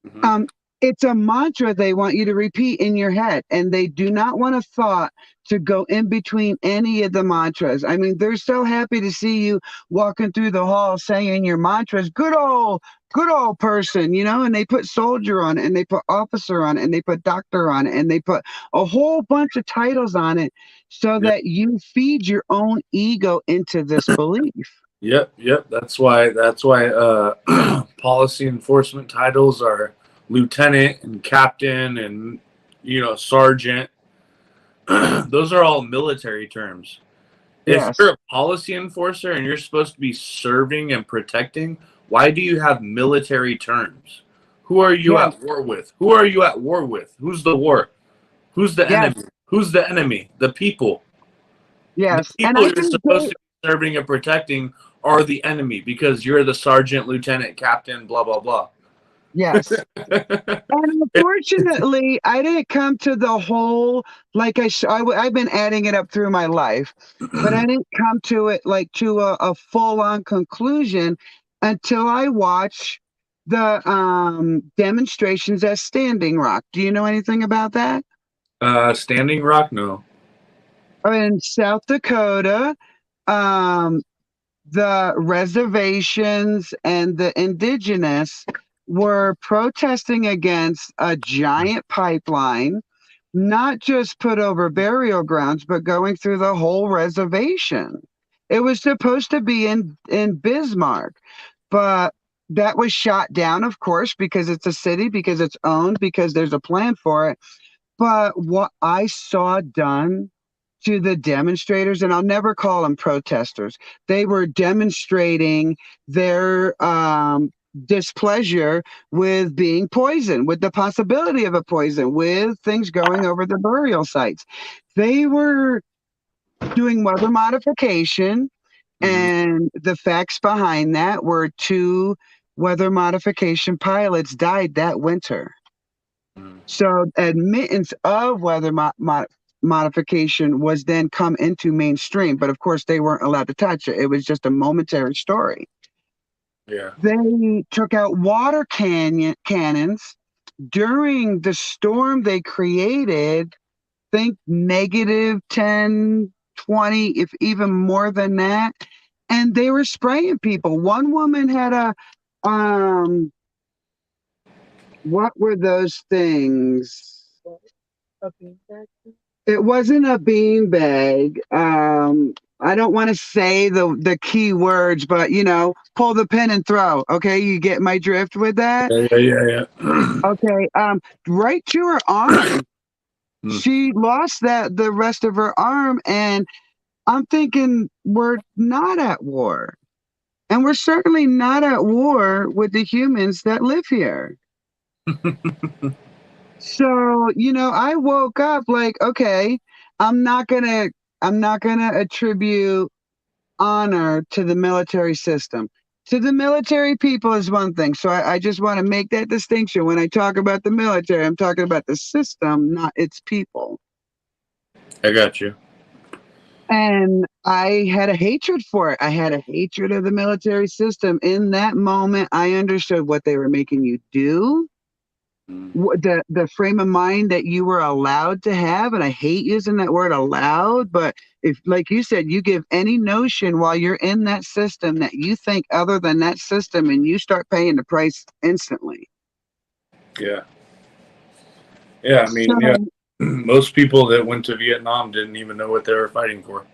Mm-hmm. It's a mantra they want you to repeat in your head, and they do not want a thought to go in between any of the mantras. I mean, they're so happy to see you walking through the hall saying your mantras. Good old person, you know, and they put soldier on it, and they put officer on it, and they put doctor on it, and they put a whole bunch of titles on it so Yep. that you feed your own ego into this belief. Yep. That's why policy enforcement titles are lieutenant and captain and sergeant. Those are all military terms. If Yes. you're a policy enforcer and you're supposed to be serving and protecting, why do you have military terms? Who are you Yes. at war with? Who are you at war with? Who's the war? Who's the Yes. enemy? Who's the enemy? The people. Yes. The And people I you're think supposed to be serving and protecting are the enemy because you're the sergeant, lieutenant, captain, blah, blah, blah. yes. And unfortunately, I didn't come to the whole like I've been adding it up through my life, but I didn't come to it like to a full on conclusion until I watched the demonstrations at Standing Rock. Do you know anything about that? Standing Rock? No. In South Dakota, um, the reservations and the indigenous were protesting against a giant pipeline, not just put over burial grounds, but going through the whole reservation. It was supposed to be in Bismarck, but that was shot down, of course, because it's a city, because it's owned, because there's a plan for it. But what I saw done to the demonstrators, and I'll never call them protesters, they were demonstrating their displeasure with being poisoned, with the possibility of a poison, with things going over the burial sites. They were doing weather modification, and the facts behind that were 2 weather modification pilots died that winter. So admittance of weather modification was then come into mainstream, but of course they weren't allowed to touch it. It was just a momentary story. Yeah. They took out water cannons during the storm they created. Think -10, 20, if even more than that. And they were spraying people. One woman had a what were those things? A beanbag. It wasn't a beanbag. I don't want to say the key words, but pull the pin and throw. Okay, you get my drift with that. Yeah. Okay, right to her arm. Hmm. She lost the rest of her arm, and I'm thinking we're not at war, and we're certainly not at war with the humans that live here. So, I woke up like, okay, I'm not gonna attribute honor to the military system. To the military people is one thing. So I just want to make that distinction. When I talk about the military, I'm talking about the system, not its people. I got you. And I had a hatred for it. I had a hatred of the military system. In that moment, I understood what they were making you do. The frame of mind that you were allowed to have, and I hate using that word allowed, but if, like you said, you give any notion while you're in that system that you think other than that system, and you start paying the price instantly. Yeah. I mean, So, yeah. Most people that went to Vietnam didn't even know what they were fighting for.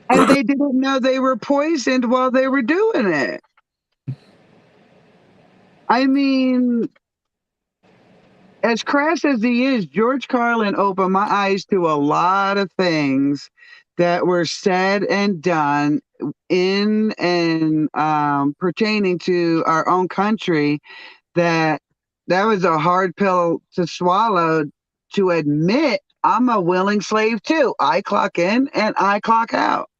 And they didn't know they were poisoned while they were doing it. I mean, as crass as he is, George Carlin opened my eyes to a lot of things that were said and done in and pertaining to our own country. That was a hard pill to swallow, to admit I'm a willing slave too. I clock in and I clock out.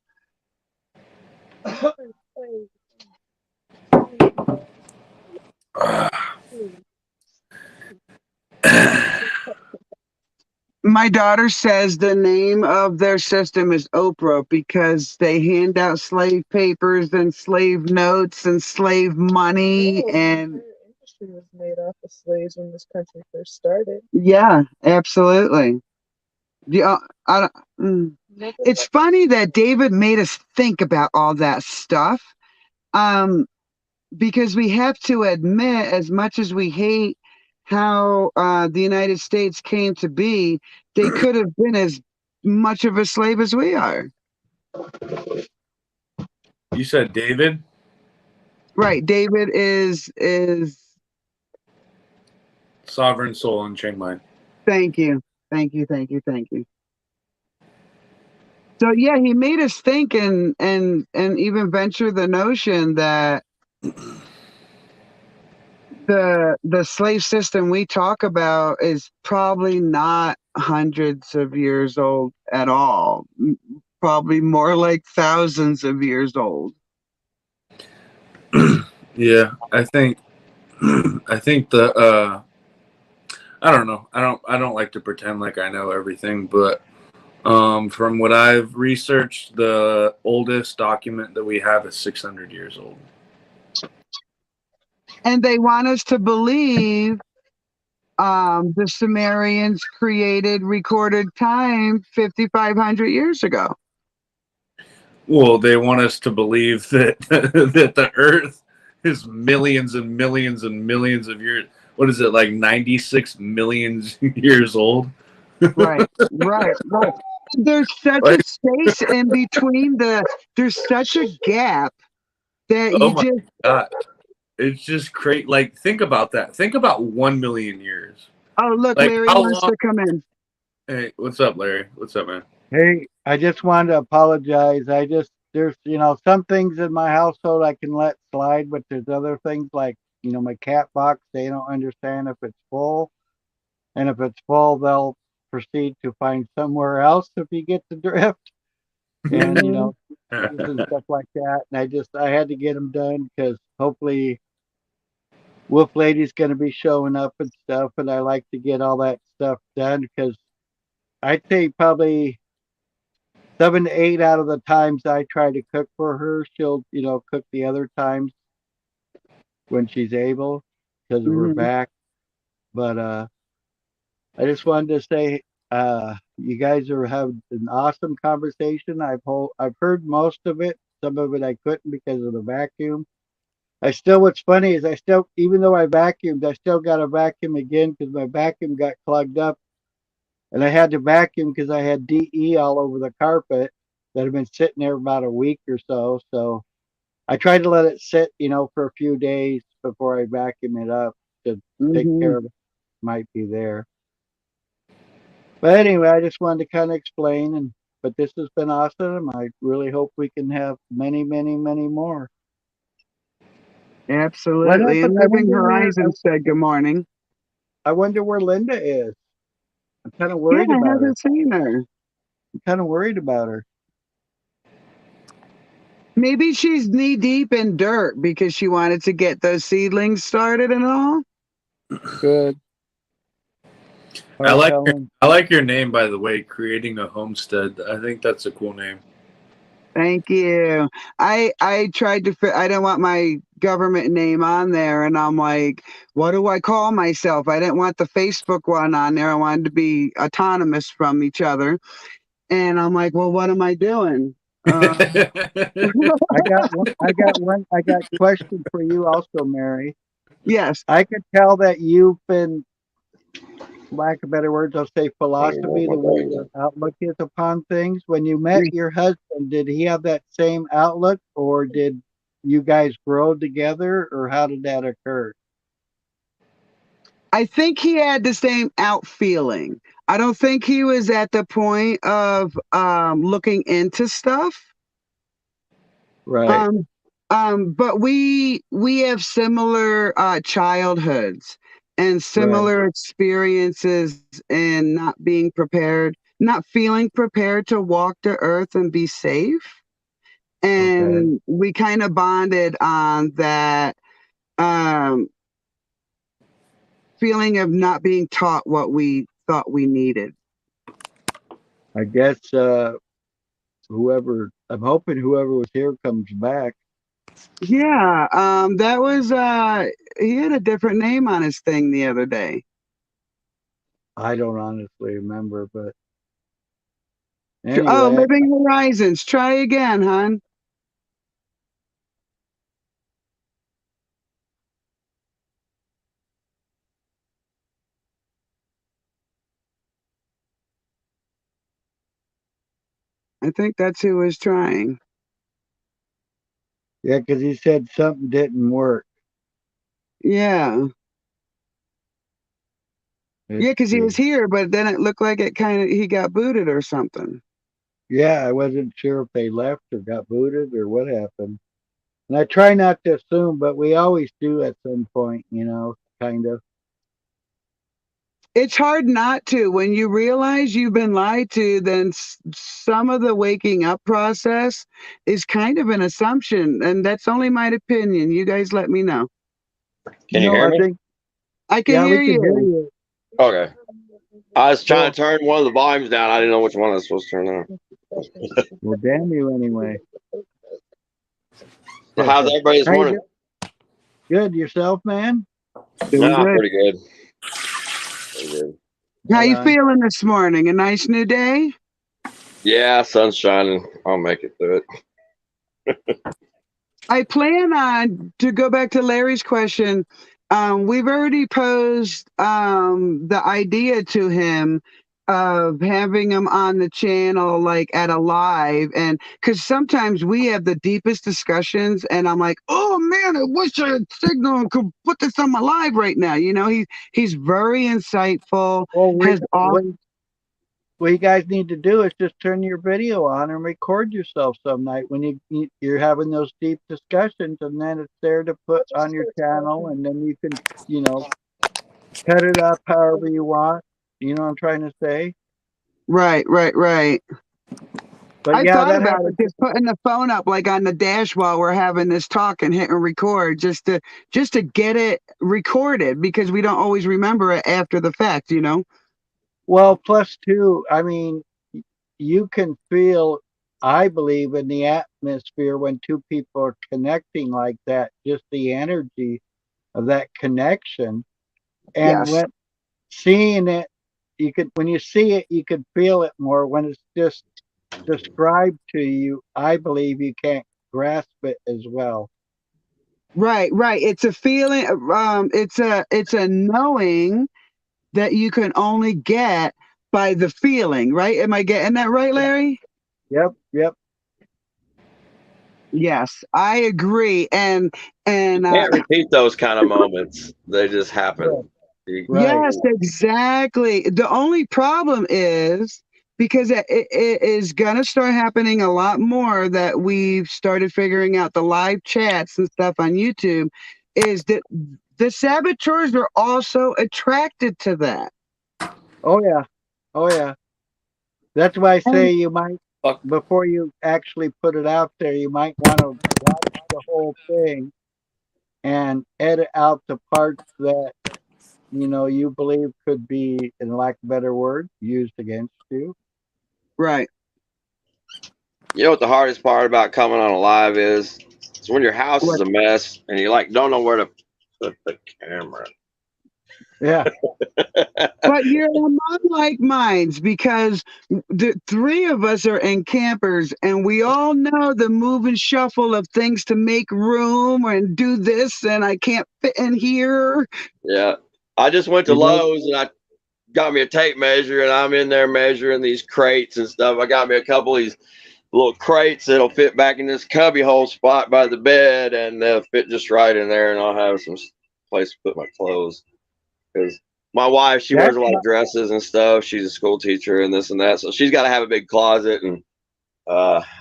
My daughter says the name of their system is Oprah because they hand out slave papers and slave notes and slave money, and country was made off of slaves when this country first started. Yeah, absolutely. Yeah, I don't, it's funny that David made us think about all that stuff. Because we have to admit, as much as we hate how the United States came to be, they could have been as much of a slave as we are. You said David? Right. David is Sovereign Soul in Chiang Mai. thank you. Thank you. Thank you. Thank you. So yeah, he made us think and even venture the notion that the slave system we talk about is probably not hundreds of years old at all. Probably more like thousands of years old. Yeah, I think the I don't know. I don't like to pretend like I know everything, but from what I've researched, the oldest document that we have is 600 years old. And they want us to believe the Sumerians created recorded time 5,500 years ago. Well, they want us to believe that that the Earth is millions and millions and millions of years. What is it, like 96 million years old? Right. There's such a space in between there's such a gap that Oh you my just God. It's just crazy. Like, think about that. Think about 1 million years. look, Like, Larry how wants long? to come in. Hey, what's up, Larry? What's up, man? Hey, I just wanted to apologize. There's, some things in my household I can let slide, but there's other things like, my cat box, they don't understand if it's full. And if it's full, they'll proceed to find somewhere else if you get the drift. And, and stuff like that. And I had to get them done because hopefully Wolf Lady's going to be showing up and stuff. And I like to get all that stuff done because I'd say probably 7 to 8 out of the times I try to cook for her, she'll, cook the other times when she's able because of her back. But I just wanted to say you guys are having an awesome conversation. I've heard most of it. Some of it I couldn't because of the vacuum. What's funny is even though I vacuumed, I still got to vacuum again because my vacuum got clogged up. And I had to vacuum because I had DE all over the carpet that had been sitting there about a week or so. So I tried to let it sit, for a few days before I vacuum it up to take care of it. Might be there. But anyway, I just wanted to kind of explain, but this has been awesome. I really hope we can have many, many, many more. Absolutely. And Living Horizon said good morning. I wonder where Linda is. I'm kind of Yeah, worried I about her. haven't seen her. I'm kind of worried about her. Maybe she's knee deep in dirt because she wanted to get those seedlings started and all. Good. I like your name, by the way, Creating a Homestead. I think that's a cool name. Thank you. I tried to I don't want my government name on there, and I'm like, what do I call myself? I didn't want the Facebook one on there. I wanted to be autonomous from each other. And I'm like, well, what am I doing? I got question for you also, Mary. Yes. I could tell that you've been, lack of better words, I'll say philosophy, the way your outlook is upon things. When you met your husband, did he have that same outlook, or did you guys grow together, or how did that occur? I think he had the same out feeling. I don't think he was at the point of looking into stuff. Right. But we have similar childhoods and similar experiences in not being prepared, not feeling prepared to walk the earth and be safe. And we kind of bonded on that feeling of not being taught what we thought we needed. I guess I'm hoping whoever was here comes back. Yeah, that was he had a different name on his thing the other day. I don't honestly remember, but Oh, anyway, Living Horizons. Try again, hon. I think that's who was trying. yeah, because he said something didn't work. Yeah. Let's Yeah, because he was see. here, but then it looked like it kind of he got booted or something. Yeah, I wasn't sure if they left or got booted or what happened. And I try not to assume, but we always do at some point, kind of. It's hard not to. When you realize you've been lied to, then some of the waking up process is kind of an assumption, and that's only my opinion. You guys let me know. Can you No, hear I me? think, I can yeah, we hear can hear you. you. Okay. I was trying Well, to turn one of the volumes down. I didn't know which one I was supposed to turn on. well, damn you anyway. Well, how's everybody this How you morning? doing? Good. Yourself, man? Doing Nah, good. pretty good. Pretty good. How Right you on. feeling this morning? A nice new day? Yeah, sun's shining. I'll make it through it. I plan on to go back to Larry's question. We've already posed the idea to him of having him on the channel like at a live, and because sometimes we have the deepest discussions and I'm like, oh man, I wish I had signal and could put this on my live right now. He's very insightful, Well, has all what you guys need to do is just turn your video on and record yourself some night when you're having those deep discussions, and then it's there to put on your channel, and then you can, cut it up however you want. You know what I'm trying to say? right. But I yeah, thought that about it, happens. just putting the phone up like on the dash while we're having this talk and hitting record just to get it recorded because we don't always remember it after the fact. Well, plus two, I mean, you can feel, I believe, in the atmosphere when two people are connecting like that, just the energy of that connection. And Yes. when seeing it, when you see it, you can feel it more. When it's just described to you, I believe you can't grasp it as well. Right. It's a feeling, it's a knowing that you can only get by the feeling, right? Am I getting that right, Larry? Yep. Yes, I agree. And You and can't repeat those kind of moments. They just Yeah, happen. You, right. yes, exactly. The only problem is because it is going to start happening a lot more that we've started figuring out the live chats and stuff on YouTube is that the saboteurs are also attracted to that. Oh yeah. Oh yeah. That's why I And say you might, Fuck. before you actually put it out there, you might want to watch the whole thing and edit out the parts that you believe could be, in lack of a better word, used against you. right. you know what the hardest part about coming on a live is? It's when your house is What- a mess and you like don't know where to put the camera. Yeah. But you're among like minds because the three of us are in campers and we all know the move and shuffle of things to make room and do this and I can't fit in here. Yeah. I just went to You know, Lowe's and I got me a tape measure and I'm in there measuring these crates and stuff. I got me a couple of these little crates that'll fit back in this cubby hole spot by the bed and they'll fit just right in there and I'll have some place to put my clothes. Because my wife, she wears that's a lot of dresses and stuff. She's a school teacher and this and that. So she's got to have a big closet and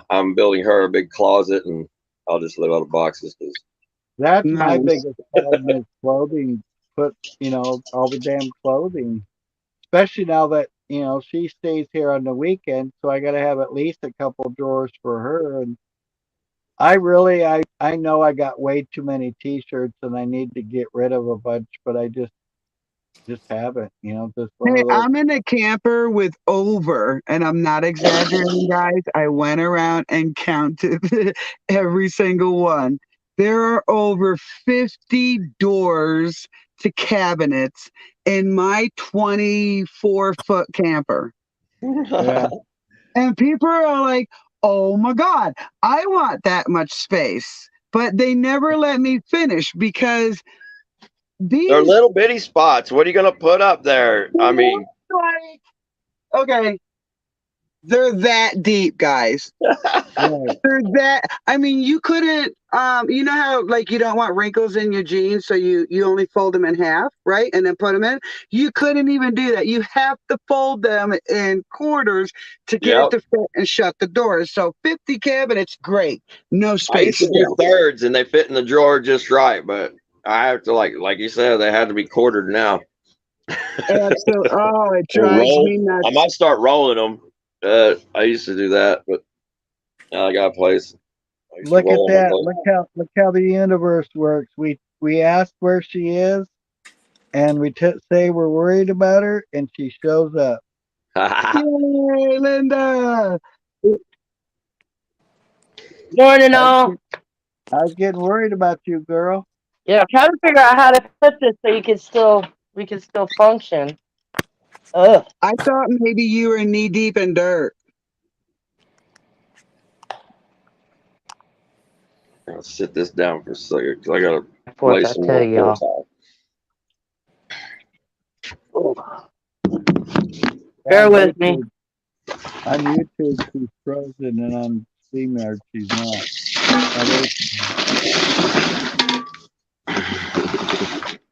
I'm building her a big closet and I'll just live out of boxes because my Nice. biggest problem is clothing. Put all the damn clothing, especially now that she stays here on the weekend, so I got to have at least a couple drawers for her. And I know I got way too many T-shirts and I need to get rid of a bunch, but I just haven't. Just one Hey, of those. I'm in a camper with over, and I'm not exaggerating, guys. I went around and counted every single one. There are over 50 doors to cabinets in my 24-foot camper. Yeah. And people are like, oh my God, I want that much space. But they never let me finish because They're these, little bitty spots. What are you gonna put up there? I mean, like, okay, they're that deep, guys. Right. They're that. I mean, you couldn't. You know how like you don't want wrinkles in your jeans, so you only fold them in half, right, and then put them in. You couldn't even do that. You have to fold them in quarters to get yep. it to fit and shut the doors. So 50 cabinets, great, no I space used to do still. thirds, and they fit in the drawer just right. But I have to like you said, they had to be quartered now. Absolutely. Oh, it Or drives roll. me nuts. I might start rolling them. I used to do that, but now I got a place. I used to Look at roll 'em that. up. Look how the universe works. We ask where she is, and we say we're worried about her, and she shows up. Yay, Linda. Morning, I was, all. get- I was getting worried about you, girl. Yeah, I'm trying to figure out how to put this so we can still function. Ugh. I thought maybe you were knee deep in dirt. I'll sit this down for a second because I gotta Of course, play I some tell more y'all. Fortnite. Bear On with me. YouTube, she's frozen, and on StreamYard, she's not.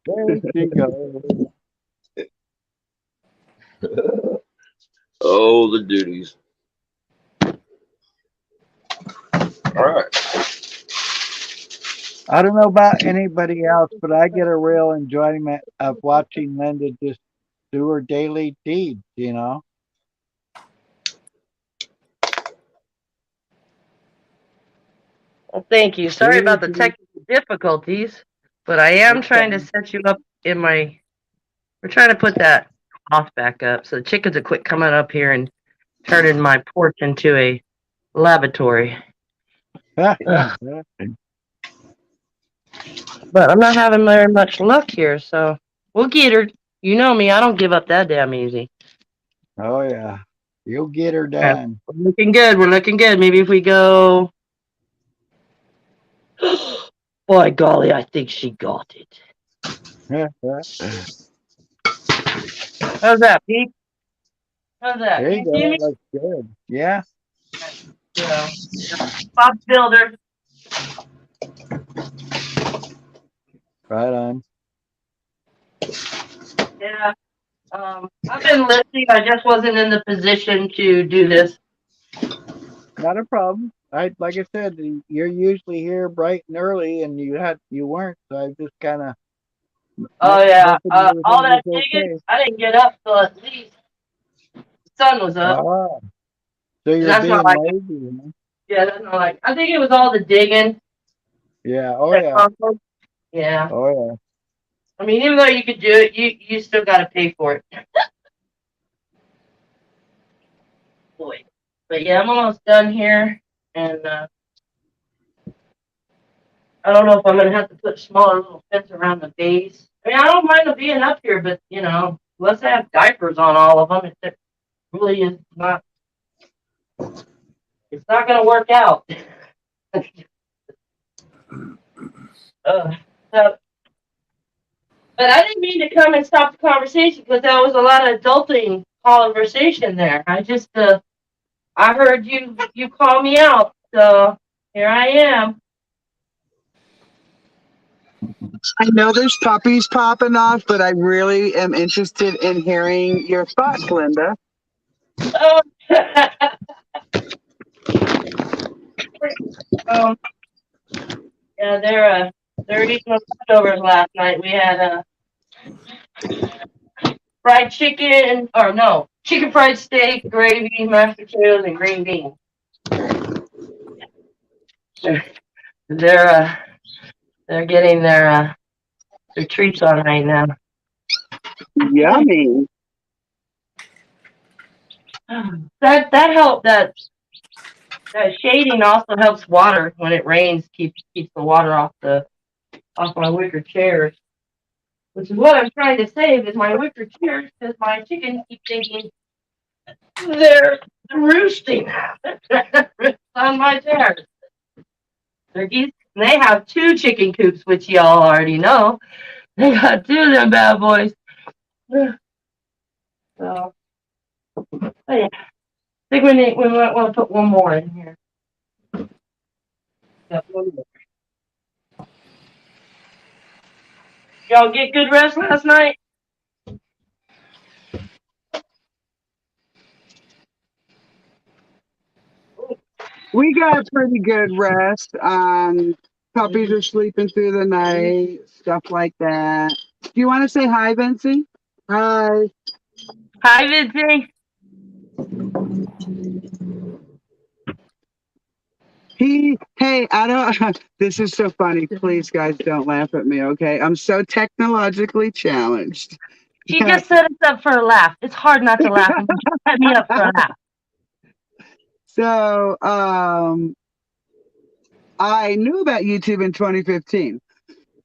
Oh, there she goes. Oh, the duties. All right. I don't know about anybody else, but I get a real enjoyment of watching Linda just do her daily deeds, you know? Well, thank you. Sorry Daily about the deeds. technical difficulties, but I am It's trying to fine. set you up in my. We're trying to put that off back up so the chickens will quit coming up here and turning my porch into a lavatory. Ugh. But I'm not having very much luck here, so we'll get her. You know me, I don't give up that damn easy. Oh, yeah. You'll get her Yeah, done. we're looking good. We're looking good. Maybe if we go. Boy, golly, I think she got it. How's that, Pete? How's that? There Can you you see go. me? Looks good. Yeah. Yeah. Bob Builder. Right on. Yeah. I've been listening. I just wasn't in the position to do this. Not a problem. Like I said, you're usually here bright and early, and you weren't, so I just kind of Oh yeah. hoping All everything that was digging, okay. I didn't get up till at least the sun was up. Ah, so And you're that's not being like lazy, huh? yeah, that's not like I think it was all the digging Yeah. Oh that yeah. cost us. Yeah. Oh yeah. I mean, even though you could do it, you still got to pay for it. Boy. But yeah, I'm almost done here, and I don't know if I'm gonna have to put smaller little fence around the base. I mean, I don't mind them being up here, but you know, unless I have diapers on all of them, it really is not. It's not gonna work out. So, but I didn't mean to come and stop the conversation because there was a lot of adulting conversation there. I just, I heard you call me out, so here I am. I know there's puppies popping off, but I really am interested in hearing your thoughts, Linda. Oh. Yeah, they're eating the leftovers last night. We had fried chicken, or no, chicken fried steak, gravy, mashed potatoes, and green beans. They're getting their treats on right now. Yummy. That helped. That That shading also helps water when it rains. Keeps the water off my wicker chairs. Which is what I'm trying to save is my wicker chairs because my chickens keep thinking they're roosting on my chairs. Turkeys, they have 2 chicken coops, which y'all already know. They got 2 of them bad boys. So, but yeah. I think we might want to put one more in here. Got one more. Y'all get good rest last night? We got pretty good rest. Puppies are sleeping through the night, stuff like that. Do you want to say hi, Vincy? Hi. Hi, Vincy. Hey, I don't, this is so funny. Please, guys, don't laugh at me, okay? I'm so technologically challenged. She just set us up for a laugh. It's hard not to laugh when you set me up for a laugh. So, I knew about YouTube in 2015,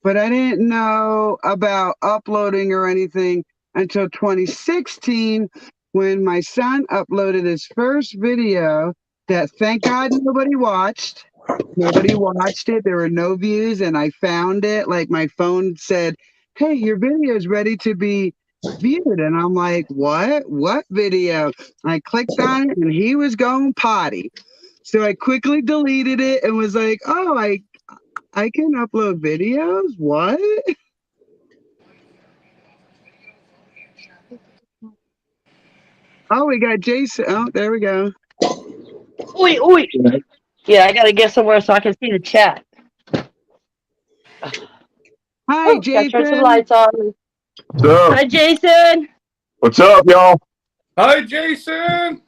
but I didn't know about uploading or anything until 2016 when my son uploaded his first video that, thank God, nobody watched. Nobody watched it. There were no views, and I found it. Like, my phone said, hey, your video is ready to be viewed. And I'm like, what? What video? I clicked on it, and he was going potty. So I quickly deleted it and was like, oh, I can upload videos? What? Oh, we got Jason. Oh, there we go. Oi, oi. Yeah, I gotta get somewhere so I can see the chat. Hi, Gotta turn some Jason. lights on. What's up? Hi, Jason. What's up, y'all? Hi, Jason.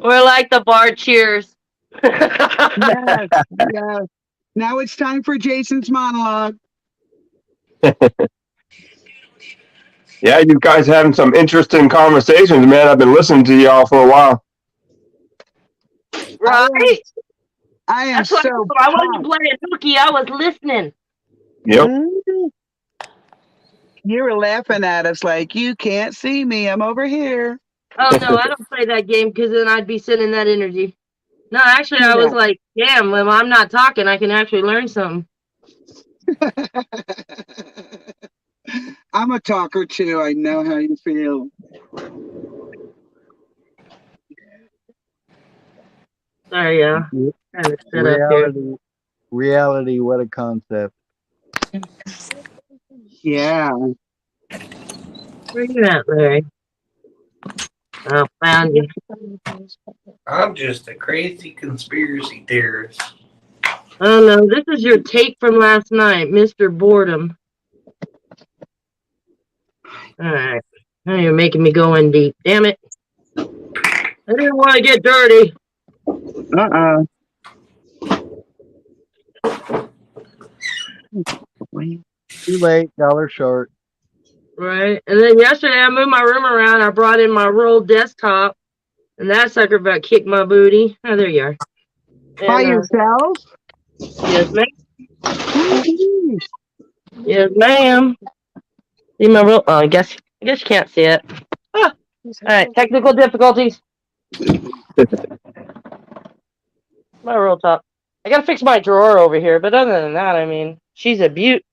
We're like the bar cheers. Yes, yes. Now it's time for Jason's monologue. Yeah, you guys having some interesting conversations, man. I've been listening to y'all for a while. Right? I am That's what so I wasn't playing hooky. I was listening. Yep. You were laughing at us like, you can't see me. I'm over here. Oh, no, I don't play that game because then I'd be sending that energy. No, actually, I was like, damn, when I'm not talking, I can actually learn something. I'm a talker too. I know how you feel. Sorry, yeah. Trying to set up here. Reality, what a concept. Yeah. Where you at, Larry? Oh, found you. I'm just a crazy conspiracy theorist. Oh, no, this is your tape from last night, Mr. Boredom. All right. Now you're making me go in deep. Damn it. I didn't want to get dirty. Uh-oh. Too late, dollar short. Right. And then yesterday I moved my room around. I brought in my rolled desktop, and that sucker about kicked my booty. Oh, there you are. And, by yourself? Yes, ma'am. Yes, ma'am. See my roll? Oh, I guess you can't see it. Ah. All right, technical difficulties. My roll top. I gotta fix my drawer over here, but other than that, I mean, she's a beaut.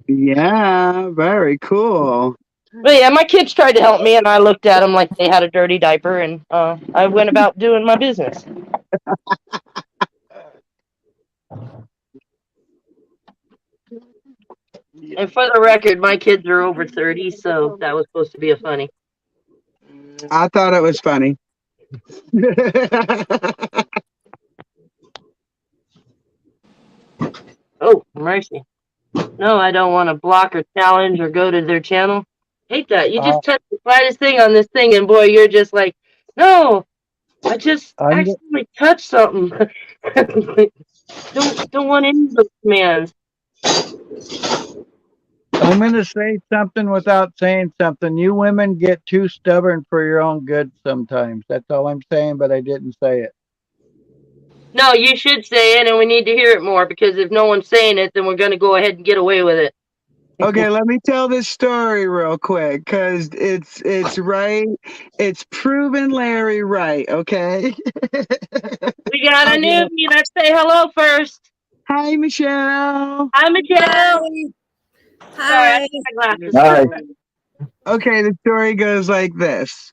Yeah, very cool. But yeah, my kids tried to help me, and I looked at them like they had a dirty diaper, and I went about doing my business. And for the record, my kids are over 30, so that was supposed to be a funny. I thought it was funny. Oh, mercy. No, I don't want to block or challenge or go to their channel. Hate that. You just touched the slightest thing on this thing, and boy, you're just like, no, I just accidentally touched something. don't want any of those commands. I'm going to say something without saying something. You women get too stubborn for your own good sometimes. That's all I'm saying, but I didn't say it. No, you should say it, and we need to hear it more, because if no one's saying it, then we're going to go ahead and get away with it. Okay, let me tell this story real quick, cause it's right. It's proven Larry right. Okay. We got a newbie. Let's say hello first. Hi, Michelle. Hi, Michelle. Sorry, I Hi. took my glasses. Hi. Okay, the story goes like this.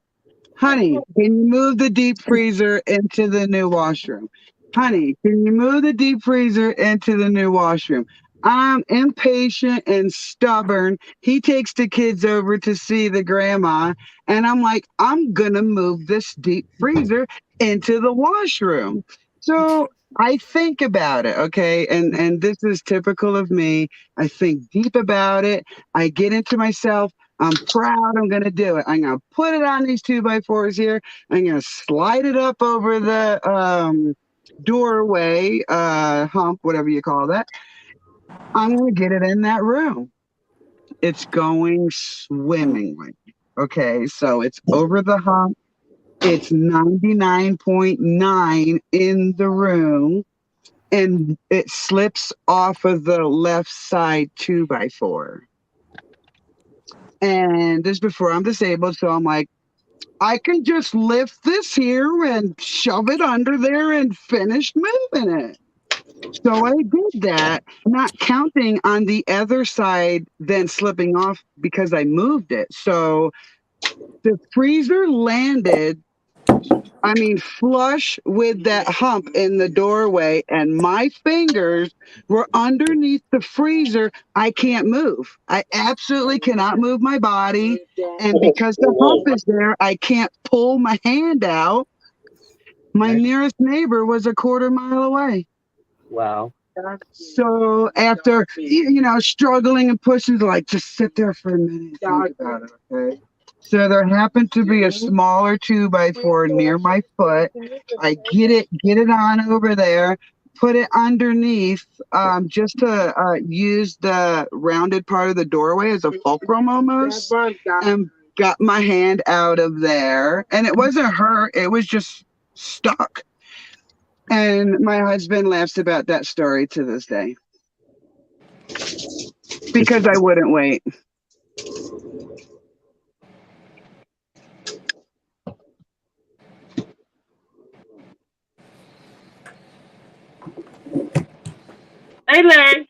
Honey, can you move the deep freezer into the new washroom? Honey, can you move the deep freezer into the new washroom? I'm impatient and stubborn. He takes the kids over to see the grandma, and I'm like, I'm gonna move this deep freezer into the washroom. So I think about it, okay, and this is typical of me. I think deep about it. I get into myself. I'm proud. I'm going to do it. I'm going to put it on these 2x4s here. I'm going to slide it up over the doorway, hump, whatever you call that. I'm going to get it in that room. It's going swimmingly. Okay, so it's over the hump. It's 99.9 in the room. And it slips off of the left side 2x4. And this is before I'm disabled, so I'm like, I can just lift this here and shove it under there and finish moving it. So I did that, not counting on the other side then slipping off because I moved it. So the freezer landed, I mean, flush with that hump in the doorway, and my fingers were underneath the freezer. I can't move. I absolutely cannot move my body. And because the hump is there, I can't pull my hand out. My nearest neighbor was a quarter mile away. Wow. So after, struggling and pushing, like, just sit there for a minute and think about it, okay? So there happened to be a smaller 2x4 near my foot. I get it on over there, put it underneath, just to use the rounded part of the doorway as a fulcrum almost, and got my hand out of there. And it wasn't hurt, it was just stuck. And my husband laughs about that story to this day. Because I wouldn't wait. Hey, Larry.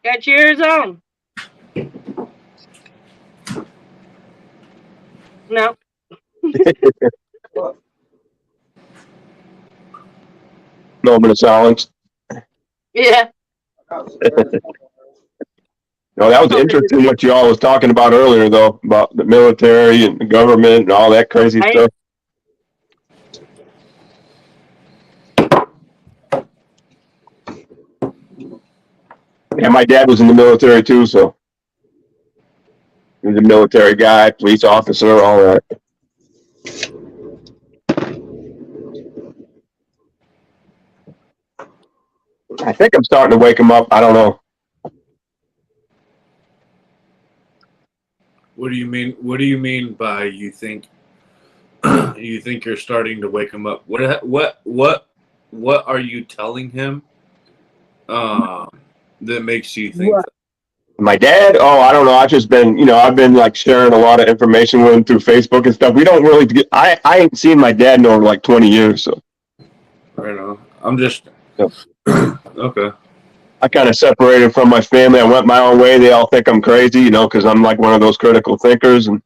Got your ears on? No. Moment of silence. Yeah. No, that was interesting what you all was talking about earlier, though, about the military and the government and all that crazy stuff. Yeah, my dad was in the military too, so he was a military guy, police officer, all that. I think I'm starting to wake him up. I don't know. What do you mean? What do you mean by you think you're starting to wake him up? What are you telling him that makes you think that? My dad? Oh, I don't know. I've just been, I've been like sharing a lot of information with him through Facebook and stuff. We don't really get, I ain't seen my dad in over like 20 years, so. I don't know. I'm just okay. I kind of separated from my family. I went my own way. They all think I'm crazy, because I'm like one of those critical thinkers, and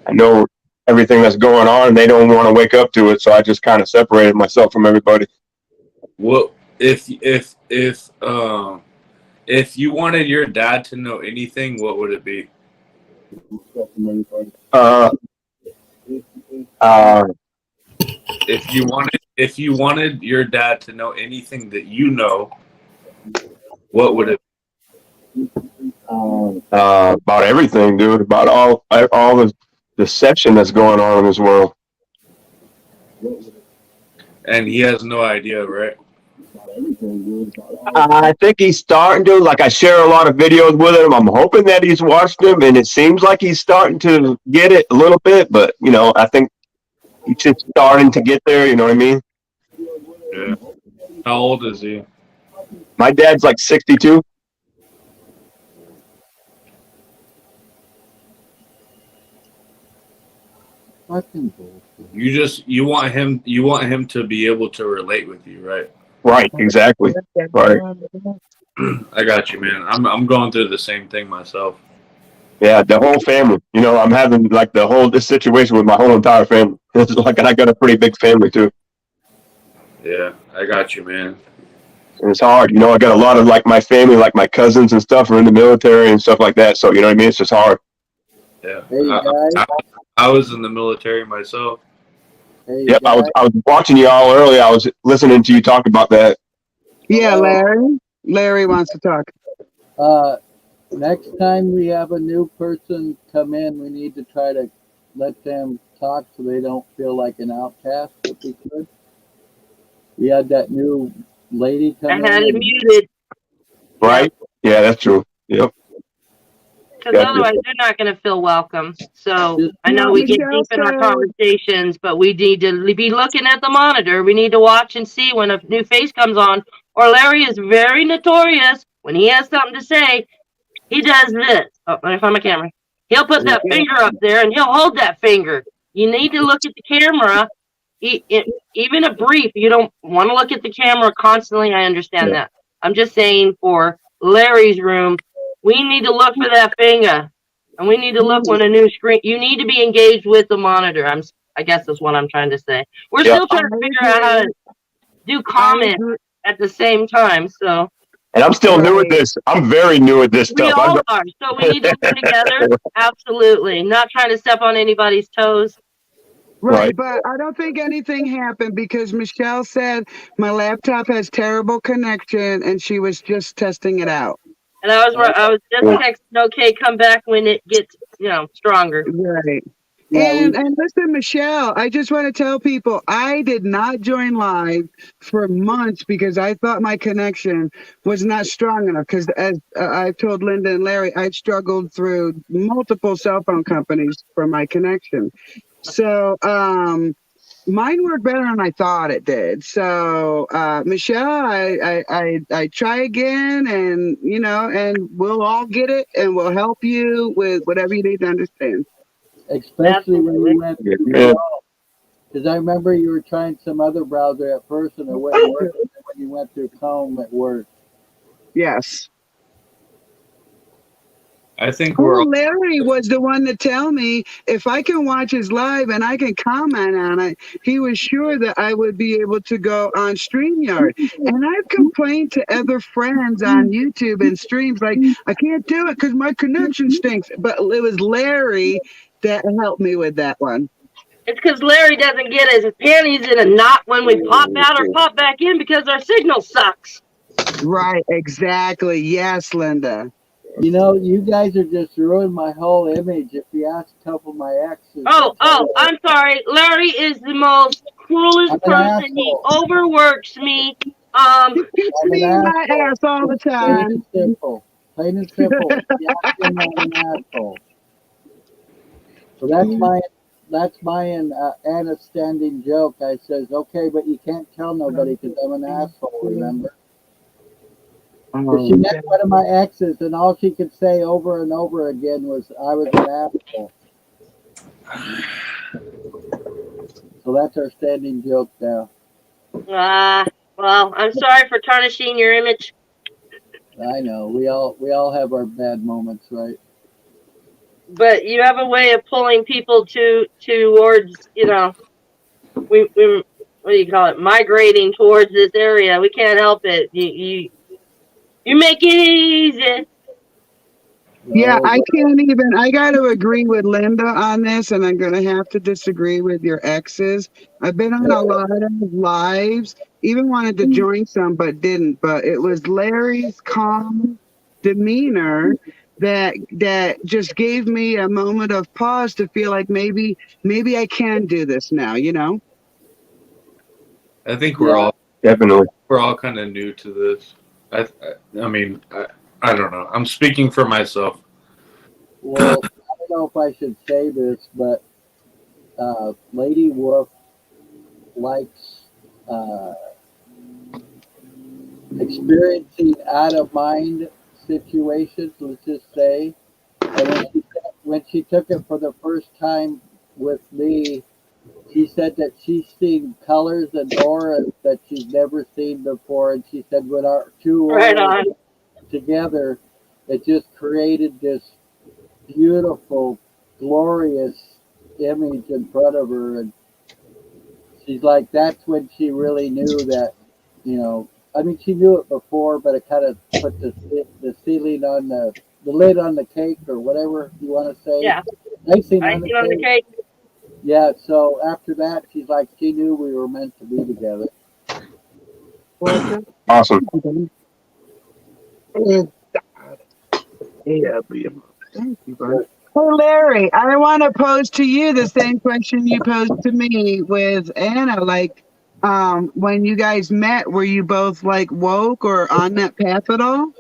I know everything that's going on, and they don't want to wake up to it. So I just kind of separated myself from everybody. Well, if you wanted your dad to know anything, what would it be? If you wanted your dad to know anything that you know, what would it be? About everything, dude. About all the deception that's going on in this world. And he has no idea, right? I think he's starting to. Like, I share a lot of videos with him. I'm hoping that he's watched them, and it seems like he's starting to get it a little bit. But I think he's just starting to get there. You know what I mean? Yeah. How old is he? My dad's like 62. Fucking bullshit. You want him to be able to relate with you, right? Right. Exactly. Right. I got you, man. I'm going through the same thing myself. Yeah, the whole family. I'm having like this situation with my whole entire family. It's like, and I got a pretty big family too. Yeah, I got you, man. And it's hard. I got a lot of like my family, like my cousins and stuff, are in the military and stuff like that. So you know what I mean? It's just hard. Yeah. Hey, guys. I was in the military myself. Hey, Yep, guys. I was watching you all earlier. I was listening to you talk about that. Yeah, Larry. Larry wants to talk. Next time we have a new person come in, we need to try to let them talk so they don't feel like an outcast, if we could. We had that new lady come in. I had it and- muted Right? Yeah, that's true. Yep. because Gotcha. otherwise they're not going to feel welcome. So Just- I know No, we get Michelle deep in our said- conversations, but we need to be looking at the monitor. We need to watch and see when a new face comes on. Or Larry is very notorious when he has something to say. He does this. Oh, let me find my camera. He'll put that finger up there and he'll hold that finger. You need to look at the camera. Even a brief, you don't want to look at the camera constantly. I understand that. I'm just saying for Larry's room, we need to look for that finger. And we need to look when a new screen, you need to be engaged with the monitor. I guess that's what I'm trying to say. We're Yeah. still trying to figure out how to do comments at the same time. So And I'm still new at this. I'm very new at this we stuff. all are. So we need to work together. Absolutely. Not trying to step on anybody's toes. Right, but I don't think anything happened because Michelle said my laptop has terrible connection and she was just testing it out. And I was just texting, okay, come back when it gets, stronger. Right. Yeah, And listen, Michelle, I just want to tell people I did not join live for months because I thought my connection was not strong enough. Because as I've told Linda and Larry, I've struggled through multiple cell phone companies for my connection. So mine worked better than I thought it did. So Michelle, I try again, and and we'll all get it, and we'll help you with whatever you need to understand. especially when we went Yeah. because I remember you were trying some other browser at first and it wouldn't work. And then when you went through Chrome, it worked. Yes. I think we're all, Larry was the one to tell me if I can watch his live and I can comment on it. He was sure that I would be able to go on StreamYard. And I've complained to other friends on YouTube and streams like, I can't do it because my connection stinks. But it was Larry that helped me with that one. It's because Larry doesn't get his panties in a knot when we pop out or pop back in because our signal sucks. Right, exactly. Yes, Linda. You guys are just ruining my whole image. If you ask a couple of my exes. Oh, I'm sorry. Larry is the most cruelest I'm an person. He asshole. overworks me. He kicks me in my ass all the Plain time. and simple. Plain and simple. Yeah, I'm an asshole. So that's my Anna standing joke. I says, okay, but you can't tell nobody because I'm an asshole, remember? But she met one of my exes, and all she could say over and over again was, I was an asshole. So that's our standing joke now. Well, I'm sorry for tarnishing your image. I know. We all have our bad moments, right? But you have a way of pulling people towards, we what do you call it? Migrating towards this area. We can't help it. You make it easy. Yeah, I can't even. I got to agree with Linda on this, and I'm going to have to disagree with your exes. I've been on a lot of lives, even wanted to join some, but didn't. But it was Larry's calm demeanor that just gave me a moment of pause to feel like maybe I can do this now. I think we're all Definitely. We're all kind of new to this. I mean, I don't know. I'm speaking for myself. Well, I don't know if I should say this, but Lady Wolf likes uh, experiencing out of mind situations, let's just say. And when she took it for the first time with me, she said that she's seen colors and auras that she's never seen before. And she said when our two Right auras on. together, it just created this beautiful, glorious image in front of her. And she's like, that's when she really knew that, you know, I mean, she knew it before, but it kind of put the ceiling on the lid on the cake or whatever you want to say. Yeah. Icing on the Icing on the cake. cake. Yeah, so after that, she's like, she knew we were meant to be together. Awesome. Yeah, thank you, bud. Hey, Larry, I want to pose to you the same question you posed to me with Anna. Like, when you guys met, were you both like woke or on that path at all?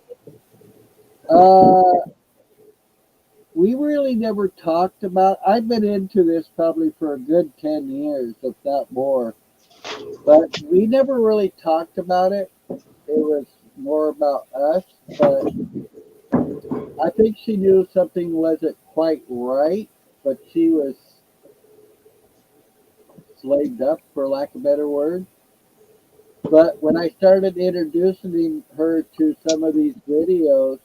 We really never talked about. I've been into this probably for a good 10 years, if not more. But we never really talked about it. It was more about us. But I think she knew something wasn't quite right, but she was slaved up, for lack of a better word. But when I started introducing her to some of these videos,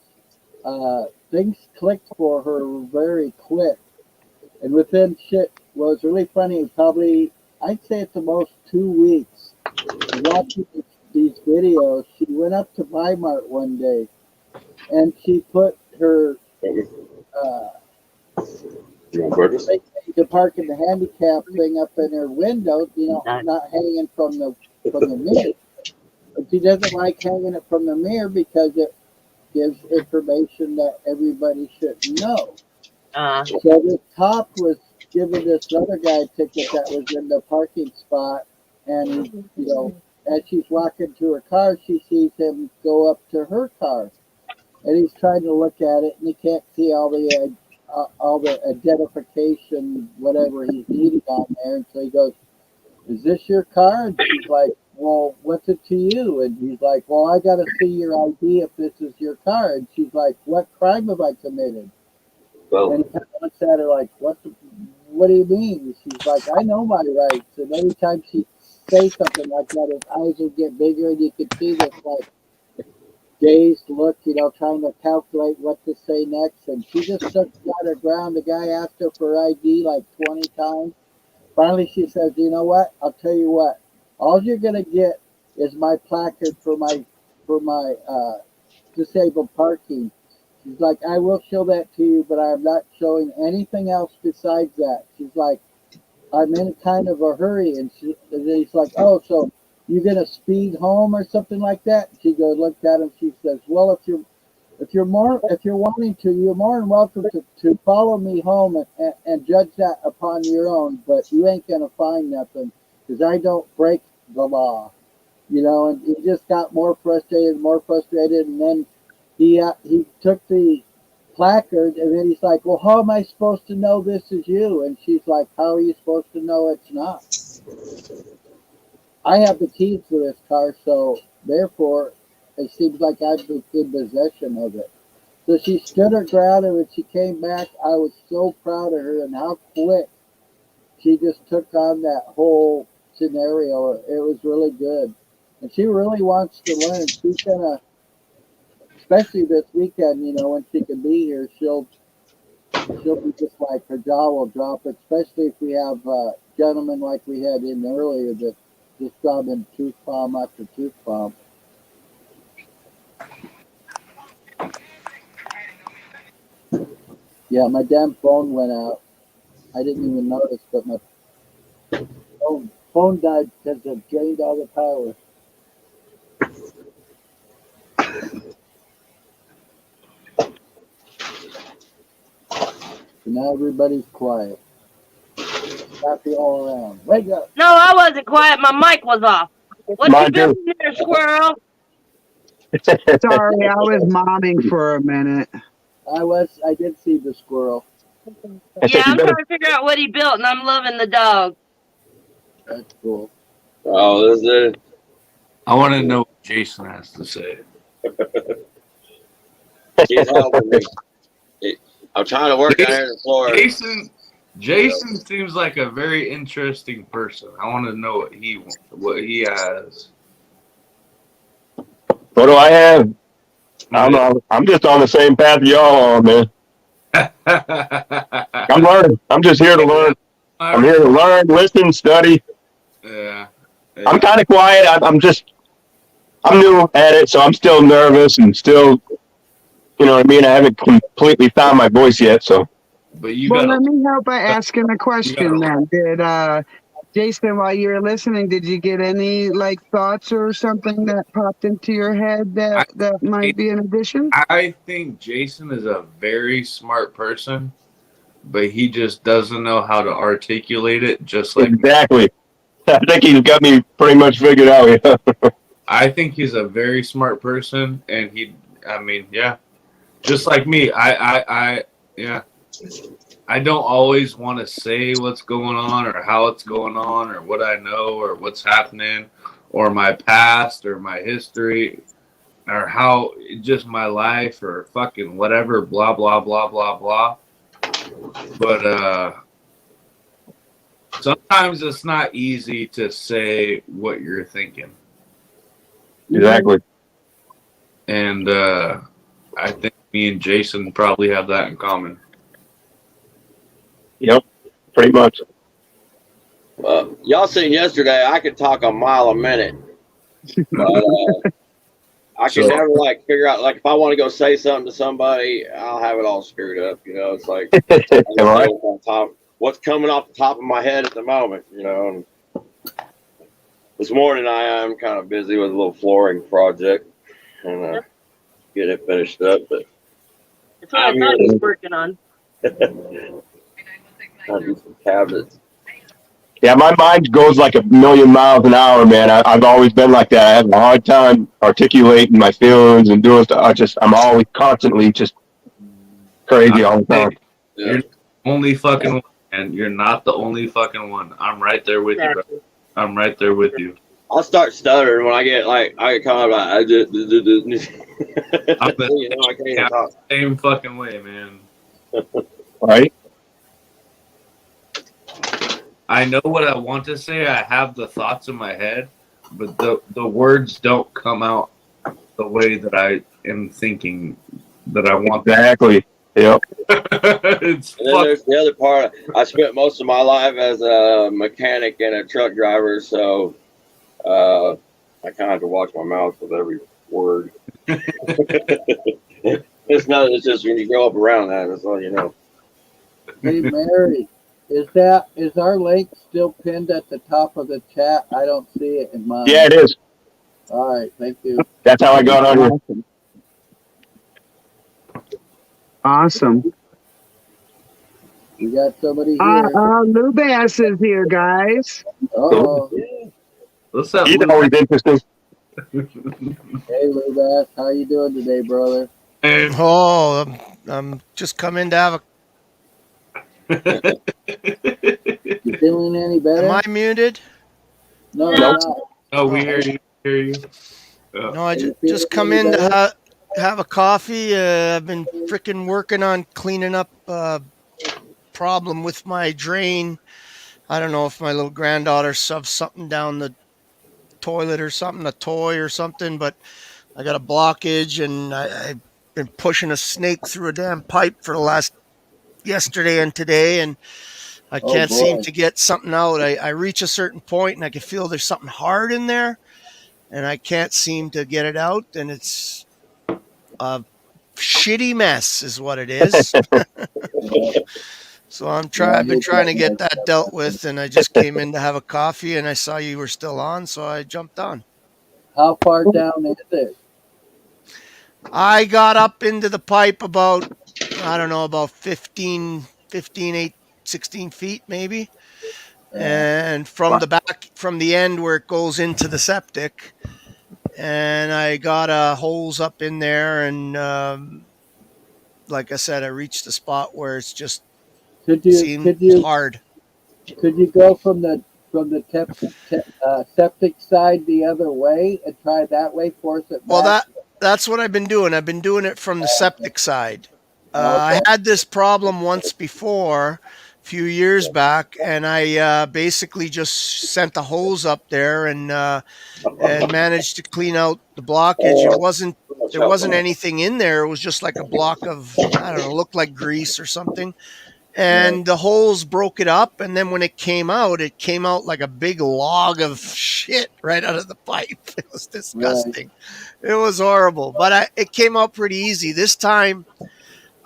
things clicked for her very quick. And within was really funny, probably, I'd say it's about 2 weeks watching these videos. She went up to Weimar one day and she put her to park in the handicap thing up in her window, you know, not hanging from the mirror. But she doesn't like hanging it from the mirror because it gives information that everybody should know. So this cop was giving this other guy a ticket that was in the parking spot, and you know, as she's walking to her car, she sees him go up to her car, and he's trying to look at it, and he can't see all the identification, whatever he's needing on there, and so he goes, "Is this your car?" And she's like, "Well, what's it to you?" And he's like, "Well, I got to see your ID if this is your car." And she's like, "What crime have I committed?" And he kind of looks at her like, what do you mean? She's like, "I know my rights." And every time she say something like that, his eyes would get bigger, and you could see this like dazed look, you know, trying to calculate what to say next. And she just took got her ground. The guy asked her for ID like 20 times. Finally, she says, "You know what? I'll tell you what. All you're gonna get is my placard for my disabled parking." She's like, "I will show that to you, but I'm not showing anything else besides that." She's like, "I'm in kind of a hurry," and he's like, "Oh, so you gonna speed home or something like that?" She goes, looked at him. She says, "Well, if you're wanting to, you're more than welcome to follow me home and judge that upon your own. But you ain't gonna find nothing because I don't break the law." You know, and he just got more frustrated, and then he took the placard, and then he's like, "Well, how am I supposed to know this is you?" And she's like, "How are you supposed to know it's not? I have the keys to this car, so therefore it seems like I'm in possession of it." So she stood her ground, and when she came back, I was so proud of her and how quick she just took on that whole scenario. It was really good. And she really wants to learn. She's gonna, especially this weekend, you know, when she can be here, she'll be just like her jaw will drop, especially if we have gentlemen like we had in earlier that just dropping tooth bomb after tooth bomb. Yeah, my damn phone went out. I didn't even notice, but my phone died because it drained all the power. So now everybody's quiet. Happy all around. Wake up. No, I wasn't quiet. My mic was off. What you Mine too. building there, squirrel? Sorry, I was momming for a minute. I did see the squirrel. I Yeah, said you I'm better. trying to figure out what he built, and I'm loving the dog. That's cool. Oh, this is I want to know what Jason has to say. he's helping me. I'm trying to work out here in Florida. Jason seems like a very interesting person. I want to know what he has. What do I have? I'm just on the same path y'all on, man. I'm learning. I'm just here to learn. I'm here to learn, listen, study. Yeah. I'm kind of quiet. I'm new at it, so I'm still nervous and still, you know what I mean? I haven't completely found my voice yet, so. But you Well, got let me help by asking a question then. Did Jason, while you were listening, did you get any like thoughts or something that popped into your head that might be an addition? I think Jason is a very smart person, but he just doesn't know how to articulate it. Just like Exactly. I think he's got me pretty much figured out. Yeah. I think he's a very smart person, and just like me. I don't always want to say what's going on or how it's going on or what I know or what's happening or my past or my history or how just my life or fucking whatever, blah, blah, blah, blah, blah. But sometimes it's not easy to say what you're thinking. Exactly. And I think me and Jason probably have that in common. Yep, pretty much. Y'all seen yesterday, I could talk a mile a minute. But I can never like figure out, like if I want to go say something to somebody, I'll have it all screwed up. You know, it's like Right. what's coming off the top of my head at the moment, you know. And this morning I am kind of busy with a little flooring project and get it finished up. But That's what I thought he was working on. I'll do some cabinets. Yeah, my mind goes like a million miles an hour, man. I've always been like that. I have a hard time articulating my feelings and doing stuff. I'm always constantly just crazy all the time. You're the only fucking one, and you're not the only fucking one. I'm right there with you, bro. I'm right there with you. I'll start stuttering when I get kind of like I just I'm the you know, I can't even talk. same fucking way, man. Right? I know what I want to say. I have the thoughts in my head, but the words don't come out the way that I am thinking that I want. Exactly. Yep. And then there's the other part. I spent most of my life as a mechanic and a truck driver, so I kind of have to watch my mouth with every word. It's just when you grow up around that, that's all you know. Hey, Mary, is our link still pinned at the top of the chat? I don't see it in mine. Yeah, it is. All right, thank you. That's how I got on here. Awesome. We got somebody here. Lou Bass is here, guys. Oh, What's up? He's always interesting. hey, Lou Bass, how you doing today, brother? Oh, I'm just coming to have a. You feeling any better? Am I muted? No, No. you're not. Oh, we hear you. Hear you. No, I just come in to have a coffee. I've been freaking working on cleaning up a problem with my drain. I don't know if my little granddaughter shoved something down the toilet or something, a toy or something, but I got a blockage and I've been pushing a snake through a damn pipe for the last yesterday and today, and I can't seem to get something out. I reach a certain point and I can feel there's something hard in there, and I can't seem to get it out, and it's a shitty mess is what it is. So I've been trying to get that dealt with, and I just came in to have a coffee and I saw you were still on, so I jumped on. How far down is it? I got up into the pipe about, I don't know, about 16 feet maybe. and from the back, from the end where it goes into the septic, and I got holes up in there, and like I said, I reached the spot where it's just Could you seemed hard. could you go from the septic side the other way and try that way, force it Well, back? that's what I've been doing. I've been doing it from the septic side. I had this problem once before, a few years back, and I basically just sent the hose up there and managed to clean out the blockage. There wasn't anything in there. It was just like a block of, I don't know, looked like grease or something. And the holes broke it up, and then when it came out like a big log of shit right out of the pipe. It was disgusting. Right. It was horrible, but it came out pretty easy. This time,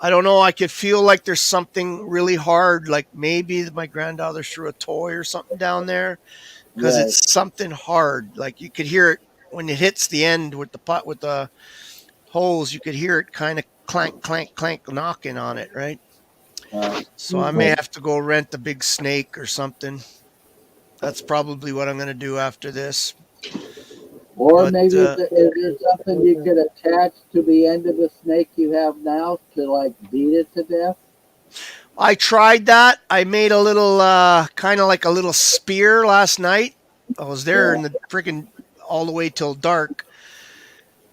I don't know, I could feel like there's something really hard, like maybe my granddaughter threw a toy or something down there, because it's something hard. Like you could hear it when it hits the end with the holes, you could hear it kind of clank, clank, clank, knocking on it, right? So I may have to go rent a big snake or something. That's probably what I'm going to do after this. Or maybe is there something you could attach to the end of the snake you have now to like beat it to death? I tried that. I made a little kind of like a little spear last night. I was there in the freaking all the way till dark.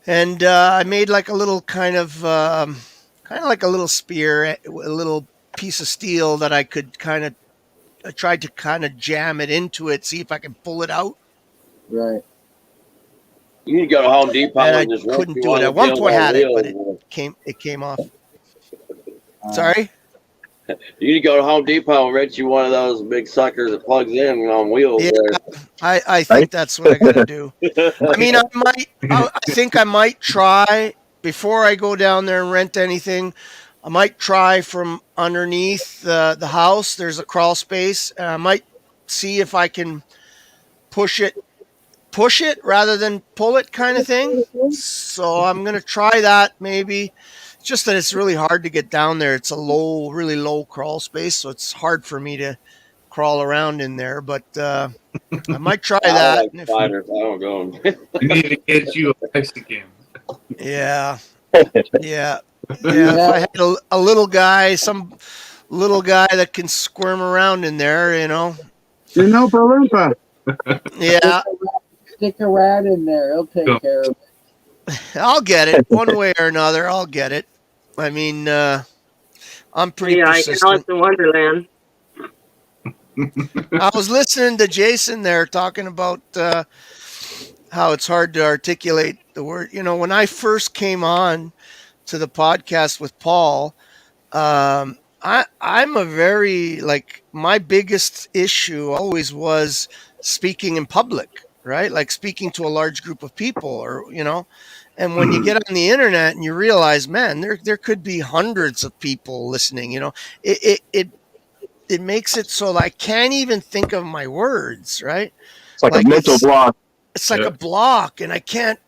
And I made like a little kind of like a little spear, a little piece of steel that I could I tried to kind of jam it into it, see if I can pull it out. Right. You need to go to Home Depot and I couldn't do it. At one point I had it, but it came off. Sorry? You need to go to Home Depot and rent you one of those big suckers that plugs in on wheels. Yeah, I think that's what I gotta do. I mean, I think I might try before I go down there and rent anything. I might try from underneath the house. There's a crawl space, and I might see if I can push it rather than pull it, kind of thing. So I'm gonna try that maybe. Just that it's really hard to get down there. It's a really low crawl space, so it's hard for me to crawl around in there. But I might try that. Like spiders. I don't go. You need to get you a Mexican. Yeah. If I had a little guy, some little guy that can squirm around in there, you know. Oompa Loompa. Yeah. Stick a rat in there. He'll take care of it. I'll get it one way or another. I'll get it. I mean, I'm pretty persistent. Alice in Wonderland. I was listening to Jason there talking about how it's hard to articulate the word. You know, when I first came on to the podcast with Paul, I'm a very, like, my biggest issue always was speaking in public, right? Like speaking to a large group of people, or, you know. And when you get on the internet and you realize, man, there could be hundreds of people listening, you know, it makes it so that I can't even think of my words, right? It's like a mental block. It's like a block, and I can't.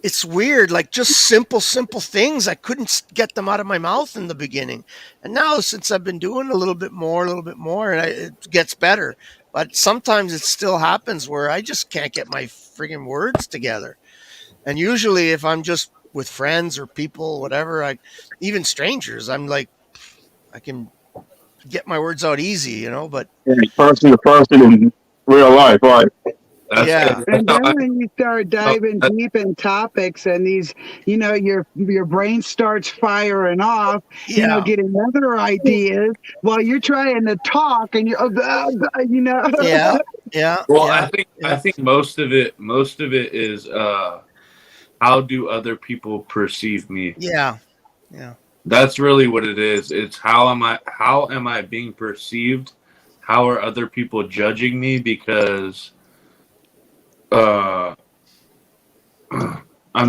It's weird, like just simple things. I couldn't get them out of my mouth in the beginning. And now since I've been doing a little bit more, and it gets better. But sometimes it still happens where I just can't get my friggin' words together. And usually if I'm just with friends or people, whatever, even strangers, I'm like, I can get my words out easy, you know, but person to person in real life, right? Yeah. And then when you start diving deep in topics and these, you know, your brain starts firing off, you know, getting other ideas while you're trying to talk, and you're, you know. Yeah. Well, I think most of it is how do other people perceive me? Yeah. That's really what it is. It's how am I being perceived? How are other people judging me? Because I'm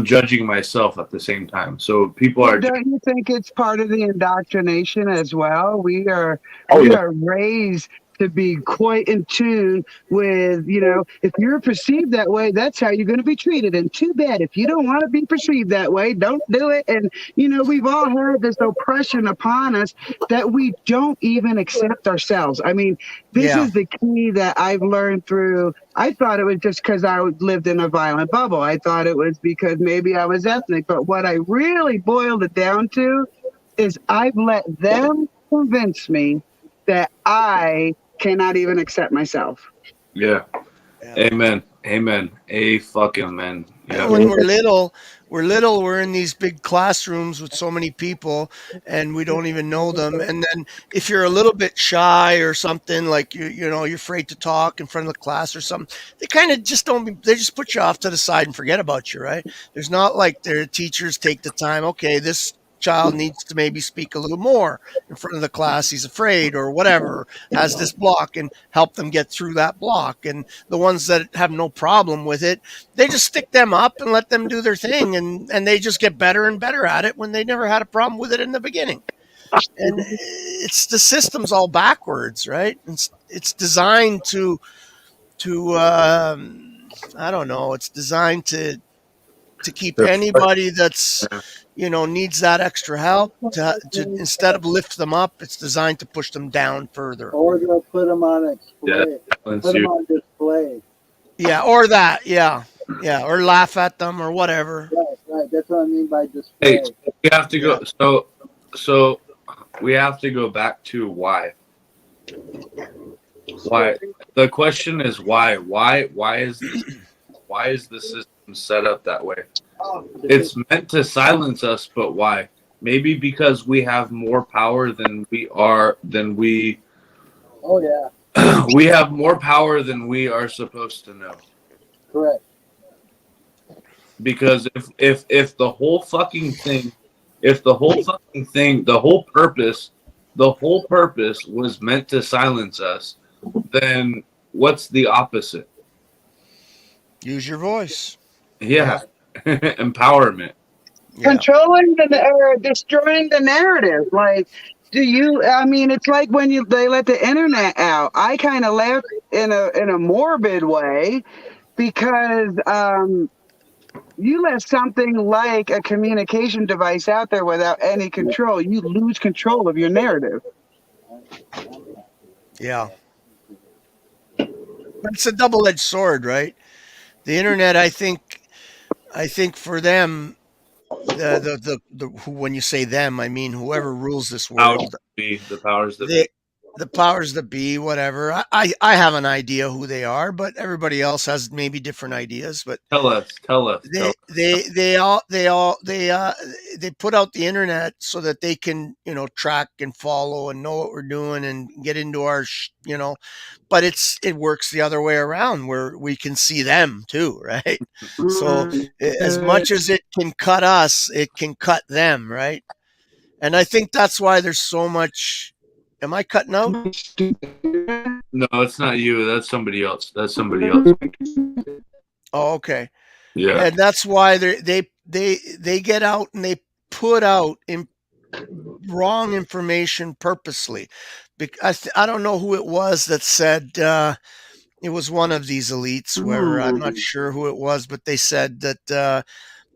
judging myself at the same time. So people are. Don't you think it's part of the indoctrination as well? We are raised to be quite in tune with, if you're perceived that way, that's how you're going to be treated. And too bad if you don't want to be perceived that way, don't do it. And, we've all had this oppression upon us that we don't even accept ourselves. I mean, this is the key that I've learned through. I thought it was just because I lived in a violent bubble. I thought it was because maybe I was ethnic. But what I really boiled it down to is I've let them convince me that I cannot even accept myself. Yeah. Amen. Amen. A fucking man. Yeah. When we're little, we're in these big classrooms with so many people and we don't even know them. And then if you're a little bit shy or something, like you're afraid to talk in front of the class or something, they kind of just they just put you off to the side and forget about you, right? There's not like their teachers take the time, okay, this child needs to maybe speak a little more in front of the class. He's afraid or whatever, has this block, and help them get through that block. And the ones that have no problem with it, they just stick them up and let them do their thing. And they just get better and better at it when they never had a problem with it in the beginning. And it's the system's all backwards, right? It's designed to I don't know. It's designed to keep anybody that's needs that extra help to instead of lift them up, it's designed to push them down further. Or they'll put them on display. Put them on display. Yeah, or that. Yeah, or laugh at them or whatever. Right. That's what I mean by display. Hey, we have to go. So we have to go back to why. Why? The question is why. Why is the system set up that way? It's meant to silence us, but why? Maybe because we have more power than we are. Oh yeah. We have more power than we are supposed to know. Correct. Because if the whole fucking thing, the whole purpose was meant to silence us, then what's the opposite? Use your voice. Yeah. Empowerment. Yeah. Controlling destroying the narrative. Like, it's like when they let the internet out. I kind of laughed in a morbid way because you let something like a communication device out there without any control, you lose control of your narrative. Yeah. But it's a double-edged sword, right? The internet, I think for them, when you say them, I mean whoever rules this world. The powers that be. The powers that be, whatever. I have an idea who they are, but everybody else has maybe different ideas. But tell us. They put out the internet so that they can track and follow and know what we're doing and get into our but it works the other way around where we can see them too, right? So as much as it can cut us, it can cut them, right? And I think that's why there's so much. Am I cutting out? No, it's not you. That's somebody else. Oh, okay. Yeah. And that's why they get out and they put out wrong information purposely. Because I don't know who it was that said it was one of these elites where I'm not sure who it was, but they said that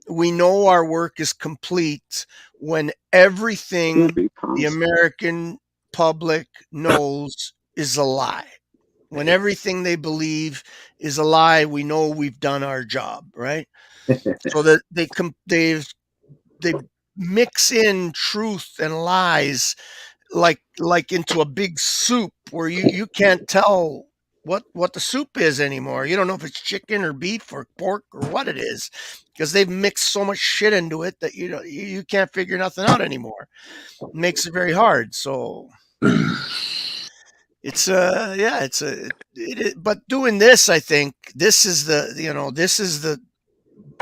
we know our work is complete when everything the American public knows is a lie. When everything they believe is a lie, we know we've done our job, right? So that they mix in truth and lies like into a big soup where you can't tell what the soup is anymore. You don't know if it's chicken or beef or pork or what it is because they've mixed so much shit into it that you can't figure nothing out anymore. It makes it very hard. So it's but doing this, I think this is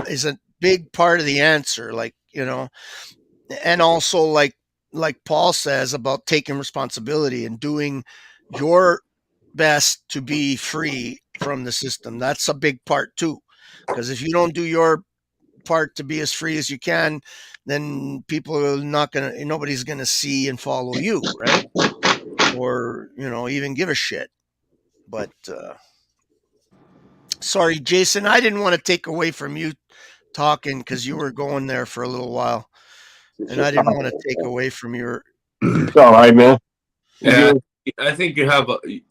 is a big part of the answer, and also like Paul says about taking responsibility and doing your best to be free from the system. That's a big part too, because if you don't do your part to be as free as you can, then people are nobody's gonna see and follow you, right? or even give a shit. But sorry, Jason, I didn't want to take away from you talking because you were going there for a little while, and I didn't want to take away from your. It's all right, man. Yeah, I think you have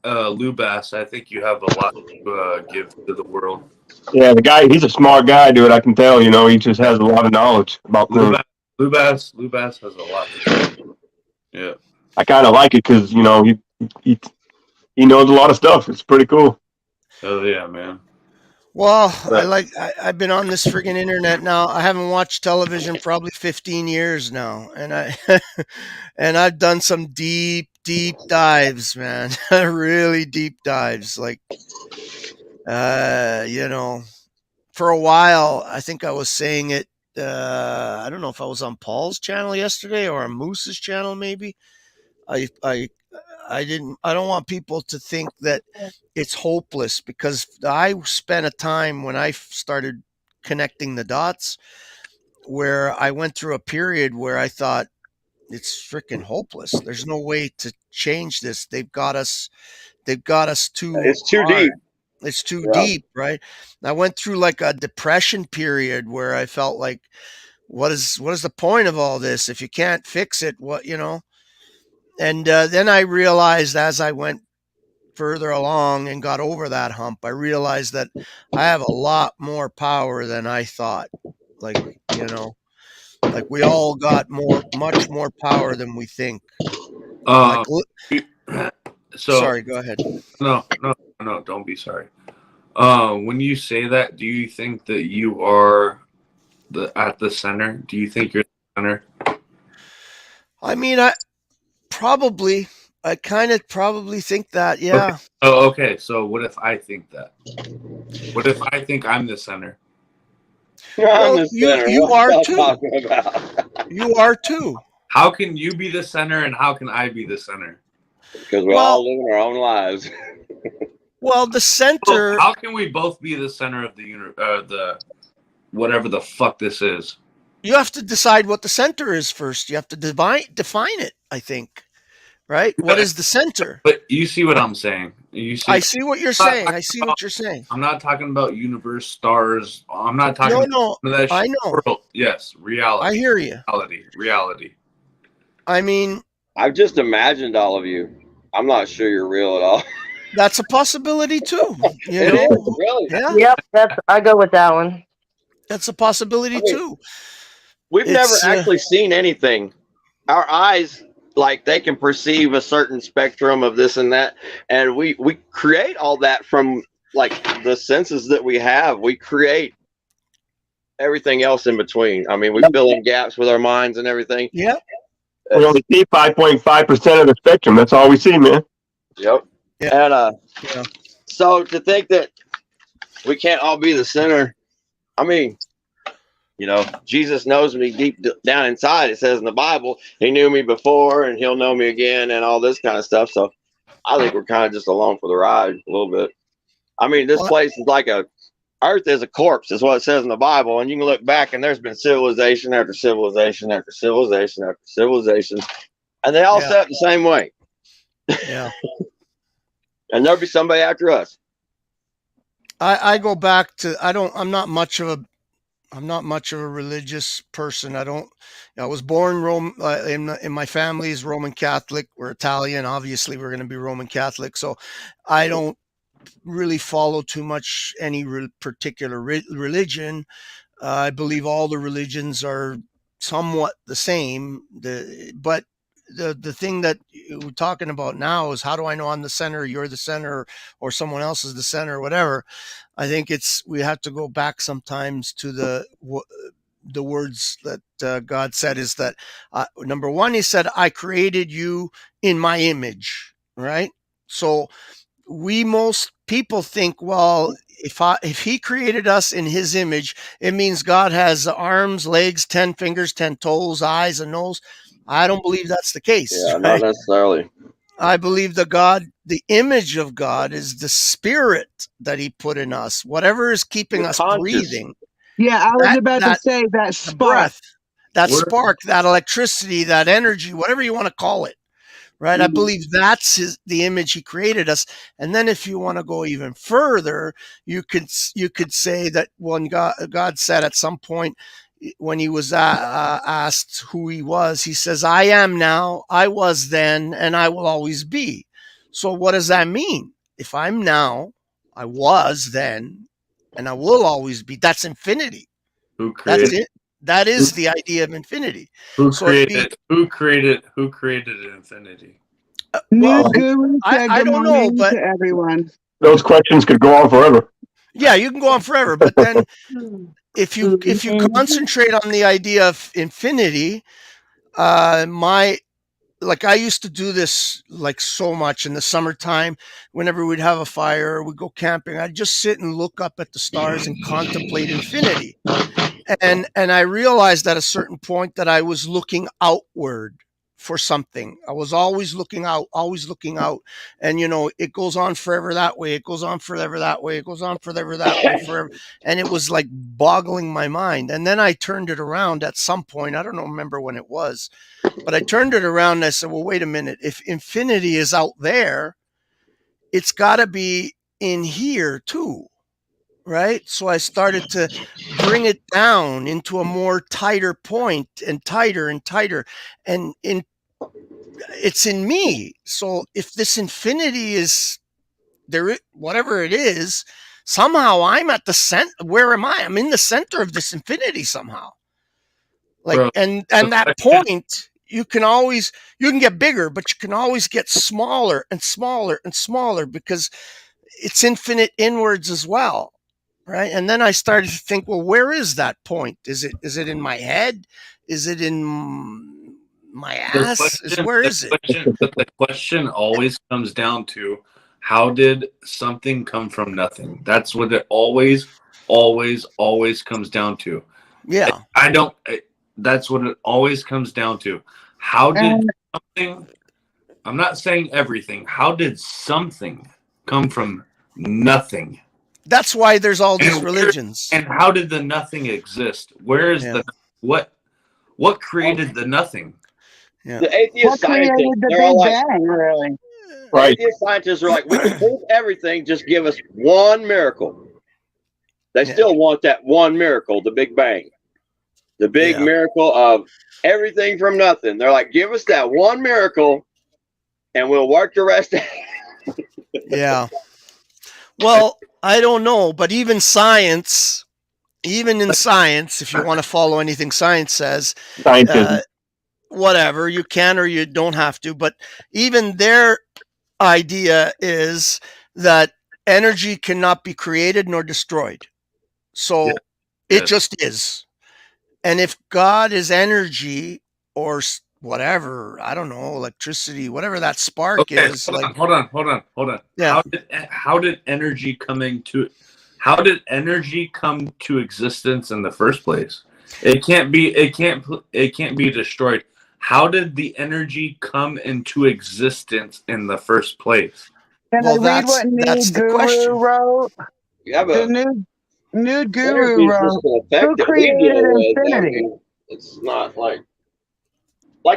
Lubass. I think you have a lot to give to the world. Yeah, the guy, he's a smart guy, dude. I can tell. He just has a lot of knowledge about things. Lubass has a lot to do. Yeah, I kind of like it because he knows a lot of stuff. It's pretty cool. Oh yeah, man. Well, I've been on this friggin' internet now. I haven't watched television probably 15 years now, and I've done some deep dives, man. Really deep dives. Like, for a while, I think I was saying it. I don't know if I was on Paul's channel yesterday or on Moose's channel, maybe. I don't want people to think that it's hopeless, because I spent a time when I started connecting the dots where I went through a period where I thought it's freaking hopeless. There's no way to change this. They've got us too. It's too hard. deep. It's too deep, right? I went through like a depression period where I felt like, what is the point of all this if you can't fix it? And then I realized, as I went further along and got over that hump, I realized that I have a lot more power than I thought. Like we all got much more power than we think. Sorry, go ahead. No, don't be sorry. When you say that, do you think that you are at the center? Do you think you're the center? I mean, I kind of probably think that, yeah. Okay. Oh, okay. So what if I think that? What if I think I'm the center? Well, you are too. You are too. How can you be the center and how can I be the center? Because we all live our own lives. Well, the center. How can we both be the center of the whatever the fuck this is? You have to decide what the center is first. You have to define it, I think. Right? What is the center? But you see what I'm saying. I see what you're saying. I see what you're saying. I'm not talking about universe, stars. I'm not talking about that shit. I know. World. Yes, reality. I hear you. Reality. I mean, I've just imagined all of you. I'm not sure you're real at all. That's a possibility too. Really? Yeah. Yep, I go with that one. That's a possibility too. We've never actually seen anything. Our eyes, like, they can perceive a certain spectrum of this and that, and we create all that from like the senses that we have. We create everything else in between. I mean, we fill in gaps with our minds and everything. Yep. We only see 5.5% of the spectrum. That's all we see, man. Yep. Yeah. And so to think that we can't all be the center, I mean, Jesus knows me deep down inside. It says in the Bible, he knew me before and he'll know me again and all this kind of stuff. So I think we're kind of just along for the ride a little bit. I mean, this place is like Earth is a corpse, is what it says in the Bible. And you can look back and there's been civilization after civilization after civilization after civilization. And they all set the same way. Yeah. And there'll be somebody after us. I go back to, I'm not much of a religious person. I was born in my family is Roman Catholic. We're Italian. Obviously we're going to be Roman Catholic. So I don't really follow too much any particular religion. I believe all the religions are somewhat the same. But the thing that we're talking about now is, how do I know I'm the center, you're the center, or someone else is the center, or whatever. I think we have to go back sometimes to the words that God said, is that number one, he said, I created you in my image, right? So most people think, well, if he created us in his image, it means God has arms, legs, 10 fingers, 10 toes, eyes, a nose. I don't believe that's the case. Yeah, right? not necessarily. I believe the image of God is the spirit that he put in us, whatever is keeping us breathing. Yeah, I was about to say that spark. Breath, that spark, that electricity, that energy, whatever you want to call it, right? I Mhm. believe that's the image he created us. And then if you want to go even further, you could say that when God said at some point when he was asked who he was, he says, "I am now, I was then, and I will always be." So what does that mean? If I'm now, I was then, and I will always be. That's infinity. Who That's created? it. That is the idea of infinity. Who So it'd be created? Who created? Who created infinity? well, Nude Guru said I good don't know, morning but to everyone. Those questions could go on forever. yeah, you can go on forever. But then if you concentrate on the idea of infinity, I used to do this like so much in the summertime. Whenever we'd have a fire or we'd go camping, I'd just sit and look up at the stars and contemplate infinity. And I realized at a certain point that I was looking outward for something. I was always looking out, and it goes on forever that way. It goes on forever that way. It goes on forever that way forever. And it was like boggling my mind. And then I turned it around at some point. I don't remember when it was, but I turned it around and I said, well, wait a minute. If infinity is out there, it's got to be in here too. Right. So I started to bring it down into a more tighter point and tighter and tighter. And it's in me. So if this infinity is there, whatever it is, somehow I'm at the center. Where am I? I'm in the center of this infinity somehow. Like, Bro, and that point, you can get bigger, but you can always get smaller and smaller and smaller because it's infinite inwards as well. Right. And then I started to think, well, where is that point? Is it in my head? Is it in my ass? Where is it? The question always comes down to, how did something come from nothing? That's what it always comes down to. Yeah. That's what it always comes down to. How did something, I'm not saying everything, how did something come from nothing? That's why there's all these religions. And how did the nothing exist? Where is what created the nothing? Yeah. The atheist scientists, they're all like, really? Right. Atheist scientists are like, we can prove everything, just give us one miracle. They still want that one miracle, the Big Bang. The big miracle of everything from nothing. They're like, give us that one miracle and we'll work the rest out. Yeah. Well, I don't know, but even in science, if you want to follow anything science says, whatever, you can or you don't have to, but even their idea is that energy cannot be created nor destroyed. So it just is. And if God is energy or whatever, I don't know, electricity, whatever that spark is. Hold on. Yeah. How did energy come to existence in the first place? It can't be destroyed. How did the energy come into existence in the first place? Can I read what Nude Guru wrote? Yeah, but the Nude Guru wrote, who created infinity? It's not like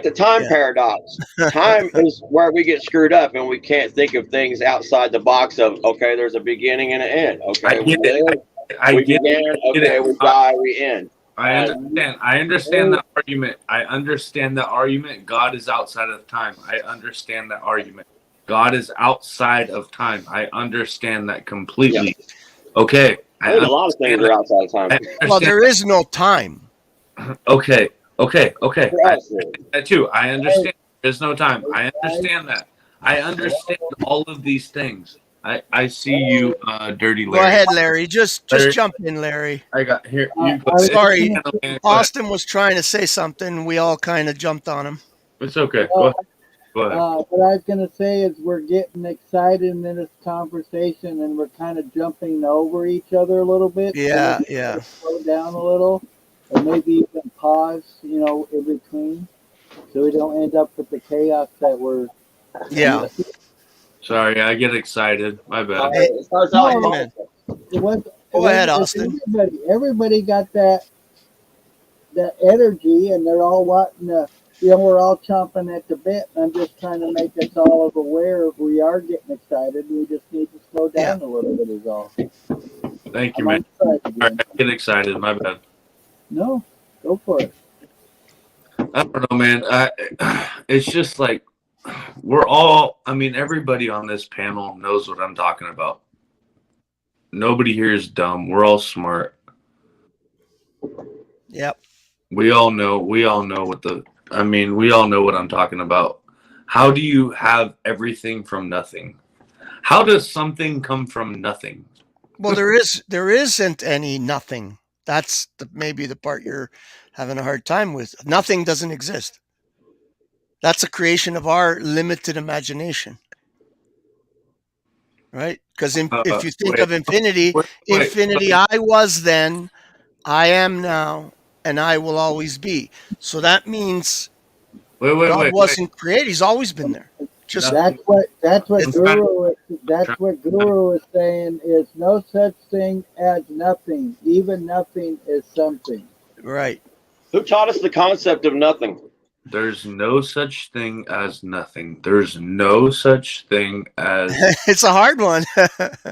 the time paradox. Time is where we get screwed up and we can't think of things outside the box of, okay, there's a beginning and an end. Okay, we die, we end. I understand the argument. I understand the argument. God is outside of time. I understand that argument. God is outside of time. I understand that completely. Yeah. Okay. I think a lot of things are outside of time. Well, there is no time. Okay. That too. I understand there's no time. I understand that. I understand all of these things. I see you, Dirty Larry. Go ahead, Larry. Just jump in, Larry. I got here. Sorry, Austin was trying to say something. We all kind of jumped on him. It's okay. Go ahead. What I was going to say is we're getting excited in this conversation and we're kind of jumping over each other a little bit. Yeah. Slow down a little and maybe even pause, in between so we don't end up with the chaos that we're... Yeah. Sorry, I get excited. My bad. Go ahead, Austin. Everybody got that energy and they're all wanting to we're all chomping at the bit. I'm just trying to make us all aware we are getting excited. We just need to slow down a little bit is all. Thank you, I'm man. on All side right, again. I get excited. My bad. No, go for it. I don't know, man. It's just like we're all. I mean, everybody on this panel knows what I'm talking about. Nobody here is dumb. We're all smart. Yep. We all know. We all know what the. I mean, we all know what I'm talking about. How do you have everything from nothing? How does something come from nothing? Well, there isn't any nothing. That's maybe the part you're having a hard time with. Nothing doesn't exist. That's a creation of our limited imagination, right? Because if you think of infinity, infinity, I was then, I am now, and I will always be. So that means God wasn't created; He's always been there. Just that's what Guru is saying is no such thing as nothing. Even nothing is something. Right. Who taught us the concept of nothing? There's no such thing as nothing. There's no such thing as. It's a hard one.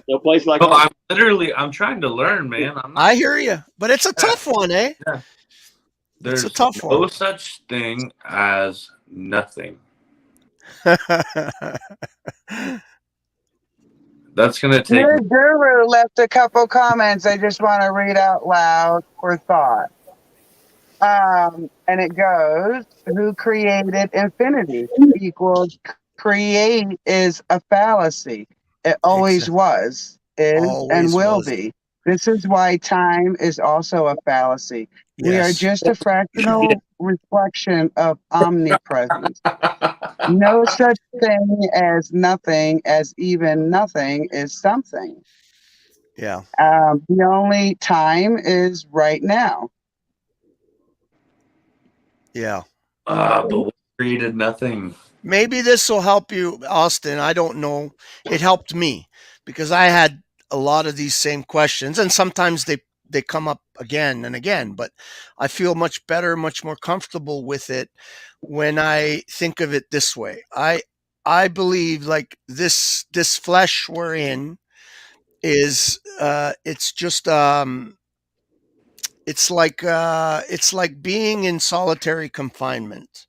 No place like. Oh, I'm trying to learn, man. I hear you, but it's a tough one, eh? Yeah. There's a tough no one. such thing as nothing. That's gonna take. Your Guru left a couple comments I just want to read out loud for thought. And it goes, who created infinity equals create is a fallacy. It always was, is, and will be. This is why time is also a fallacy. We are just a fractional reflection of omnipresence. No such thing as nothing, as even nothing is something. Yeah. The only time is right now. Yeah. But we created nothing. Maybe this will help you, Austin. I don't know. It helped me because I had a lot of these same questions, and sometimes they come up again and again, but I feel much better, much more comfortable with it when I think of it this way. I believe like this flesh we're in is it's just it's like being in solitary confinement.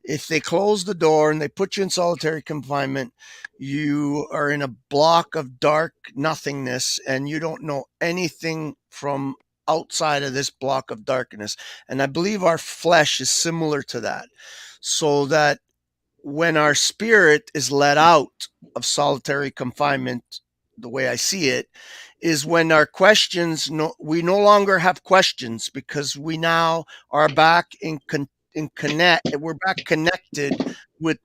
If they close the door and they put you in solitary confinement, you are in a block of dark nothingness and you don't know anything from outside of this block of darkness. And I believe our flesh is similar to that. So that when our spirit is let out of solitary confinement, the way I see it, is when our questions, we no longer have questions because we now are back we're back connected with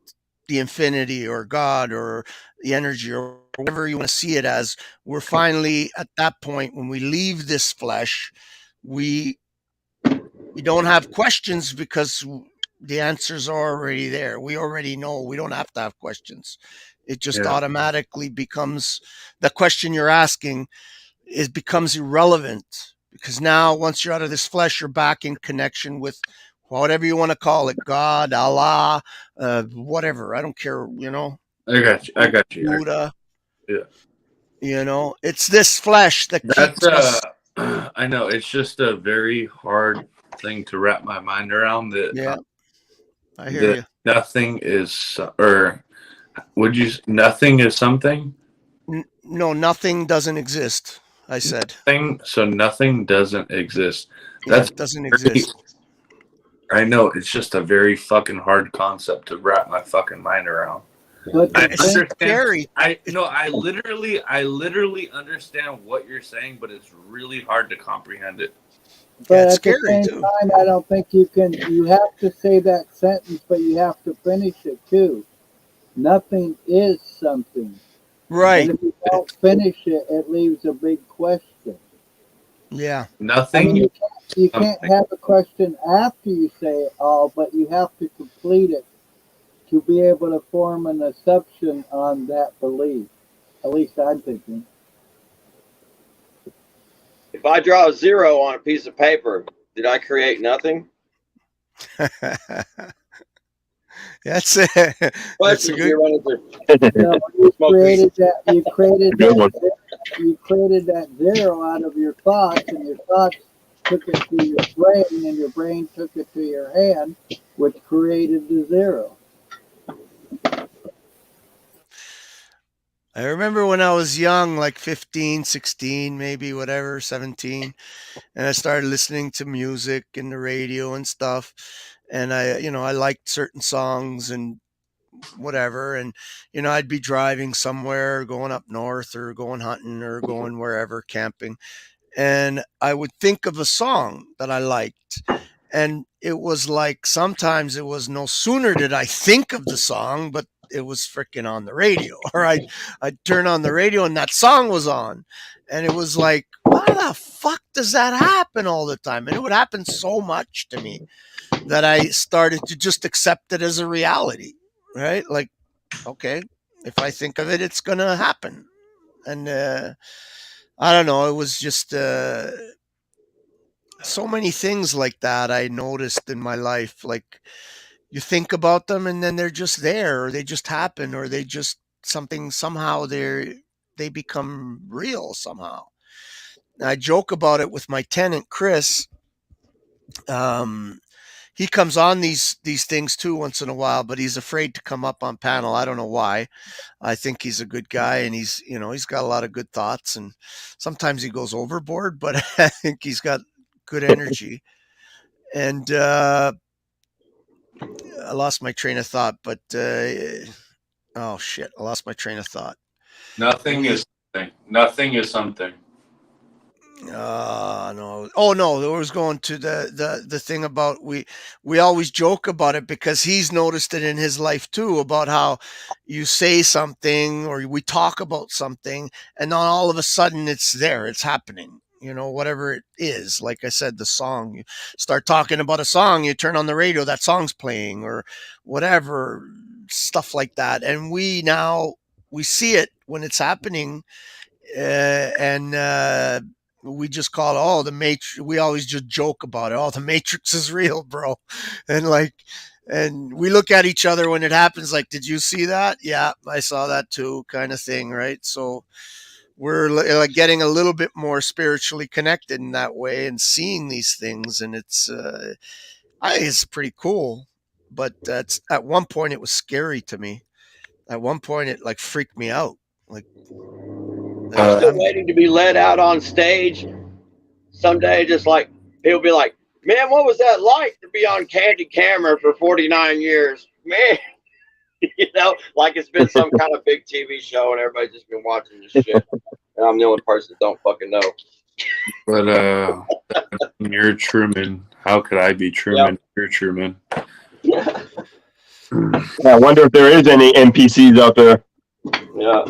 the infinity or God or the energy or whatever you want to see it as. We're finally at that point when we leave this flesh, we don't have questions because the answers are already there. We already know. We don't have to have questions. It just automatically becomes the question you're asking. It becomes irrelevant because now once you're out of this flesh, you're back in connection with whatever you want to call it, God, Allah, whatever. I don't care, you know. I got you. Buddha. Yeah. You know, it's this flesh that keeps us. I know it's just a very hard thing to wrap my mind around. That yeah, I hear you. Nothing is, or would you? Nothing is something. No, nothing doesn't exist. I said. So nothing doesn't exist. That doesn't exist. I know it's just a very fucking hard concept to wrap my fucking mind around. It's scary. I literally understand what you're saying, but it's really hard to comprehend it. But at the same time, I don't think you can. You have to say that sentence, but you have to finish it too. Nothing is something. Right. And if you don't finish it, it leaves a big question. Yeah. Nothing. I mean, you can't have a question after you say it all, but you have to complete it to be able to form an assumption on that belief. At least I'm thinking. If I draw a 0 on a piece of paper, did I create nothing? That's a that's a Questions good. you're running through. So you Smoke weed. created that. You created Good one. that. You created that zero out of your thoughts, and your thoughts took it to your brain, and your brain took it to your hand, which created the zero. I remember when I was young, like 15, 16, maybe whatever, 17, and I started listening to music and the radio and stuff. And I liked certain songs and whatever. And, I'd be driving somewhere, going up north or going hunting or going wherever, camping. And I would think of a song that I liked. And it was like sometimes it was no sooner did I think of the song, but it was freaking on the radio. Or I'd turn on the radio and that song was on. And it was like, why the fuck does that happen all the time? And it would happen so much to me that I started to just accept it as a reality, right? Like, okay, if I think of it, it's going to happen. And I don't know, it was just so many things like that I noticed in my life. Like, you think about them and then they're just there, or they just happen, or they just somehow they become real somehow. And I joke about it with my tenant Chris. He comes on these things too once in a while, but he's afraid to come up on panel. I don't know why. I think he's a good guy, and he's got a lot of good thoughts, and sometimes he goes overboard, but I think he's got good energy. And I lost my train of thought, but oh shit, I lost my train of thought. Nothing is something. Nothing is something. No. Oh no, I was going to the thing about we always joke about it because he's noticed it in his life too, about how you say something or we talk about something and then all of a sudden it's there, it's happening. Whatever it is. Like I said, the song, you start talking about a song, you turn on the radio, that song's playing or whatever, stuff like that. And we see it when it's happening. And we just call it, oh, the Matrix. We always just joke about it. Oh, the Matrix is real, bro. And we look at each other when it happens, like, did you see that? Yeah, I saw that too, kind of thing, right? So we're like getting a little bit more spiritually connected in that way and seeing these things. And it's, I think it's pretty cool. But at one point it was scary to me. At one point it like freaked me out. Like, I'm still waiting to be let out on stage someday. Just like he'll be like, man, what was that like to be on Candy Camera for 49 years? Man, like it's been some kind of big TV show and everybody's just been watching this shit. And I'm the only person that don't fucking know. But you're Truman. How could I be Truman? Yep. You're Truman. I wonder if there is any NPCs out there. Yeah.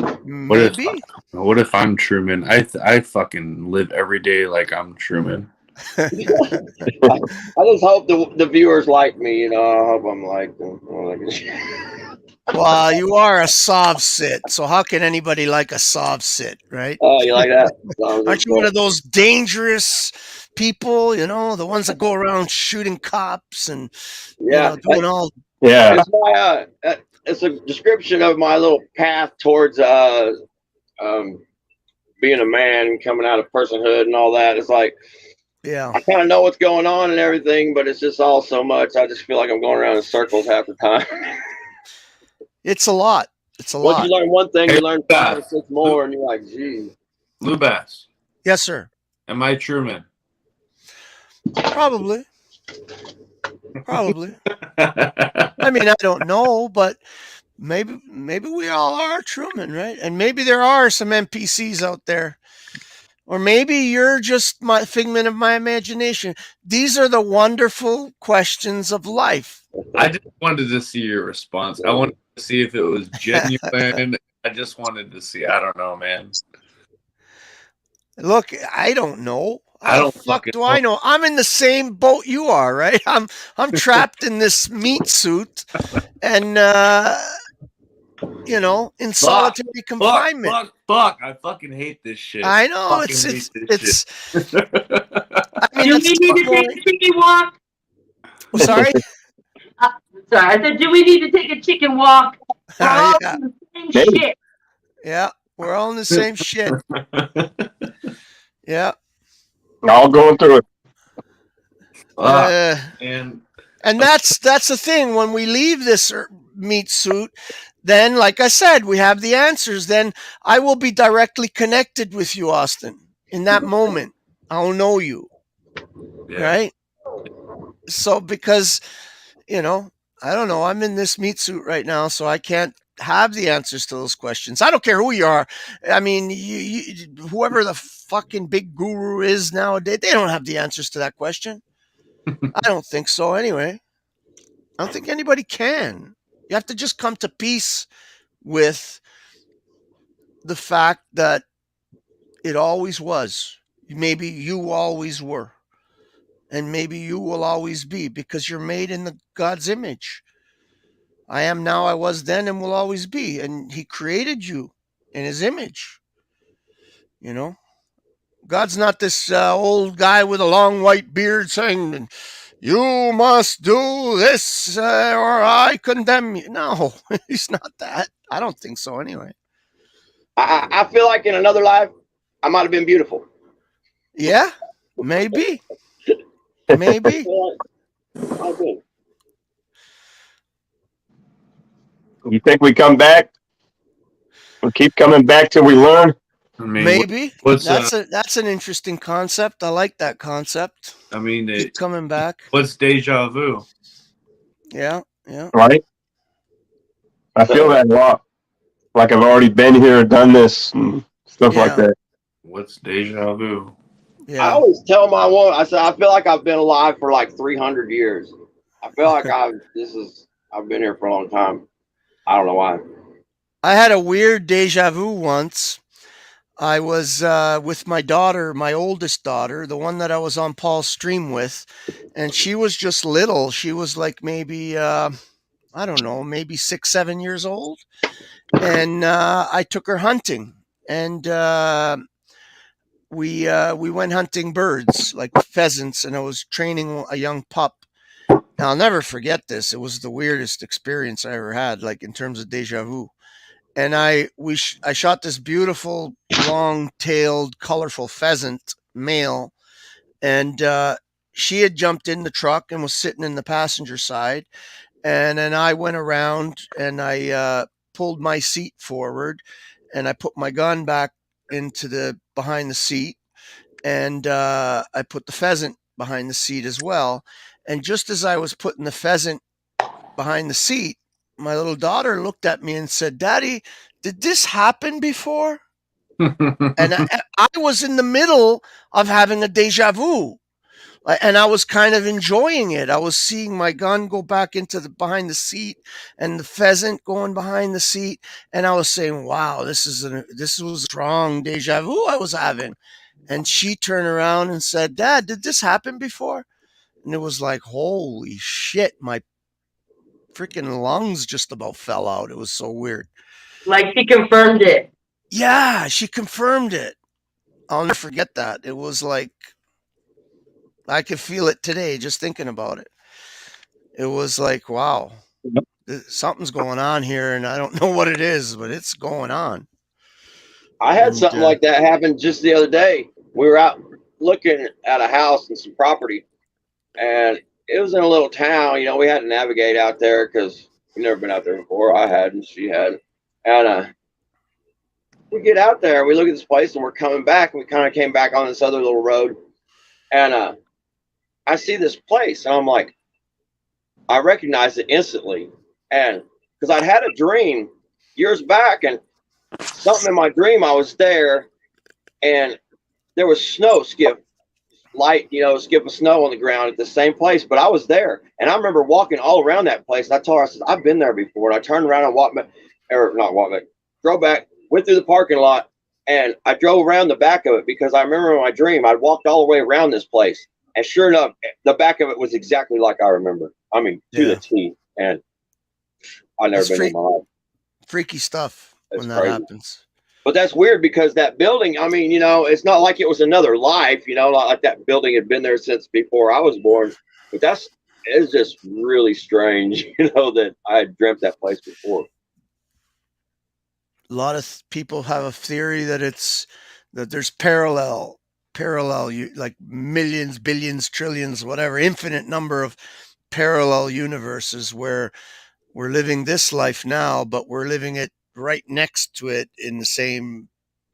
What if I'm Truman? I fucking live every day like I'm Truman. I just hope the viewers like me. I hope I'm like them. Well, you are a Sovsit, so how can anybody like a Sovsit, right? Oh, you like that? Aren't you one of those dangerous people, the ones that go around shooting cops and doing all... Yeah. It's my, it's a description of my little path towards being a man, coming out of personhood and all that. It's like, yeah, I kind of know what's going on and everything, but it's just all so much. I just feel like I'm going around in circles half the time. It's a lot. It's a lot. Once you learn one thing, you learn 5 or 6 more, and you're like, geez. Lou Bass. Yes, sir. Am I Truman? Probably. I mean, I don't know, but maybe we all are Truman, right? And maybe there are some NPCs out there. Or maybe you're just my figment of my imagination. These are the wonderful questions of life. I just wanted to see your response. I wanted to see if it was genuine. I just wanted to see. I don't know, man. Look, I don't know. I don't fuck do I know? I'm in the same boat you are, right? I'm trapped in this meat suit and in solitary confinement. Fuck. I fucking hate this shit. I know it's I mean, you need me to take a walk. Sorry? Sorry, I said, do we need to take a chicken walk? We're all Yeah. in the same Maybe. shit. Yeah. We're all in the same shit. Yeah. All going through it. And And that's the thing. When we leave this meat suit, then, like I said, we have the answers. Then I will be directly connected with you, Austin. In that moment, I'll know you, right? So because, I don't know. I'm in this meat suit right now, so I can't have the answers to those questions. I don't care who you are. I mean, whoever the fucking big guru is nowadays, they don't have the answers to that question. I don't think so anyway. I don't think anybody can. You have to just come to peace with the fact that it always was. Maybe you always were. And maybe you will always be, because you're made in God's image. I am now, I was then, and will always be. And he created you in his image. God's not this old guy with a long white beard saying, you must do this or I condemn you. No, he's not that. I don't think so anyway. I feel like in another life, I might have been beautiful. Yeah, maybe. Maybe. You think we come back? We keep coming back till we learn? I mean, Maybe. what's That's an interesting concept. I like that concept. I mean, Keep coming back. What's deja vu? Yeah. Right? I feel that a lot. Like I've already been here, done this, and stuff like that. What's deja vu? I always tell my woman, I said, I feel like I've been alive for like 300 years. I feel like I've been here for a long time. I don't know why. I had a weird deja vu once. I was with my daughter, my oldest daughter, the one that I was on Paul's stream with, and she was just little. She was like maybe, I don't know, maybe 6, 7 years old. And I took her hunting, and we went hunting birds, like pheasants, and I was training a young pup. Now, I'll never forget this. It was the weirdest experience I ever had, like in terms of deja vu. And I shot this beautiful, long-tailed, colorful pheasant, male, and she had jumped in the truck and was sitting in the passenger side. And then I went around and I pulled my seat forward, and I put my gun back into behind the seat, and I put the pheasant behind the seat as well. And just as I was putting the pheasant behind the seat, my little daughter looked at me and said, "Daddy, did this happen before?" And I was in the middle of having a deja vu, and I was kind of enjoying it. I was seeing my gun go back into behind the seat, and the pheasant going behind the seat, and I was saying, "Wow, this was a strong deja vu I was having." And she turned around and said, "Dad, did this happen before?" And it was like, holy shit, my freaking lungs just about fell out. It was so weird. Like she confirmed it. Yeah, she confirmed it. I'll never forget that. It was like, I could feel it today just thinking about it. It was like, wow, something's going on here, and I don't know what it is, but it's going on. I had something like that happen just the other day. We were out looking at a house and some property, and it was in a little town. You know, we had to navigate out there because we've never been out there before. I hadn't, she hadn't. And we get out there, we look at this place, and we're coming back. And we kind of came back on this other little road, and I see this place, and I'm like, I recognized it instantly. And because I'd had a dream years back, and something in my dream, I was there, and there was snow, skip of snow on the ground at the same place, but I was there. And I remember walking all around that place. And I told her, I said, I've been there before. And I turned around and drove back, went through the parking lot, and I drove around the back of it because I remember in my dream, I walked all the way around this place. And sure enough, the back of it was exactly like I remember. I mean, to the T. And I've never been in my life. Freaky stuff when that crazy. Happens. But that's weird because that building, I mean, it's not like it was another life, like that building had been there since before I was born. But that's it's just really strange, that I had dreamt that place before. A lot of people have a theory that there's parallel, like millions, billions, trillions, whatever, infinite number of parallel universes where we're living this life now, but we're living it right next to it in the same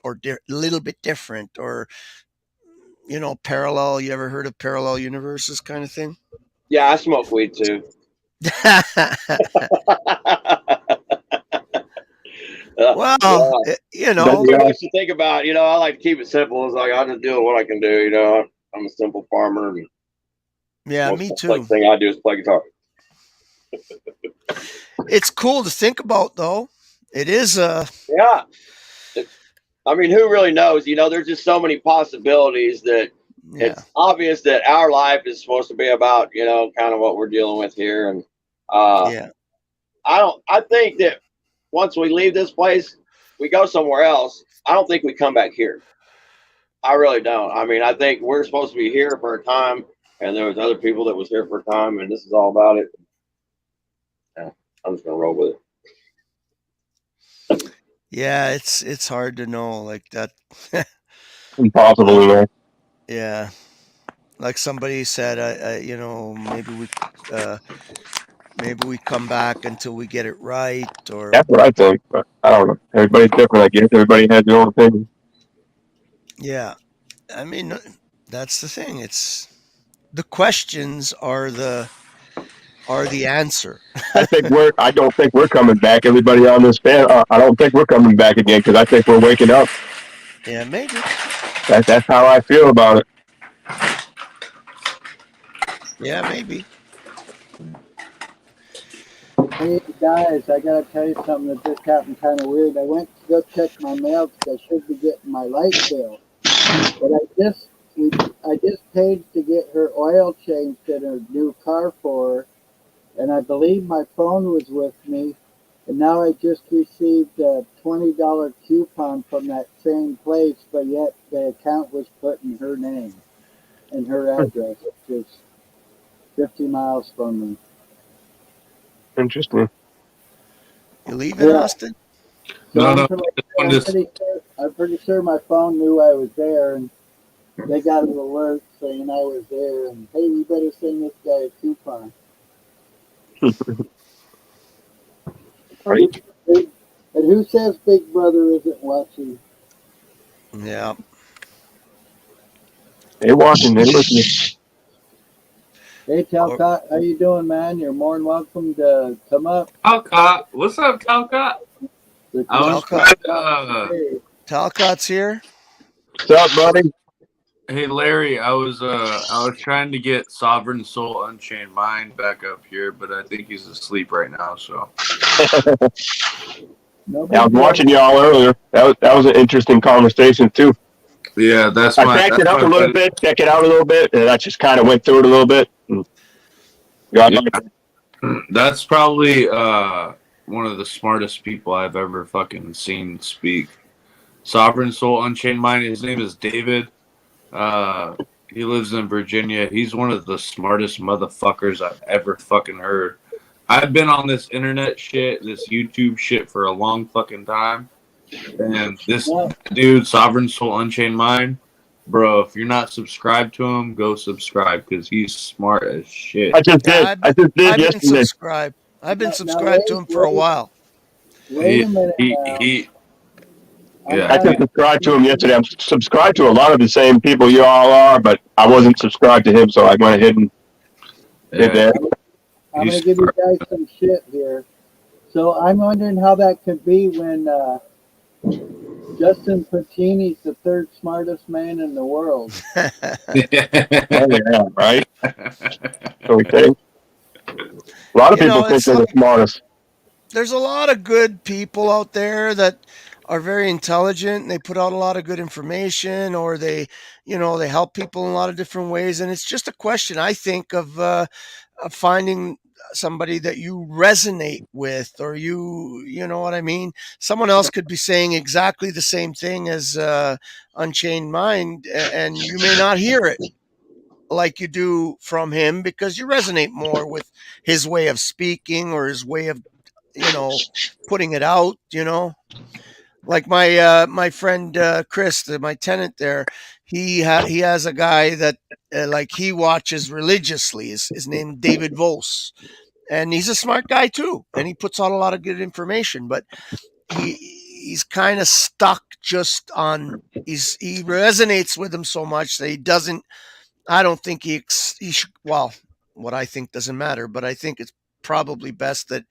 or a little bit different, or parallel. You ever heard of parallel universes kind of thing? Yeah, I smoke weed too. Well, I like to think about, I like to keep it simple. It's like, I'll just do what I can do. I'm a simple farmer. And yeah, me too. The thing I do is play guitar. It's cool to think about, though. It is yeah. I mean, who really knows? There's just so many possibilities that it's obvious that our life is supposed to be about, kind of what we're dealing with here. And I think that once we leave this place, we go somewhere else. I don't think we come back here. I really don't. I mean, I think we're supposed to be here for a time, and there was other people that was here for a time, and this is all about it. Yeah, I'm just gonna roll with it. Yeah, it's hard to know like that. Impossible to know. Yeah, like somebody said, maybe we come back until we get it right, or that's what I think. But I don't know. Everybody's different. I guess everybody has their own opinion. Yeah, I mean, that's the thing. It's the questions are the answer. I don't think we're coming back. Everybody on this panel, I don't think we're coming back again because I think we're waking up. Yeah, maybe. That's how I feel about it. Yeah, maybe. Hey guys, I gotta tell you something that just happened kind of weird. I went to go check my mail because I should be getting my light bill, but I just paid to get her oil changed in her new car for her, and I believe my phone was with me, and now I just received a $20 coupon from that same place, but yet the account was put in her name and her address, which is 50 miles from me. Interesting. You leaving, Austin? So I'm pretty sure my phone knew I was there, and they got an alert saying I was there, and hey, you better send this guy a coupon. Right. And who says Big Brother isn't watching? Yeah. They're watching. They're listening. Hey, Talcott, how you doing, man? You're more than welcome to come up. Talcott, what's up, Talcott? Talcott's here. What's up, buddy? Hey, Larry, I was trying to get Sovereign Soul Unchained Mind back up here, but I think he's asleep right now. So. I was watching y'all earlier. That was an interesting conversation too. Yeah, I backed it up a little bit, check it out a little bit, and I just kind of went through it a little bit. That's probably one of the smartest people I've ever fucking seen speak. Sovereign Soul Unchained Mind. His name is David. He lives in Virginia. He's one of the smartest motherfuckers I've ever fucking heard. I've been on this internet shit, this YouTube shit for a long fucking time. And this dude, Sovereign Soul Unchained Mind, bro, if you're not subscribed to him, go subscribe because he's smart as shit. I just did yesterday. I've been subscribed to him for a while. Wait a minute. I just subscribed to him yesterday. I'm subscribed to a lot of the same people you all are, but I wasn't subscribed to him, so I went ahead and did that. I'm going to give you guys some shit here. So I'm wondering how that could be when Justin Pacini's the third smartest man in the world. Yeah, right? Okay. A lot of people think they're the smartest. There's a lot of good people out there that are very intelligent and they put out a lot of good information, or they help people in a lot of different ways. And it's just a question, I think, of finding somebody that you resonate with, or you know what I mean? Someone else could be saying exactly the same thing as Unchained Mind, and you may not hear it. like you do from him because you resonate more with his way of speaking or his way of, putting it out, like my friend Chris, my tenant there, he has a guy that like he watches religiously. His name David Vos, and he's a smart guy too, and he puts out a lot of good information. But he's kind of stuck just on he resonates with him so much that he doesn't. I don't think he should. Well, what I think doesn't matter, but I think it's probably best that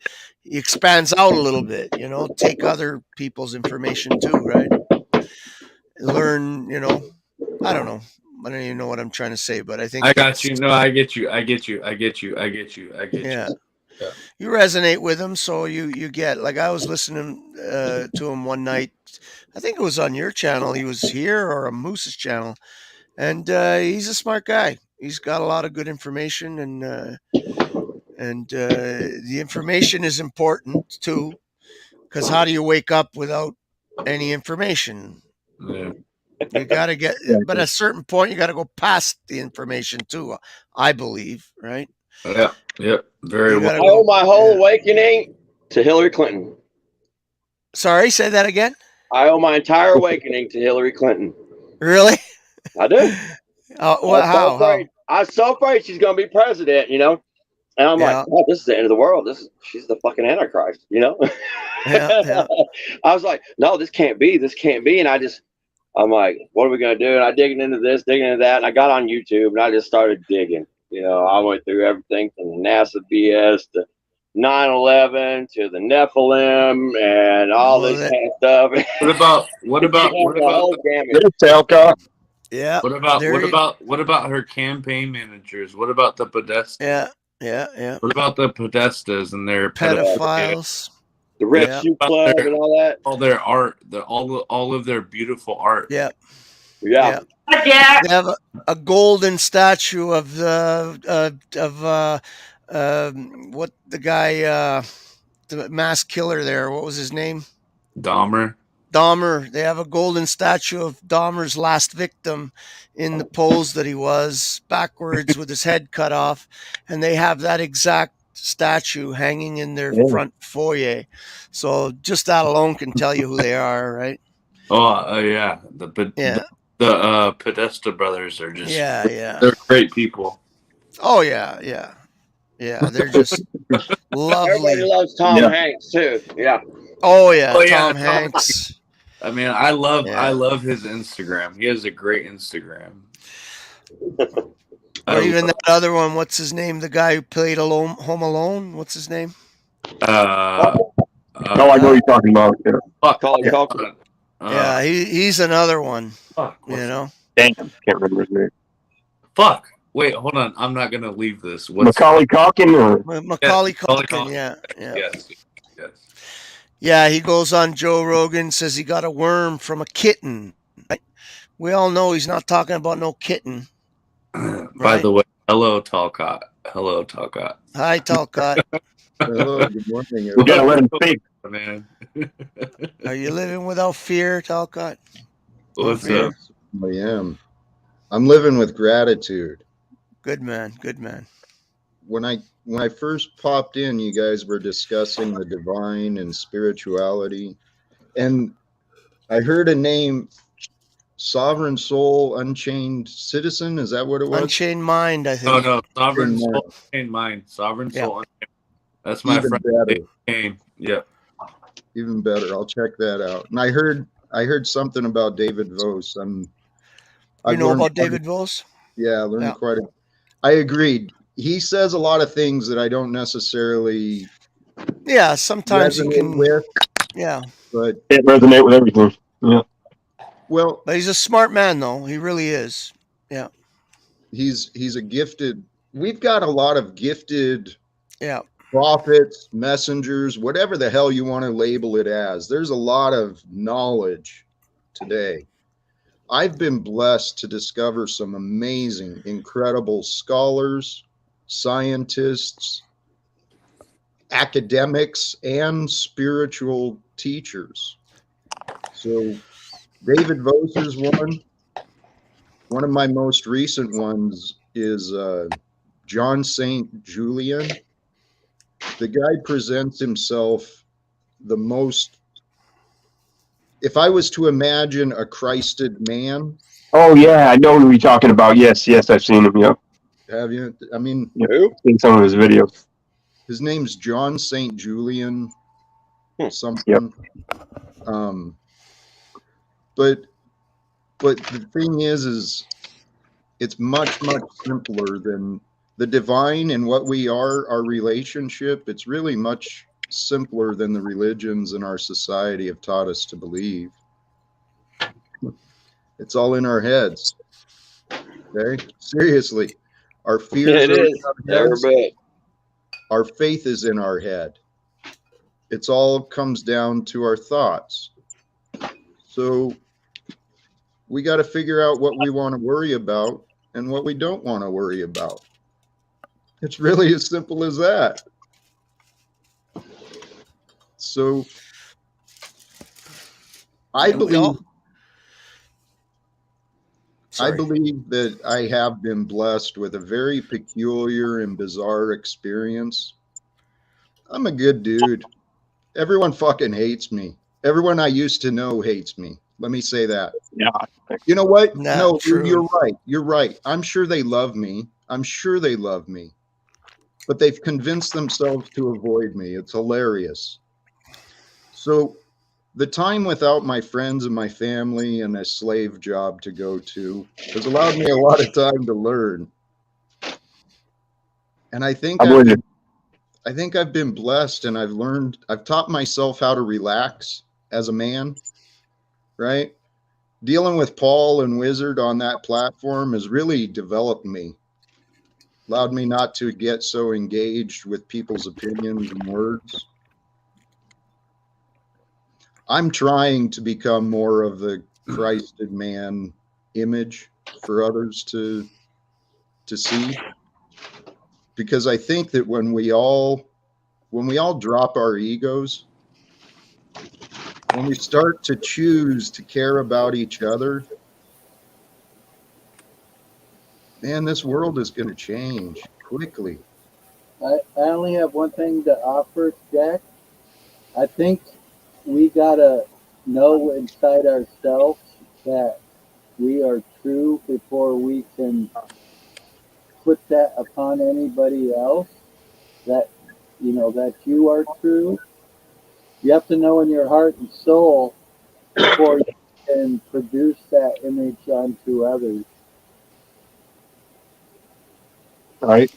he expands out a little bit, take other people's information too, right? Learn, I don't know. I don't even know what I'm trying to say, but I think I got you. No, I get you. I get you. yeah. You resonate with him, so you get, like, I was listening to him one night. I think it was on your channel. He was here or on Moose's channel, and he's a smart guy. He's got a lot of good information, and the information is important too, because how do you wake up without any information? Yeah. You got to get, but at a certain point, you got to go past the information too, I believe, right? Yeah. Yep. Very I well. owe my whole awakening to Hillary Clinton. Sorry, say that again. I owe my entire awakening to Hillary Clinton. Really? I do. Well, how? I was so afraid she's going to be president, And I'm like, oh, this is the end of the world. She's the fucking Antichrist, Yeah. I was like, no, this can't be. And I'm like, what are we going to do? And I digging into this, digging into that. And I got on YouTube and I just started digging. I went through everything from the NASA BS to 9/11 to the Nephilim and all this kind of stuff. What about Talcott? Yeah. What about her campaign managers? What about the Podesta? Yeah. What about the Podestas and their pedophiles? The Red Shoe Club and all that. All their art, all of their beautiful art. Yeah. Yeah. Yeah. They have a golden statue of what the guy, the mass killer there. What was his name? Dahmer. They have a golden statue of Dahmer's last victim in the pose that he was, backwards with his head cut off, and they have that exact statue hanging in their front foyer. So just that alone can tell you who they are, right? Oh, yeah. The Podesta brothers are just they're great people. Oh yeah. They're just lovely. Everybody loves Tom Hanks too. Yeah. Oh yeah, Tom Hanks. I mean, I love his Instagram. He has a great Instagram. Or even that other one. What's his name? The guy who played Home Alone. What's his name? I know what you're talking about. Yeah, he's another one. Fuck, Damn, can't remember his name. Fuck. Wait, hold on. I'm not gonna leave this. Macaulay Culkin or Macaulay Culkin? Yeah. Yes. Yeah, he goes on Joe Rogan, says he got a worm from a kitten. We all know he's not talking about no kitten. By the way, hello, Talcott. Hi, Talcott. Hello, good morning. We gotta let him speak, man. Are you living without fear, Talcott? What's up? I am. I'm living with gratitude. Good man. When I first popped in, you guys were discussing the divine and spirituality, and I heard a name, Sovereign Soul, Unchained Citizen. Is that what it was? Unchained Mind, I think. No, Sovereign Soul, Unchained Mind. Sovereign Soul. That's my Even friend. better. Yep. Even better. I'll check that out. And I heard something about David Vos. You know about David Vos? Yeah, I learned quite a. I agreed. He says a lot of things that I don't necessarily. Yeah, sometimes you can. With, but can't resonate with everything. Yeah. Well, but he's a smart man, though. He really is. Yeah. He's a gifted. We've got a lot of gifted. Yeah. Prophets, messengers, whatever the hell you want to label it as. There's a lot of knowledge today. I've been blessed to discover some amazing, incredible scholars, scientists, academics, and spiritual teachers. So David Vos is one. One of my most recent ones is John St. Julian. The guy presents himself the most. If I was to imagine a Christed man, Oh yeah, I know who you're talking about. Yes, I've seen him. Yep. have you? I mean, Yep. I've seen some of his videos. his name's John St. Julian something. Yep. But the thing is it's much simpler than the divine and what we are, our relationship. It's really much simpler than the religions in our society have taught us to believe. It's all in our heads. Okay? Seriously. Our fears It are is. in our Every heads. bit. Our faith is in our head. It's all comes down to our thoughts. So we got to figure out what we want to worry about and what we don't want to worry about. It's really as simple as that. So I believe that I have been blessed with a very peculiar and bizarre experience. I'm a good dude. Everyone fucking hates me. Everyone I used to know hates me. Let me say that. Yeah. You know what? Not No, true. you're right. You're right. I'm sure they love me. I'm sure they love me. But they've convinced themselves to avoid me. It's hilarious. So the time without my friends and my family and a slave job to go to has allowed me a lot of time to learn. And I think I've been blessed, and I've taught myself how to relax as a man, right? Dealing with Paul and Wizard on that platform has really developed me, allowed me not to get so engaged with people's opinions and words. I'm trying to become more of the Christed man image for others to see, because I think that when we all drop our egos, when we start to choose to care about each other, man, this world is going to change quickly. I only have one thing to offer, Jack. I think we gotta know inside ourselves that we are true before we can put that upon anybody else. That that you are true. You have to know in your heart and soul before you can produce that image onto others. Right.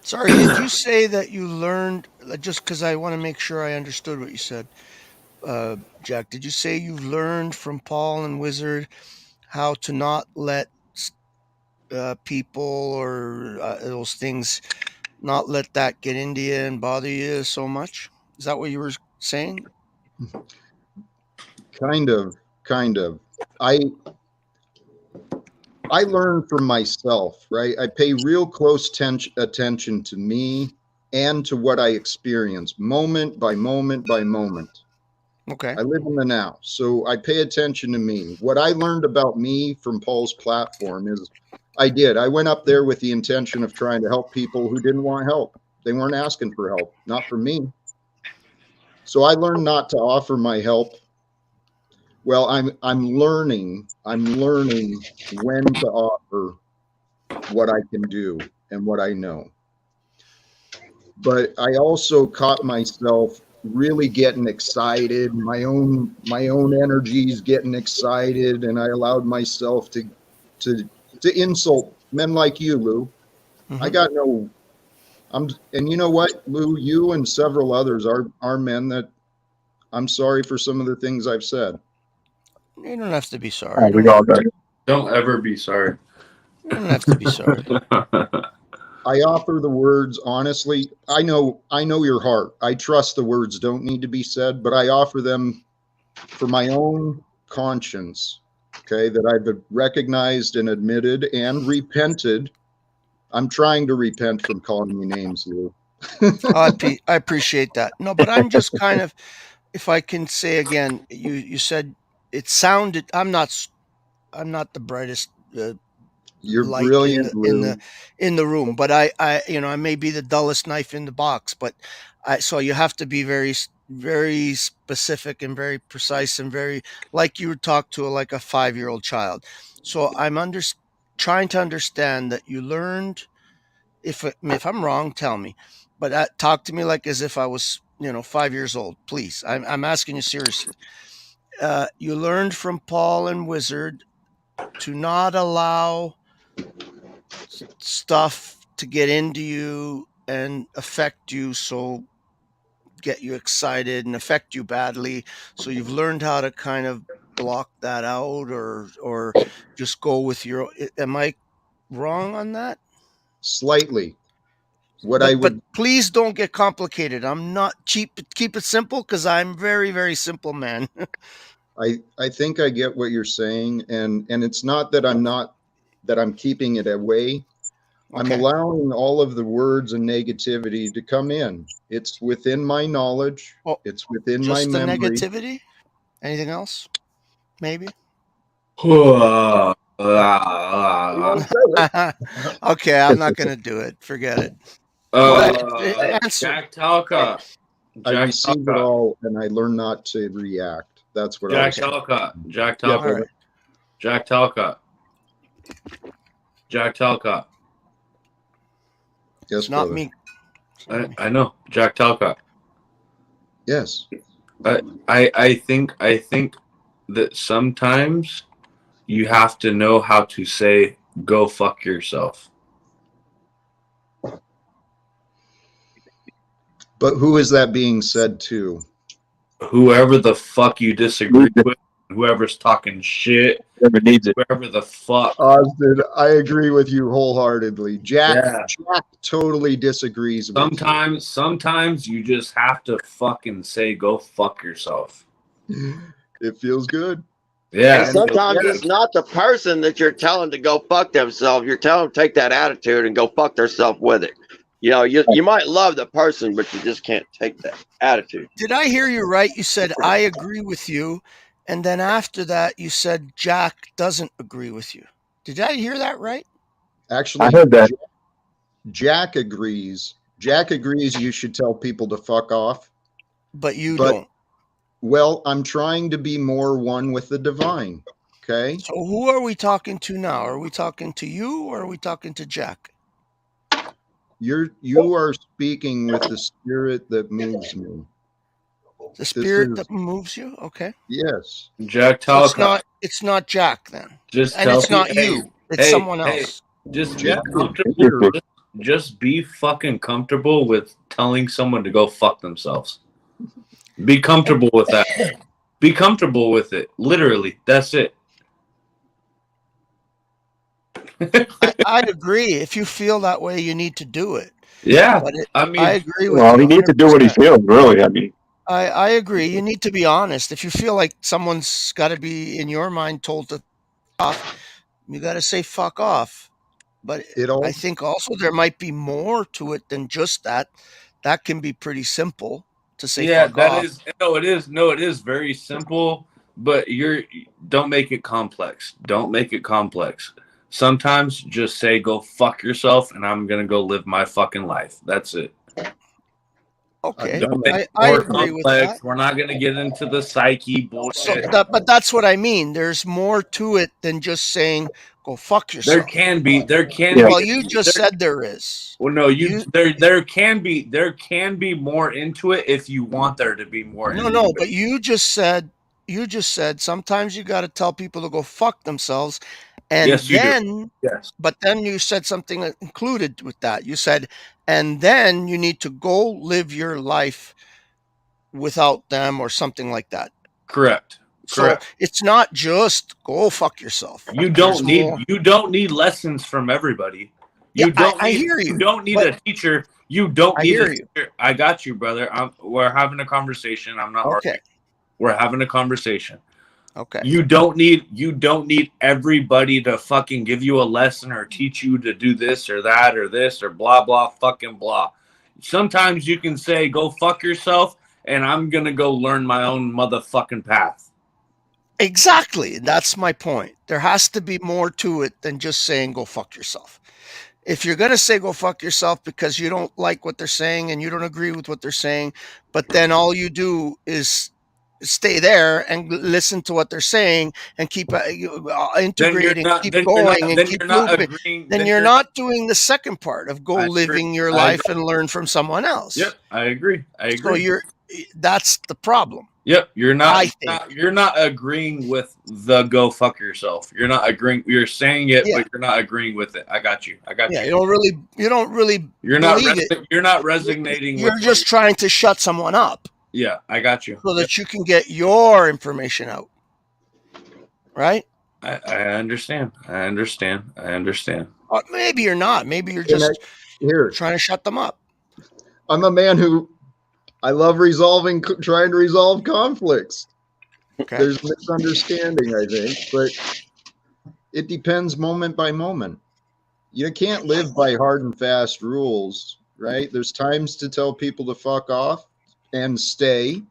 Sorry, did you say that you learned, just because I want to make sure I understood what you said, Jack, did you say you learned from Paul and Wizard how to not let people or those things, not let that get into you and bother you so much? Is that what you were saying? Kind of. I learn from myself, right? I pay real close attention to me and to what I experience moment by moment by moment. Okay. I live in the now. So I pay attention to me. What I learned about me from Paul's platform is I went up there with the intention of trying to help people who didn't want help. They weren't asking for help, not from me. So I learned not to offer my help. Well, I'm learning when to offer what I can do and what I know. But I also caught myself really getting excited, my own energies getting excited, and I allowed myself to insult men like you, Lou. Mm-hmm. And you know what, Lou, you and several others are men that I'm sorry for some of the things I've said. You don't have to be sorry. Don't ever be sorry. You don't have to be sorry. I offer the words honestly. I know your heart. I trust the words don't need to be said, but I offer them for my own conscience, okay, that I've recognized and admitted and repented. I'm trying to repent from calling you names, Lou. I appreciate that. No, but I'm just kind of, if I can say again, you said it sounded, I'm not the brightest You're light brilliant, in the room. But I I may be the dullest knife in the box, but so you have to be very specific and very precise and very like you would talk to like a 5-year-old child. So I'm trying to understand that you learned. If I'm wrong, tell me. But talk to me like as if I was 5 years old, please. I'm asking you seriously. You learned from Paul and Wizard to not allow stuff to get into you and affect you, so get you excited and affect you badly. So you've learned how to kind of block that out, or just go with your. Am I wrong on that? Slightly. What But, I would, but please don't get complicated. I'm not cheap. Keep it simple because I'm very, very simple man. I think I get what you're saying, and it's not that I'm keeping it away. I'm Okay. allowing all of the words and negativity to come in. It's within my knowledge. Oh, It's within my Just the memory. negativity? Anything else? Maybe. Uh, Okay, I'm not gonna do it. Forget it. Answer. Jack Talcott. I Jack receive it Talcott. all, and I learn not to react. That's what I Jack was saying. Talcott. Jack Yeah, Talcott. brother. Jack Talcott. Jack Talcott. Yes, It's not brother. me. I know. Jack Talcott. Yes. I think that sometimes you have to know how to say go fuck yourself. But who is that being said to? Whoever the fuck you disagree with, whoever's talking shit, Whoever needs it. whoever the fuck. Austin, I agree with you wholeheartedly. Jack Yeah. totally disagrees with Sometimes you just have to fucking say go fuck yourself. you. It feels good. Yeah. And sometimes it's not the person that you're telling to go fuck themselves. You're telling them to take that attitude and go fuck themselves with it. You know, you might love the person, but you just can't take that attitude. Did I hear you right? You said I agree with you, and then after that you said Jack doesn't agree with you. Did I hear that right? Actually, I heard that. Jack agrees. Jack agrees you should tell people to fuck off. But you But- don't. Well, I'm trying to be more one with the divine. Okay. So who are we talking to now? Are we talking to you or are we talking to Jack? You are speaking with the spirit that moves me. The spirit is- that moves you? Okay. Yes. Jack So Talcott. it's not Jack then. Just And tell it's not people, you. It's someone else. Just be Jack- comfortable. Just be fucking comfortable with telling someone to go fuck themselves. Be comfortable with that. Be comfortable with it. Literally, that's it. I agree. If you feel that way, you need to do it. Yeah, But I mean, I agree with Well, you. he needs to do what he 100%. feels, really. I mean, I agree. You need to be honest. If you feel like someone's got to be in your mind told to off, you got to say fuck off. But It all I think also there might be more to it than just that. That can be pretty simple to say yeah, fuck that off. is no, it is very simple, but don't make it complex. Don't make it complex. Sometimes just say go fuck yourself and I'm gonna go live my fucking life. That's it. Okay, Don't make it I more agree with complex. that. We're not gonna get into the psyche So bullshit. but that's what I mean. There's more to it than just saying go fuck yourself. There can be Well, you just said there is. Well, no, there can be more into it if you want there to be more. No, into no, it. but you just said sometimes you got to tell people to go fuck themselves, and Yes, you do. then Yes. but then you said something that included with that. You said, and then you need to go live your life without them or something like that. Correct. So Correct. it's not just go fuck yourself. You There's don't need lessons from everybody. Yeah, I need, hear you, You don't need but- a teacher. You don't I need hear a you. teacher. I got you, brother. We're having a conversation. I'm not Okay. arguing. We're having a conversation. Okay. You don't need everybody to fucking give you a lesson or teach you to do this or that or this or blah blah fucking blah. Sometimes you can say go fuck yourself and I'm gonna go learn my own motherfucking path. Exactly. That's my point. There has to be more to it than just saying go fuck yourself. If you're going to say go fuck yourself because you don't like what they're saying and you don't agree with what they're saying, but then all you do is stay there and listen to what they're saying and keep integrating, keep going and keep looping, then you're not doing the second part of go living your life and learn from someone else. Yep, I agree. So that's the problem. Yep, you're not agreeing with the go fuck yourself. You're not agreeing. You're saying it, but you're not agreeing with it. I got you. Yeah, you don't really. You're not resonating. You're just trying to shut someone up. Yeah, I got you. So that you can get your information out. Right? I understand. I understand. Maybe you're not. Maybe you're just trying to shut them up. I'm a man who I love trying to resolve conflicts. Okay. There's misunderstanding, I think, but it depends moment by moment. You can't live by hard and fast rules, right? There's times to tell people to fuck off and stay,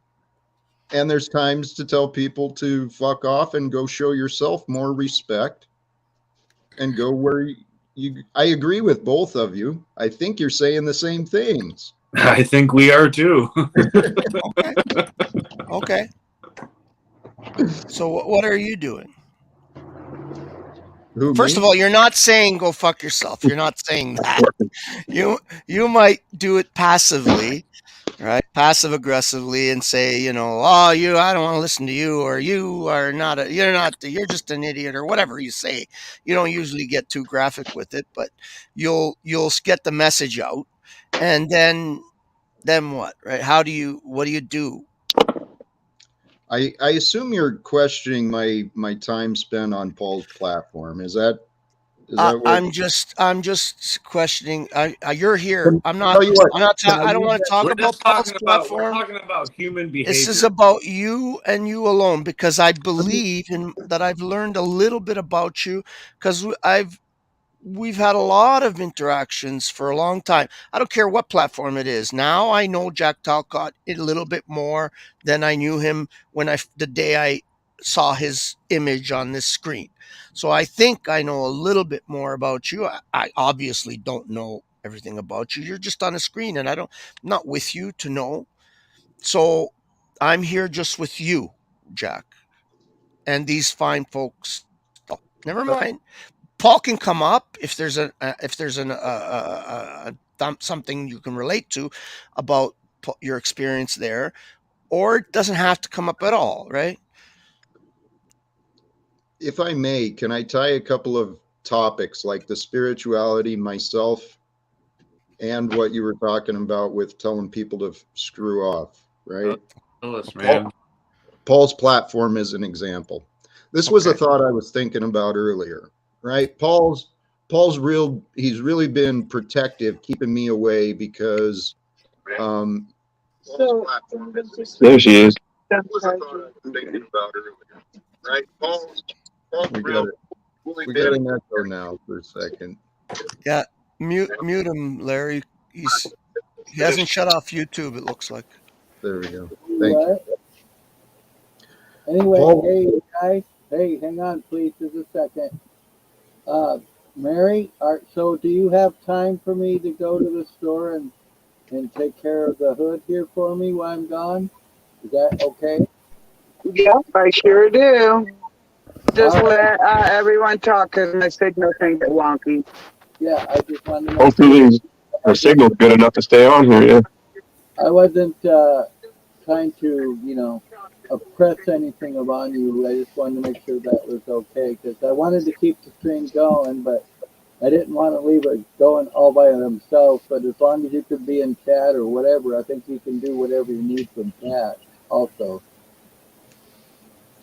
and there's times to tell people to fuck off and go show yourself more respect and go where I agree with both of you. I think you're saying the same things. I think we are too. Okay. So what are you doing? First of all, you're not saying go fuck yourself. You're not saying that. You might do it passively, right? Passive aggressively, and say, I don't want to listen to you, or you're just an idiot, or whatever you say. You don't usually get too graphic with it, but you'll get the message out. And then what, right? What do you do? I assume you're questioning my time spent on Paul's platform. Is that what I'm just questioning. You're here. I don't want to talk about Paul's platform. We're talking about human behavior. This is about you and you alone, because I believe that I've learned a little bit about you, because we've had a lot of interactions for a long time. I don't care what platform it is. Now I know Jack Talcott a little bit more than I knew him the day I saw his image on this screen. So I think I know a little bit more about you. I obviously don't know everything about you. You're just on a screen, and I'm not with you to know. So I'm here just with you, Jack, and these fine folks. Oh, never mind. Paul can come up if there's something you can relate to about your experience there, or it doesn't have to come up at all, right? If I may, can I tie a couple of topics like the spirituality, myself, and what you were talking about with telling people to screw off, right? Paul's platform is an example. This was a thought I was thinking about earlier. Right, Paul's he's really been protective, keeping me away because there she is. Right, we got an echo now for a second. Yeah, mute him, Larry. He hasn't shut off YouTube, it looks like. There we go. Thank you. Anyway, Paul. Hey guys, hang on please just a second. Mary, so do you have time for me to go to the store and take care of the hood here for me while I'm gone? Is that okay? Yep, I sure do. Just let everyone talk, because my signal can get wonky. Yeah, I just wanted to know. Hopefully our signal's good enough to stay on here, yeah. I wasn't trying to, oppress anything upon you. I just wanted to make sure that was okay, because I wanted to keep the stream going, but I didn't want to leave it going all by themselves. But as long as you could be in chat or whatever, I think you can do whatever you need from chat also.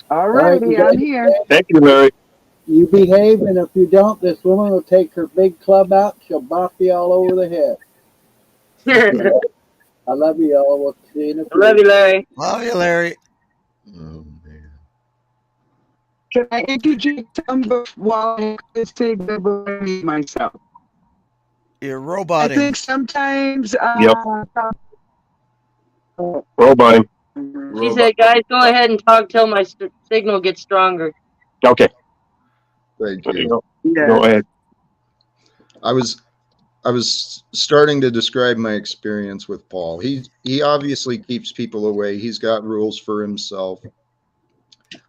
All righty, I'm here. Thank you, Larry. You behave, and if you don't, this woman will take her big club out. She'll bop you all over the head. I love you all. We'll see you in a few. Love you, Larry. Love you, Larry. Oh, man. Can I introduce somebody while I say goodbye myself? You're roboting. I think sometimes. Roboting. She said, guys, go ahead and talk till my signal gets stronger. Okay. Thank you. Go ahead. I was starting to describe my experience with Paul. He obviously keeps people away. He's got rules for himself.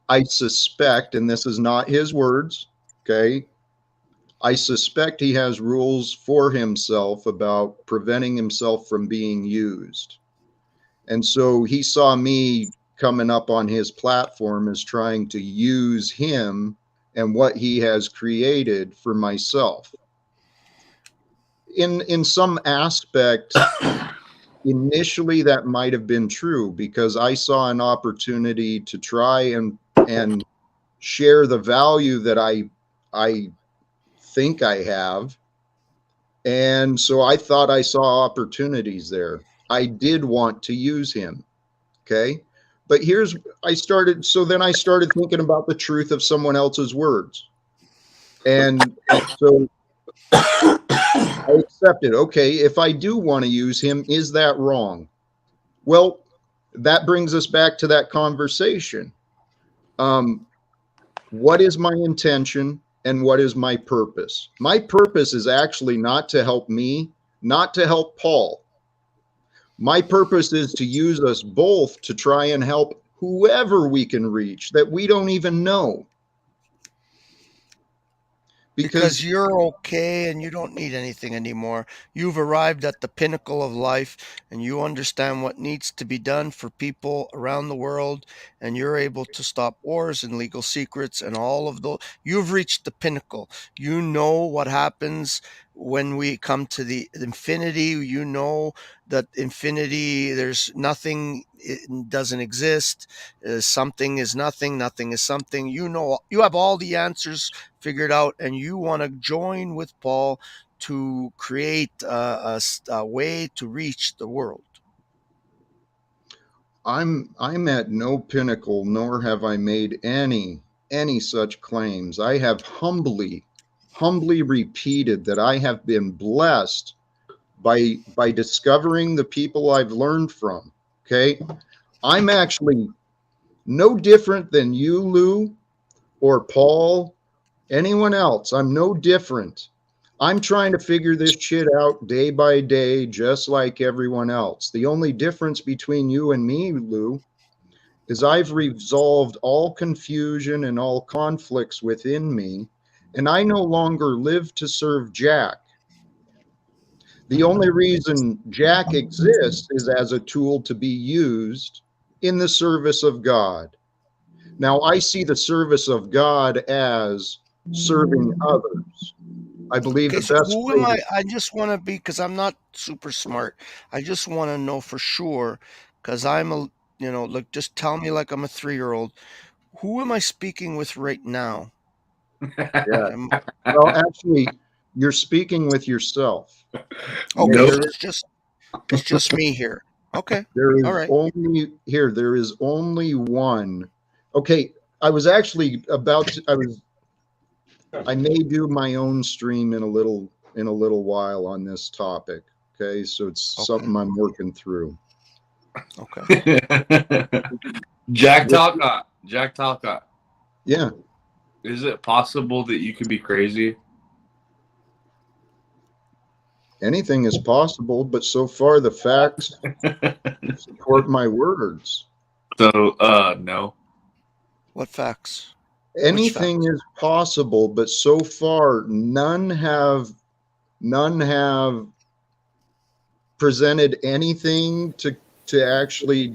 I suspect, and this is not his words, okay? I suspect he has rules for himself about preventing himself from being used. And so he saw me coming up on his platform as trying to use him and what he has created for myself. In some aspect, initially that might have been true because I saw an opportunity to try and share the value that I think I have. And so I thought I saw opportunities there. I did want to use him. Okay. But then I started thinking about the truth of someone else's words. And so I accepted, okay, if I do want to use him, is that wrong? Well, that brings us back to that conversation. What is my intention and what is my purpose? My purpose is actually not to help me, not to help Paul. My purpose is to use us both to try and help whoever we can reach that we don't even know. Because you're okay and you don't need anything anymore. You've arrived at the pinnacle of life and you understand what needs to be done for people around the world, and you're able to stop wars and legal secrets and all of those. You've reached the pinnacle. You know what happens when we come to the infinity. You know that infinity, there's nothing, it doesn't exist. Something is nothing, nothing is something. You know, you have all the answers figured out, and you want to join with Paul to create a way to reach the world. I'm at no pinnacle, nor have I made any such claims. I have humbly repeated that I have been blessed by discovering the people I've learned from. Okay. I'm actually no different than you, Lou, or Paul, anyone else. I'm no different. I'm trying to figure this shit out day by day, just like everyone else. The only difference between you and me, Lou, is I've resolved all confusion and all conflicts within me, and I no longer live to serve Jack. The only reason Jack exists is as a tool to be used in the service of God. Now, I see the service of God as serving others. I believe the best who way am I just want to be, because I'm not super smart. I just want to know for sure, because I'm a, look, just tell me like I'm a 3-year-old. Who am I speaking with right now? Yeah. Well, actually, you're speaking with yourself. Okay, so it's just me here. Okay. There is all right. there is only one. Okay, I was actually I may do my own stream in a little while on this topic. Okay, so it's something I'm working through. Okay. Jack Talcott. Yeah. Is it possible that you could be crazy? Anything is possible, but so far the facts support my words. So, no. What facts? Anything is possible, but so far none have presented anything to actually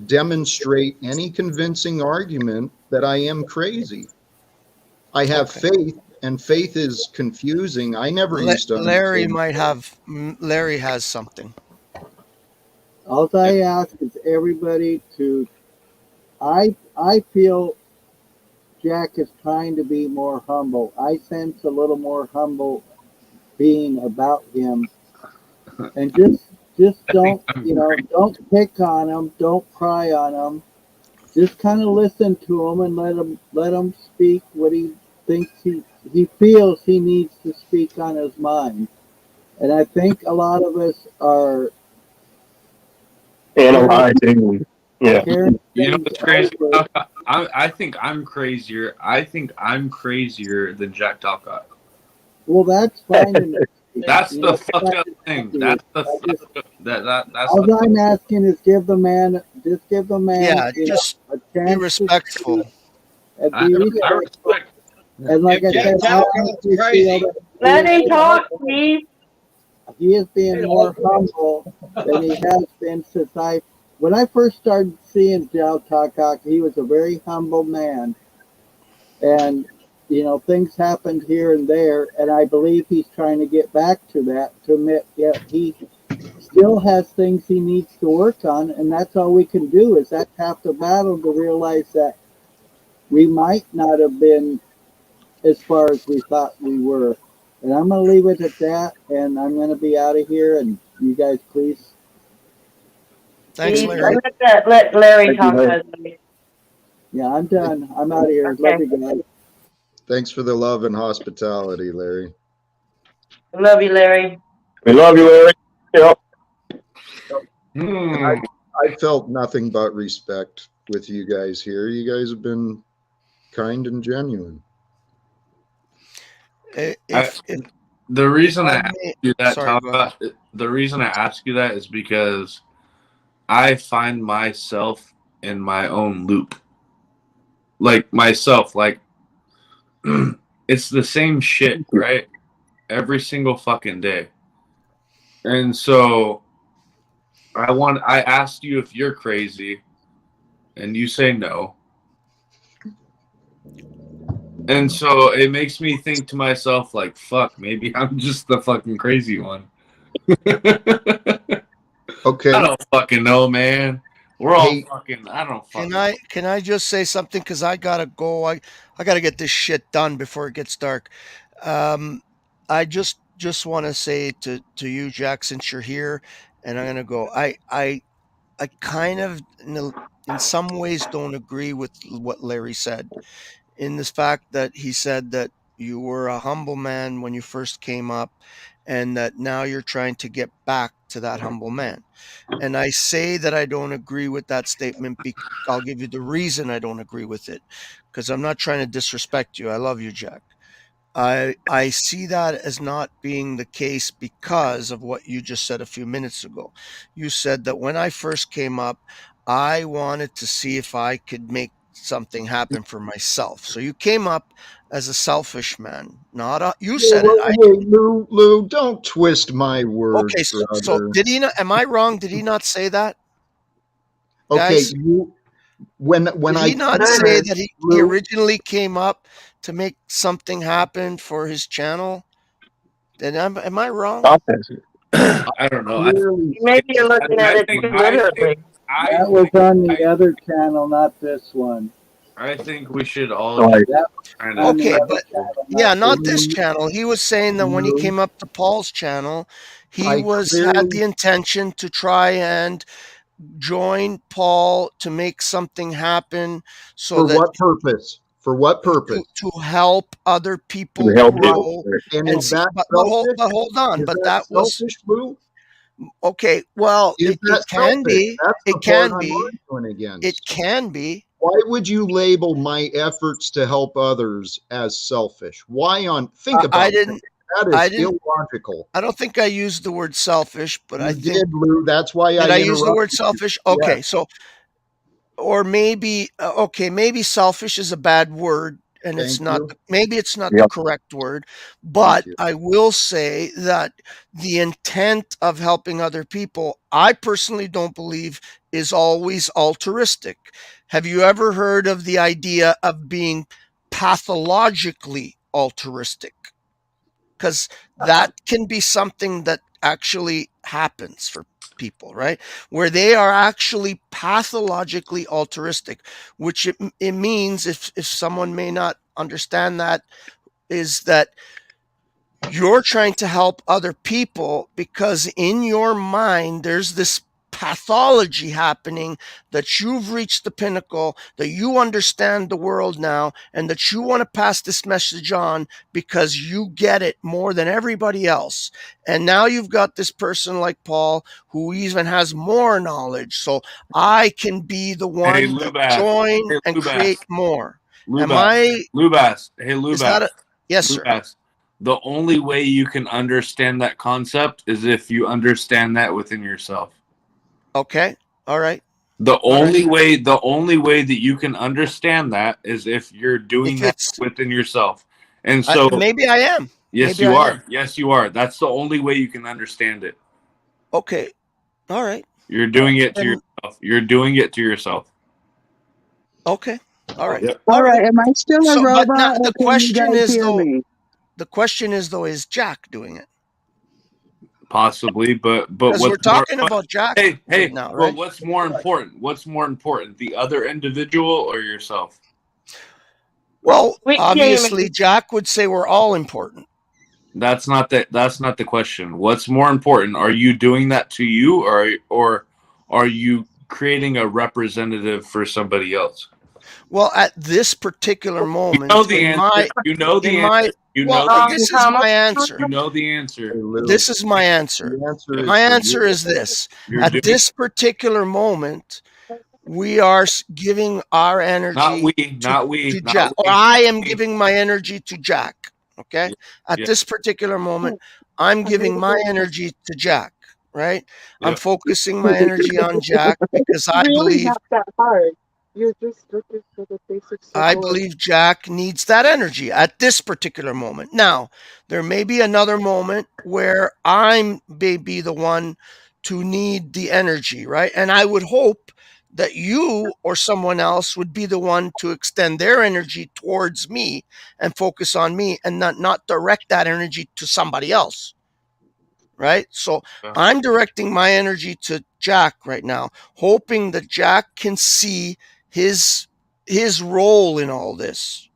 demonstrate any convincing argument that I am crazy. I have faith, and faith is confusing. I never used to understand. Larry has something. All I ask is everybody to, I feel Jack is trying to be more humble. I sense a little more humble being about him. And just don't, don't pick on him. Don't pry on him. Just kind of listen to him and let him speak what he thinks he feels he needs to speak on his mind. And I think a lot of us are analyzing. Yeah. Karen You know things what's crazy? over. I think I'm crazier. I think I'm crazier than Jack Talcott. Well, that's fine. And That's you the know, fucked up thing. That's the I just, that's all the I'm asking is give the man, Yeah, you know, just a be chance to respectful. speak and I, be I respectful. respect. And like I Jack said, I Talcott's honestly feel crazy. that Let him talk, please. he is being more humble than he has been when I first started seeing Jao Takak, he was a very humble man. And, you know, things happened here and there, and I believe he's trying to get back to that, to admit, yeah, he still has things he needs to work on, and that's all we can do. Is that's half the battle, to realize that we might not have been as far as we thought we were. And I'm going to leave it at that, and I'm going to be out of here, and you guys please. Thanks, Please, Larry. let Larry Thank you, talk. Larry. Yeah, I'm done. I'm out of here. Okay. Love you guys. Thanks for the love and hospitality, Larry. Love you, Larry. We love you, Larry. Yep. And I felt nothing but respect with you guys here. You guys have been kind and genuine. The reason I I ask may- you that, sorry, go ahead. Talcott, the reason I ask you that is because I find myself in my own loop. Like myself, like it's the same shit, right? Every single fucking day. And so I asked you if you're crazy, and you say no. And so it makes me think to myself, like, fuck, maybe I'm just the fucking crazy one. Okay. I don't fucking know, man. We're all Hey, fucking, I don't fucking Can I just say something? Because I gotta go. I gotta get this shit done before it gets dark. I just want to say to you, Jack, since you're here, and I'm gonna go. I kind of in some ways don't agree with what Larry said, in this fact that he said that you were a humble man when you first came up, and that now you're trying to get back to that humble man. And I say that I don't agree with that statement. I'll give you the reason I don't agree with it, because I'm not trying to disrespect you. I love you, Jack. I see that as not being the case because of what you just said a few minutes ago. You said that when I first came up, I wanted to see if I could make something happen for myself. So you came up as a selfish man, not a. You said it. I Hey, Lou, don't twist my words, okay. So brother. did he not? Am I wrong? Did he not say that? Okay, Guys, when did I he not came say in, that he Lou, originally came up to make something happen for his channel? Then am I wrong? I don't know. clearly Maybe you're looking at it too literally. That was on the other channel, not this one. I think we should all Right. That kind on of. the Okay, other but channel, yeah, not this this channel. He was saying that when he Lou, came up to Paul's channel, he I had clearly, the intention to try and join Paul to make something happen, so for that what purpose? For what purpose? to help other To people help Right. grow. And And is see, that but selfish? hold on. Is But that that was selfish, Lou? okay. Well, Is it that can selfish? be. That's the It part can I'm be. arguing It against. can be. Why would you label my efforts to help others as selfish? Why on? Think I about that. didn't. That I is didn't. illogical. I don't think I used the word selfish, but I You think did, Lou. That's why I did I use the word interrupted you. selfish? Yes. Okay, so or maybe okay, maybe selfish is a bad word, and it's Thank not. you. Maybe it's not the Yep. correct word, Thank but you. I will say that the intent of helping other people, I personally don't believe, is always altruistic. Have you ever heard of the idea of being pathologically altruistic? Because that can be something that actually happens for people, right? Where they are actually pathologically altruistic, which it means, if someone may not understand that, is that you're trying to help other people because in your mind there's this pathology happening, that you've reached the pinnacle, that you understand the world now, and that you want to pass this message on because you get it more than everybody else. And now you've got this person like Paul who even has more knowledge. So I can be the one Hey, that Lubass. join Hey, and Lubass. create more. Am Lubass. I? Lubass. Hey, Is that Lubass. a, yes, sir. Lubass. The only way you can understand that concept is if you understand that within yourself. Okay. All right. The All only right. way that you can understand that is if you're doing If that it's within yourself. And so maybe I am. yes, Maybe you I are. am. Yes, you are. That's the only way you can understand it. Okay. All right. You're doing it to Then yourself. You're doing it to yourself. okay. All right. Yep. All right. Am I still a So, but now robot, or the can you question guys is hear though. me? The question is though, is Jack doing it? Possibly, but Because we're what's more? talking about Jack Hey, right now, but right? what's more important? What's more important, the other individual or yourself? Well, We can't obviously, even. Jack would say we're all important. That's not the question. What's more important? Are you doing that to you, or are you creating a representative for somebody else? Well, at this particular moment, You know the in answer. my, You know the in my, answer. You well, know the this answer. is my answer. You know the answer. Hey, Lou, This is my answer. the answer is My for answer you. is this: You're at doing this particular moment, we are giving our not energy we, to not we, Jack, not or we. I am Not we. giving my energy to Jack. Okay, Yeah, at yeah, this particular moment, I'm giving my energy to Jack. Right, I'm yeah. focusing my energy on Jack because It's really not that hard. You're just looking for the basic I circle of believe Jack needs that energy at this particular moment. Now, there may be another moment where I may be the one to need the energy, right? And I would hope that you or someone else would be the one to extend their energy towards me and focus on me and not direct that energy to somebody else, right? So Yeah. I'm directing my energy to Jack right now, hoping that Jack can see his role in all this,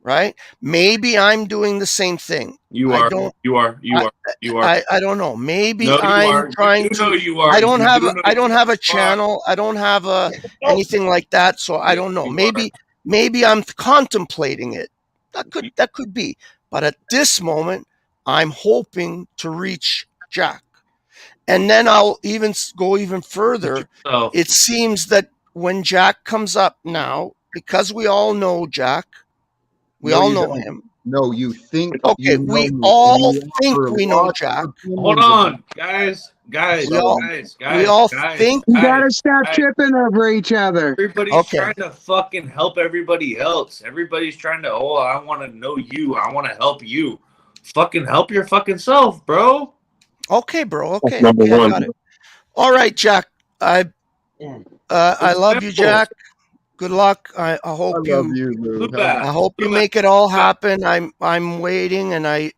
right? Maybe I'm doing the same thing. You I are. don't You are. You I are. You are. I don't know. Maybe No, you I'm are. trying You do to know you are. You do know I you don't have a are. channel. I don't have a anything like that, so I Yes, don't know. you are. Maybe I'm contemplating it. That could be. But at this moment, I'm hoping to reach Jack. And then I'll even go even further. So It seems that when Jack comes up now, because we all know Jack, we No, all you know don't. him. No, you think Okay, you know we me, and all you think offer we know lots Jack. of hold opinions about on, guys, We all so. think. You gotta stop tripping over each other. Everybody's Okay. trying to fucking help everybody else. Everybody's trying to, oh, I want to know you. I want to help you. Fucking help your fucking self, bro. Okay, bro. That's Okay, number okay, I one. got it. All right, Jack. I It's love you, simple. Jack. Good luck. I I hope love you you, Lou. Lubass, I hope you Lubass, make it all Lubass. happen. I'm waiting, and I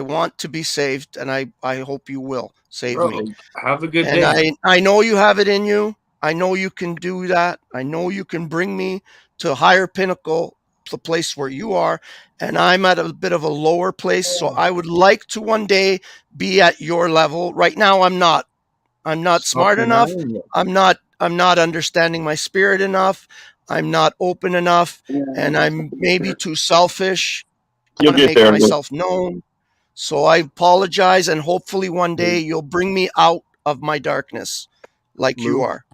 want to be saved, and I hope you will save Bro, me. have a good And day. I know you have it in you. I know you can do that. I know you can bring me to a higher pinnacle, the place where you are, and I'm at a bit of a lower place. So I would like to one day be at your level. Right now, I'm not. I'm not Stop smart enough. denying it. I'm not understanding my spirit enough. I'm not open enough, and I'm maybe too selfish. I You'll want to get make there, Lou. myself known. So I apologize, and hopefully one day you'll bring me out of my darkness like you Lou, are.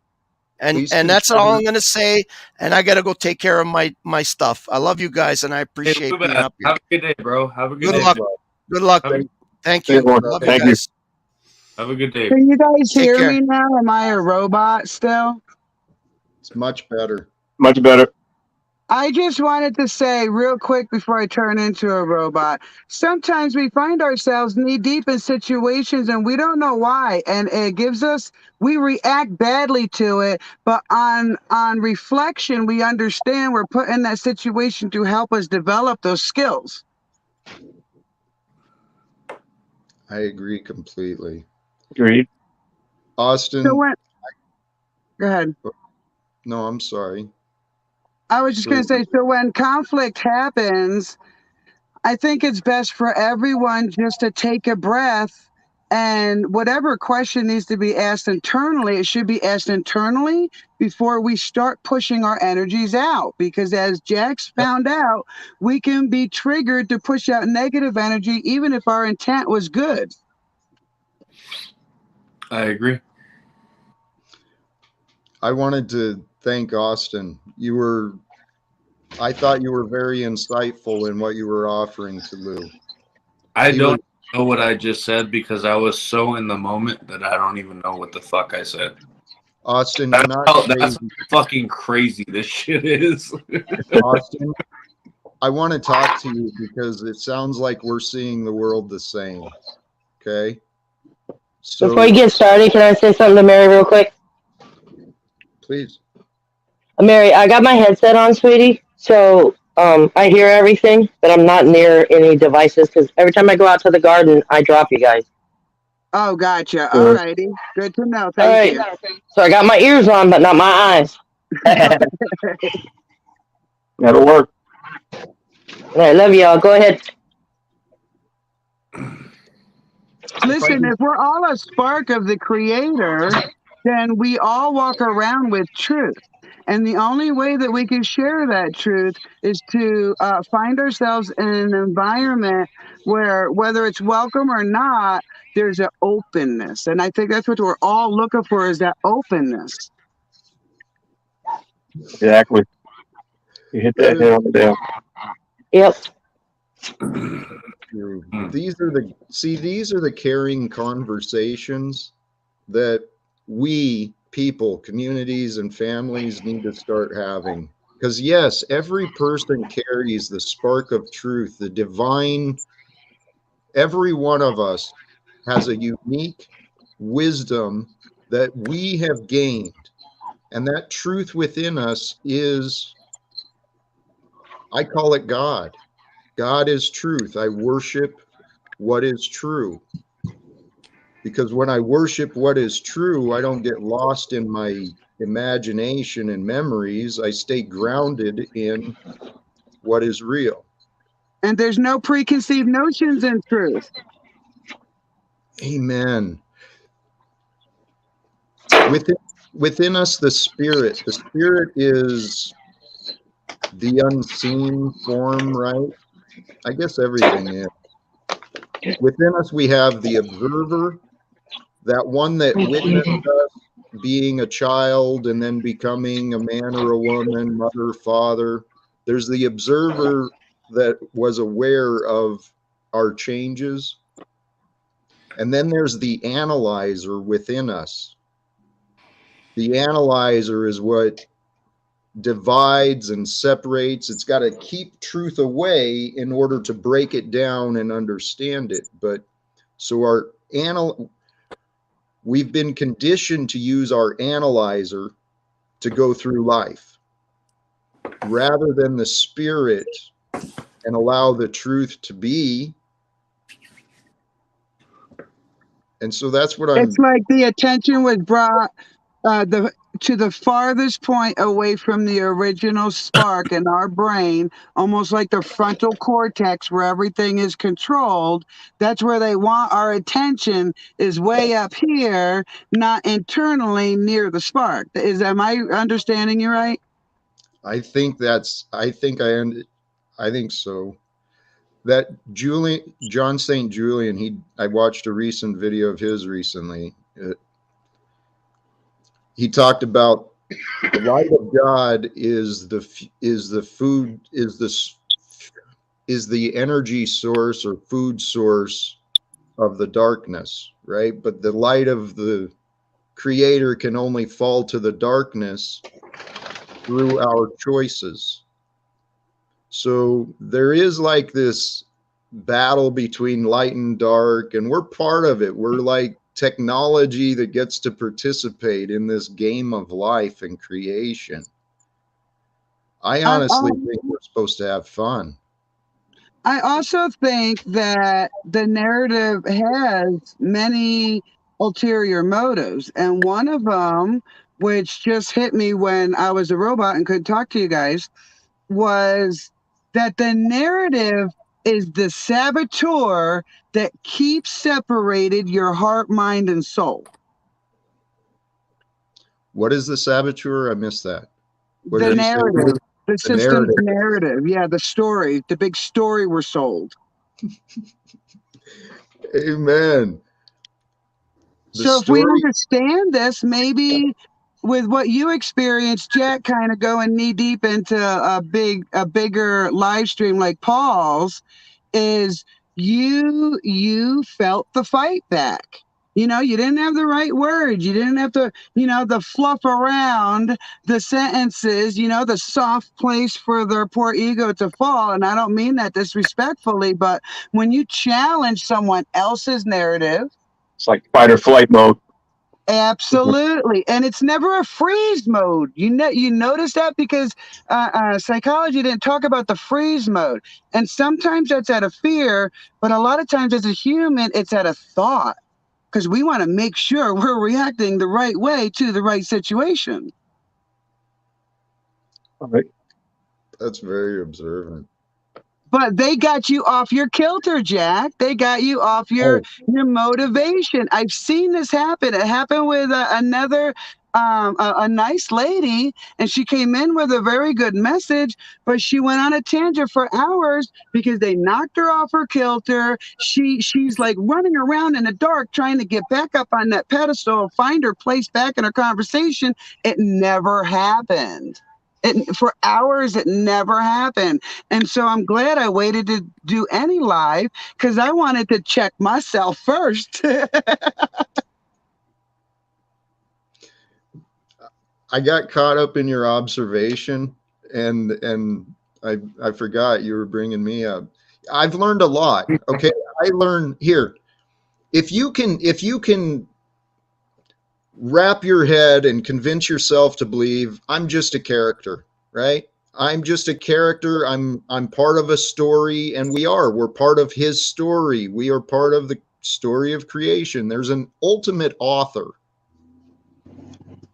please And that's all consider. I'm gonna say. And I gotta go take care of my stuff. I love you guys, and I Hey, appreciate being Lubass, up here. have a good day, bro. Have a good Good day. luck. Good luck. Have a, Thank Thank you. you. Love you Thank you. guys. have a good day. Can you guys Take hear care. me now? Am I a robot still? It's much better. Much better. I just wanted to say real quick before I turn into a robot. Sometimes we find ourselves knee deep in situations and we don't know why. And it gives us, we react badly to it. But on reflection, we understand we're put in that situation to help us develop those skills. I agree completely. Agreed. Austin, So when, go ahead. no, I'm sorry. I was just going to say, so when conflict happens, I think it's best for everyone just to take a breath And whatever question needs to be asked internally, it should be asked internally before we start pushing our energies out. Because as Jax found out, we can be triggered to push out negative energy even if our intent was good. I agree. I wanted to thank Austin. I thought you were very insightful in what you were offering to Lou. I don't know what I just said because I was so in the moment that I don't even know what the fuck I said. Austin, you're not That's crazy. fucking crazy. This shit is. Austin, I want to talk to you because it sounds like we're seeing the world the same. Okay. So Before you get started, can I say something to Mary real quick? please. Mary, I got my headset on, sweetie, so I hear everything, but I'm not near any devices because every time I go out to the garden, I drop you guys. Oh, gotcha. All righty. Good to know. All Thank right, you. so I got my ears on, but not my eyes. That'll work. All right, love y'all. Go ahead. Listen, if we're all a spark of the creator, then we all walk around with truth. And the only way that we can share that truth is to find ourselves in an environment where, whether it's welcome or not, there's an openness. And I think that's what we're all looking for, is that openness. Exactly. You hit that nail on the nail. Yep. These are the caring conversations that we people, communities, and families need to start having. Because yes, every person carries the spark of truth, the divine. Every one of us has a unique wisdom that we have gained. And that truth within us is, I call it God. God is truth. I worship what is true. Because when I worship what is true, I don't get lost in my imagination and memories. I stay grounded in what is real. And there's no preconceived notions in truth. Amen. Within us, the spirit is the unseen form, right? I guess everything is. Within us, we have the observer, that one that witnessed us being a child and then becoming a man or a woman, mother, father. There's the observer that was aware of our changes. And then there's the analyzer within us. The analyzer is what divides and separates. It's got to keep truth away in order to break it down and understand it. But so we've been conditioned to use our analyzer to go through life rather than the spirit and allow the truth to be. And so that's what It's like the attention was brought to the farthest point away from the original spark in our brain, almost like the frontal cortex where everything is controlled. That's where they want our attention, is way up here, not internally near the spark. Am I understanding you right? I think so. That John St. Julian, I watched a recent video of his recently. He talked about the light of God is the energy source or food source of the darkness, right? But the light of the creator can only fall to the darkness through our choices. So there is like this battle between light and dark, and we're part of it. We're like technology that gets to participate in this game of life and creation. I honestly think we're supposed to have fun. I also think that the narrative has many ulterior motives, and one of them, which just hit me when I was a robot and couldn't talk to you guys, was that the narrative is the saboteur that keeps separated your heart, mind, and soul. What is the saboteur? I missed that. What The did you say? narrative, the system's narrative. narrative. Yeah, the story, the big story we're sold. Amen. The So if we story. understand this, maybe with what you experienced, Jack, kind of going knee deep into a bigger live stream like Paul's, is you felt the fight back. You know, you didn't have the right words. You didn't have to, you know, the fluff around the sentences, you know, the soft place for their poor ego to fall. And I don't mean that disrespectfully, but when you challenge someone else's narrative, It's like fight or flight mode. absolutely, and it's never a freeze mode. You notice that because psychology didn't talk about the freeze mode, and sometimes that's out of fear, but a lot of times as a human, it's out of thought because we want to make sure we're reacting the right way to the right situation. All right. That's very observant. But they got you off your kilter, Jack. They got you off your motivation. I've seen this happen. It happened with another a nice lady, and she came in with a very good message, but she went on a tangent for hours because they knocked her off her kilter. She's like running around in the dark trying to get back up on that pedestal, find her place back in her conversation. It never happened. For hours, it never happened. And so I'm glad I waited to do any live because I wanted to check myself first. I got caught up in your observation, and I forgot you were bringing me up. I've learned a lot. Okay, I learned here. If you can wrap your head and convince yourself to believe I'm just a character, right? I'm just a character. I'm part of a story, and we're part of his story. We are part of the story of creation. There's an ultimate author.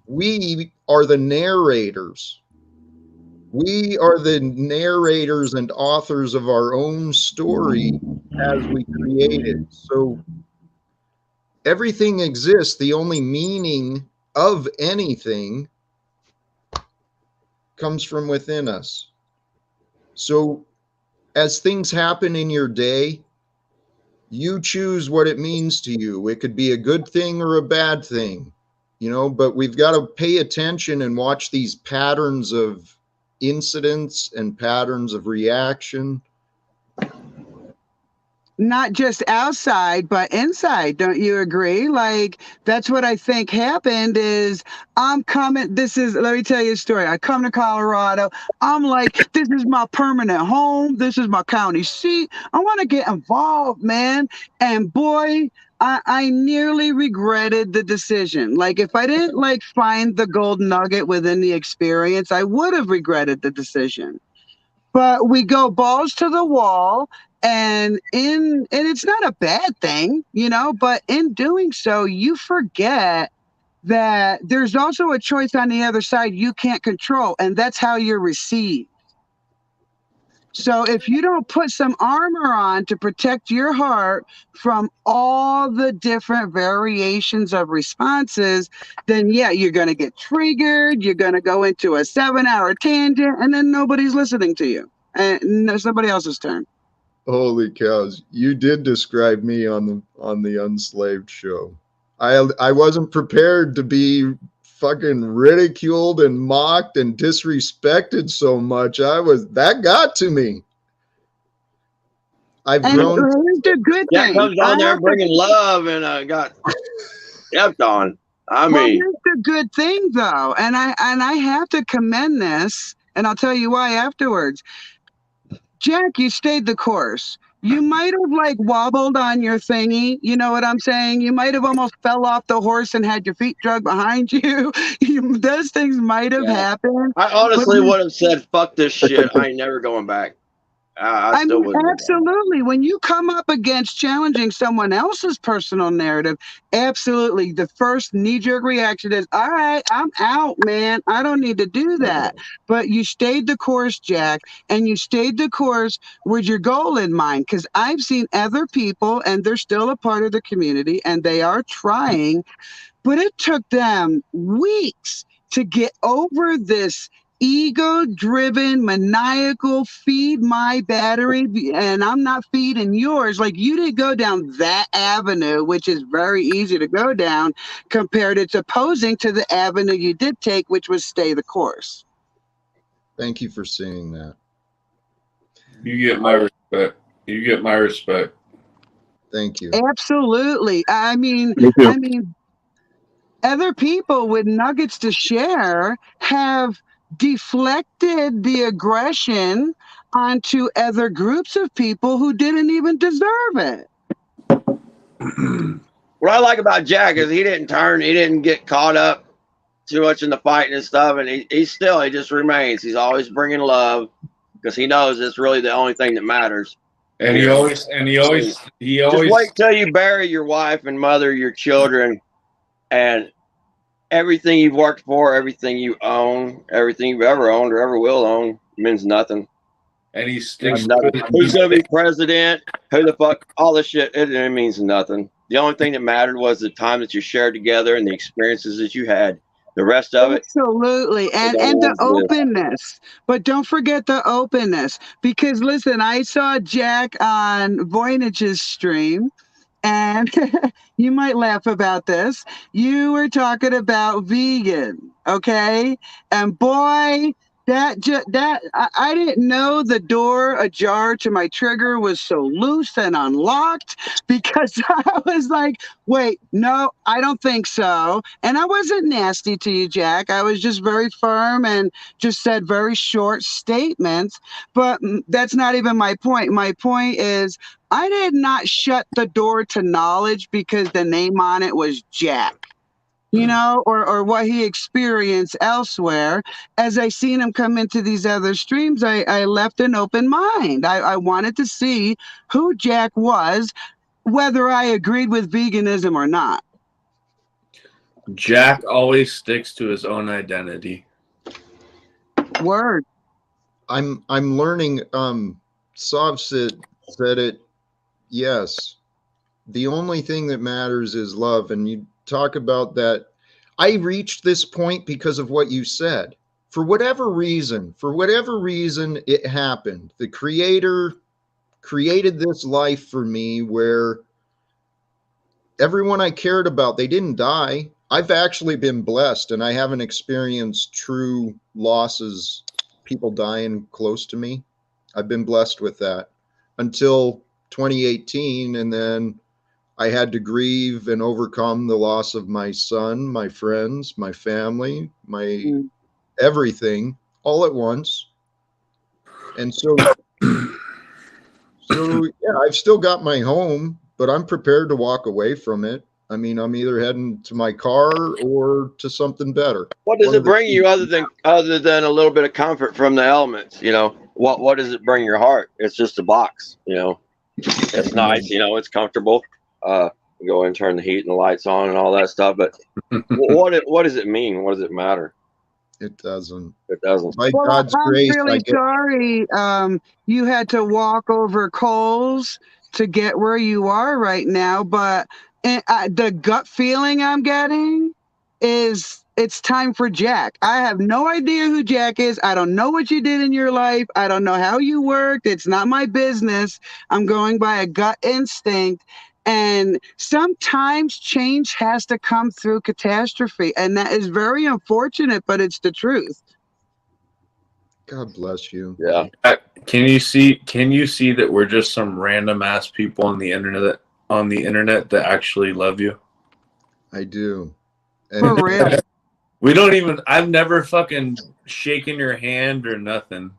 We are the narrators. We are the narrators and authors of our own story as we create it. So everything exists. The only meaning of anything comes from within us. So as things happen in your day, you choose what it means to you. It could be a good thing or a bad thing, you know, but we've got to pay attention and watch these patterns of incidents and patterns of reaction. Not just outside, but inside. Don't you agree? Like, that's what I think happened is let me tell you a story. I come to Colorado. I'm like, this is my permanent home. This is my county seat. I want to get involved, man. And boy, I nearly regretted the decision. Like, if I didn't like find the gold nugget within the experience, I would have regretted the decision. But we go balls to the wall. And it's not a bad thing, you know, but in doing so, you forget that there's also a choice on the other side you can't control, and that's how you're received. So if you don't put some armor on to protect your heart from all the different variations of responses, then yeah, you're going to get triggered. You're going to go into a 7-hour tangent, and then nobody's listening to you. And it's somebody else's turn. Holy cows. You did describe me on the Unslaved show. I wasn't prepared to be fucking ridiculed and mocked and disrespected so much. That got to me. I've grown. Here's the good Yeah, thing. comes on there bringing love and got stepped on. I mean, here's the good thing though, and I have to commend this, and I'll tell you why afterwards. Jack, you stayed the course. You might have like wobbled on your thingy. You know what I'm saying? You might have almost fell off the horse and had your feet dragged behind you. Those things might have happened. I honestly would have said, fuck this shit. I ain't never going back. I still mean, wouldn't. absolutely. When you come up against challenging someone else's personal narrative, absolutely. The first knee-jerk reaction is, all right, I'm out, man. I don't need to do that. But you stayed the course, Jack, and you stayed the course with your goal in mind. Because I've seen other people, and they're still a part of the community, and they are trying, but it took them weeks to get over this ego-driven, maniacal, feed my battery, and I'm not feeding yours. Like, you didn't go down that avenue, which is very easy to go down, compared it's opposing to the avenue you did take, which was stay the course. Thank you for saying that. You get my respect. You get my respect. Thank you. Absolutely. I mean, other people with nuggets to share have deflected the aggression onto other groups of people who didn't even deserve it. What I like about Jack is he didn't get caught up too much in the fighting and stuff, and he just remains. He's always bringing love because he knows it's really the only thing that matters. And he always just wait till you bury your wife and mother your children, and everything you've worked for, everything you own, everything you've ever owned or ever will own means nothing. And he sticks with nothing. Who's going to be president? Who the fuck? All this shit, it means nothing. The only thing that mattered was the time that you shared together and the experiences that you had. The rest of it. Absolutely. And the openness. But don't forget the openness. Because listen, I saw Jack on Voynage's stream, and you might laugh about this. You were talking about vegan, okay? And boy, I didn't know the door ajar to my trigger was so loose and unlocked, because I was like, wait, no, I don't think so. And I wasn't nasty to you, Jack. I was just very firm and just said very short statements. But that's not even my point. My point is, I did not shut the door to knowledge because the name on it was Jack. You know, or what he experienced elsewhere. As I seen him come into these other streams, I left an open mind. I wanted to see who Jack was, whether I agreed with veganism or not. Jack always sticks to his own identity. Word. I'm learning. Sav said it. Yes, the only thing that matters is love, and you talk about that. I reached this point because of what you said. For whatever reason, it happened. The Creator created this life for me where everyone I cared about, they didn't die. I've actually been blessed, and I haven't experienced true losses, people dying close to me. I've been blessed with that until 2018, and then I had to grieve and overcome the loss of my son, my friends, my family, my everything all at once. And so yeah, I've still got my home, but I'm prepared to walk away from it. I mean, I'm either heading to my car or to something better. What does it bring you other than a little bit of comfort from the elements? You know, what does it bring your heart? It's just a box, you know. It's nice, you know, it's comfortable. Go and turn the heat and the lights on and all that stuff. But what does it mean? What does it matter? It doesn't. It doesn't. By Well, God's I'm grace, really sorry you had to walk over coals to get where you are right now. But the gut feeling I'm getting is it's time for Jack. I have no idea who Jack is. I don't know what you did in your life. I don't know how you worked. It's not my business. I'm going by a gut instinct. And sometimes change has to come through catastrophe. And that is very unfortunate, but it's the truth. God bless you. Yeah. Can you see that we're just some random ass people on the internet that actually love you? I do. For real. We don't even, I've never fucking shaken your hand or nothing.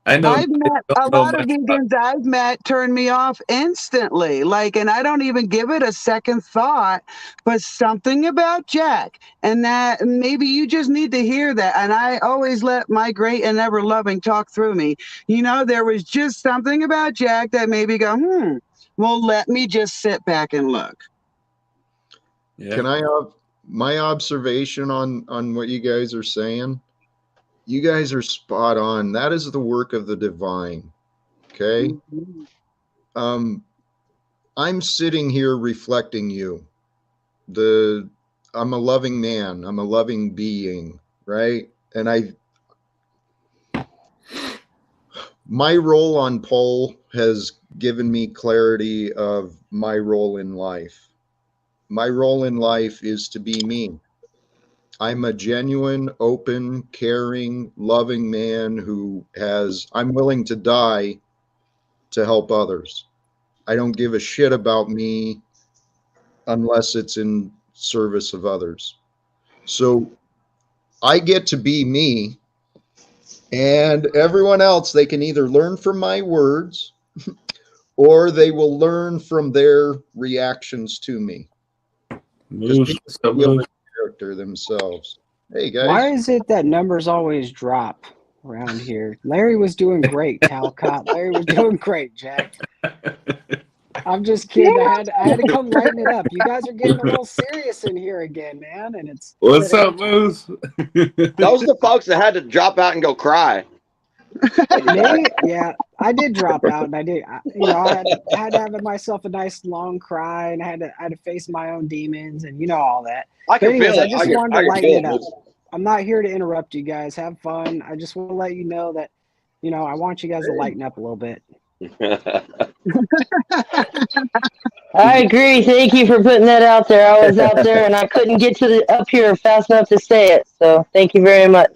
I know. I've met a Don't know lot of much about. vegans I've met turn me off instantly. Like, and I don't even give it a second thought, but something about Jack, and that maybe you just need to hear that. And I always let my great and ever loving talk through me. You know, there was just something about Jack that made me go, well, let me just sit back and look. Yeah. Can I have my observation on what you guys are saying? You guys are spot on. That is the work of the divine. Okay. I'm sitting here reflecting you. I'm a loving man. I'm a loving being, right? And my role on Pole has given me clarity of my role in life. My role in life is to be me. I'm a genuine, open, caring, loving man I'm willing to die to help others. I don't give a shit about me unless it's in service of others. So I get to be me, and everyone else, they can either learn from my words or they will learn from their reactions to me. Because people feel the character themselves. Hey guys. Why is it that numbers always drop around here? Larry was doing great, Talcott. Larry was doing great, Jack. I'm just kidding. I had to come lighten it up. You guys are getting a little serious in here again, man. And it's What's up, Moose? Those are the folks that had to drop out and go cry. Me? Yeah, I did drop out, and I had to have myself a nice long cry, and I had to face my own demons, and all that. I can feel it. I just wanted to I can lighten feel it it, up. Moose. I'm not here to interrupt you guys. Have fun. I just want to let you know that, I want you guys to lighten up a little bit. I agree. Thank you for putting that out there. I was out there and I couldn't get up here fast enough to say it. So thank you very much.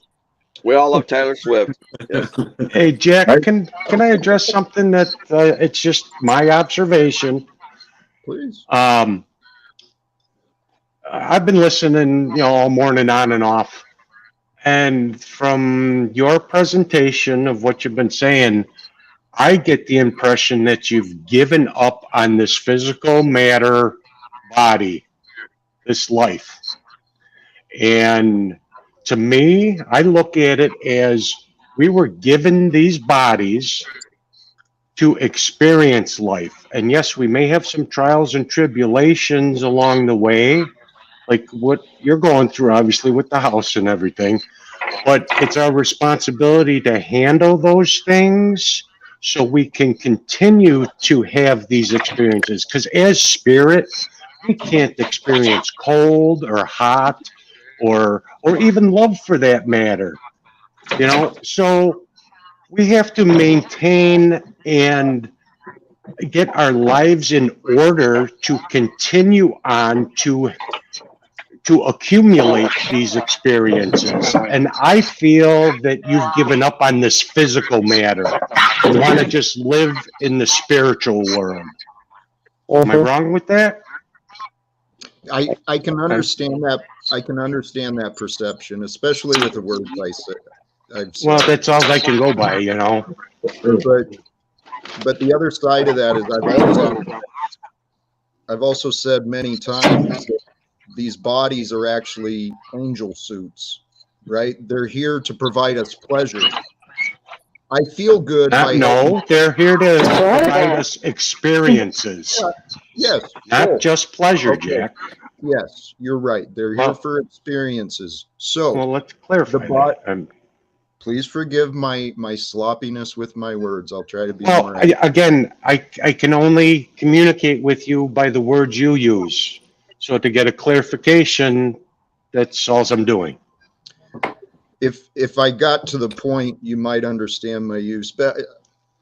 We all love Taylor Swift. Yes. Hey, Jack, can I address something that it's just my observation? Please. I've been listening, all morning on and off. And from your presentation of what you've been saying, I get the impression that you've given up on this physical matter body, this life. And to me, I look at it as we were given these bodies to experience life. And yes, we may have some trials and tribulations along the way, like what you're going through, obviously, with the house and everything. But it's our responsibility to handle those things so we can continue to have these experiences. Because as spirit, we can't experience cold or hot or even love for that matter. So we have to maintain and get our lives in order to continue on to accumulate these experiences. And I feel that you've given up on this physical matter and want to just live in the spiritual world. Am I wrong with that? I can understand that. I can understand that perception, especially with the words I've said. Well, that's all I can go by, But the other side of that is I've also said many times that these bodies are actually angel suits, right? They're here to provide us pleasure. I feel good. They're here to provide us experiences. Yes. Not just pleasure, Jack. Yes, you're right. They're here for experiences. So, let's clarify that. Please forgive my sloppiness with my words. I'll try to be more. I can only communicate with you by the words you use. So to get a clarification, that's all I'm doing. If I got to the point, you might understand my use. But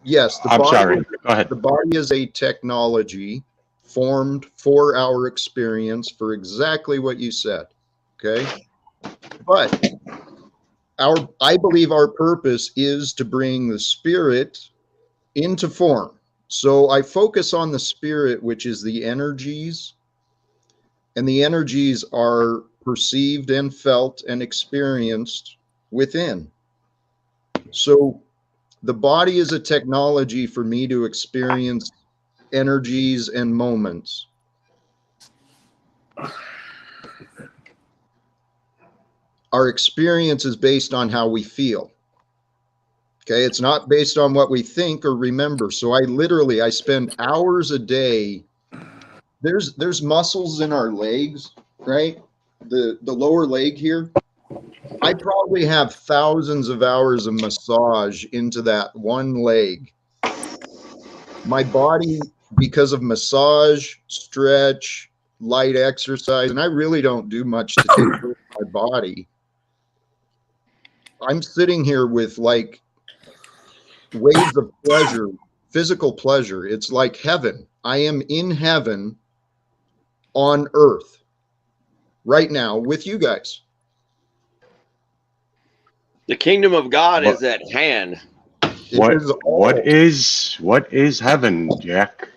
yes, Sorry. Go ahead. The body is a technology formed for our experience for exactly what you said. Okay, but I believe our purpose is to bring the spirit into form. So I focus on the spirit, which is the energies, and the energies are perceived and felt and experienced within. So The body is a technology for me to experience energies and moments. Our experience is based on how we feel. Okay, it's not based on what we think or remember. So I spend hours a day. There's muscles in our legs, right? The lower leg here. I probably have thousands of hours of massage into that one leg. My body, because of massage, stretch, light exercise, and I really don't do much to take care of my body. I'm sitting here with like waves of pleasure, physical pleasure. It's like heaven. I am in heaven on earth right now with you guys. The kingdom of God is at hand. What is heaven, Jack?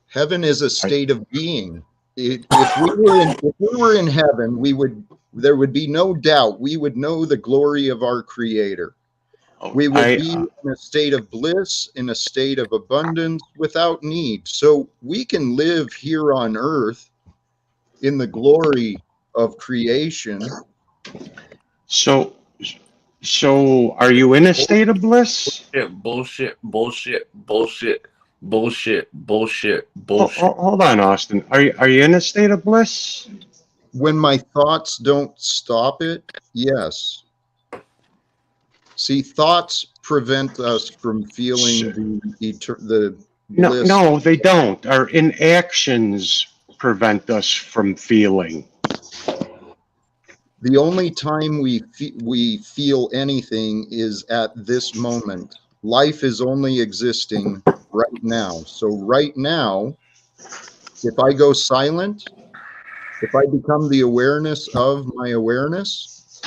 Heaven is a state of being. If we were in heaven, there would be no doubt. We would know the glory of our Creator. We would be in a state of bliss, in a state of abundance, without need. So we can live here on earth in the glory of creation. So are you in a state of bliss? Bullshit. Hold on, Austin. Are you in a state of bliss? When my thoughts don't stop it, yes. See, thoughts prevent us from feeling the bliss. No, they don't. Our inactions prevent us from feeling. The only time we feel anything is at this moment. Life is only existing right now. So right now, if I go silent, if I become the awareness of my awareness,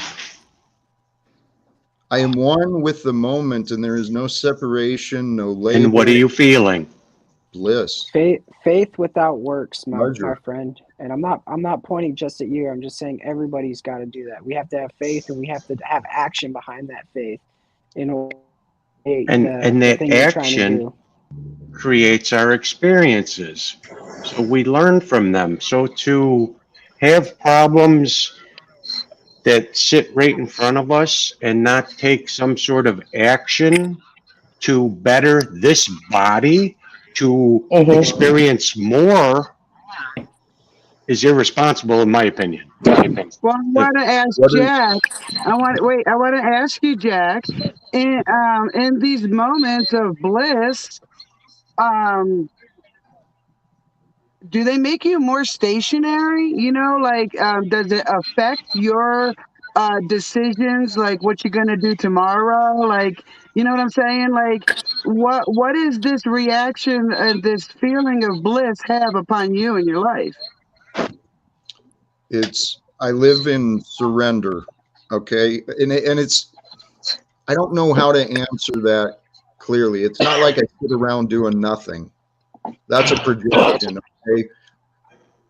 I am one with the moment, and there is no separation, no label. And what are you feeling? Bliss. Faith without works, my Pleasure. friend. And I'm not pointing just at you. I'm just saying everybody's got to do that. We have to have faith, and we have to have action behind that faith. In order and that action creates our experiences. So we learn from them. So to have problems that sit right in front of us and not take some sort of action to better this body, to experience more, is irresponsible, in my opinion. Well, I want to ask Jack. I want to ask you, Jack. In these moments of bliss, do they make you more stationary? You know, like, does it affect your decisions, like what you're gonna do tomorrow? Like, you know what I'm saying? Like, what is this reaction and this feeling of bliss have upon you in your life? I live in surrender. Okay. And I don't know how to answer that clearly. It's not like I sit around doing nothing. That's a projection. Okay.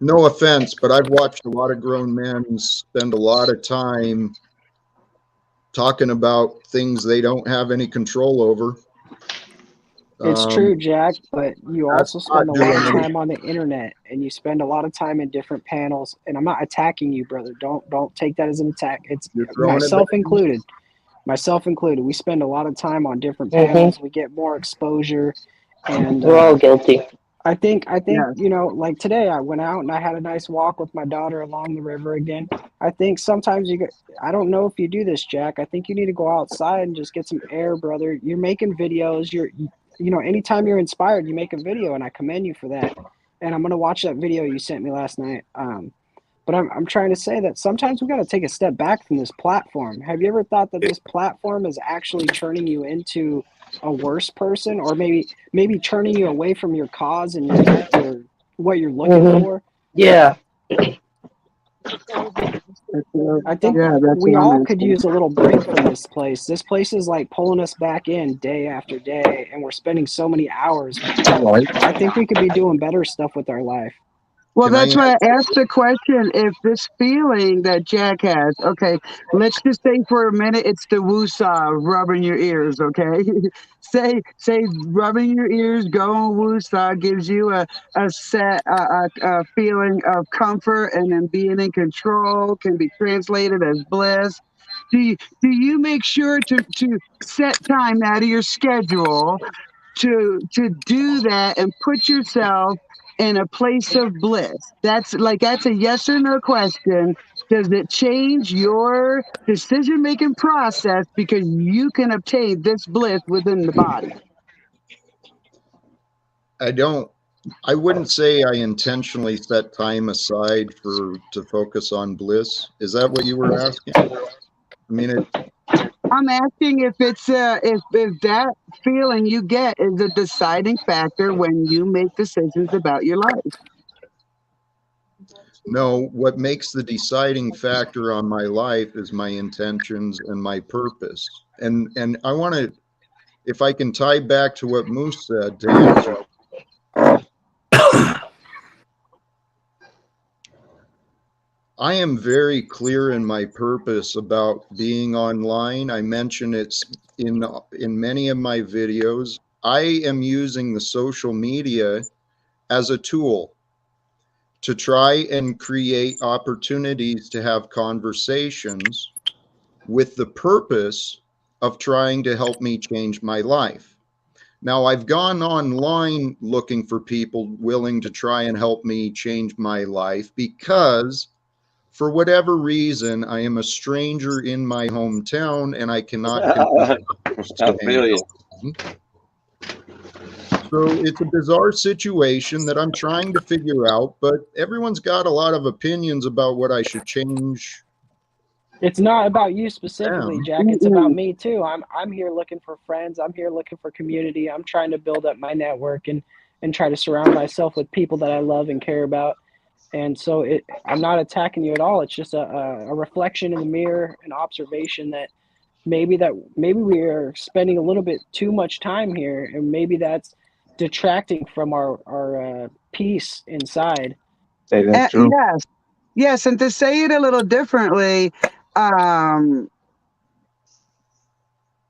No offense, but I've watched a lot of grown men spend a lot of time talking about things they don't have any control over. It's true, Jack, but you also spend a lot of time on the internet, and you spend a lot of time in different panels. And I'm not attacking you, brother. Don't take that as an attack. It's myself included. Myself included. We spend a lot of time on different panels. We get more exposure, and We're all guilty. I think you know, like today I went out and I had a nice walk with my daughter along the river again. I think sometimes I don't know if you do this, Jack. I think you need to go outside and just get some air, brother. You're making videos. You know, anytime you're inspired, you make a video, and I commend you for that. And I'm gonna watch that video you sent me last night. But I'm trying to say that sometimes we got to take a step back from this platform. Have you ever thought that this platform is actually turning you into a worse person, or maybe turning you away from your cause and your what you're looking for? Yeah. I think we all could use a little break from this place. This place is like pulling us back in day after day, and we're spending so many hours. I think we could be doing better stuff with our life. Well, Can I that's answer? why I asked the question. If this feeling that Jack has, okay, let's just say for a minute it's the woosah rubbing your ears, okay? say rubbing your ears, going woosah gives you a feeling of comfort and then being in control can be translated as bliss. Do you make sure to set time out of your schedule to do that and put yourself in a place of bliss? That's a yes or no question. Does it change your decision making process because you can obtain this bliss within the body? I wouldn't say I intentionally set time aside to focus on bliss. Is that what you were asking? I mean, I'm asking if it's if that feeling you get is a deciding factor when you make decisions about your life. no, what makes the deciding factor on my life is my intentions and my purpose. And I want to, if I can tie back to what Moose said to answer. I am very clear in my purpose about being online. I mention it in many of my videos. I am using the social media as a tool to try and create opportunities to have conversations with the purpose of trying to help me change my life. Now, I've gone online looking for people willing to try and help me change my life because for whatever reason, I am a stranger in my hometown and I cannot I feel you. So it's a bizarre situation that I'm trying to figure out, but everyone's got a lot of opinions about what I should change. It's not about you specifically, Yeah. Jack. It's about me too. I'm here looking for friends. I'm here looking for community. I'm trying to build up my network and try to surround myself with people that I love and care about. And so I'm not attacking you at all. It's just a reflection in the mirror, an observation that maybe we are spending a little bit too much time here, and maybe that's detracting from our peace inside. Say that's true. Yes, and to say it a little differently,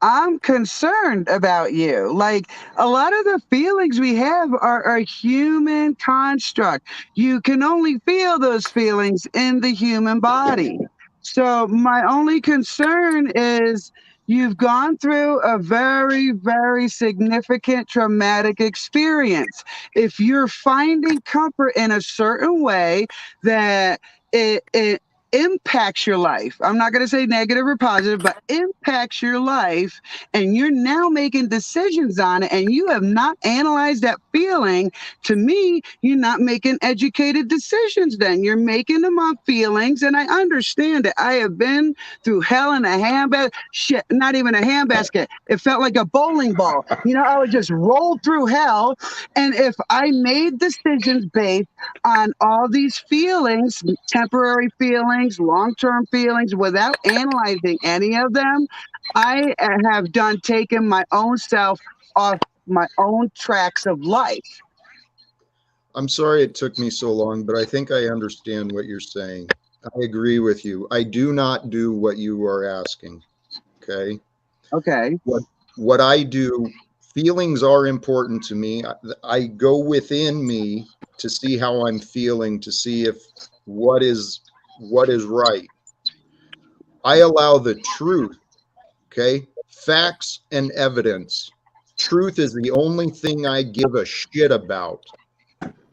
I'm concerned about you. Like, a lot of the feelings we have are human construct. You can only feel those feelings in the human body. So my only concern is you've gone through a very, very significant traumatic experience. If you're finding comfort in a certain way that it impacts your life. I'm not going to say negative or positive, but impacts your life. And you're now making decisions on it and you have not analyzed that feeling. To me, you're not making educated decisions then. You're making them on feelings. And I understand it. I have been through hell in a handbasket. Shit, not even a handbasket. It felt like a bowling ball. I would just roll through hell. And if I made decisions based on all these feelings, temporary feelings, long-term feelings, without analyzing any of them, I have taken my own self off my own tracks of life. I'm sorry it took me so long, but I think I understand what you're saying. I agree with you. I do not do what you are asking. Okay. Okay. What I do, feelings are important to me. I go within me to see how I'm feeling, to see if what is right. I allow the truth, okay? Facts and evidence. Truth is the only thing I give a shit about.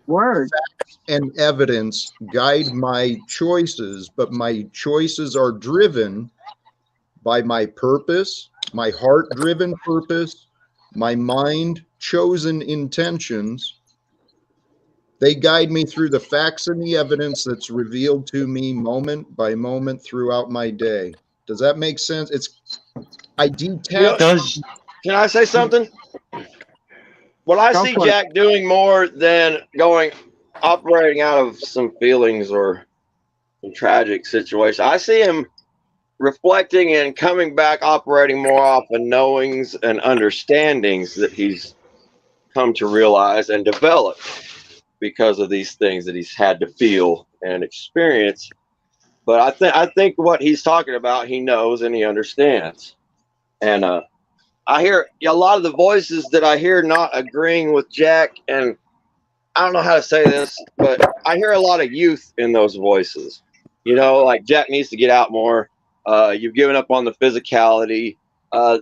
Word. Facts and evidence guide my choices, but my choices are driven by my purpose, my heart-driven purpose, my mind-chosen intentions. They guide me through the facts and the evidence that's revealed to me moment by moment throughout my day. Does that make sense? I detach. Can I say something? What I see Jack doing more than operating out of some feelings or some tragic situation, I see him reflecting and coming back, operating more off of knowings and understandings that he's come to realize and develop. because of these things that he's had to feel and experience. But I think what he's talking about, he knows and he understands. And I hear a lot of the voices that I hear not agreeing with Jack, and I don't know how to say this, but I hear a lot of youth in those voices. You know, like Jack needs to get out more. You've given up on the physicality.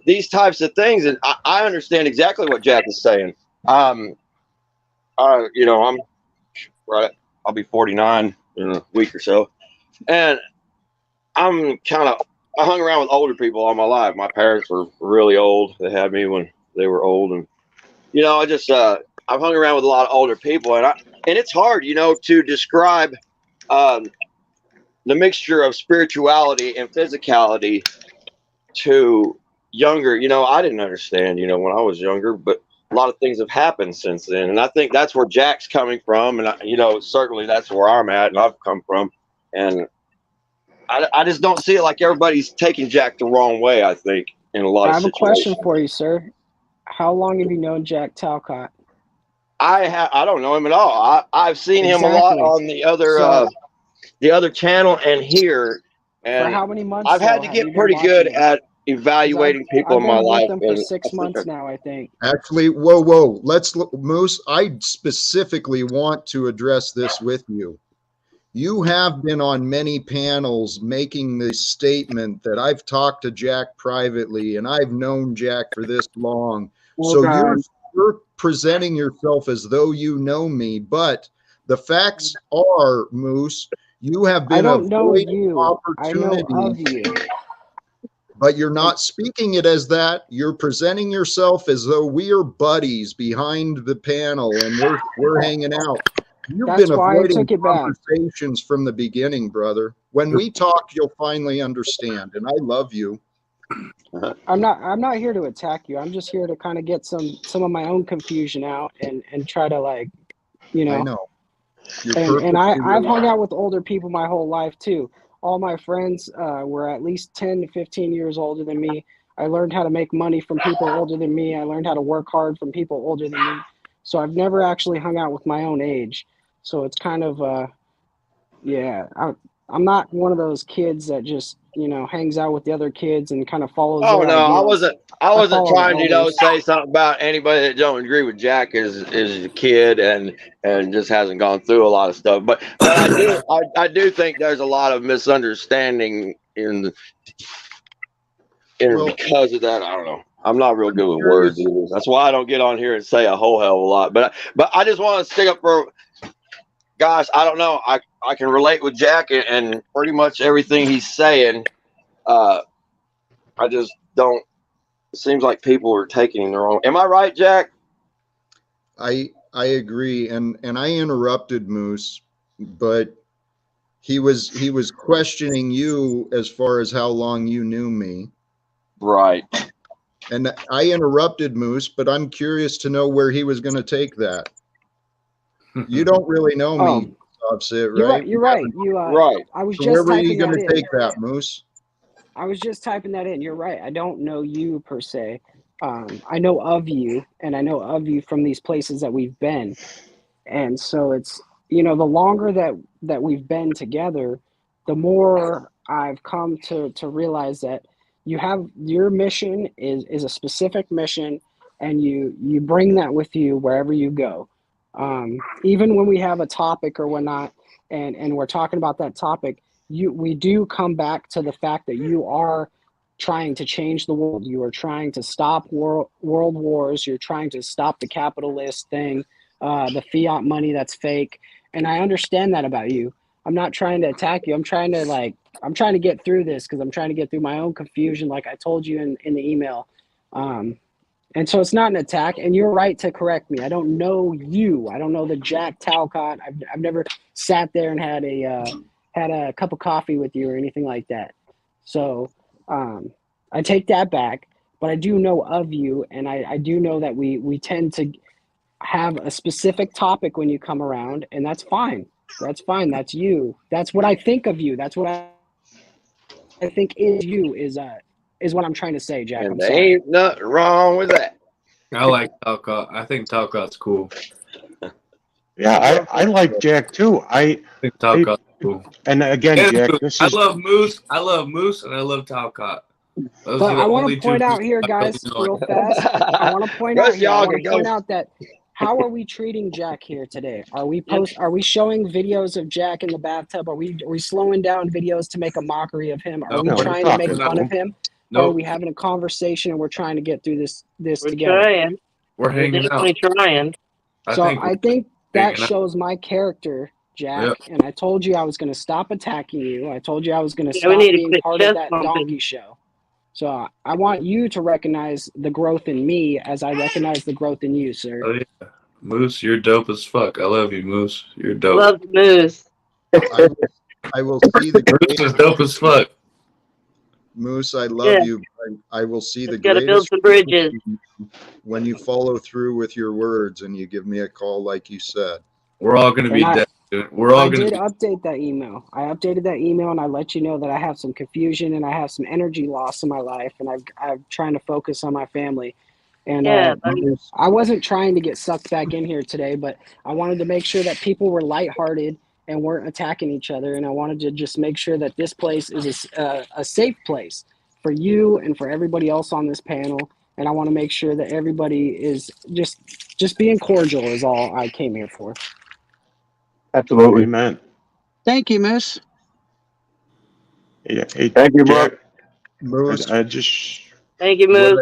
These types of things, and I understand exactly what Jack is saying. You know, I'm right. I'll be 49 in a week or so, and I hung around with older people all my life. My parents were really old. They had me when they were old, and you know, I've hung around with a lot of older people, and it's hard, you know, to describe the mixture of spirituality and physicality to younger. You know, I didn't understand, you know, when I was younger, but a lot of things have happened since then, and I think that's where Jack's coming from, and you know, certainly that's where I'm at, and I've come from, and I just don't see it like everybody's taking Jack the wrong way. I think in a lot I of have a question situations. for you, sir. How long have you known Jack Talcott? I don't know him at all. I've seen him a lot Exactly. on the So, other channel and here, for and how many months I've had though to have you get been pretty good watching him? at Because evaluating people I've in my been with life. him for And 6 months now, I think. Actually, whoa. Let's look, Moose. I specifically want to address this with you. You have been on many panels making the statement that I've talked to Jack privately and I've known Jack for this long. Hold So you're on. presenting yourself as though you know me, but the facts are, Moose, you have I been don't know avoiding you. I know opportunity, of you. but you're not speaking it as that. You're presenting yourself as though we are buddies behind the panel and we're hanging out. You've That's been why I avoiding took it back. conversations from the beginning, brother. When we talk, you'll finally understand, and I love you. I'm not here to attack you. I'm just here to kind of get some of my own confusion out and try to, like, you I know. know. You're And perfectly I've hung right. out with older people my whole life too. All my friends were at least 10 to 15 years older than me. I learned how to make money from people older than me. I learned how to work hard from people older than me. So I've never actually hung out with my own age. So it's kind of yeah, I'm not one of those kids that just, you know, hangs out with the other kids and kind of follows oh their no, I ideals. wasn't I follow the trying to, you know, elders. say something about anybody that don't agree with Jack is a kid and just hasn't gone through a lot of stuff. But I do think there's a lot of misunderstanding Well, because of that. I don't know. I'm not real good with curious. words either. That's why I don't get on here and say a whole hell of a lot. But I just want to stick up for, gosh, I don't know. I can relate with Jack and pretty much everything he's saying. I just don't. It seems like people are taking their own. Am I right, Jack? I agree, and I interrupted Moose, but he was questioning you as far as how long you knew me. Right. And I interrupted Moose, but I'm curious to know where he was going to take that. You don't really know me, Offset, right? You're right. Right. I was So where just were you typing going that to in. take that, Moose? I was just typing that in. You're right. I don't know you per se. I know of you, and I know of you from these places that we've been. And so it's, you know, the longer that we've been together, the more I've come to realize that your mission is a specific mission, and you bring that with you wherever you go. Even when we have a topic or whatnot, and we're talking about that topic, we do come back to the fact that you are trying to change the world. You are trying to stop world wars. You're trying to stop the capitalist thing, the fiat money that's fake. And I understand that about you. I'm not trying to attack you. I'm trying to get through this because I'm trying to get through my own confusion, like I told you in the email. And so it's not an attack, and you're right to correct me. I don't know you. I don't know the Jack Talcott. I've never sat there and had a cup of coffee with you or anything like that. So I take that back, but I do know of you, and I do know that we tend to have a specific topic when you come around, and that's fine. That's fine. That's you. That's what I think of you. That's what I think is you is what I'm trying to say, Jack. And I'm there sorry. ain't nothing wrong with that. I like Talcott. I think Talcott's cool. Yeah, I like Jack too. I think Talcott's cool. And again, And Jack, Moose. this I is love Moose. I love Moose, and I love Talcott. Those But are the I want only to two point out people here, I guys, really real like. fast. I want to point out Rest here. I y'all want can to go. point out that how are we treating Jack here today? Are we showing videos of Jack in the bathtub? Are we slowing down videos to make a mockery of him? Are No, we no, we're trying to make talking fun to of him. him? Or are Nope. we having a conversation and we're trying to get through this We're together? trying. We're We're hanging out. definitely trying. So I think that hanging out. shows my character, Jack. Yep. And I told you I was going to stop attacking you. I told you I was going to Yeah, we stop need to being quit part of chest that bumping. donkey show. So I want you to recognize the growth in me as I recognize the growth in you, sir. Oh yeah, Moose, you're dope as fuck. I love you, Moose. You're dope. Love the Moose. I will see the Moose is dope as fuck. Moose. I love Yeah. you. I will see the Just gotta build greatest some bridges. when you follow through with your words and you give me a call like you said. We're all gonna be And dead. Dude. We're all I gonna did be. update that email. I updated that email and I let you know that I have some confusion and I have some energy loss in my life and I'm trying to focus on my family. And Yeah, buddy. I wasn't trying to get sucked back in here today, but I wanted to make sure that people were lighthearted and weren't attacking each other. And I wanted to just make sure that this place is a safe place for you and for everybody else on this panel. And I want to make sure that everybody is just being cordial is all I came here for. Absolutely. Amen. Thank you, Miss. Yeah, hey, Thank you, bro. Jack, Moose, I just Thank you, Moose.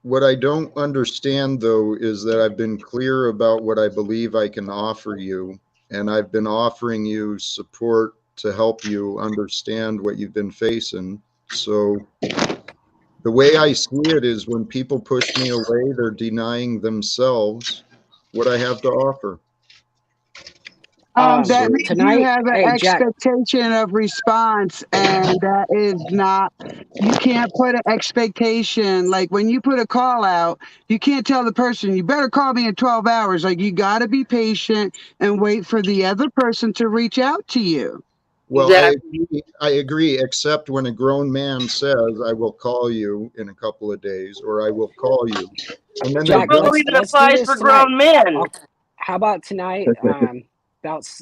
what I don't understand though is that I've been clear about what I believe I can offer you, and I've been offering you support to help you understand what you've been facing. So the way I see it is when people push me away, they're denying themselves what I have to offer. That So- means tonight, you have an hey, Jack. expectation of response, and that is not, you can't put an expectation. Like when you put a call out, you can't tell the person, you better call me in 12 hours. Like you got to be patient and wait for the other person to reach out to you. Well, Exactly. I agree, except when a grown man says, I will call you in a couple of days, or I will call you. And then Jack, they Well, don't. even let's do applies this for tonight. grown men. How about tonight?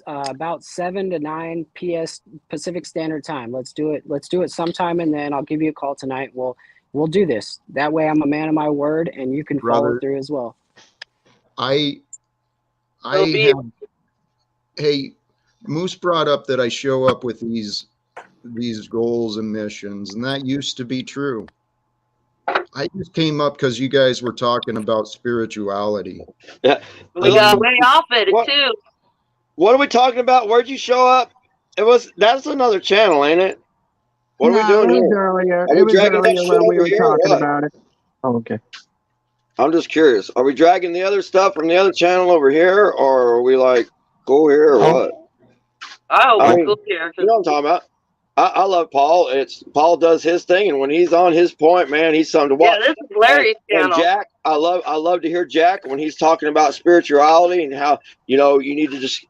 About 7 to 9 PS Pacific Standard Time. Let's do it. Let's do it sometime, and then I'll give you a call tonight. We'll do this. That way, I'm a man of my word, and you can follow Brother, through as well. I So be have, hey, Moose brought up that I show up with these goals and missions, and that used to be true. I just came up because you guys were talking about spirituality. Yeah. We got way off it What? too. What are we talking about? Where'd you show up? That's another channel, ain't it? What are we doing it was here? earlier. Are It we was dragging that earlier shit when we over were here or talking what? about it. Oh, okay. I'm just curious. Are we dragging the other stuff from the other channel over here, or are we like go here or Oh. what? I hope I we mean, go here. you know what I'm talking about? I love Paul. Paul does his thing, and when he's on his point, man, he's something to Yeah, watch. this is Larry's And channel. Jack, I love to hear Jack when he's talking about spirituality and how you need to just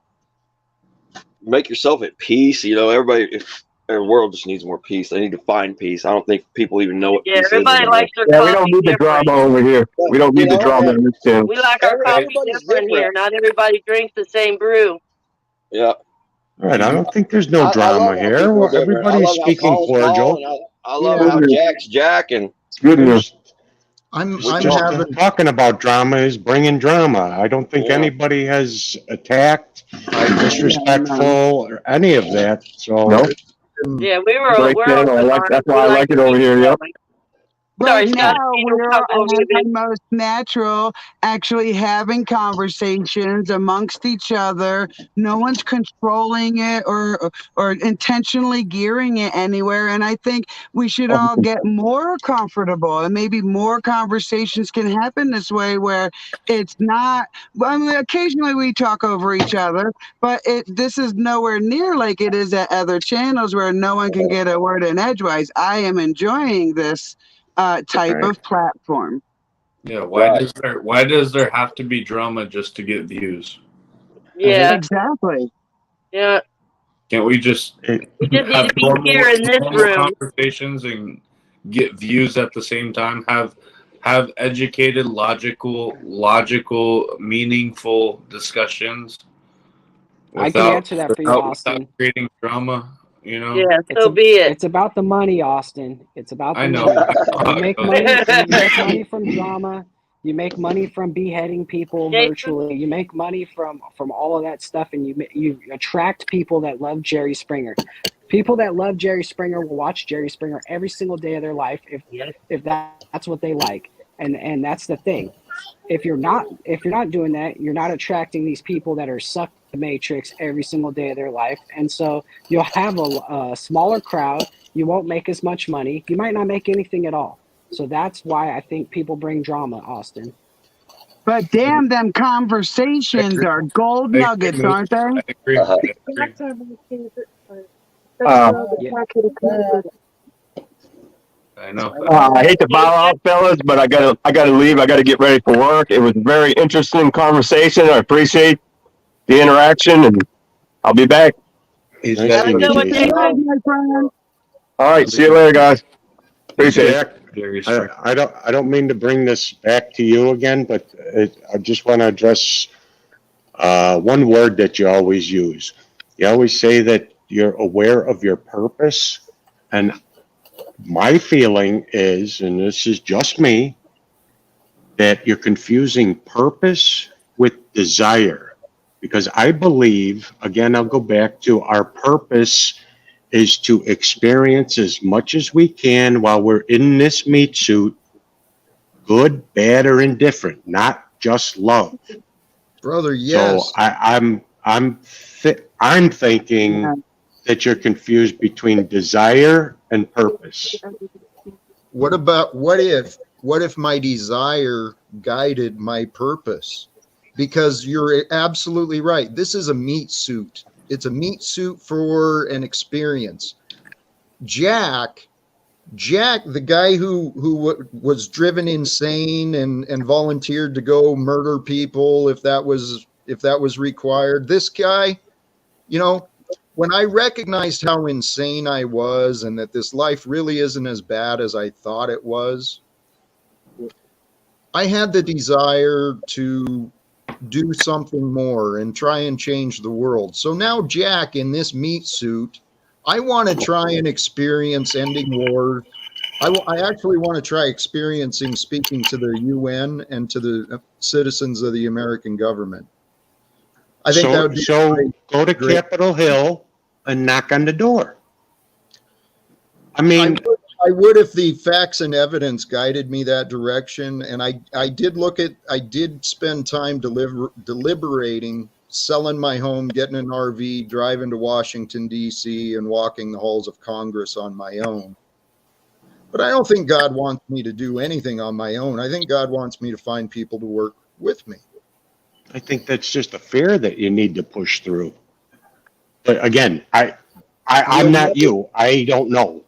make yourself at peace. Everybody, the world just needs more peace. They need to find peace. I don't think people even know what Yeah, peace is everybody anymore. likes their Yeah, we coffee don't need the different. drama over here. We don't need the drama in this channel. We like our coffee Everybody's different here. Not everybody drinks the same brew. Yeah. all right. I don't think there's no I drama love how here. people are different. I Everybody's love how speaking Paul's Paul, cordial. and I love Yeah. how Jack's Jack, and Good news. There's I'm just having, talking about drama is bringing drama. I don't think Yeah. anybody has attacked, No. disrespectful, or any of that. So No? Yeah, Great we're channel. open That's hearted. why I like it over here. Yep. Sorry, Right Scott. now, You don't we're talk over you, at babe. our most natural, actually having conversations amongst each other. No one's controlling it or intentionally gearing it anywhere. And I think we should all get more comfortable, and maybe more conversations can happen this way, where it's not. I mean, occasionally we talk over each other, but this is nowhere near like it is at other channels where no one can get a word in edgewise. I am enjoying this type Right. of platform. Yeah. Why does there have to be drama just to get views? Yeah, Exactly. yeah. Can't we just We just need have to be here in this normal room. conversations and get views at the same time? Have educated, logical, meaningful discussions I can answer that for you, without Austin. creating drama, you know. Yeah, It's so be it. It's about the money, Austin. It's about the I know. money. I You make know. money. You make money from drama. You make money from beheading people Jason? virtually. You make money from all of that stuff, and you attract people that love Jerry Springer. People that love Jerry Springer will watch Jerry Springer every single day of their life if that's what they like, and that's the thing. If you're not doing that, you're not attracting these people that are sucked the Matrix every single day of their life, and so you'll have a smaller crowd. You won't make as much money. You might not make anything at all. So that's why I think people bring drama, Austin. But damn, them conversations are gold nuggets, aren't they? I agree. That's our my favorite part. Uh, I know. I hate to bow out, fellas, but I gotta leave. I gotta get ready for work. It was a very interesting conversation. I appreciate the interaction, and I'll be back. Nice Have a to good meet one, you. Jason. My friend. All right, see you later, guys. Appreciate it. Jack, I don't mean to bring this back to you again, but I just want to address one word that you always use. You always say that you're aware of your purpose, and my feeling is, and this is just me, that you're confusing purpose with desire. Because I believe, again, I'll go back to our purpose is to experience as much as we can while we're in this meat suit, good, bad, or indifferent, not just love. Brother, yes. So I'm thinking that you're confused between desire and purpose. What if my desire guided my purpose? Because you're absolutely right. This is a meat suit. It's a meat suit for an experience. Jack, the guy who was driven insane and volunteered to go murder people if that was required. This guy, you know, when I recognized how insane I was and that this life really isn't as bad as I thought it was, I had the desire to do something more and try and change the world. So now, Jack, in this meat suit, I want to try and experience ending wars. I actually want to try experiencing speaking to the UN and to the citizens of the American government. I think that would be go to Capitol Hill and knock on the door. I mean, I would if the facts and evidence guided me that direction. And I did spend time deliberating, selling my home, getting an RV, driving to Washington, D.C., and walking the halls of Congress on my own. But I don't think God wants me to do anything on my own. I think God wants me to find people to work with me. I think that's just a fear that you need to push through. But again, I'm not you. I don't know.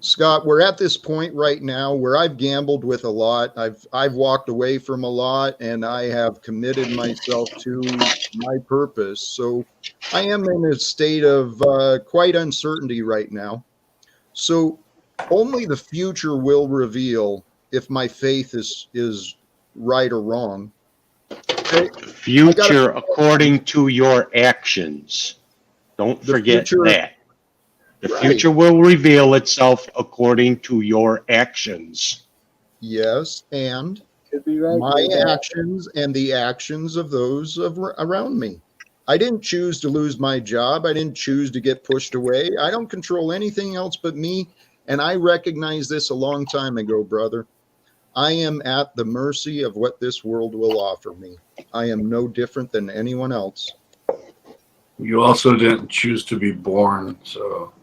Scott, we're at this point right now where I've gambled with a lot. I've walked away from a lot, and I have committed myself to my purpose. So I am in a state of quite uncertainty right now. So only the future will reveal if my faith is right or wrong. Future according to your actions. Don't forget that. The future will reveal itself according to your actions. Yes, and right, my actions and the actions of those around me. I didn't choose to lose my job. I didn't choose to get pushed away. I don't control anything else but me, and I recognized this a long time ago, brother. I am at the mercy of what this world will offer me. I am no different than anyone else. You also didn't choose to be born, so.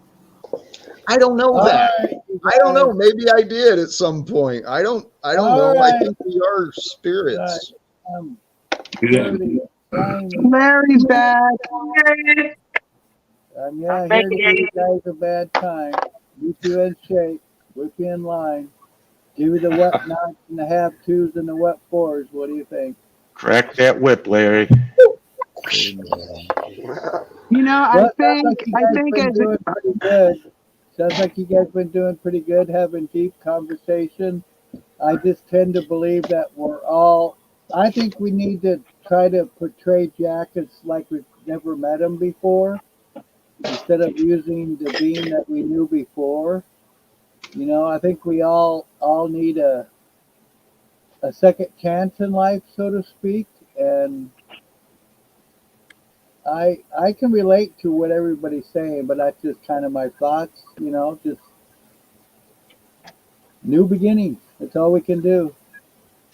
I don't know that. I don't know. Maybe I did at some point. I don't know. I think we are spirits. Larry's back. Yeah, here to give you guys a bad time. Keep you in shape. Whip you in line. Give you the what nots and the have tos and the what fours. What do you think? Crack that whip, Larry. You know, I think as doing pretty good. Sounds like you guys been doing pretty good, having deep conversation. I just tend to believe that we're all. I think we need to try to portray Jack as like never met him before, instead of using the being that we knew before. You know, I think we all need a second chance in life, so to speak, and I can relate to what everybody's saying, but that's just kind of my thoughts. You know, just new beginnings. That's all we can do.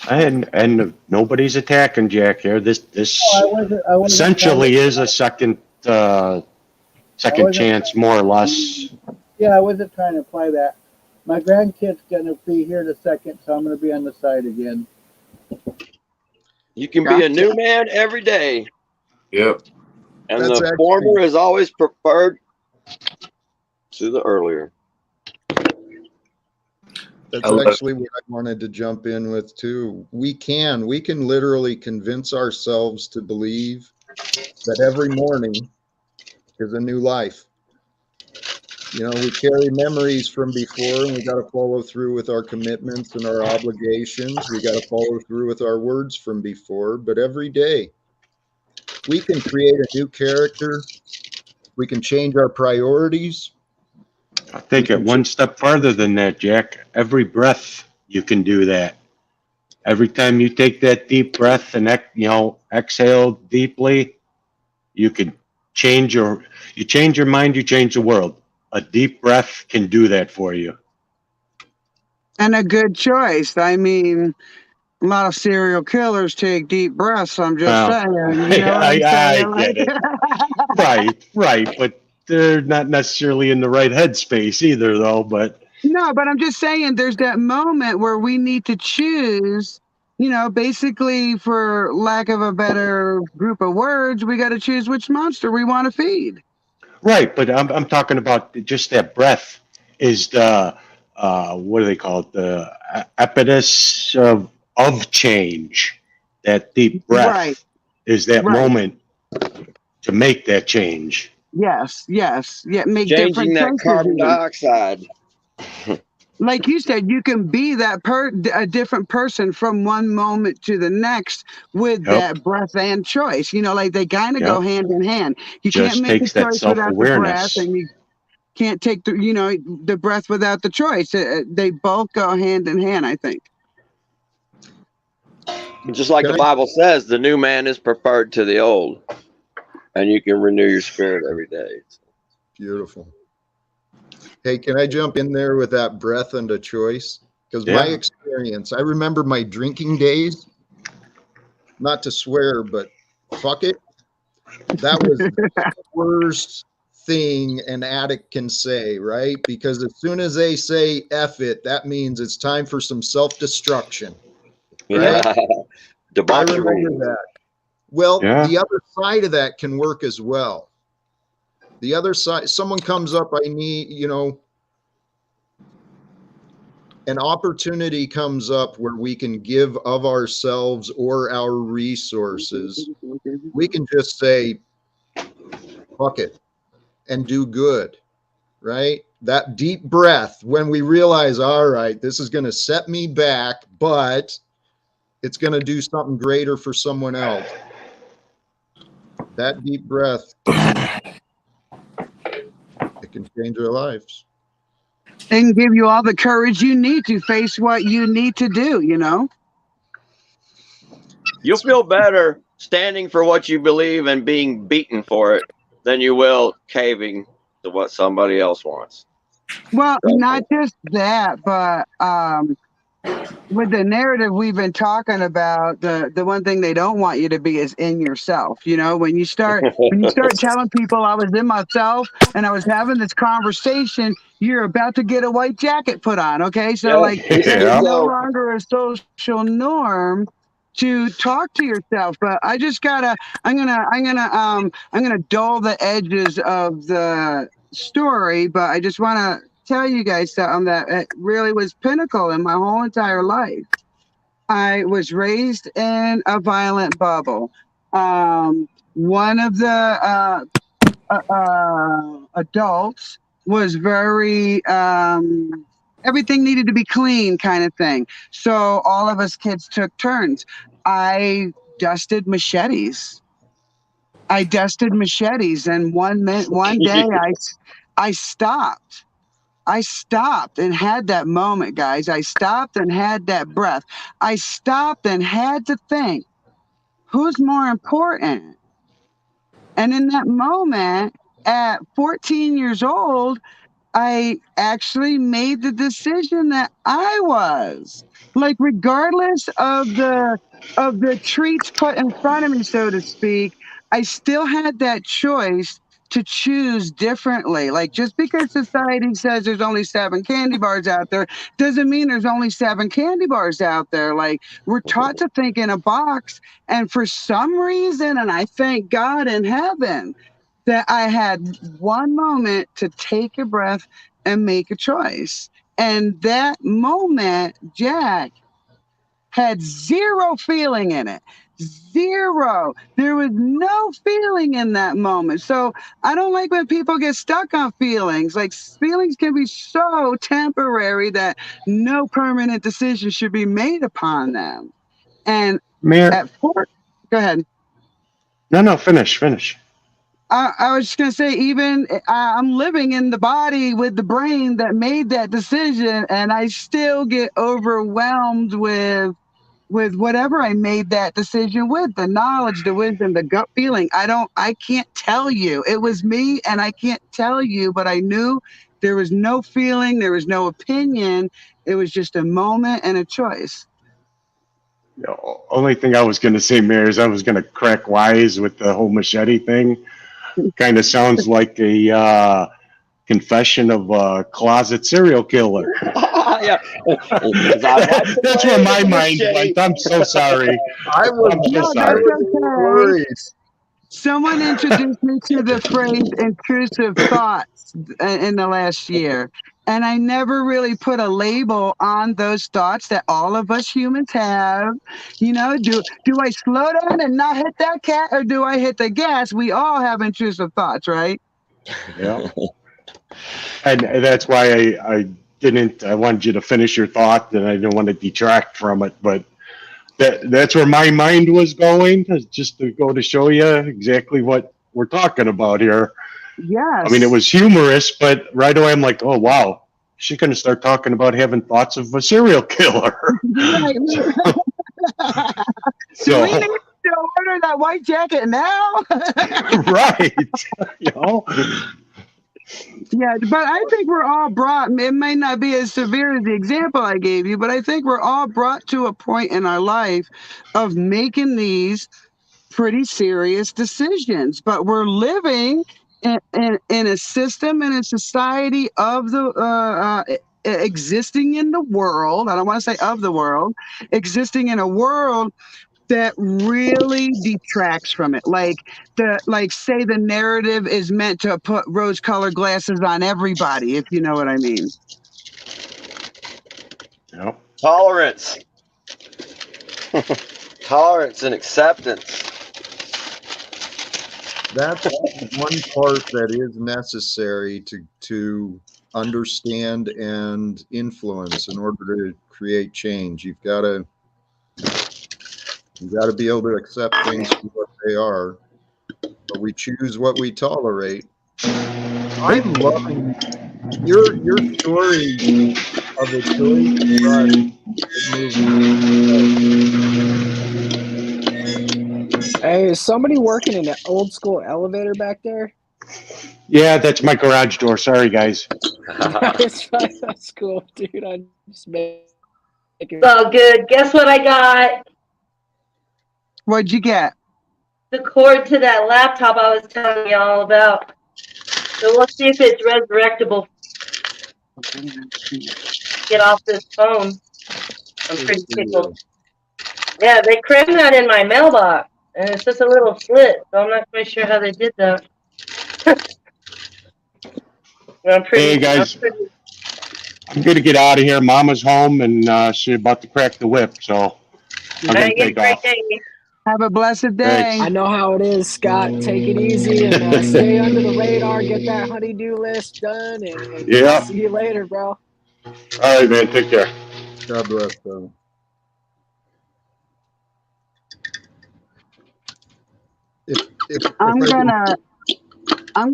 And nobody's attacking Jack here. This No, I wasn't essentially trying is a second I second wasn't. chance, more or less. Yeah, I wasn't trying to imply that. My grandkid's gonna be here in a second, so I'm gonna be on the side again. You can be a new man every day, Yep. and That's the actually former is always preferred to the earlier. That's I love- actually what I wanted to jump in with too. We can literally convince ourselves to believe that every morning is a new life. You know, we carry memories from before, and we got to follow through with our commitments and our obligations. We got to follow through with our words from before. But every day, we can create a new character. We can change our priorities. I take it one step farther than that, Jack. Every breath you can do that. Every time you take that deep breath and exhale deeply, you can change your mind, you change the world. A deep breath can do that for you. And a good choice. I mean, a lot of serial killers take deep breaths. I'm just Well, saying. You know what I'm I saying? get it. Right, but they're not necessarily in the right headspace either, though. But No, but I'm just saying there's that moment where we need to choose, you know, basically, for lack of a better group of words, we got to choose which monster we want to feed. right, but I'm talking about just that breath is the what do they call it? The impetus of change. That deep breath Right, is that right. moment to make that change. Yes, yes. Yeah, make Changing different that choices carbon even. dioxide. Like you said, you can be a different person from one moment to the next with Yep, that breath and choice. You know, like they kind of go yep. hand in hand. You can't Just make a takes that choice without the breath, self-awareness. and you can't take the breath without the choice. They both go hand in hand, I think. Just like Can the I? Bible says, the new man is preferred to the old, and you can renew your spirit every day. Beautiful. Hey, can I jump in there with that breath and a choice? Because my Yeah. experience, I remember my drinking days, not to swear, but fuck it. That was the worst thing an addict can say, right? Because as soon as they say F it, that means it's time for some self-destruction, right? Yeah, I debauchery. remember that. Well, Yeah. the other side of that can work as well. The other side, someone comes up, I need, an opportunity comes up where we can give of ourselves or our resources. We can just say, fuck it, and do good, right? That deep breath when we realize, all right, this is going to set me back, but it's going to do something greater for someone else. That deep breath, it can change our lives. And give you all the courage you need to face what you need to do, you know? You'll feel better standing for what you believe and being beaten for it than you will caving to what somebody else wants. Well, not just that, but with the narrative we've been talking about, the one thing they don't want you to be is in yourself. You know, when you start telling people I was in myself and I was having this conversation, you're about to get a white jacket put on. Okay, so like This that's is no longer a social norm to talk to yourself. But I just gotta, I'm gonna dull the edges of the story, but I just want to tell you guys something that it really was pinnacle in my whole entire life. I was raised in a violent bubble. One of the adults was very everything needed to be clean kind of thing. So all of us kids took turns. I dusted machetes. I dusted machetes, and one day I stopped. I stopped and had that moment, guys. I stopped and had that breath. I stopped and had to think, who's more important? And in that moment, at 14 years old, I actually made the decision that I was like, regardless of the treats put in front of me, so to speak, I still had that choice to choose differently. Like, just because society says there's only 7 candy bars out there doesn't mean there's only 7 candy bars out there. Like, we're taught to think in a box, and for some reason, and I thank God in heaven that I had one moment to take a breath and make a choice. And that moment, Jack, had zero feeling in it. Zero. There was no feeling in that moment. So I don't like when people get stuck on feelings. Like, feelings can be so temporary that no permanent decision should be made upon them. And Mayor, at 4, go ahead. no, finish. I was just gonna say, even I'm living in the body with the brain that made that decision, and I still get overwhelmed with whatever I made that decision with, the knowledge, the wisdom, the gut feeling. I can't tell you. It was me, and I can't tell you, but I knew there was no feeling, there was no opinion. It was just a moment and a choice. The only thing I was going to say, Mayor, is I was going to crack wise with the whole machete thing. Kind of sounds like a confession of a closet serial killer. Yeah. That's where my mind went. I'm so sorry. I was I'm so No, sorry. that's okay. Someone introduced me to the phrase intrusive thoughts in the last year. And I never really put a label on those thoughts that all of us humans have. You know, do I slow down and not hit that cat, or do I hit the gas? We all have intrusive thoughts, right? Yeah. And that's why I wanted you to finish your thought, and I didn't want to detract from it, but that's where my mind was going, just to go to show you exactly what we're talking about here. Yes. I mean, it was humorous, but right away I'm like, oh, wow, she's going to start talking about having thoughts of a serial killer. Right. Do we need to order that white jacket now? Right. You know? Yeah, but I think we're all brought, it may not be as severe as the example I gave you, but I think we're all brought to a point in our life of making these pretty serious decisions. But we're living in a system and a society of the existing in the world. I don't want to say of the world, existing in a world that really detracts from it. Like say the narrative is meant to put rose-colored glasses on everybody, if you know what I mean. Yep. Tolerance. Tolerance and acceptance. That's one part that is necessary to understand and influence in order to create change. You've got to be able to accept things for what they are, but we choose what we tolerate. I'm loving your story of the choice. Hey, is somebody working in an old school elevator back there? Yeah, that's my garage door. Sorry, guys. It's fine. That's cool, dude. I just making. It's all good. Guess what I got? What'd you get? The cord to that laptop I was telling you all about. So we'll see if it's resurrectable. Get off this phone. I'm pretty tickled. Yeah, they crammed that in my mailbox, and it's just a little slit, so I'm not quite sure how they did that. Hey, guys. I'm going to get out of here. Mama's home, and she's about to crack the whip, so I'm going to take off. Have a blessed day. Thanks. I know how it is, Scott. Take it easy and stay under the radar. Get that honey-do list done, and Yeah. see you later, bro. All right, man. Take care. God bless, bro. If I'm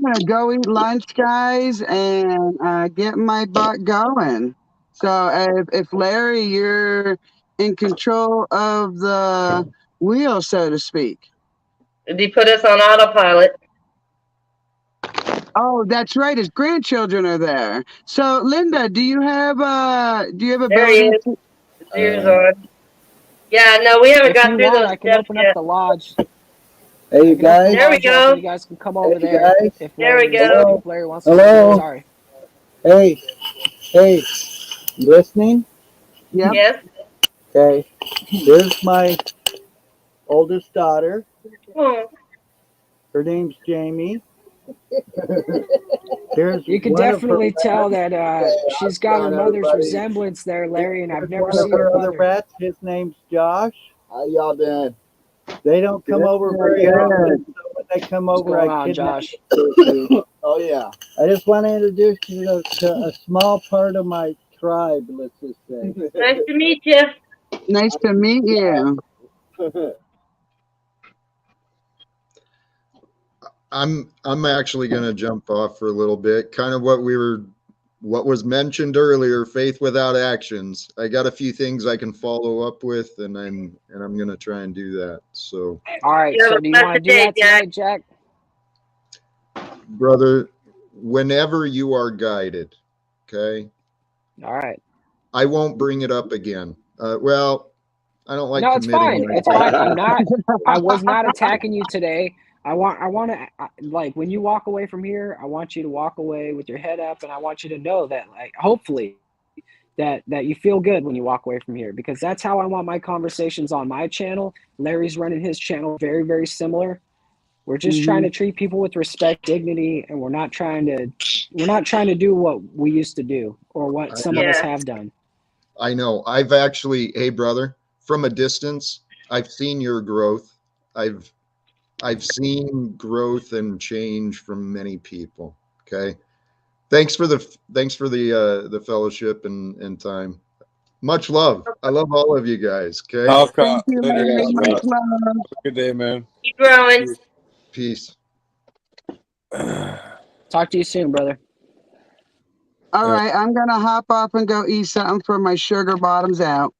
gonna go eat lunch, guys, and get my butt going. So if Larry, you're in control of the wheel, so to speak. Did he put us on autopilot? Oh, that's right. His grandchildren are there. So, Linda, do you have There he ability? is. His ears on. Yeah, no, we haven't If got you through want, those I can steps open yet. up the lodge. Hey, you I can open the guys. There we lodge up go. and you guys can come over Hey, there guys. if There we Larry's go. if Larry wants to. Hello. Sorry. Hey, you listening? Yep. Yes. Okay. Here's my oldest daughter. Oh. Her name's Jamie. Here's You can one of her definitely tell rats. that she's got her Down, mother's everybody. resemblance there, Larry, and I've Here's never one of seen her her other mother. rats. His name's Josh. How y'all doing? They don't come over very Good. often, so when they come What's over, going I on, kidnap Josh? them. Oh yeah. I just want to introduce you to a small part of my tribe. Let's just say. Nice to meet you. Nice to meet you. I'm actually going to jump off for a little bit. Kind of what was mentioned earlier, faith without actions. I got a few things I can follow up with, and I'm going to try and do that. So, All right. You have So a do you want to blessed do day, that tonight, Jack? brother, whenever you are guided, okay, All right. I won't bring it up again. Well, I don't like No, it's committing fine. It's myself. fine. I was not attacking you today. I want to, like, when you walk away from here, I want you to walk away with your head up, and I want you to know that, like, hopefully that you feel good when you walk away from here, because that's how I want my conversations on my channel. Larry's running his channel very, very similar. We're just trying to treat people with respect, dignity, and we're not trying to do what we used to do or what some of us Yeah. have done. I know. I've actually, hey brother, from a distance, I've seen your growth. I've seen growth and change from many people. Okay. Thanks for the fellowship and time. Much love. I love all of you guys. Okay. Thank you, Later, Larry. guys. Much love. Have a good day, man. Keep growing. Peace. Talk to you soon, brother. All right, I'm gonna hop off and go eat something for my sugar bottoms out.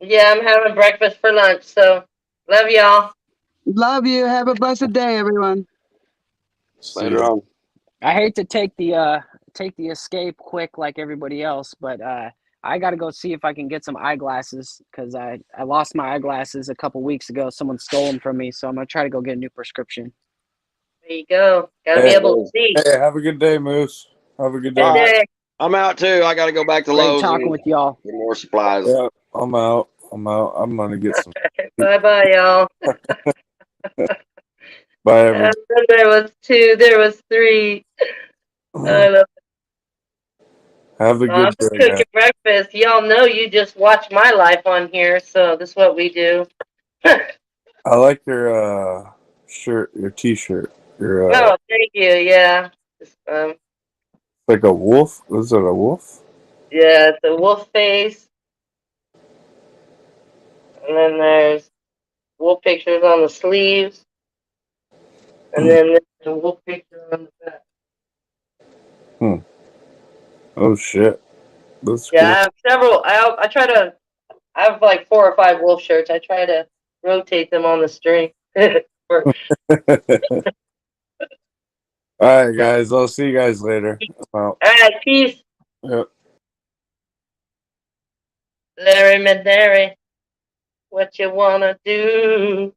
Yeah, I'm having breakfast for lunch, so love y'all. Love you. Have a blessed day, everyone. Later on. I hate to take the escape quick like everybody else, but I got to go see if I can get some eyeglasses because I lost my eyeglasses a couple weeks ago. Someone stole them from me, so I'm gonna try to go get a new prescription. There you go. Gotta be able to see. Hey, have a good day, Moose. Have a good day. Good day. I'm out too. I got to go back to Great Lowe's talking and with y'all. get more supplies. Yeah, I'm out. I'm gonna get some. Bye bye, y'all. Bye, everybody. Then there was 2. There was 3. I love Have a I'm good just day, cooking man. breakfast. Y'all know you just watch my life on here, so this is what we do. I like your shirt, your T-shirt. Your Oh, thank you. Yeah. Just, like a wolf. Is it a wolf? yeah, it's a wolf face. And then there's wolf pictures on the sleeves. And then there's a wolf picture on the back. Oh shit, that's Yeah, I have several. I try to. I have like 4 or 5 wolf shirts. I try to rotate them on the string. cool. All right, guys. I'll see you guys later. I'm out. All right, peace. Yep. Larry Medary, what you wanna do?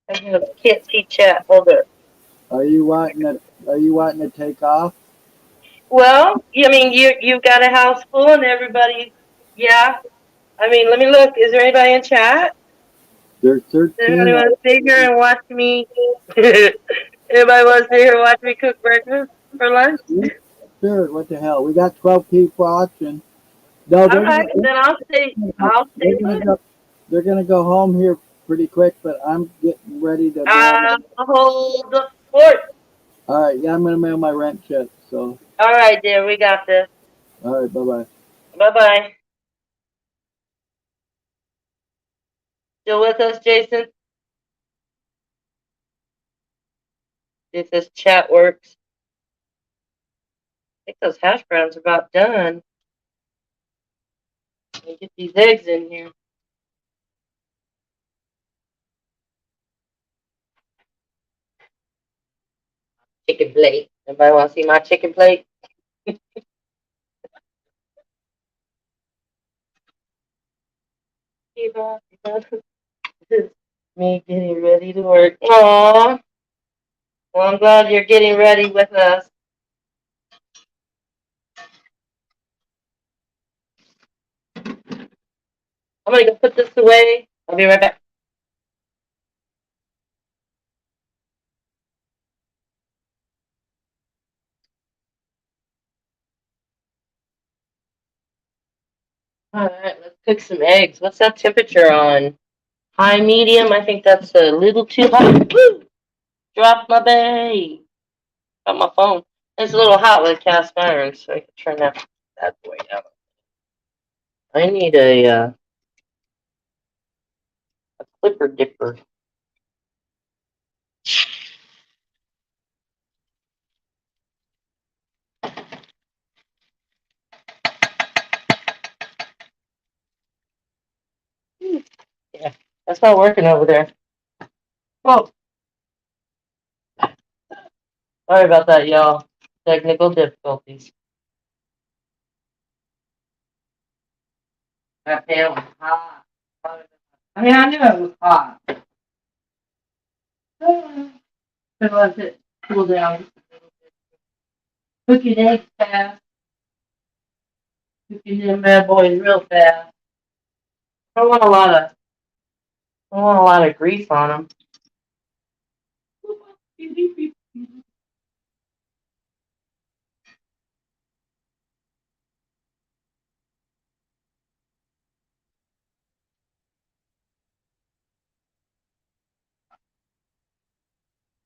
Can't see chat. Hold it. Are you wanting to take off? Well, I mean, you've got a house full and everybody. Yeah. I mean, let me look. Is there anybody in chat? There's 13. Does anybody want to stay here and watch me? Anybody want to stay here and watch me cook breakfast for lunch? Sure. What the hell? We got 12 people watching. No, All right, then I'll stay. They're gonna go home here pretty quick, but I'm getting ready to. Hold the fort. All right. Yeah, I'm gonna mail my rent check. So. All right, dear. We got this. All right. Bye bye. Bye bye. Still with us, Jason? If this chat works. I think those hash browns are about done. Let me get these eggs in here. Chicken plate. Everybody want to see my chicken plate? Me getting ready to work. Aww. Well, I'm glad you're getting ready with us. I'm gonna go put this away. I'll be right back. Alright, let's cook some eggs. What's that temperature on? High, medium? I think that's a little too hot. Woo! Drop my bag. Got my phone. It's a little hot with cast iron, so I can turn that boy down. I need a clipper dipper. Yeah, that's not working over there. Whoa. Sorry about that, y'all. Technical difficulties. That pan was hot. I mean, I knew it was hot. But let it cool down. Cooking eggs fast. Cooking them bad boys real fast. I don't want a lot of grease on them.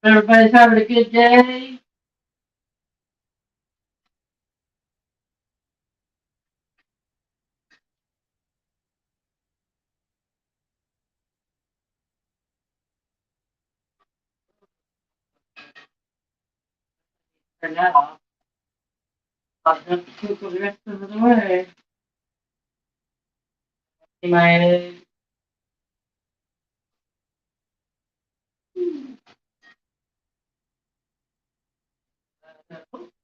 Everybody's having a good day. Turn that off. I'll have to cook the rest of the way. My eggs.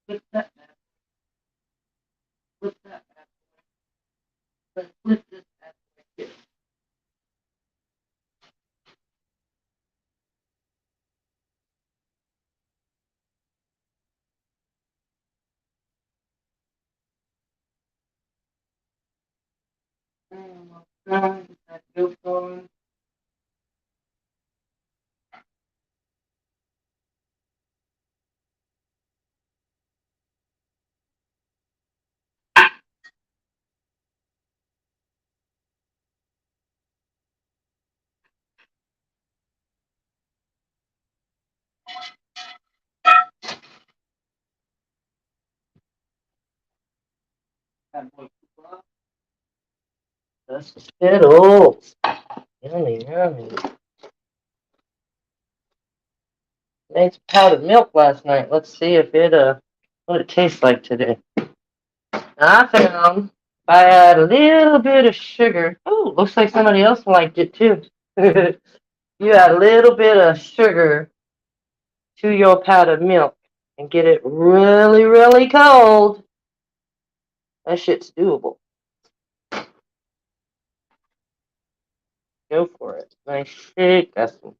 What's that? What's that? Let's flip this. That's the Skittles. Yummy, yummy. Made some powdered milk last night. Let's see if what it tastes like today. I found if I add a little bit of sugar. Oh, looks like somebody else liked it too. You add a little bit of sugar to your powdered milk and get it really, really cold. That shit's doable. Go for it. Nice shake. That's some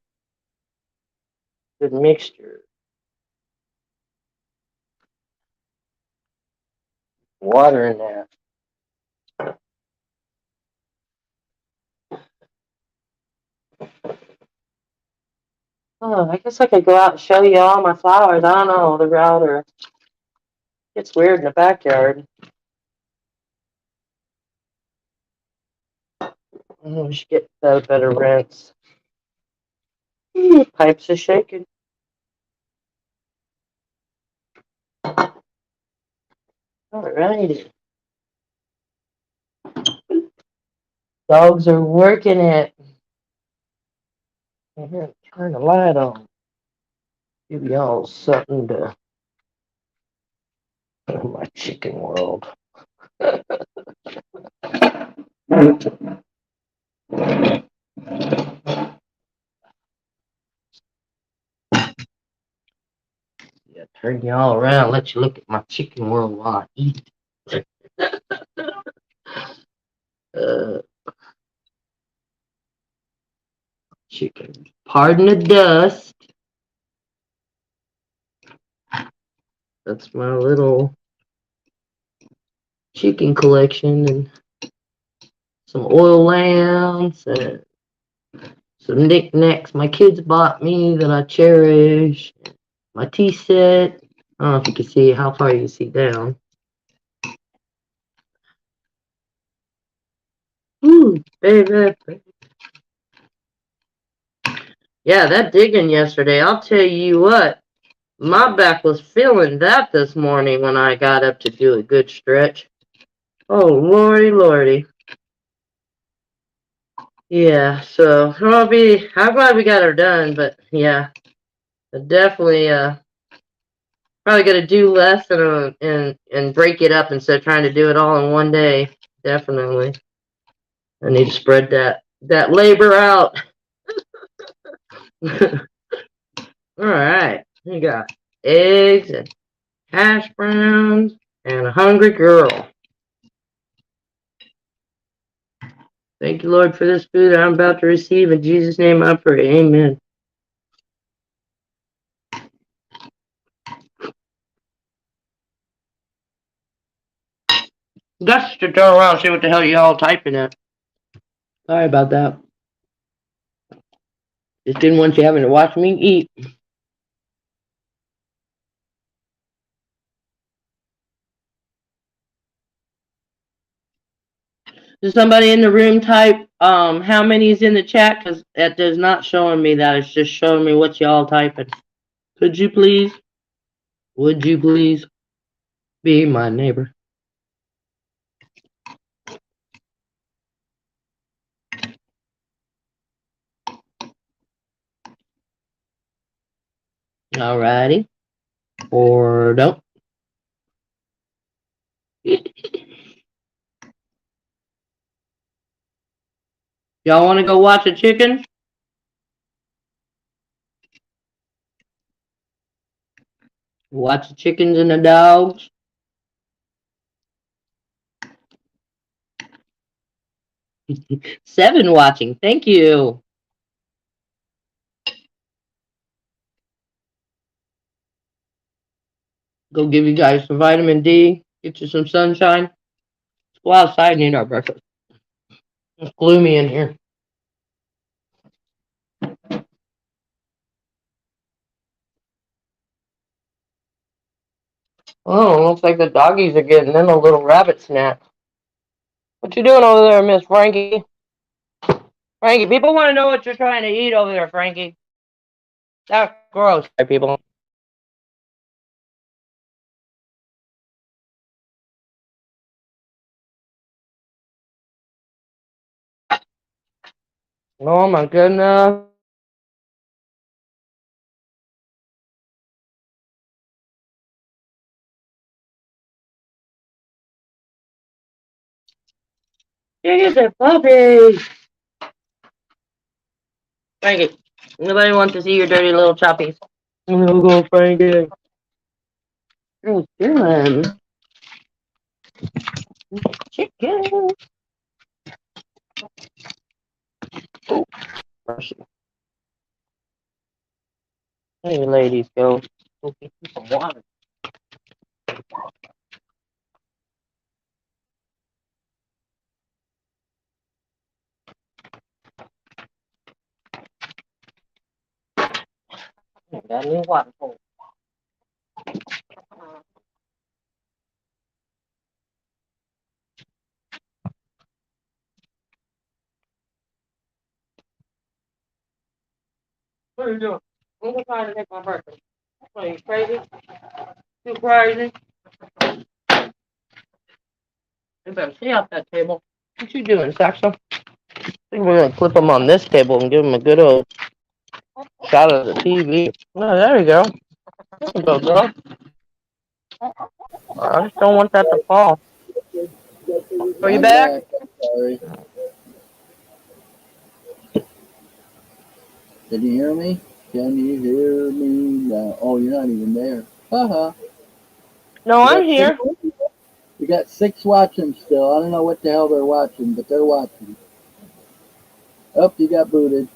good mixture. Water in there. Oh, I guess I could go out and show you all my flowers. I don't know, the router. It's weird in the backyard. We should get a better rinse. Pipes are shaking. Alrighty. Dogs are working it. I'm gonna turn the light on. Give y'all something to my chicken world. Yeah, turn y'all around, let you look at my chicken world while I eat. Chicken. Pardon the dust. That's my little chicken collection and some oil lamps and some knickknacks my kids bought me that I cherish. My tea set. I don't know if you can see how far you can see down. Ooh, baby. Yeah, that digging yesterday, I'll tell you what. My back was feeling that this morning when I got up to do a good stretch. Oh, lordy, lordy. Yeah, so I'm glad we got her done, but yeah, definitely probably gonna do less and break it up instead of trying to do it all in one day. Definitely. I need to spread that labor out. All right, we got eggs and hash browns and a hungry girl. Thank you, Lord, for this food I'm about to receive. In Jesus' name I pray. Amen. Just to turn around and see what the hell y'all typing at. Sorry about that. Just didn't want you having to watch me eat. Does somebody in the room type how many is in the chat? Because it does not showing me that. It's just showing me what y'all typing. Could you please? Would you please be my neighbor? Alrighty. Or don't. Y'all want to go watch a chicken? Watch the chickens and the dogs. Seven watching. Thank you. Go give you guys some vitamin D. Get you some sunshine. Let's go outside and eat our breakfast. It's gloomy in here. Oh, looks like the doggies are getting them a little rabbit snack. What you doing over there, Miss Frankie? Frankie, people want to know what you're trying to eat over there, Frankie. That's gross, people. Oh my goodness. Here's a puppy. Frankie, nobody wants to see your dirty little choppies. No go, Frankie. What are you doing? Chicken. Oh, mercy. Hey, ladies, go get you some water. I got any water for you. What are you doing? I'm gonna try to take my breakfast. What are you crazy? Too crazy? You better stay off that table. What you doing, Saxo? I think we're gonna clip them on this table and give them a good old Shot of the TV. Oh, there you go. There you go, girl. I just don't want that to fall. Are you I'm back? back. I'm sorry. Can you hear me? Can you hear me now? Oh, you're not even there. Haha. No, We I'm got six. here. We got six watching still. I don't know what the hell they're watching, but they're watching. Oh, you got booted.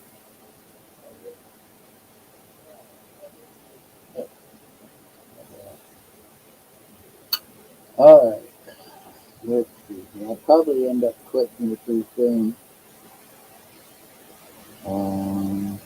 All right. Let's see. I'll probably end up quitting pretty soon. Um,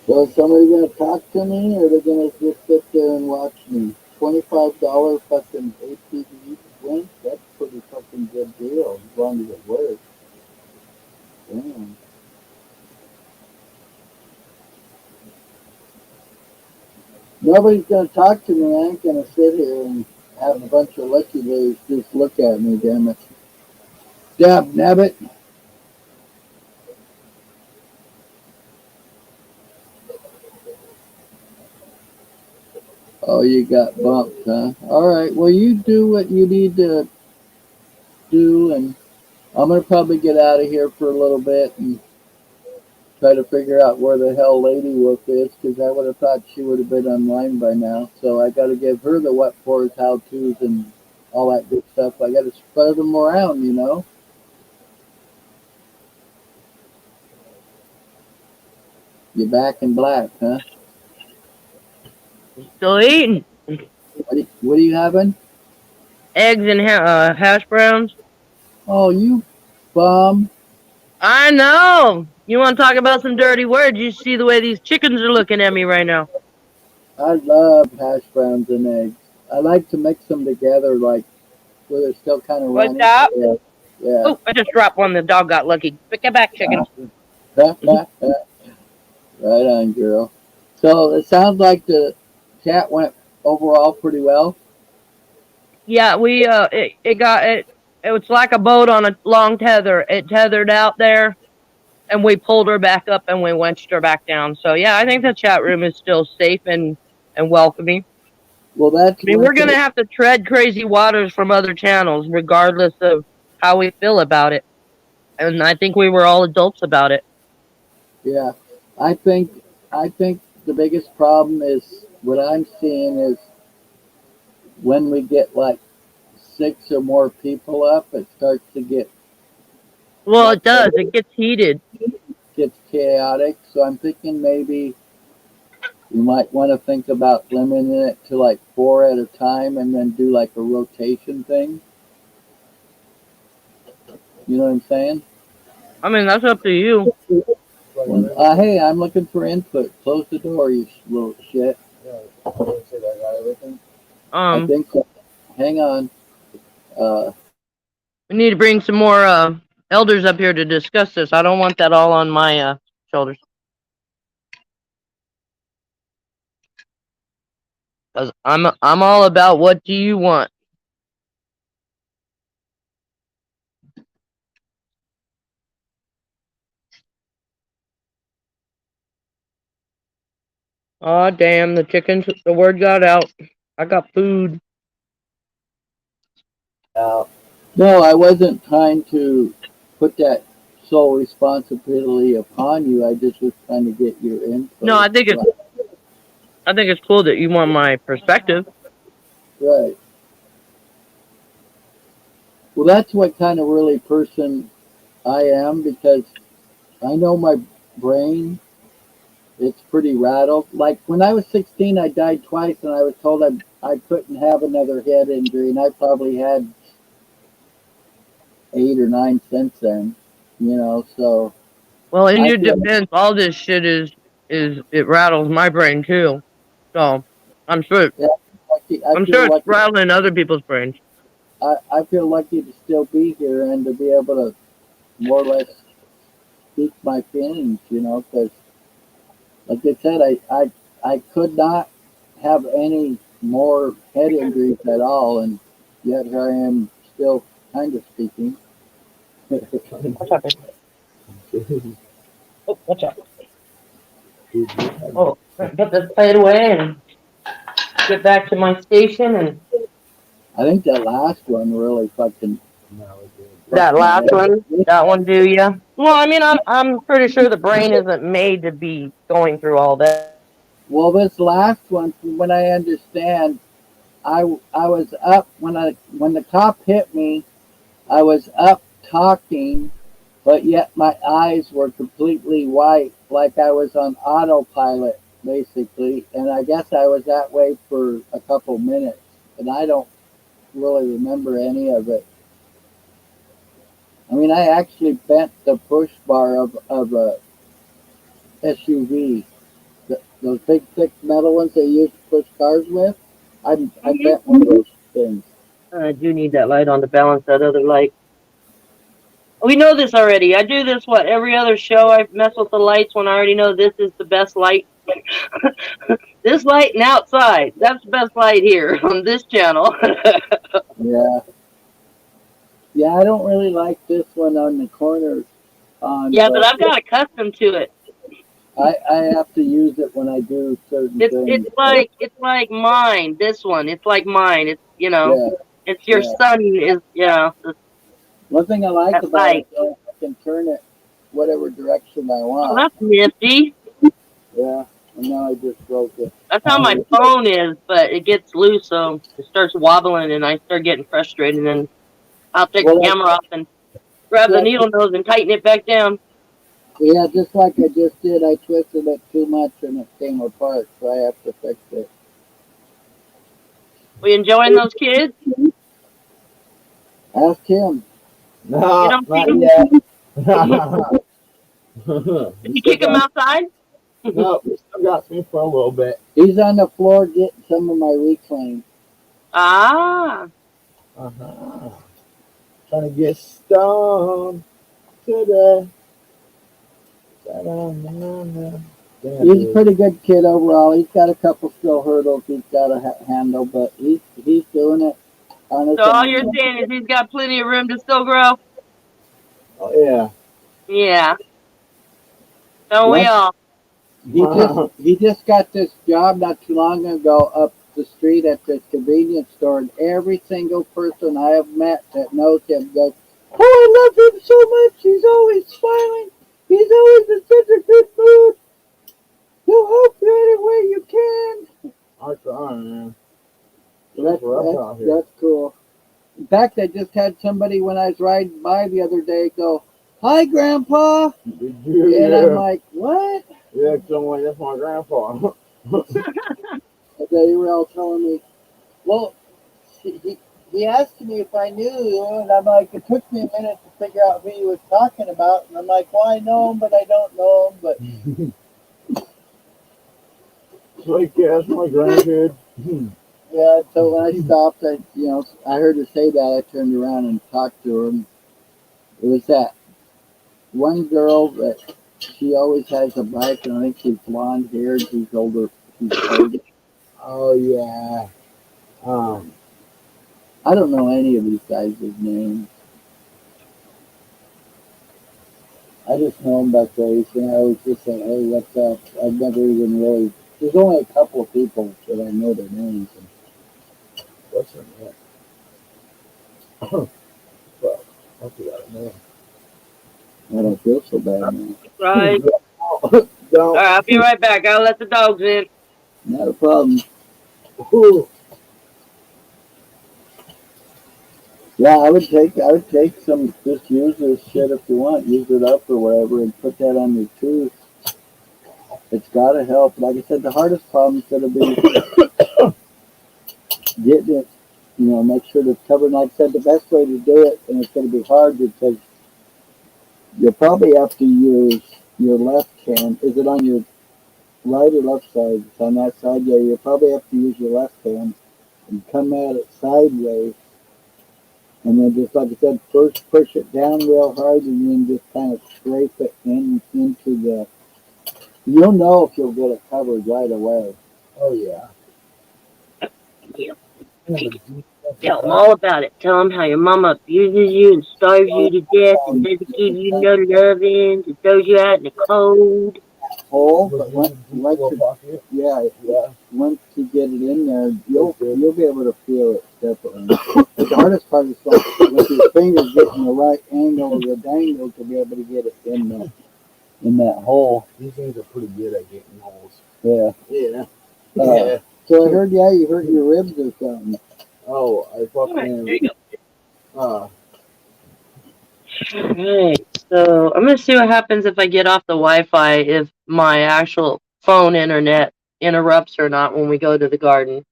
so is somebody gonna talk to me, or they gonna just sit there and watch me? $25 fucking ATV win? That's a pretty fucking good deal, as long as it works. Damn. Nobody's gonna talk to me. I ain't gonna sit here and have a bunch of lucky days just look at me, damn it. Dab nabbit. Oh, you got bumped, huh? Alright, well you do what you need to do, and I'm gonna probably get out of here for a little bit and try to figure out where the hell Lady Wolf is, because I would have thought she would have been online by now. So I got to give her the what fors, how tos, and all that good stuff. I got to spread them around, you know. You're back in black, huh? Still eating. What are you having? Eggs and hash browns. Oh, you bum. I know. You want to talk about some dirty words? You see the way these chickens are looking at me right now. I love hash browns and eggs. I like to mix them together, like where they're still kind of What's runny. up? Yeah. Oh, I just dropped one. The dog got lucky. Get back, chicken. Right on, girl. So it sounds like the chat went overall pretty well. Yeah, it was like a boat on a long tether. It tethered out there, and we pulled her back up and we winched her back down. So yeah, I think the chat room is still safe and welcoming. Well, that's I mean, we're gonna have to tread crazy waters from other channels, regardless of how we feel about it. And I think we were all adults about it. Yeah, I think the biggest problem is what I'm seeing is when we get like six or more people up, it starts to get Well, it does. It gets heated. gets chaotic. So I'm thinking maybe you might want to think about limiting it to like four at a time, and then do like a rotation thing. You know what I'm saying? I mean, that's up to you. Hey, I'm looking for input. Close the door, you little shit. I think so. Hang on. We need to bring some more elders up here to discuss this. I don't want that all on my shoulders. 'Cause I'm all about what do you want. Oh, damn, the word got out. I got food. No, I wasn't trying to put that sole responsibility upon you. I just was trying to get your input. No, I think it's cool that you want my perspective. Right. Well, that's what kind of really person I am, because I know my brain, it's pretty rattled. Like when I was 16, I died twice, and I was told I couldn't have another head injury, and I probably had 8 or 9 since then. So. Well, in I your feel defense, all this shit is it rattles my brain too. So I'm sure yeah, I I'm feel sure it's lucky. rattling other people's brains. I feel lucky to still be here and to be able to more or less speak my feelings. Because like I said, I could not have any more head injuries at all, and yet here I am still kind of speaking. What's up? Oh, what's up? Oh, get this plate away and get back to my station. And I think that last one really fucking. that one do ya? Well, I mean, I'm pretty sure the brain isn't made to be going through all that. Well, this last one, from what I understand, I was up when the cop hit me. I was up talking, but yet my eyes were completely white, like I was on autopilot, basically. And I guess I was that way for a couple minutes, and I don't really remember any of it. I mean, I actually bent the push bar of a SUV, those big, thick metal ones they use to push cars with. I bent one of those things. I do need that light on to balance that other light. We know this already. I do this, every other show I mess with the lights when I already know this is the best light. This light and outside, that's the best light here on this channel. Yeah. Yeah, I don't really like this one on the corner. Yeah, but I've got accustomed to it. I have to use it when I do certain things. It's like mine. This one, it's like mine. It's Yeah. it's your son is One thing I like that about light. it, though, I can turn it whatever direction I Oh, want. that's nifty. Yeah, and now I just broke it. That's how my phone is, but it gets loose, so it starts wobbling, and I start getting frustrated. And then I'll take the camera off and grab the needle nose and tighten it back down. Yeah, just like I just did, I twisted it too much and it came apart, so I have to fix it. We enjoying those kids? Ask him. No, You don't not see yet. Did you kick him outside? No, we still got me for a little bit. He's on the floor getting some of my reclaim. Ah. Uh-huh. Trying to get stoned today. He's a pretty good kid overall. He's got a couple still hurdles he's got to handle, but he's doing it on his So all own. you're saying is he's got plenty of room to still grow? Oh, yeah. Yeah. Don't we all? He just got this job not too long ago up the street at this convenience store, and every single person I have met that knows him goes, "Oh, I love him so much. He's always smiling. He's always in such a good mood. He'll help you any way you can." I try, man. That's cool. In fact, I just had somebody when I was riding by the other day go, "Hi, Grandpa." And I'm like, "What?" Yeah, someone, that's my grandpa. They were all telling me, well, he asked me if I knew you, and I'm like, it took me a minute to figure out who he was talking about, and I'm like, well, I know him, but I don't know him, but... It's like, yeah, that's my grandkid. Yeah, so when I stopped, I heard her say that, I turned around and talked to her, and it was that one girl that she always has a bike, and I think she's blonde haired, she's older. Oh, yeah. I don't know any of these guys' names. I just know them by face, and I always just say, hey, what's up? I've never even really There's only a couple of people that I know their names. And What's her name? Well, I forgot her name. I don't feel so bad now. Right. Don't. Alright, I'll be right back. I'll let the dogs in. Not a problem. Yeah, I would take some, just use this shit if you want, use it up or whatever and put that on your tooth. It's gotta help. Like I said, the hardest problem is gonna be getting it, make sure it's covered. Like I said, the best way to do it, and it's gonna be hard because you'll probably have to use your left hand. Is it on your right or left side? It's on that side. Yeah, you'll probably have to use your left hand and come at it sideways. And then just like I said, first push it down real hard and then just kind of scrape it into the, you'll know if you'll get it covered right away. Oh yeah. Tell them all about it. Tell them how your mama abuses you and starves you to death and doesn't give you no loving, and throws you out in the cold. Hole, but once you get it in there, you'll be able to feel it definitely. The hardest part is with your fingers getting the right angle of the dangle to be able to get it in that hole. These things are pretty good at getting holes. Yeah. Yeah. So I heard, you hurt your ribs or something. Oh, I fucking. There you go. Alright, so I'm gonna see what happens if I get off the Wi-Fi, if my actual phone internet interrupts or not when we go to the garden.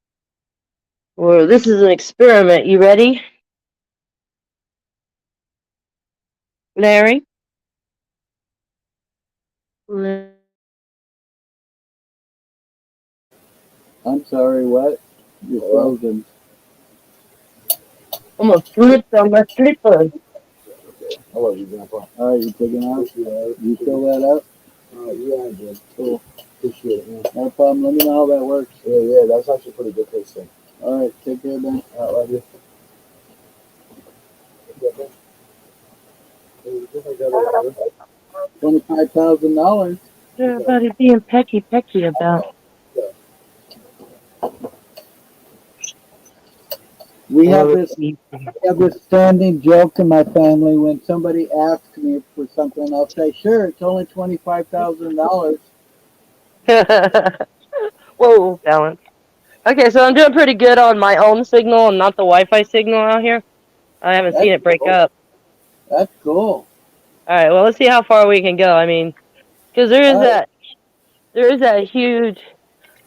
Well, this is an experiment. You ready? Larry? I'm sorry, what? You're frozen. I'm gonna flip on my slipper. I love you, Grandpa. All right, you taking out? You fill that up? Yeah, I did. Cool. Appreciate it, man. No problem. Let me know how that works. Yeah, that's actually pretty good tasting. All right, take care, Ben. I love you. $25,000. Everybody being pecky about. We have this standing joke in my family. When somebody asks me for something, I'll say, "Sure, it's only $25,000." Whoa, balance. Okay, so I'm doing pretty good on my own signal and not the Wi-Fi signal out here. I haven't seen it break up. That's cool. All right, well, let's see how far we can go. I mean, because there is that huge.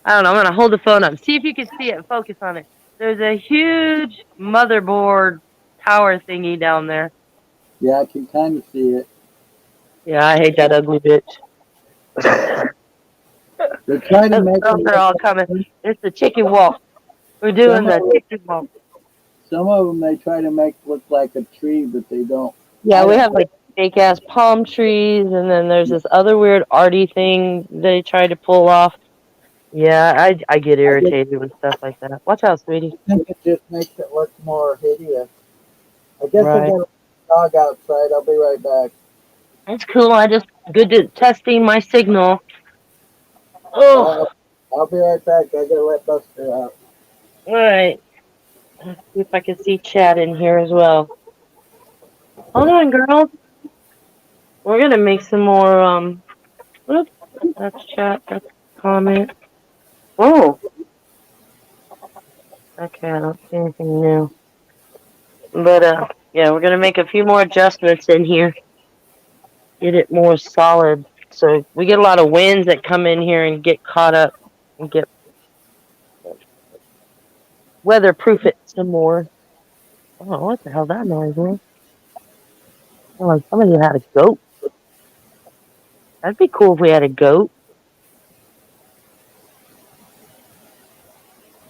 I don't know. I'm gonna hold the phone up. See if you can see it. Focus on it. There's a huge motherboard tower thingy down there. Yeah, I can kind of see it. Yeah, I hate that ugly bitch. They're trying to make They're all coming. It's the chicken walk. We're doing the chicken walk. Some of them they try to make look like a tree, but they don't. Yeah, we have like fake ass palm trees, and then there's this other weird arty thing they try to pull off. Yeah, I get irritated with stuff like that. Watch out, sweetie. I think it just makes it look more hideous. I guess Right. I got a dog outside. I'll be right back. That's cool. I just good to testing my signal. Oh, I'll be right back. I gotta let Buster out. all right. Let's see if I can see chat in here as well. Hold on, girls. We're gonna make some more. Oops, that's chat. That's comment. Oh. Okay, I don't see anything new. But yeah, we're gonna make a few more adjustments in here. Get it more solid. So we get a lot of winds that come in here and get caught up and get weatherproof it some more. Oh, what the hell that noise was? Oh, like somebody had a goat. That'd be cool if we had a goat.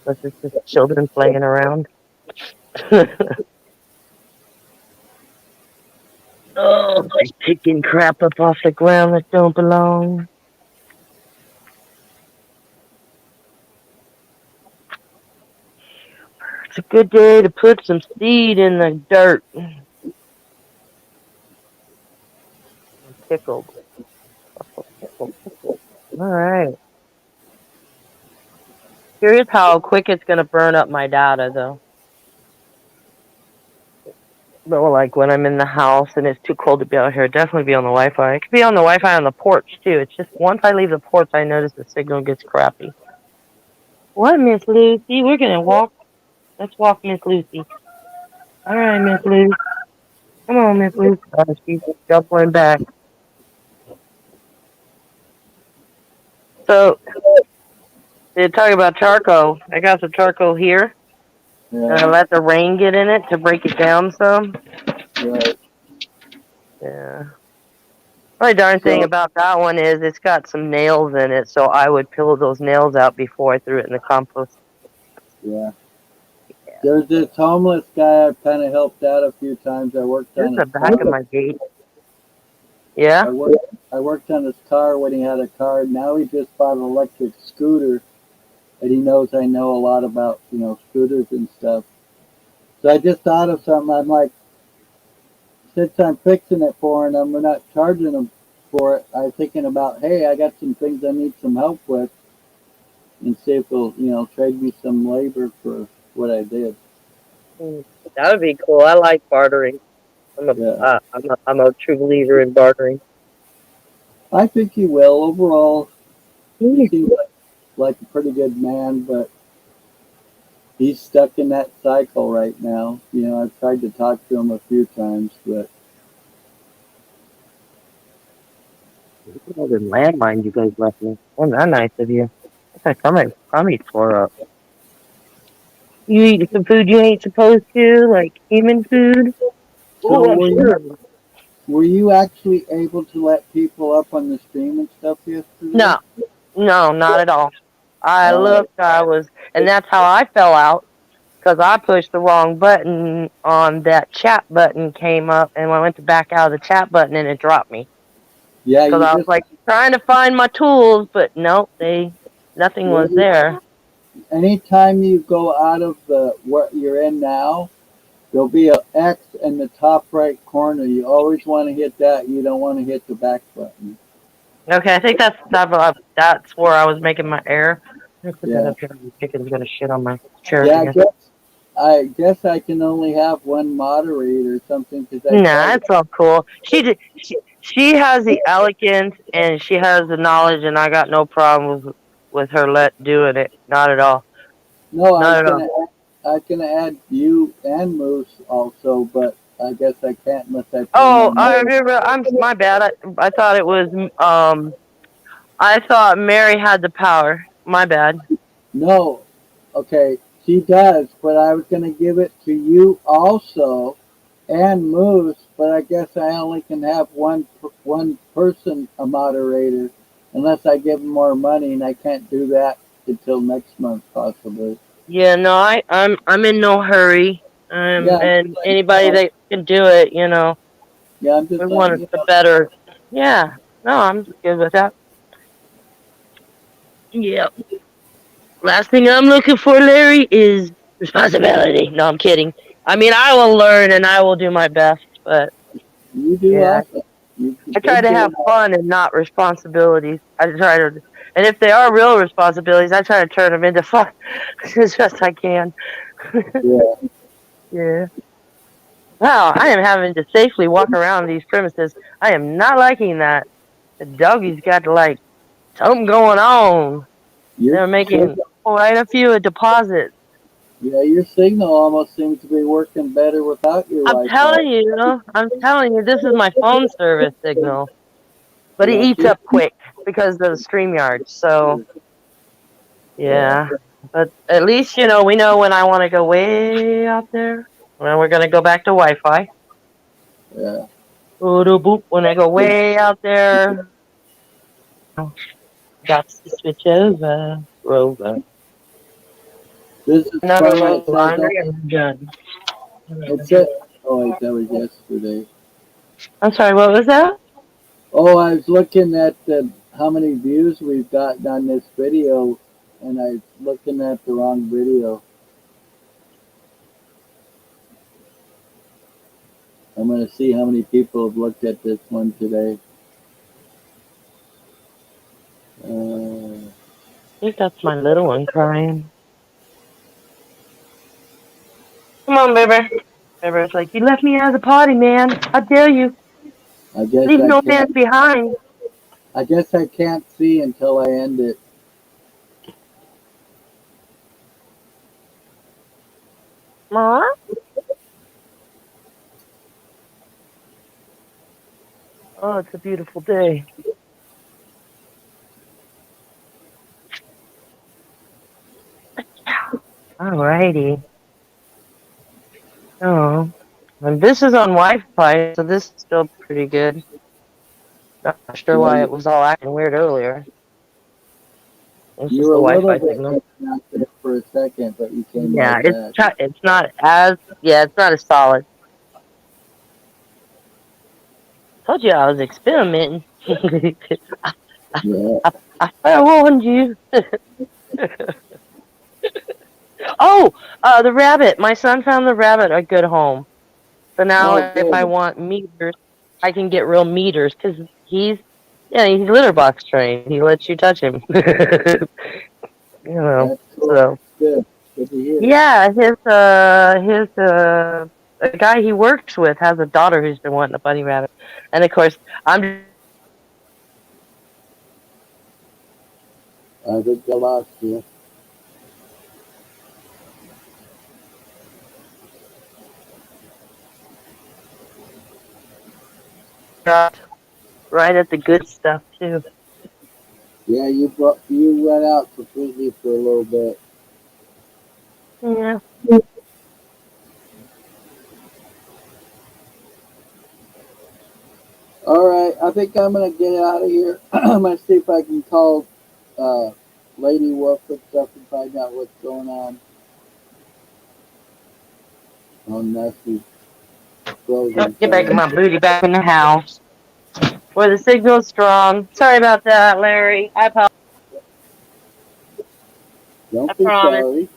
Plus it's just children playing around. Oh, like picking crap up off the ground that don't belong. It's a good day to put some seed in the dirt. I'm tickled. All right. Curious how quick it's gonna burn up my data though. But like when I'm in the house and it's too cold to be out here, definitely be on the Wi-Fi. It could be on the Wi-Fi on the porch too. It's just once I leave the porch, I notice the signal gets crappy. What, Miss Lucy? We're gonna walk. Let's walk, Miss Lucy. All right, Miss Lucy. Come on, Miss Lucy. Oh, she's jumping back. So, they're talking about charcoal. I got some charcoal here. And I let the rain get in it to break it down some. Right. Yeah. Only darn thing about that one is it's got some nails in it, so I would peel those nails out before I threw it in the compost. Yeah. There's this homeless guy I've kind of helped out a few times. I worked Here's on the his back of car. my gate. Yeah? I worked on his car when he had a car. Now he just bought an electric scooter, and he knows I know a lot about, scooters and stuff. So I just thought of something. I'm like, since I'm fixing it for him, I'm not charging him for it. I'm thinking about, hey, I got some things I need some help with, and see if he'll, trade me some labor for what I did. That would be cool. I like bartering. I'm a true believer in bartering. I think he will. Overall, he seems like a pretty good man, but he's stuck in that cycle right now. I've tried to talk to him a few times, but All the landmines you guys left me. Wasn't that nice of you? Somebody tore up. You eat some food you ain't supposed to, like human food? so Oh, I'm sure. were you actually able to let people up on the stream and stuff yesterday? No, not at all. I looked, and that's how I fell out, because I pushed the wrong button on that chat button came up, and I went to back out of the chat button and it dropped me. Yeah, Because I was like trying to find my tools, but nope, nothing was there. Anytime you go out of what you're in now, there'll be an X in the top right corner. You always want to hit that. You don't want to hit the back button. Okay, I think that's where I was making my error. I'm gonna put that Yeah. up here. The chicken's gonna shit on my chair. Yeah, again. I guess I can only have one moderator or something because Nah, it's all cool. She has the elegance and she has the knowledge, and I got no problem with her doing it. Not at all. No, Not at all. I was gonna add you and Moose also, but I guess I can't unless I. Oh, I remember. My bad. I thought it was I thought Mary had the power. My bad. No, okay, she does, but I was gonna give it to you also, and Moose, but I guess I only can have one person a moderator, unless I give them more money, and I can't do that until next month possibly. Yeah, no, I'm in no hurry. And anybody that can do it, Yeah, I'm just we want the better. Yeah, no, I'm good with that. Yep. Last thing I'm looking for, Larry, is responsibility. No, I'm kidding. I mean, I will learn and I will do my best, but you do awesome. I try to have fun and not responsibilities. And if they are real responsibilities, I try to turn them into fun as best I can. Yeah. Yeah. Wow, I am having to safely walk around these premises. I am not liking that. The doggy's got something going on. They're making quite a few deposits. Yeah, your signal almost seems to be working better without your I'm telling you, this is my phone service signal. But it eats up quick because of the StreamYard. So, yeah. But at least, we know when I want to go way out there. When we're going to go back to Wi-Fi. Yeah. When I go way out there, got to switch over. This is Another funny. load laundry and I'm done. It said, oh wait, that was yesterday. I'm sorry, what was that? Oh, I was looking at how many views we've gotten on this video, and I was looking at the wrong video. I'm going to see how many people have looked at this one today. think that's my little one crying. Come on, baby. Baby's like, you left me out of the party, man. How dare you? I guess Leave I no man can't. behind. I guess I can't see until I end it. Ma? Oh, it's a beautiful day. Alrighty. Oh, and this is on Wi-Fi, so this is still pretty good. Not sure Yeah, why it was all acting weird earlier. It's you just were the a little Wi-Fi bit signal. out there for a second, but you came Yeah, right back. it's not as solid. Told you I was experimenting. Yeah. I warned you. Oh, the rabbit. My son found the rabbit a good home. So now Oh, if I good. want meters, I can get real meters because he's litter box trained. He lets you touch him. You know, That's cool. so Good. Good to hear. yeah, the guy he works with has a daughter who's been wanting a bunny rabbit, and of course I'm I think I lost you. right at the good stuff too. Yeah, you went out completely for a little bit. Yeah. All right, I think I'm gonna get out of here. I'm gonna see if I can call Lady Wolf and stuff and find out what's going on. Oh, Nessie. Frozen. Get back my booty back in the house where the signal's strong. Sorry about that, Larry. I apologize. Don't I be promise. sorry.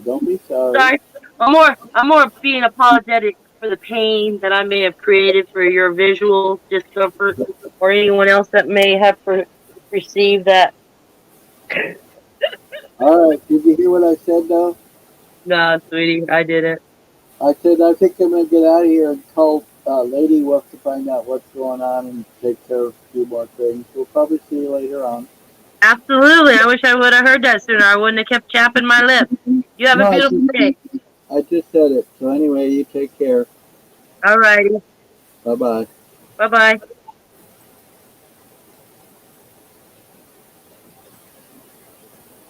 Don't be sorry. Sorry. I'm more being apologetic for the pain that I may have created for your visual discomfort or anyone else that may have received that. All right, did you hear what I said though? No, sweetie, I didn't. I said I think I'm gonna get out of here and call Lady Wolf to find out what's going on and take care of a few more things. We'll probably see you later on. Absolutely. I wish I would have heard that sooner. I wouldn't have kept chapping my lip. You have No, a beautiful day. I just said it. So anyway, you take care. All righty. Bye bye. Bye-bye.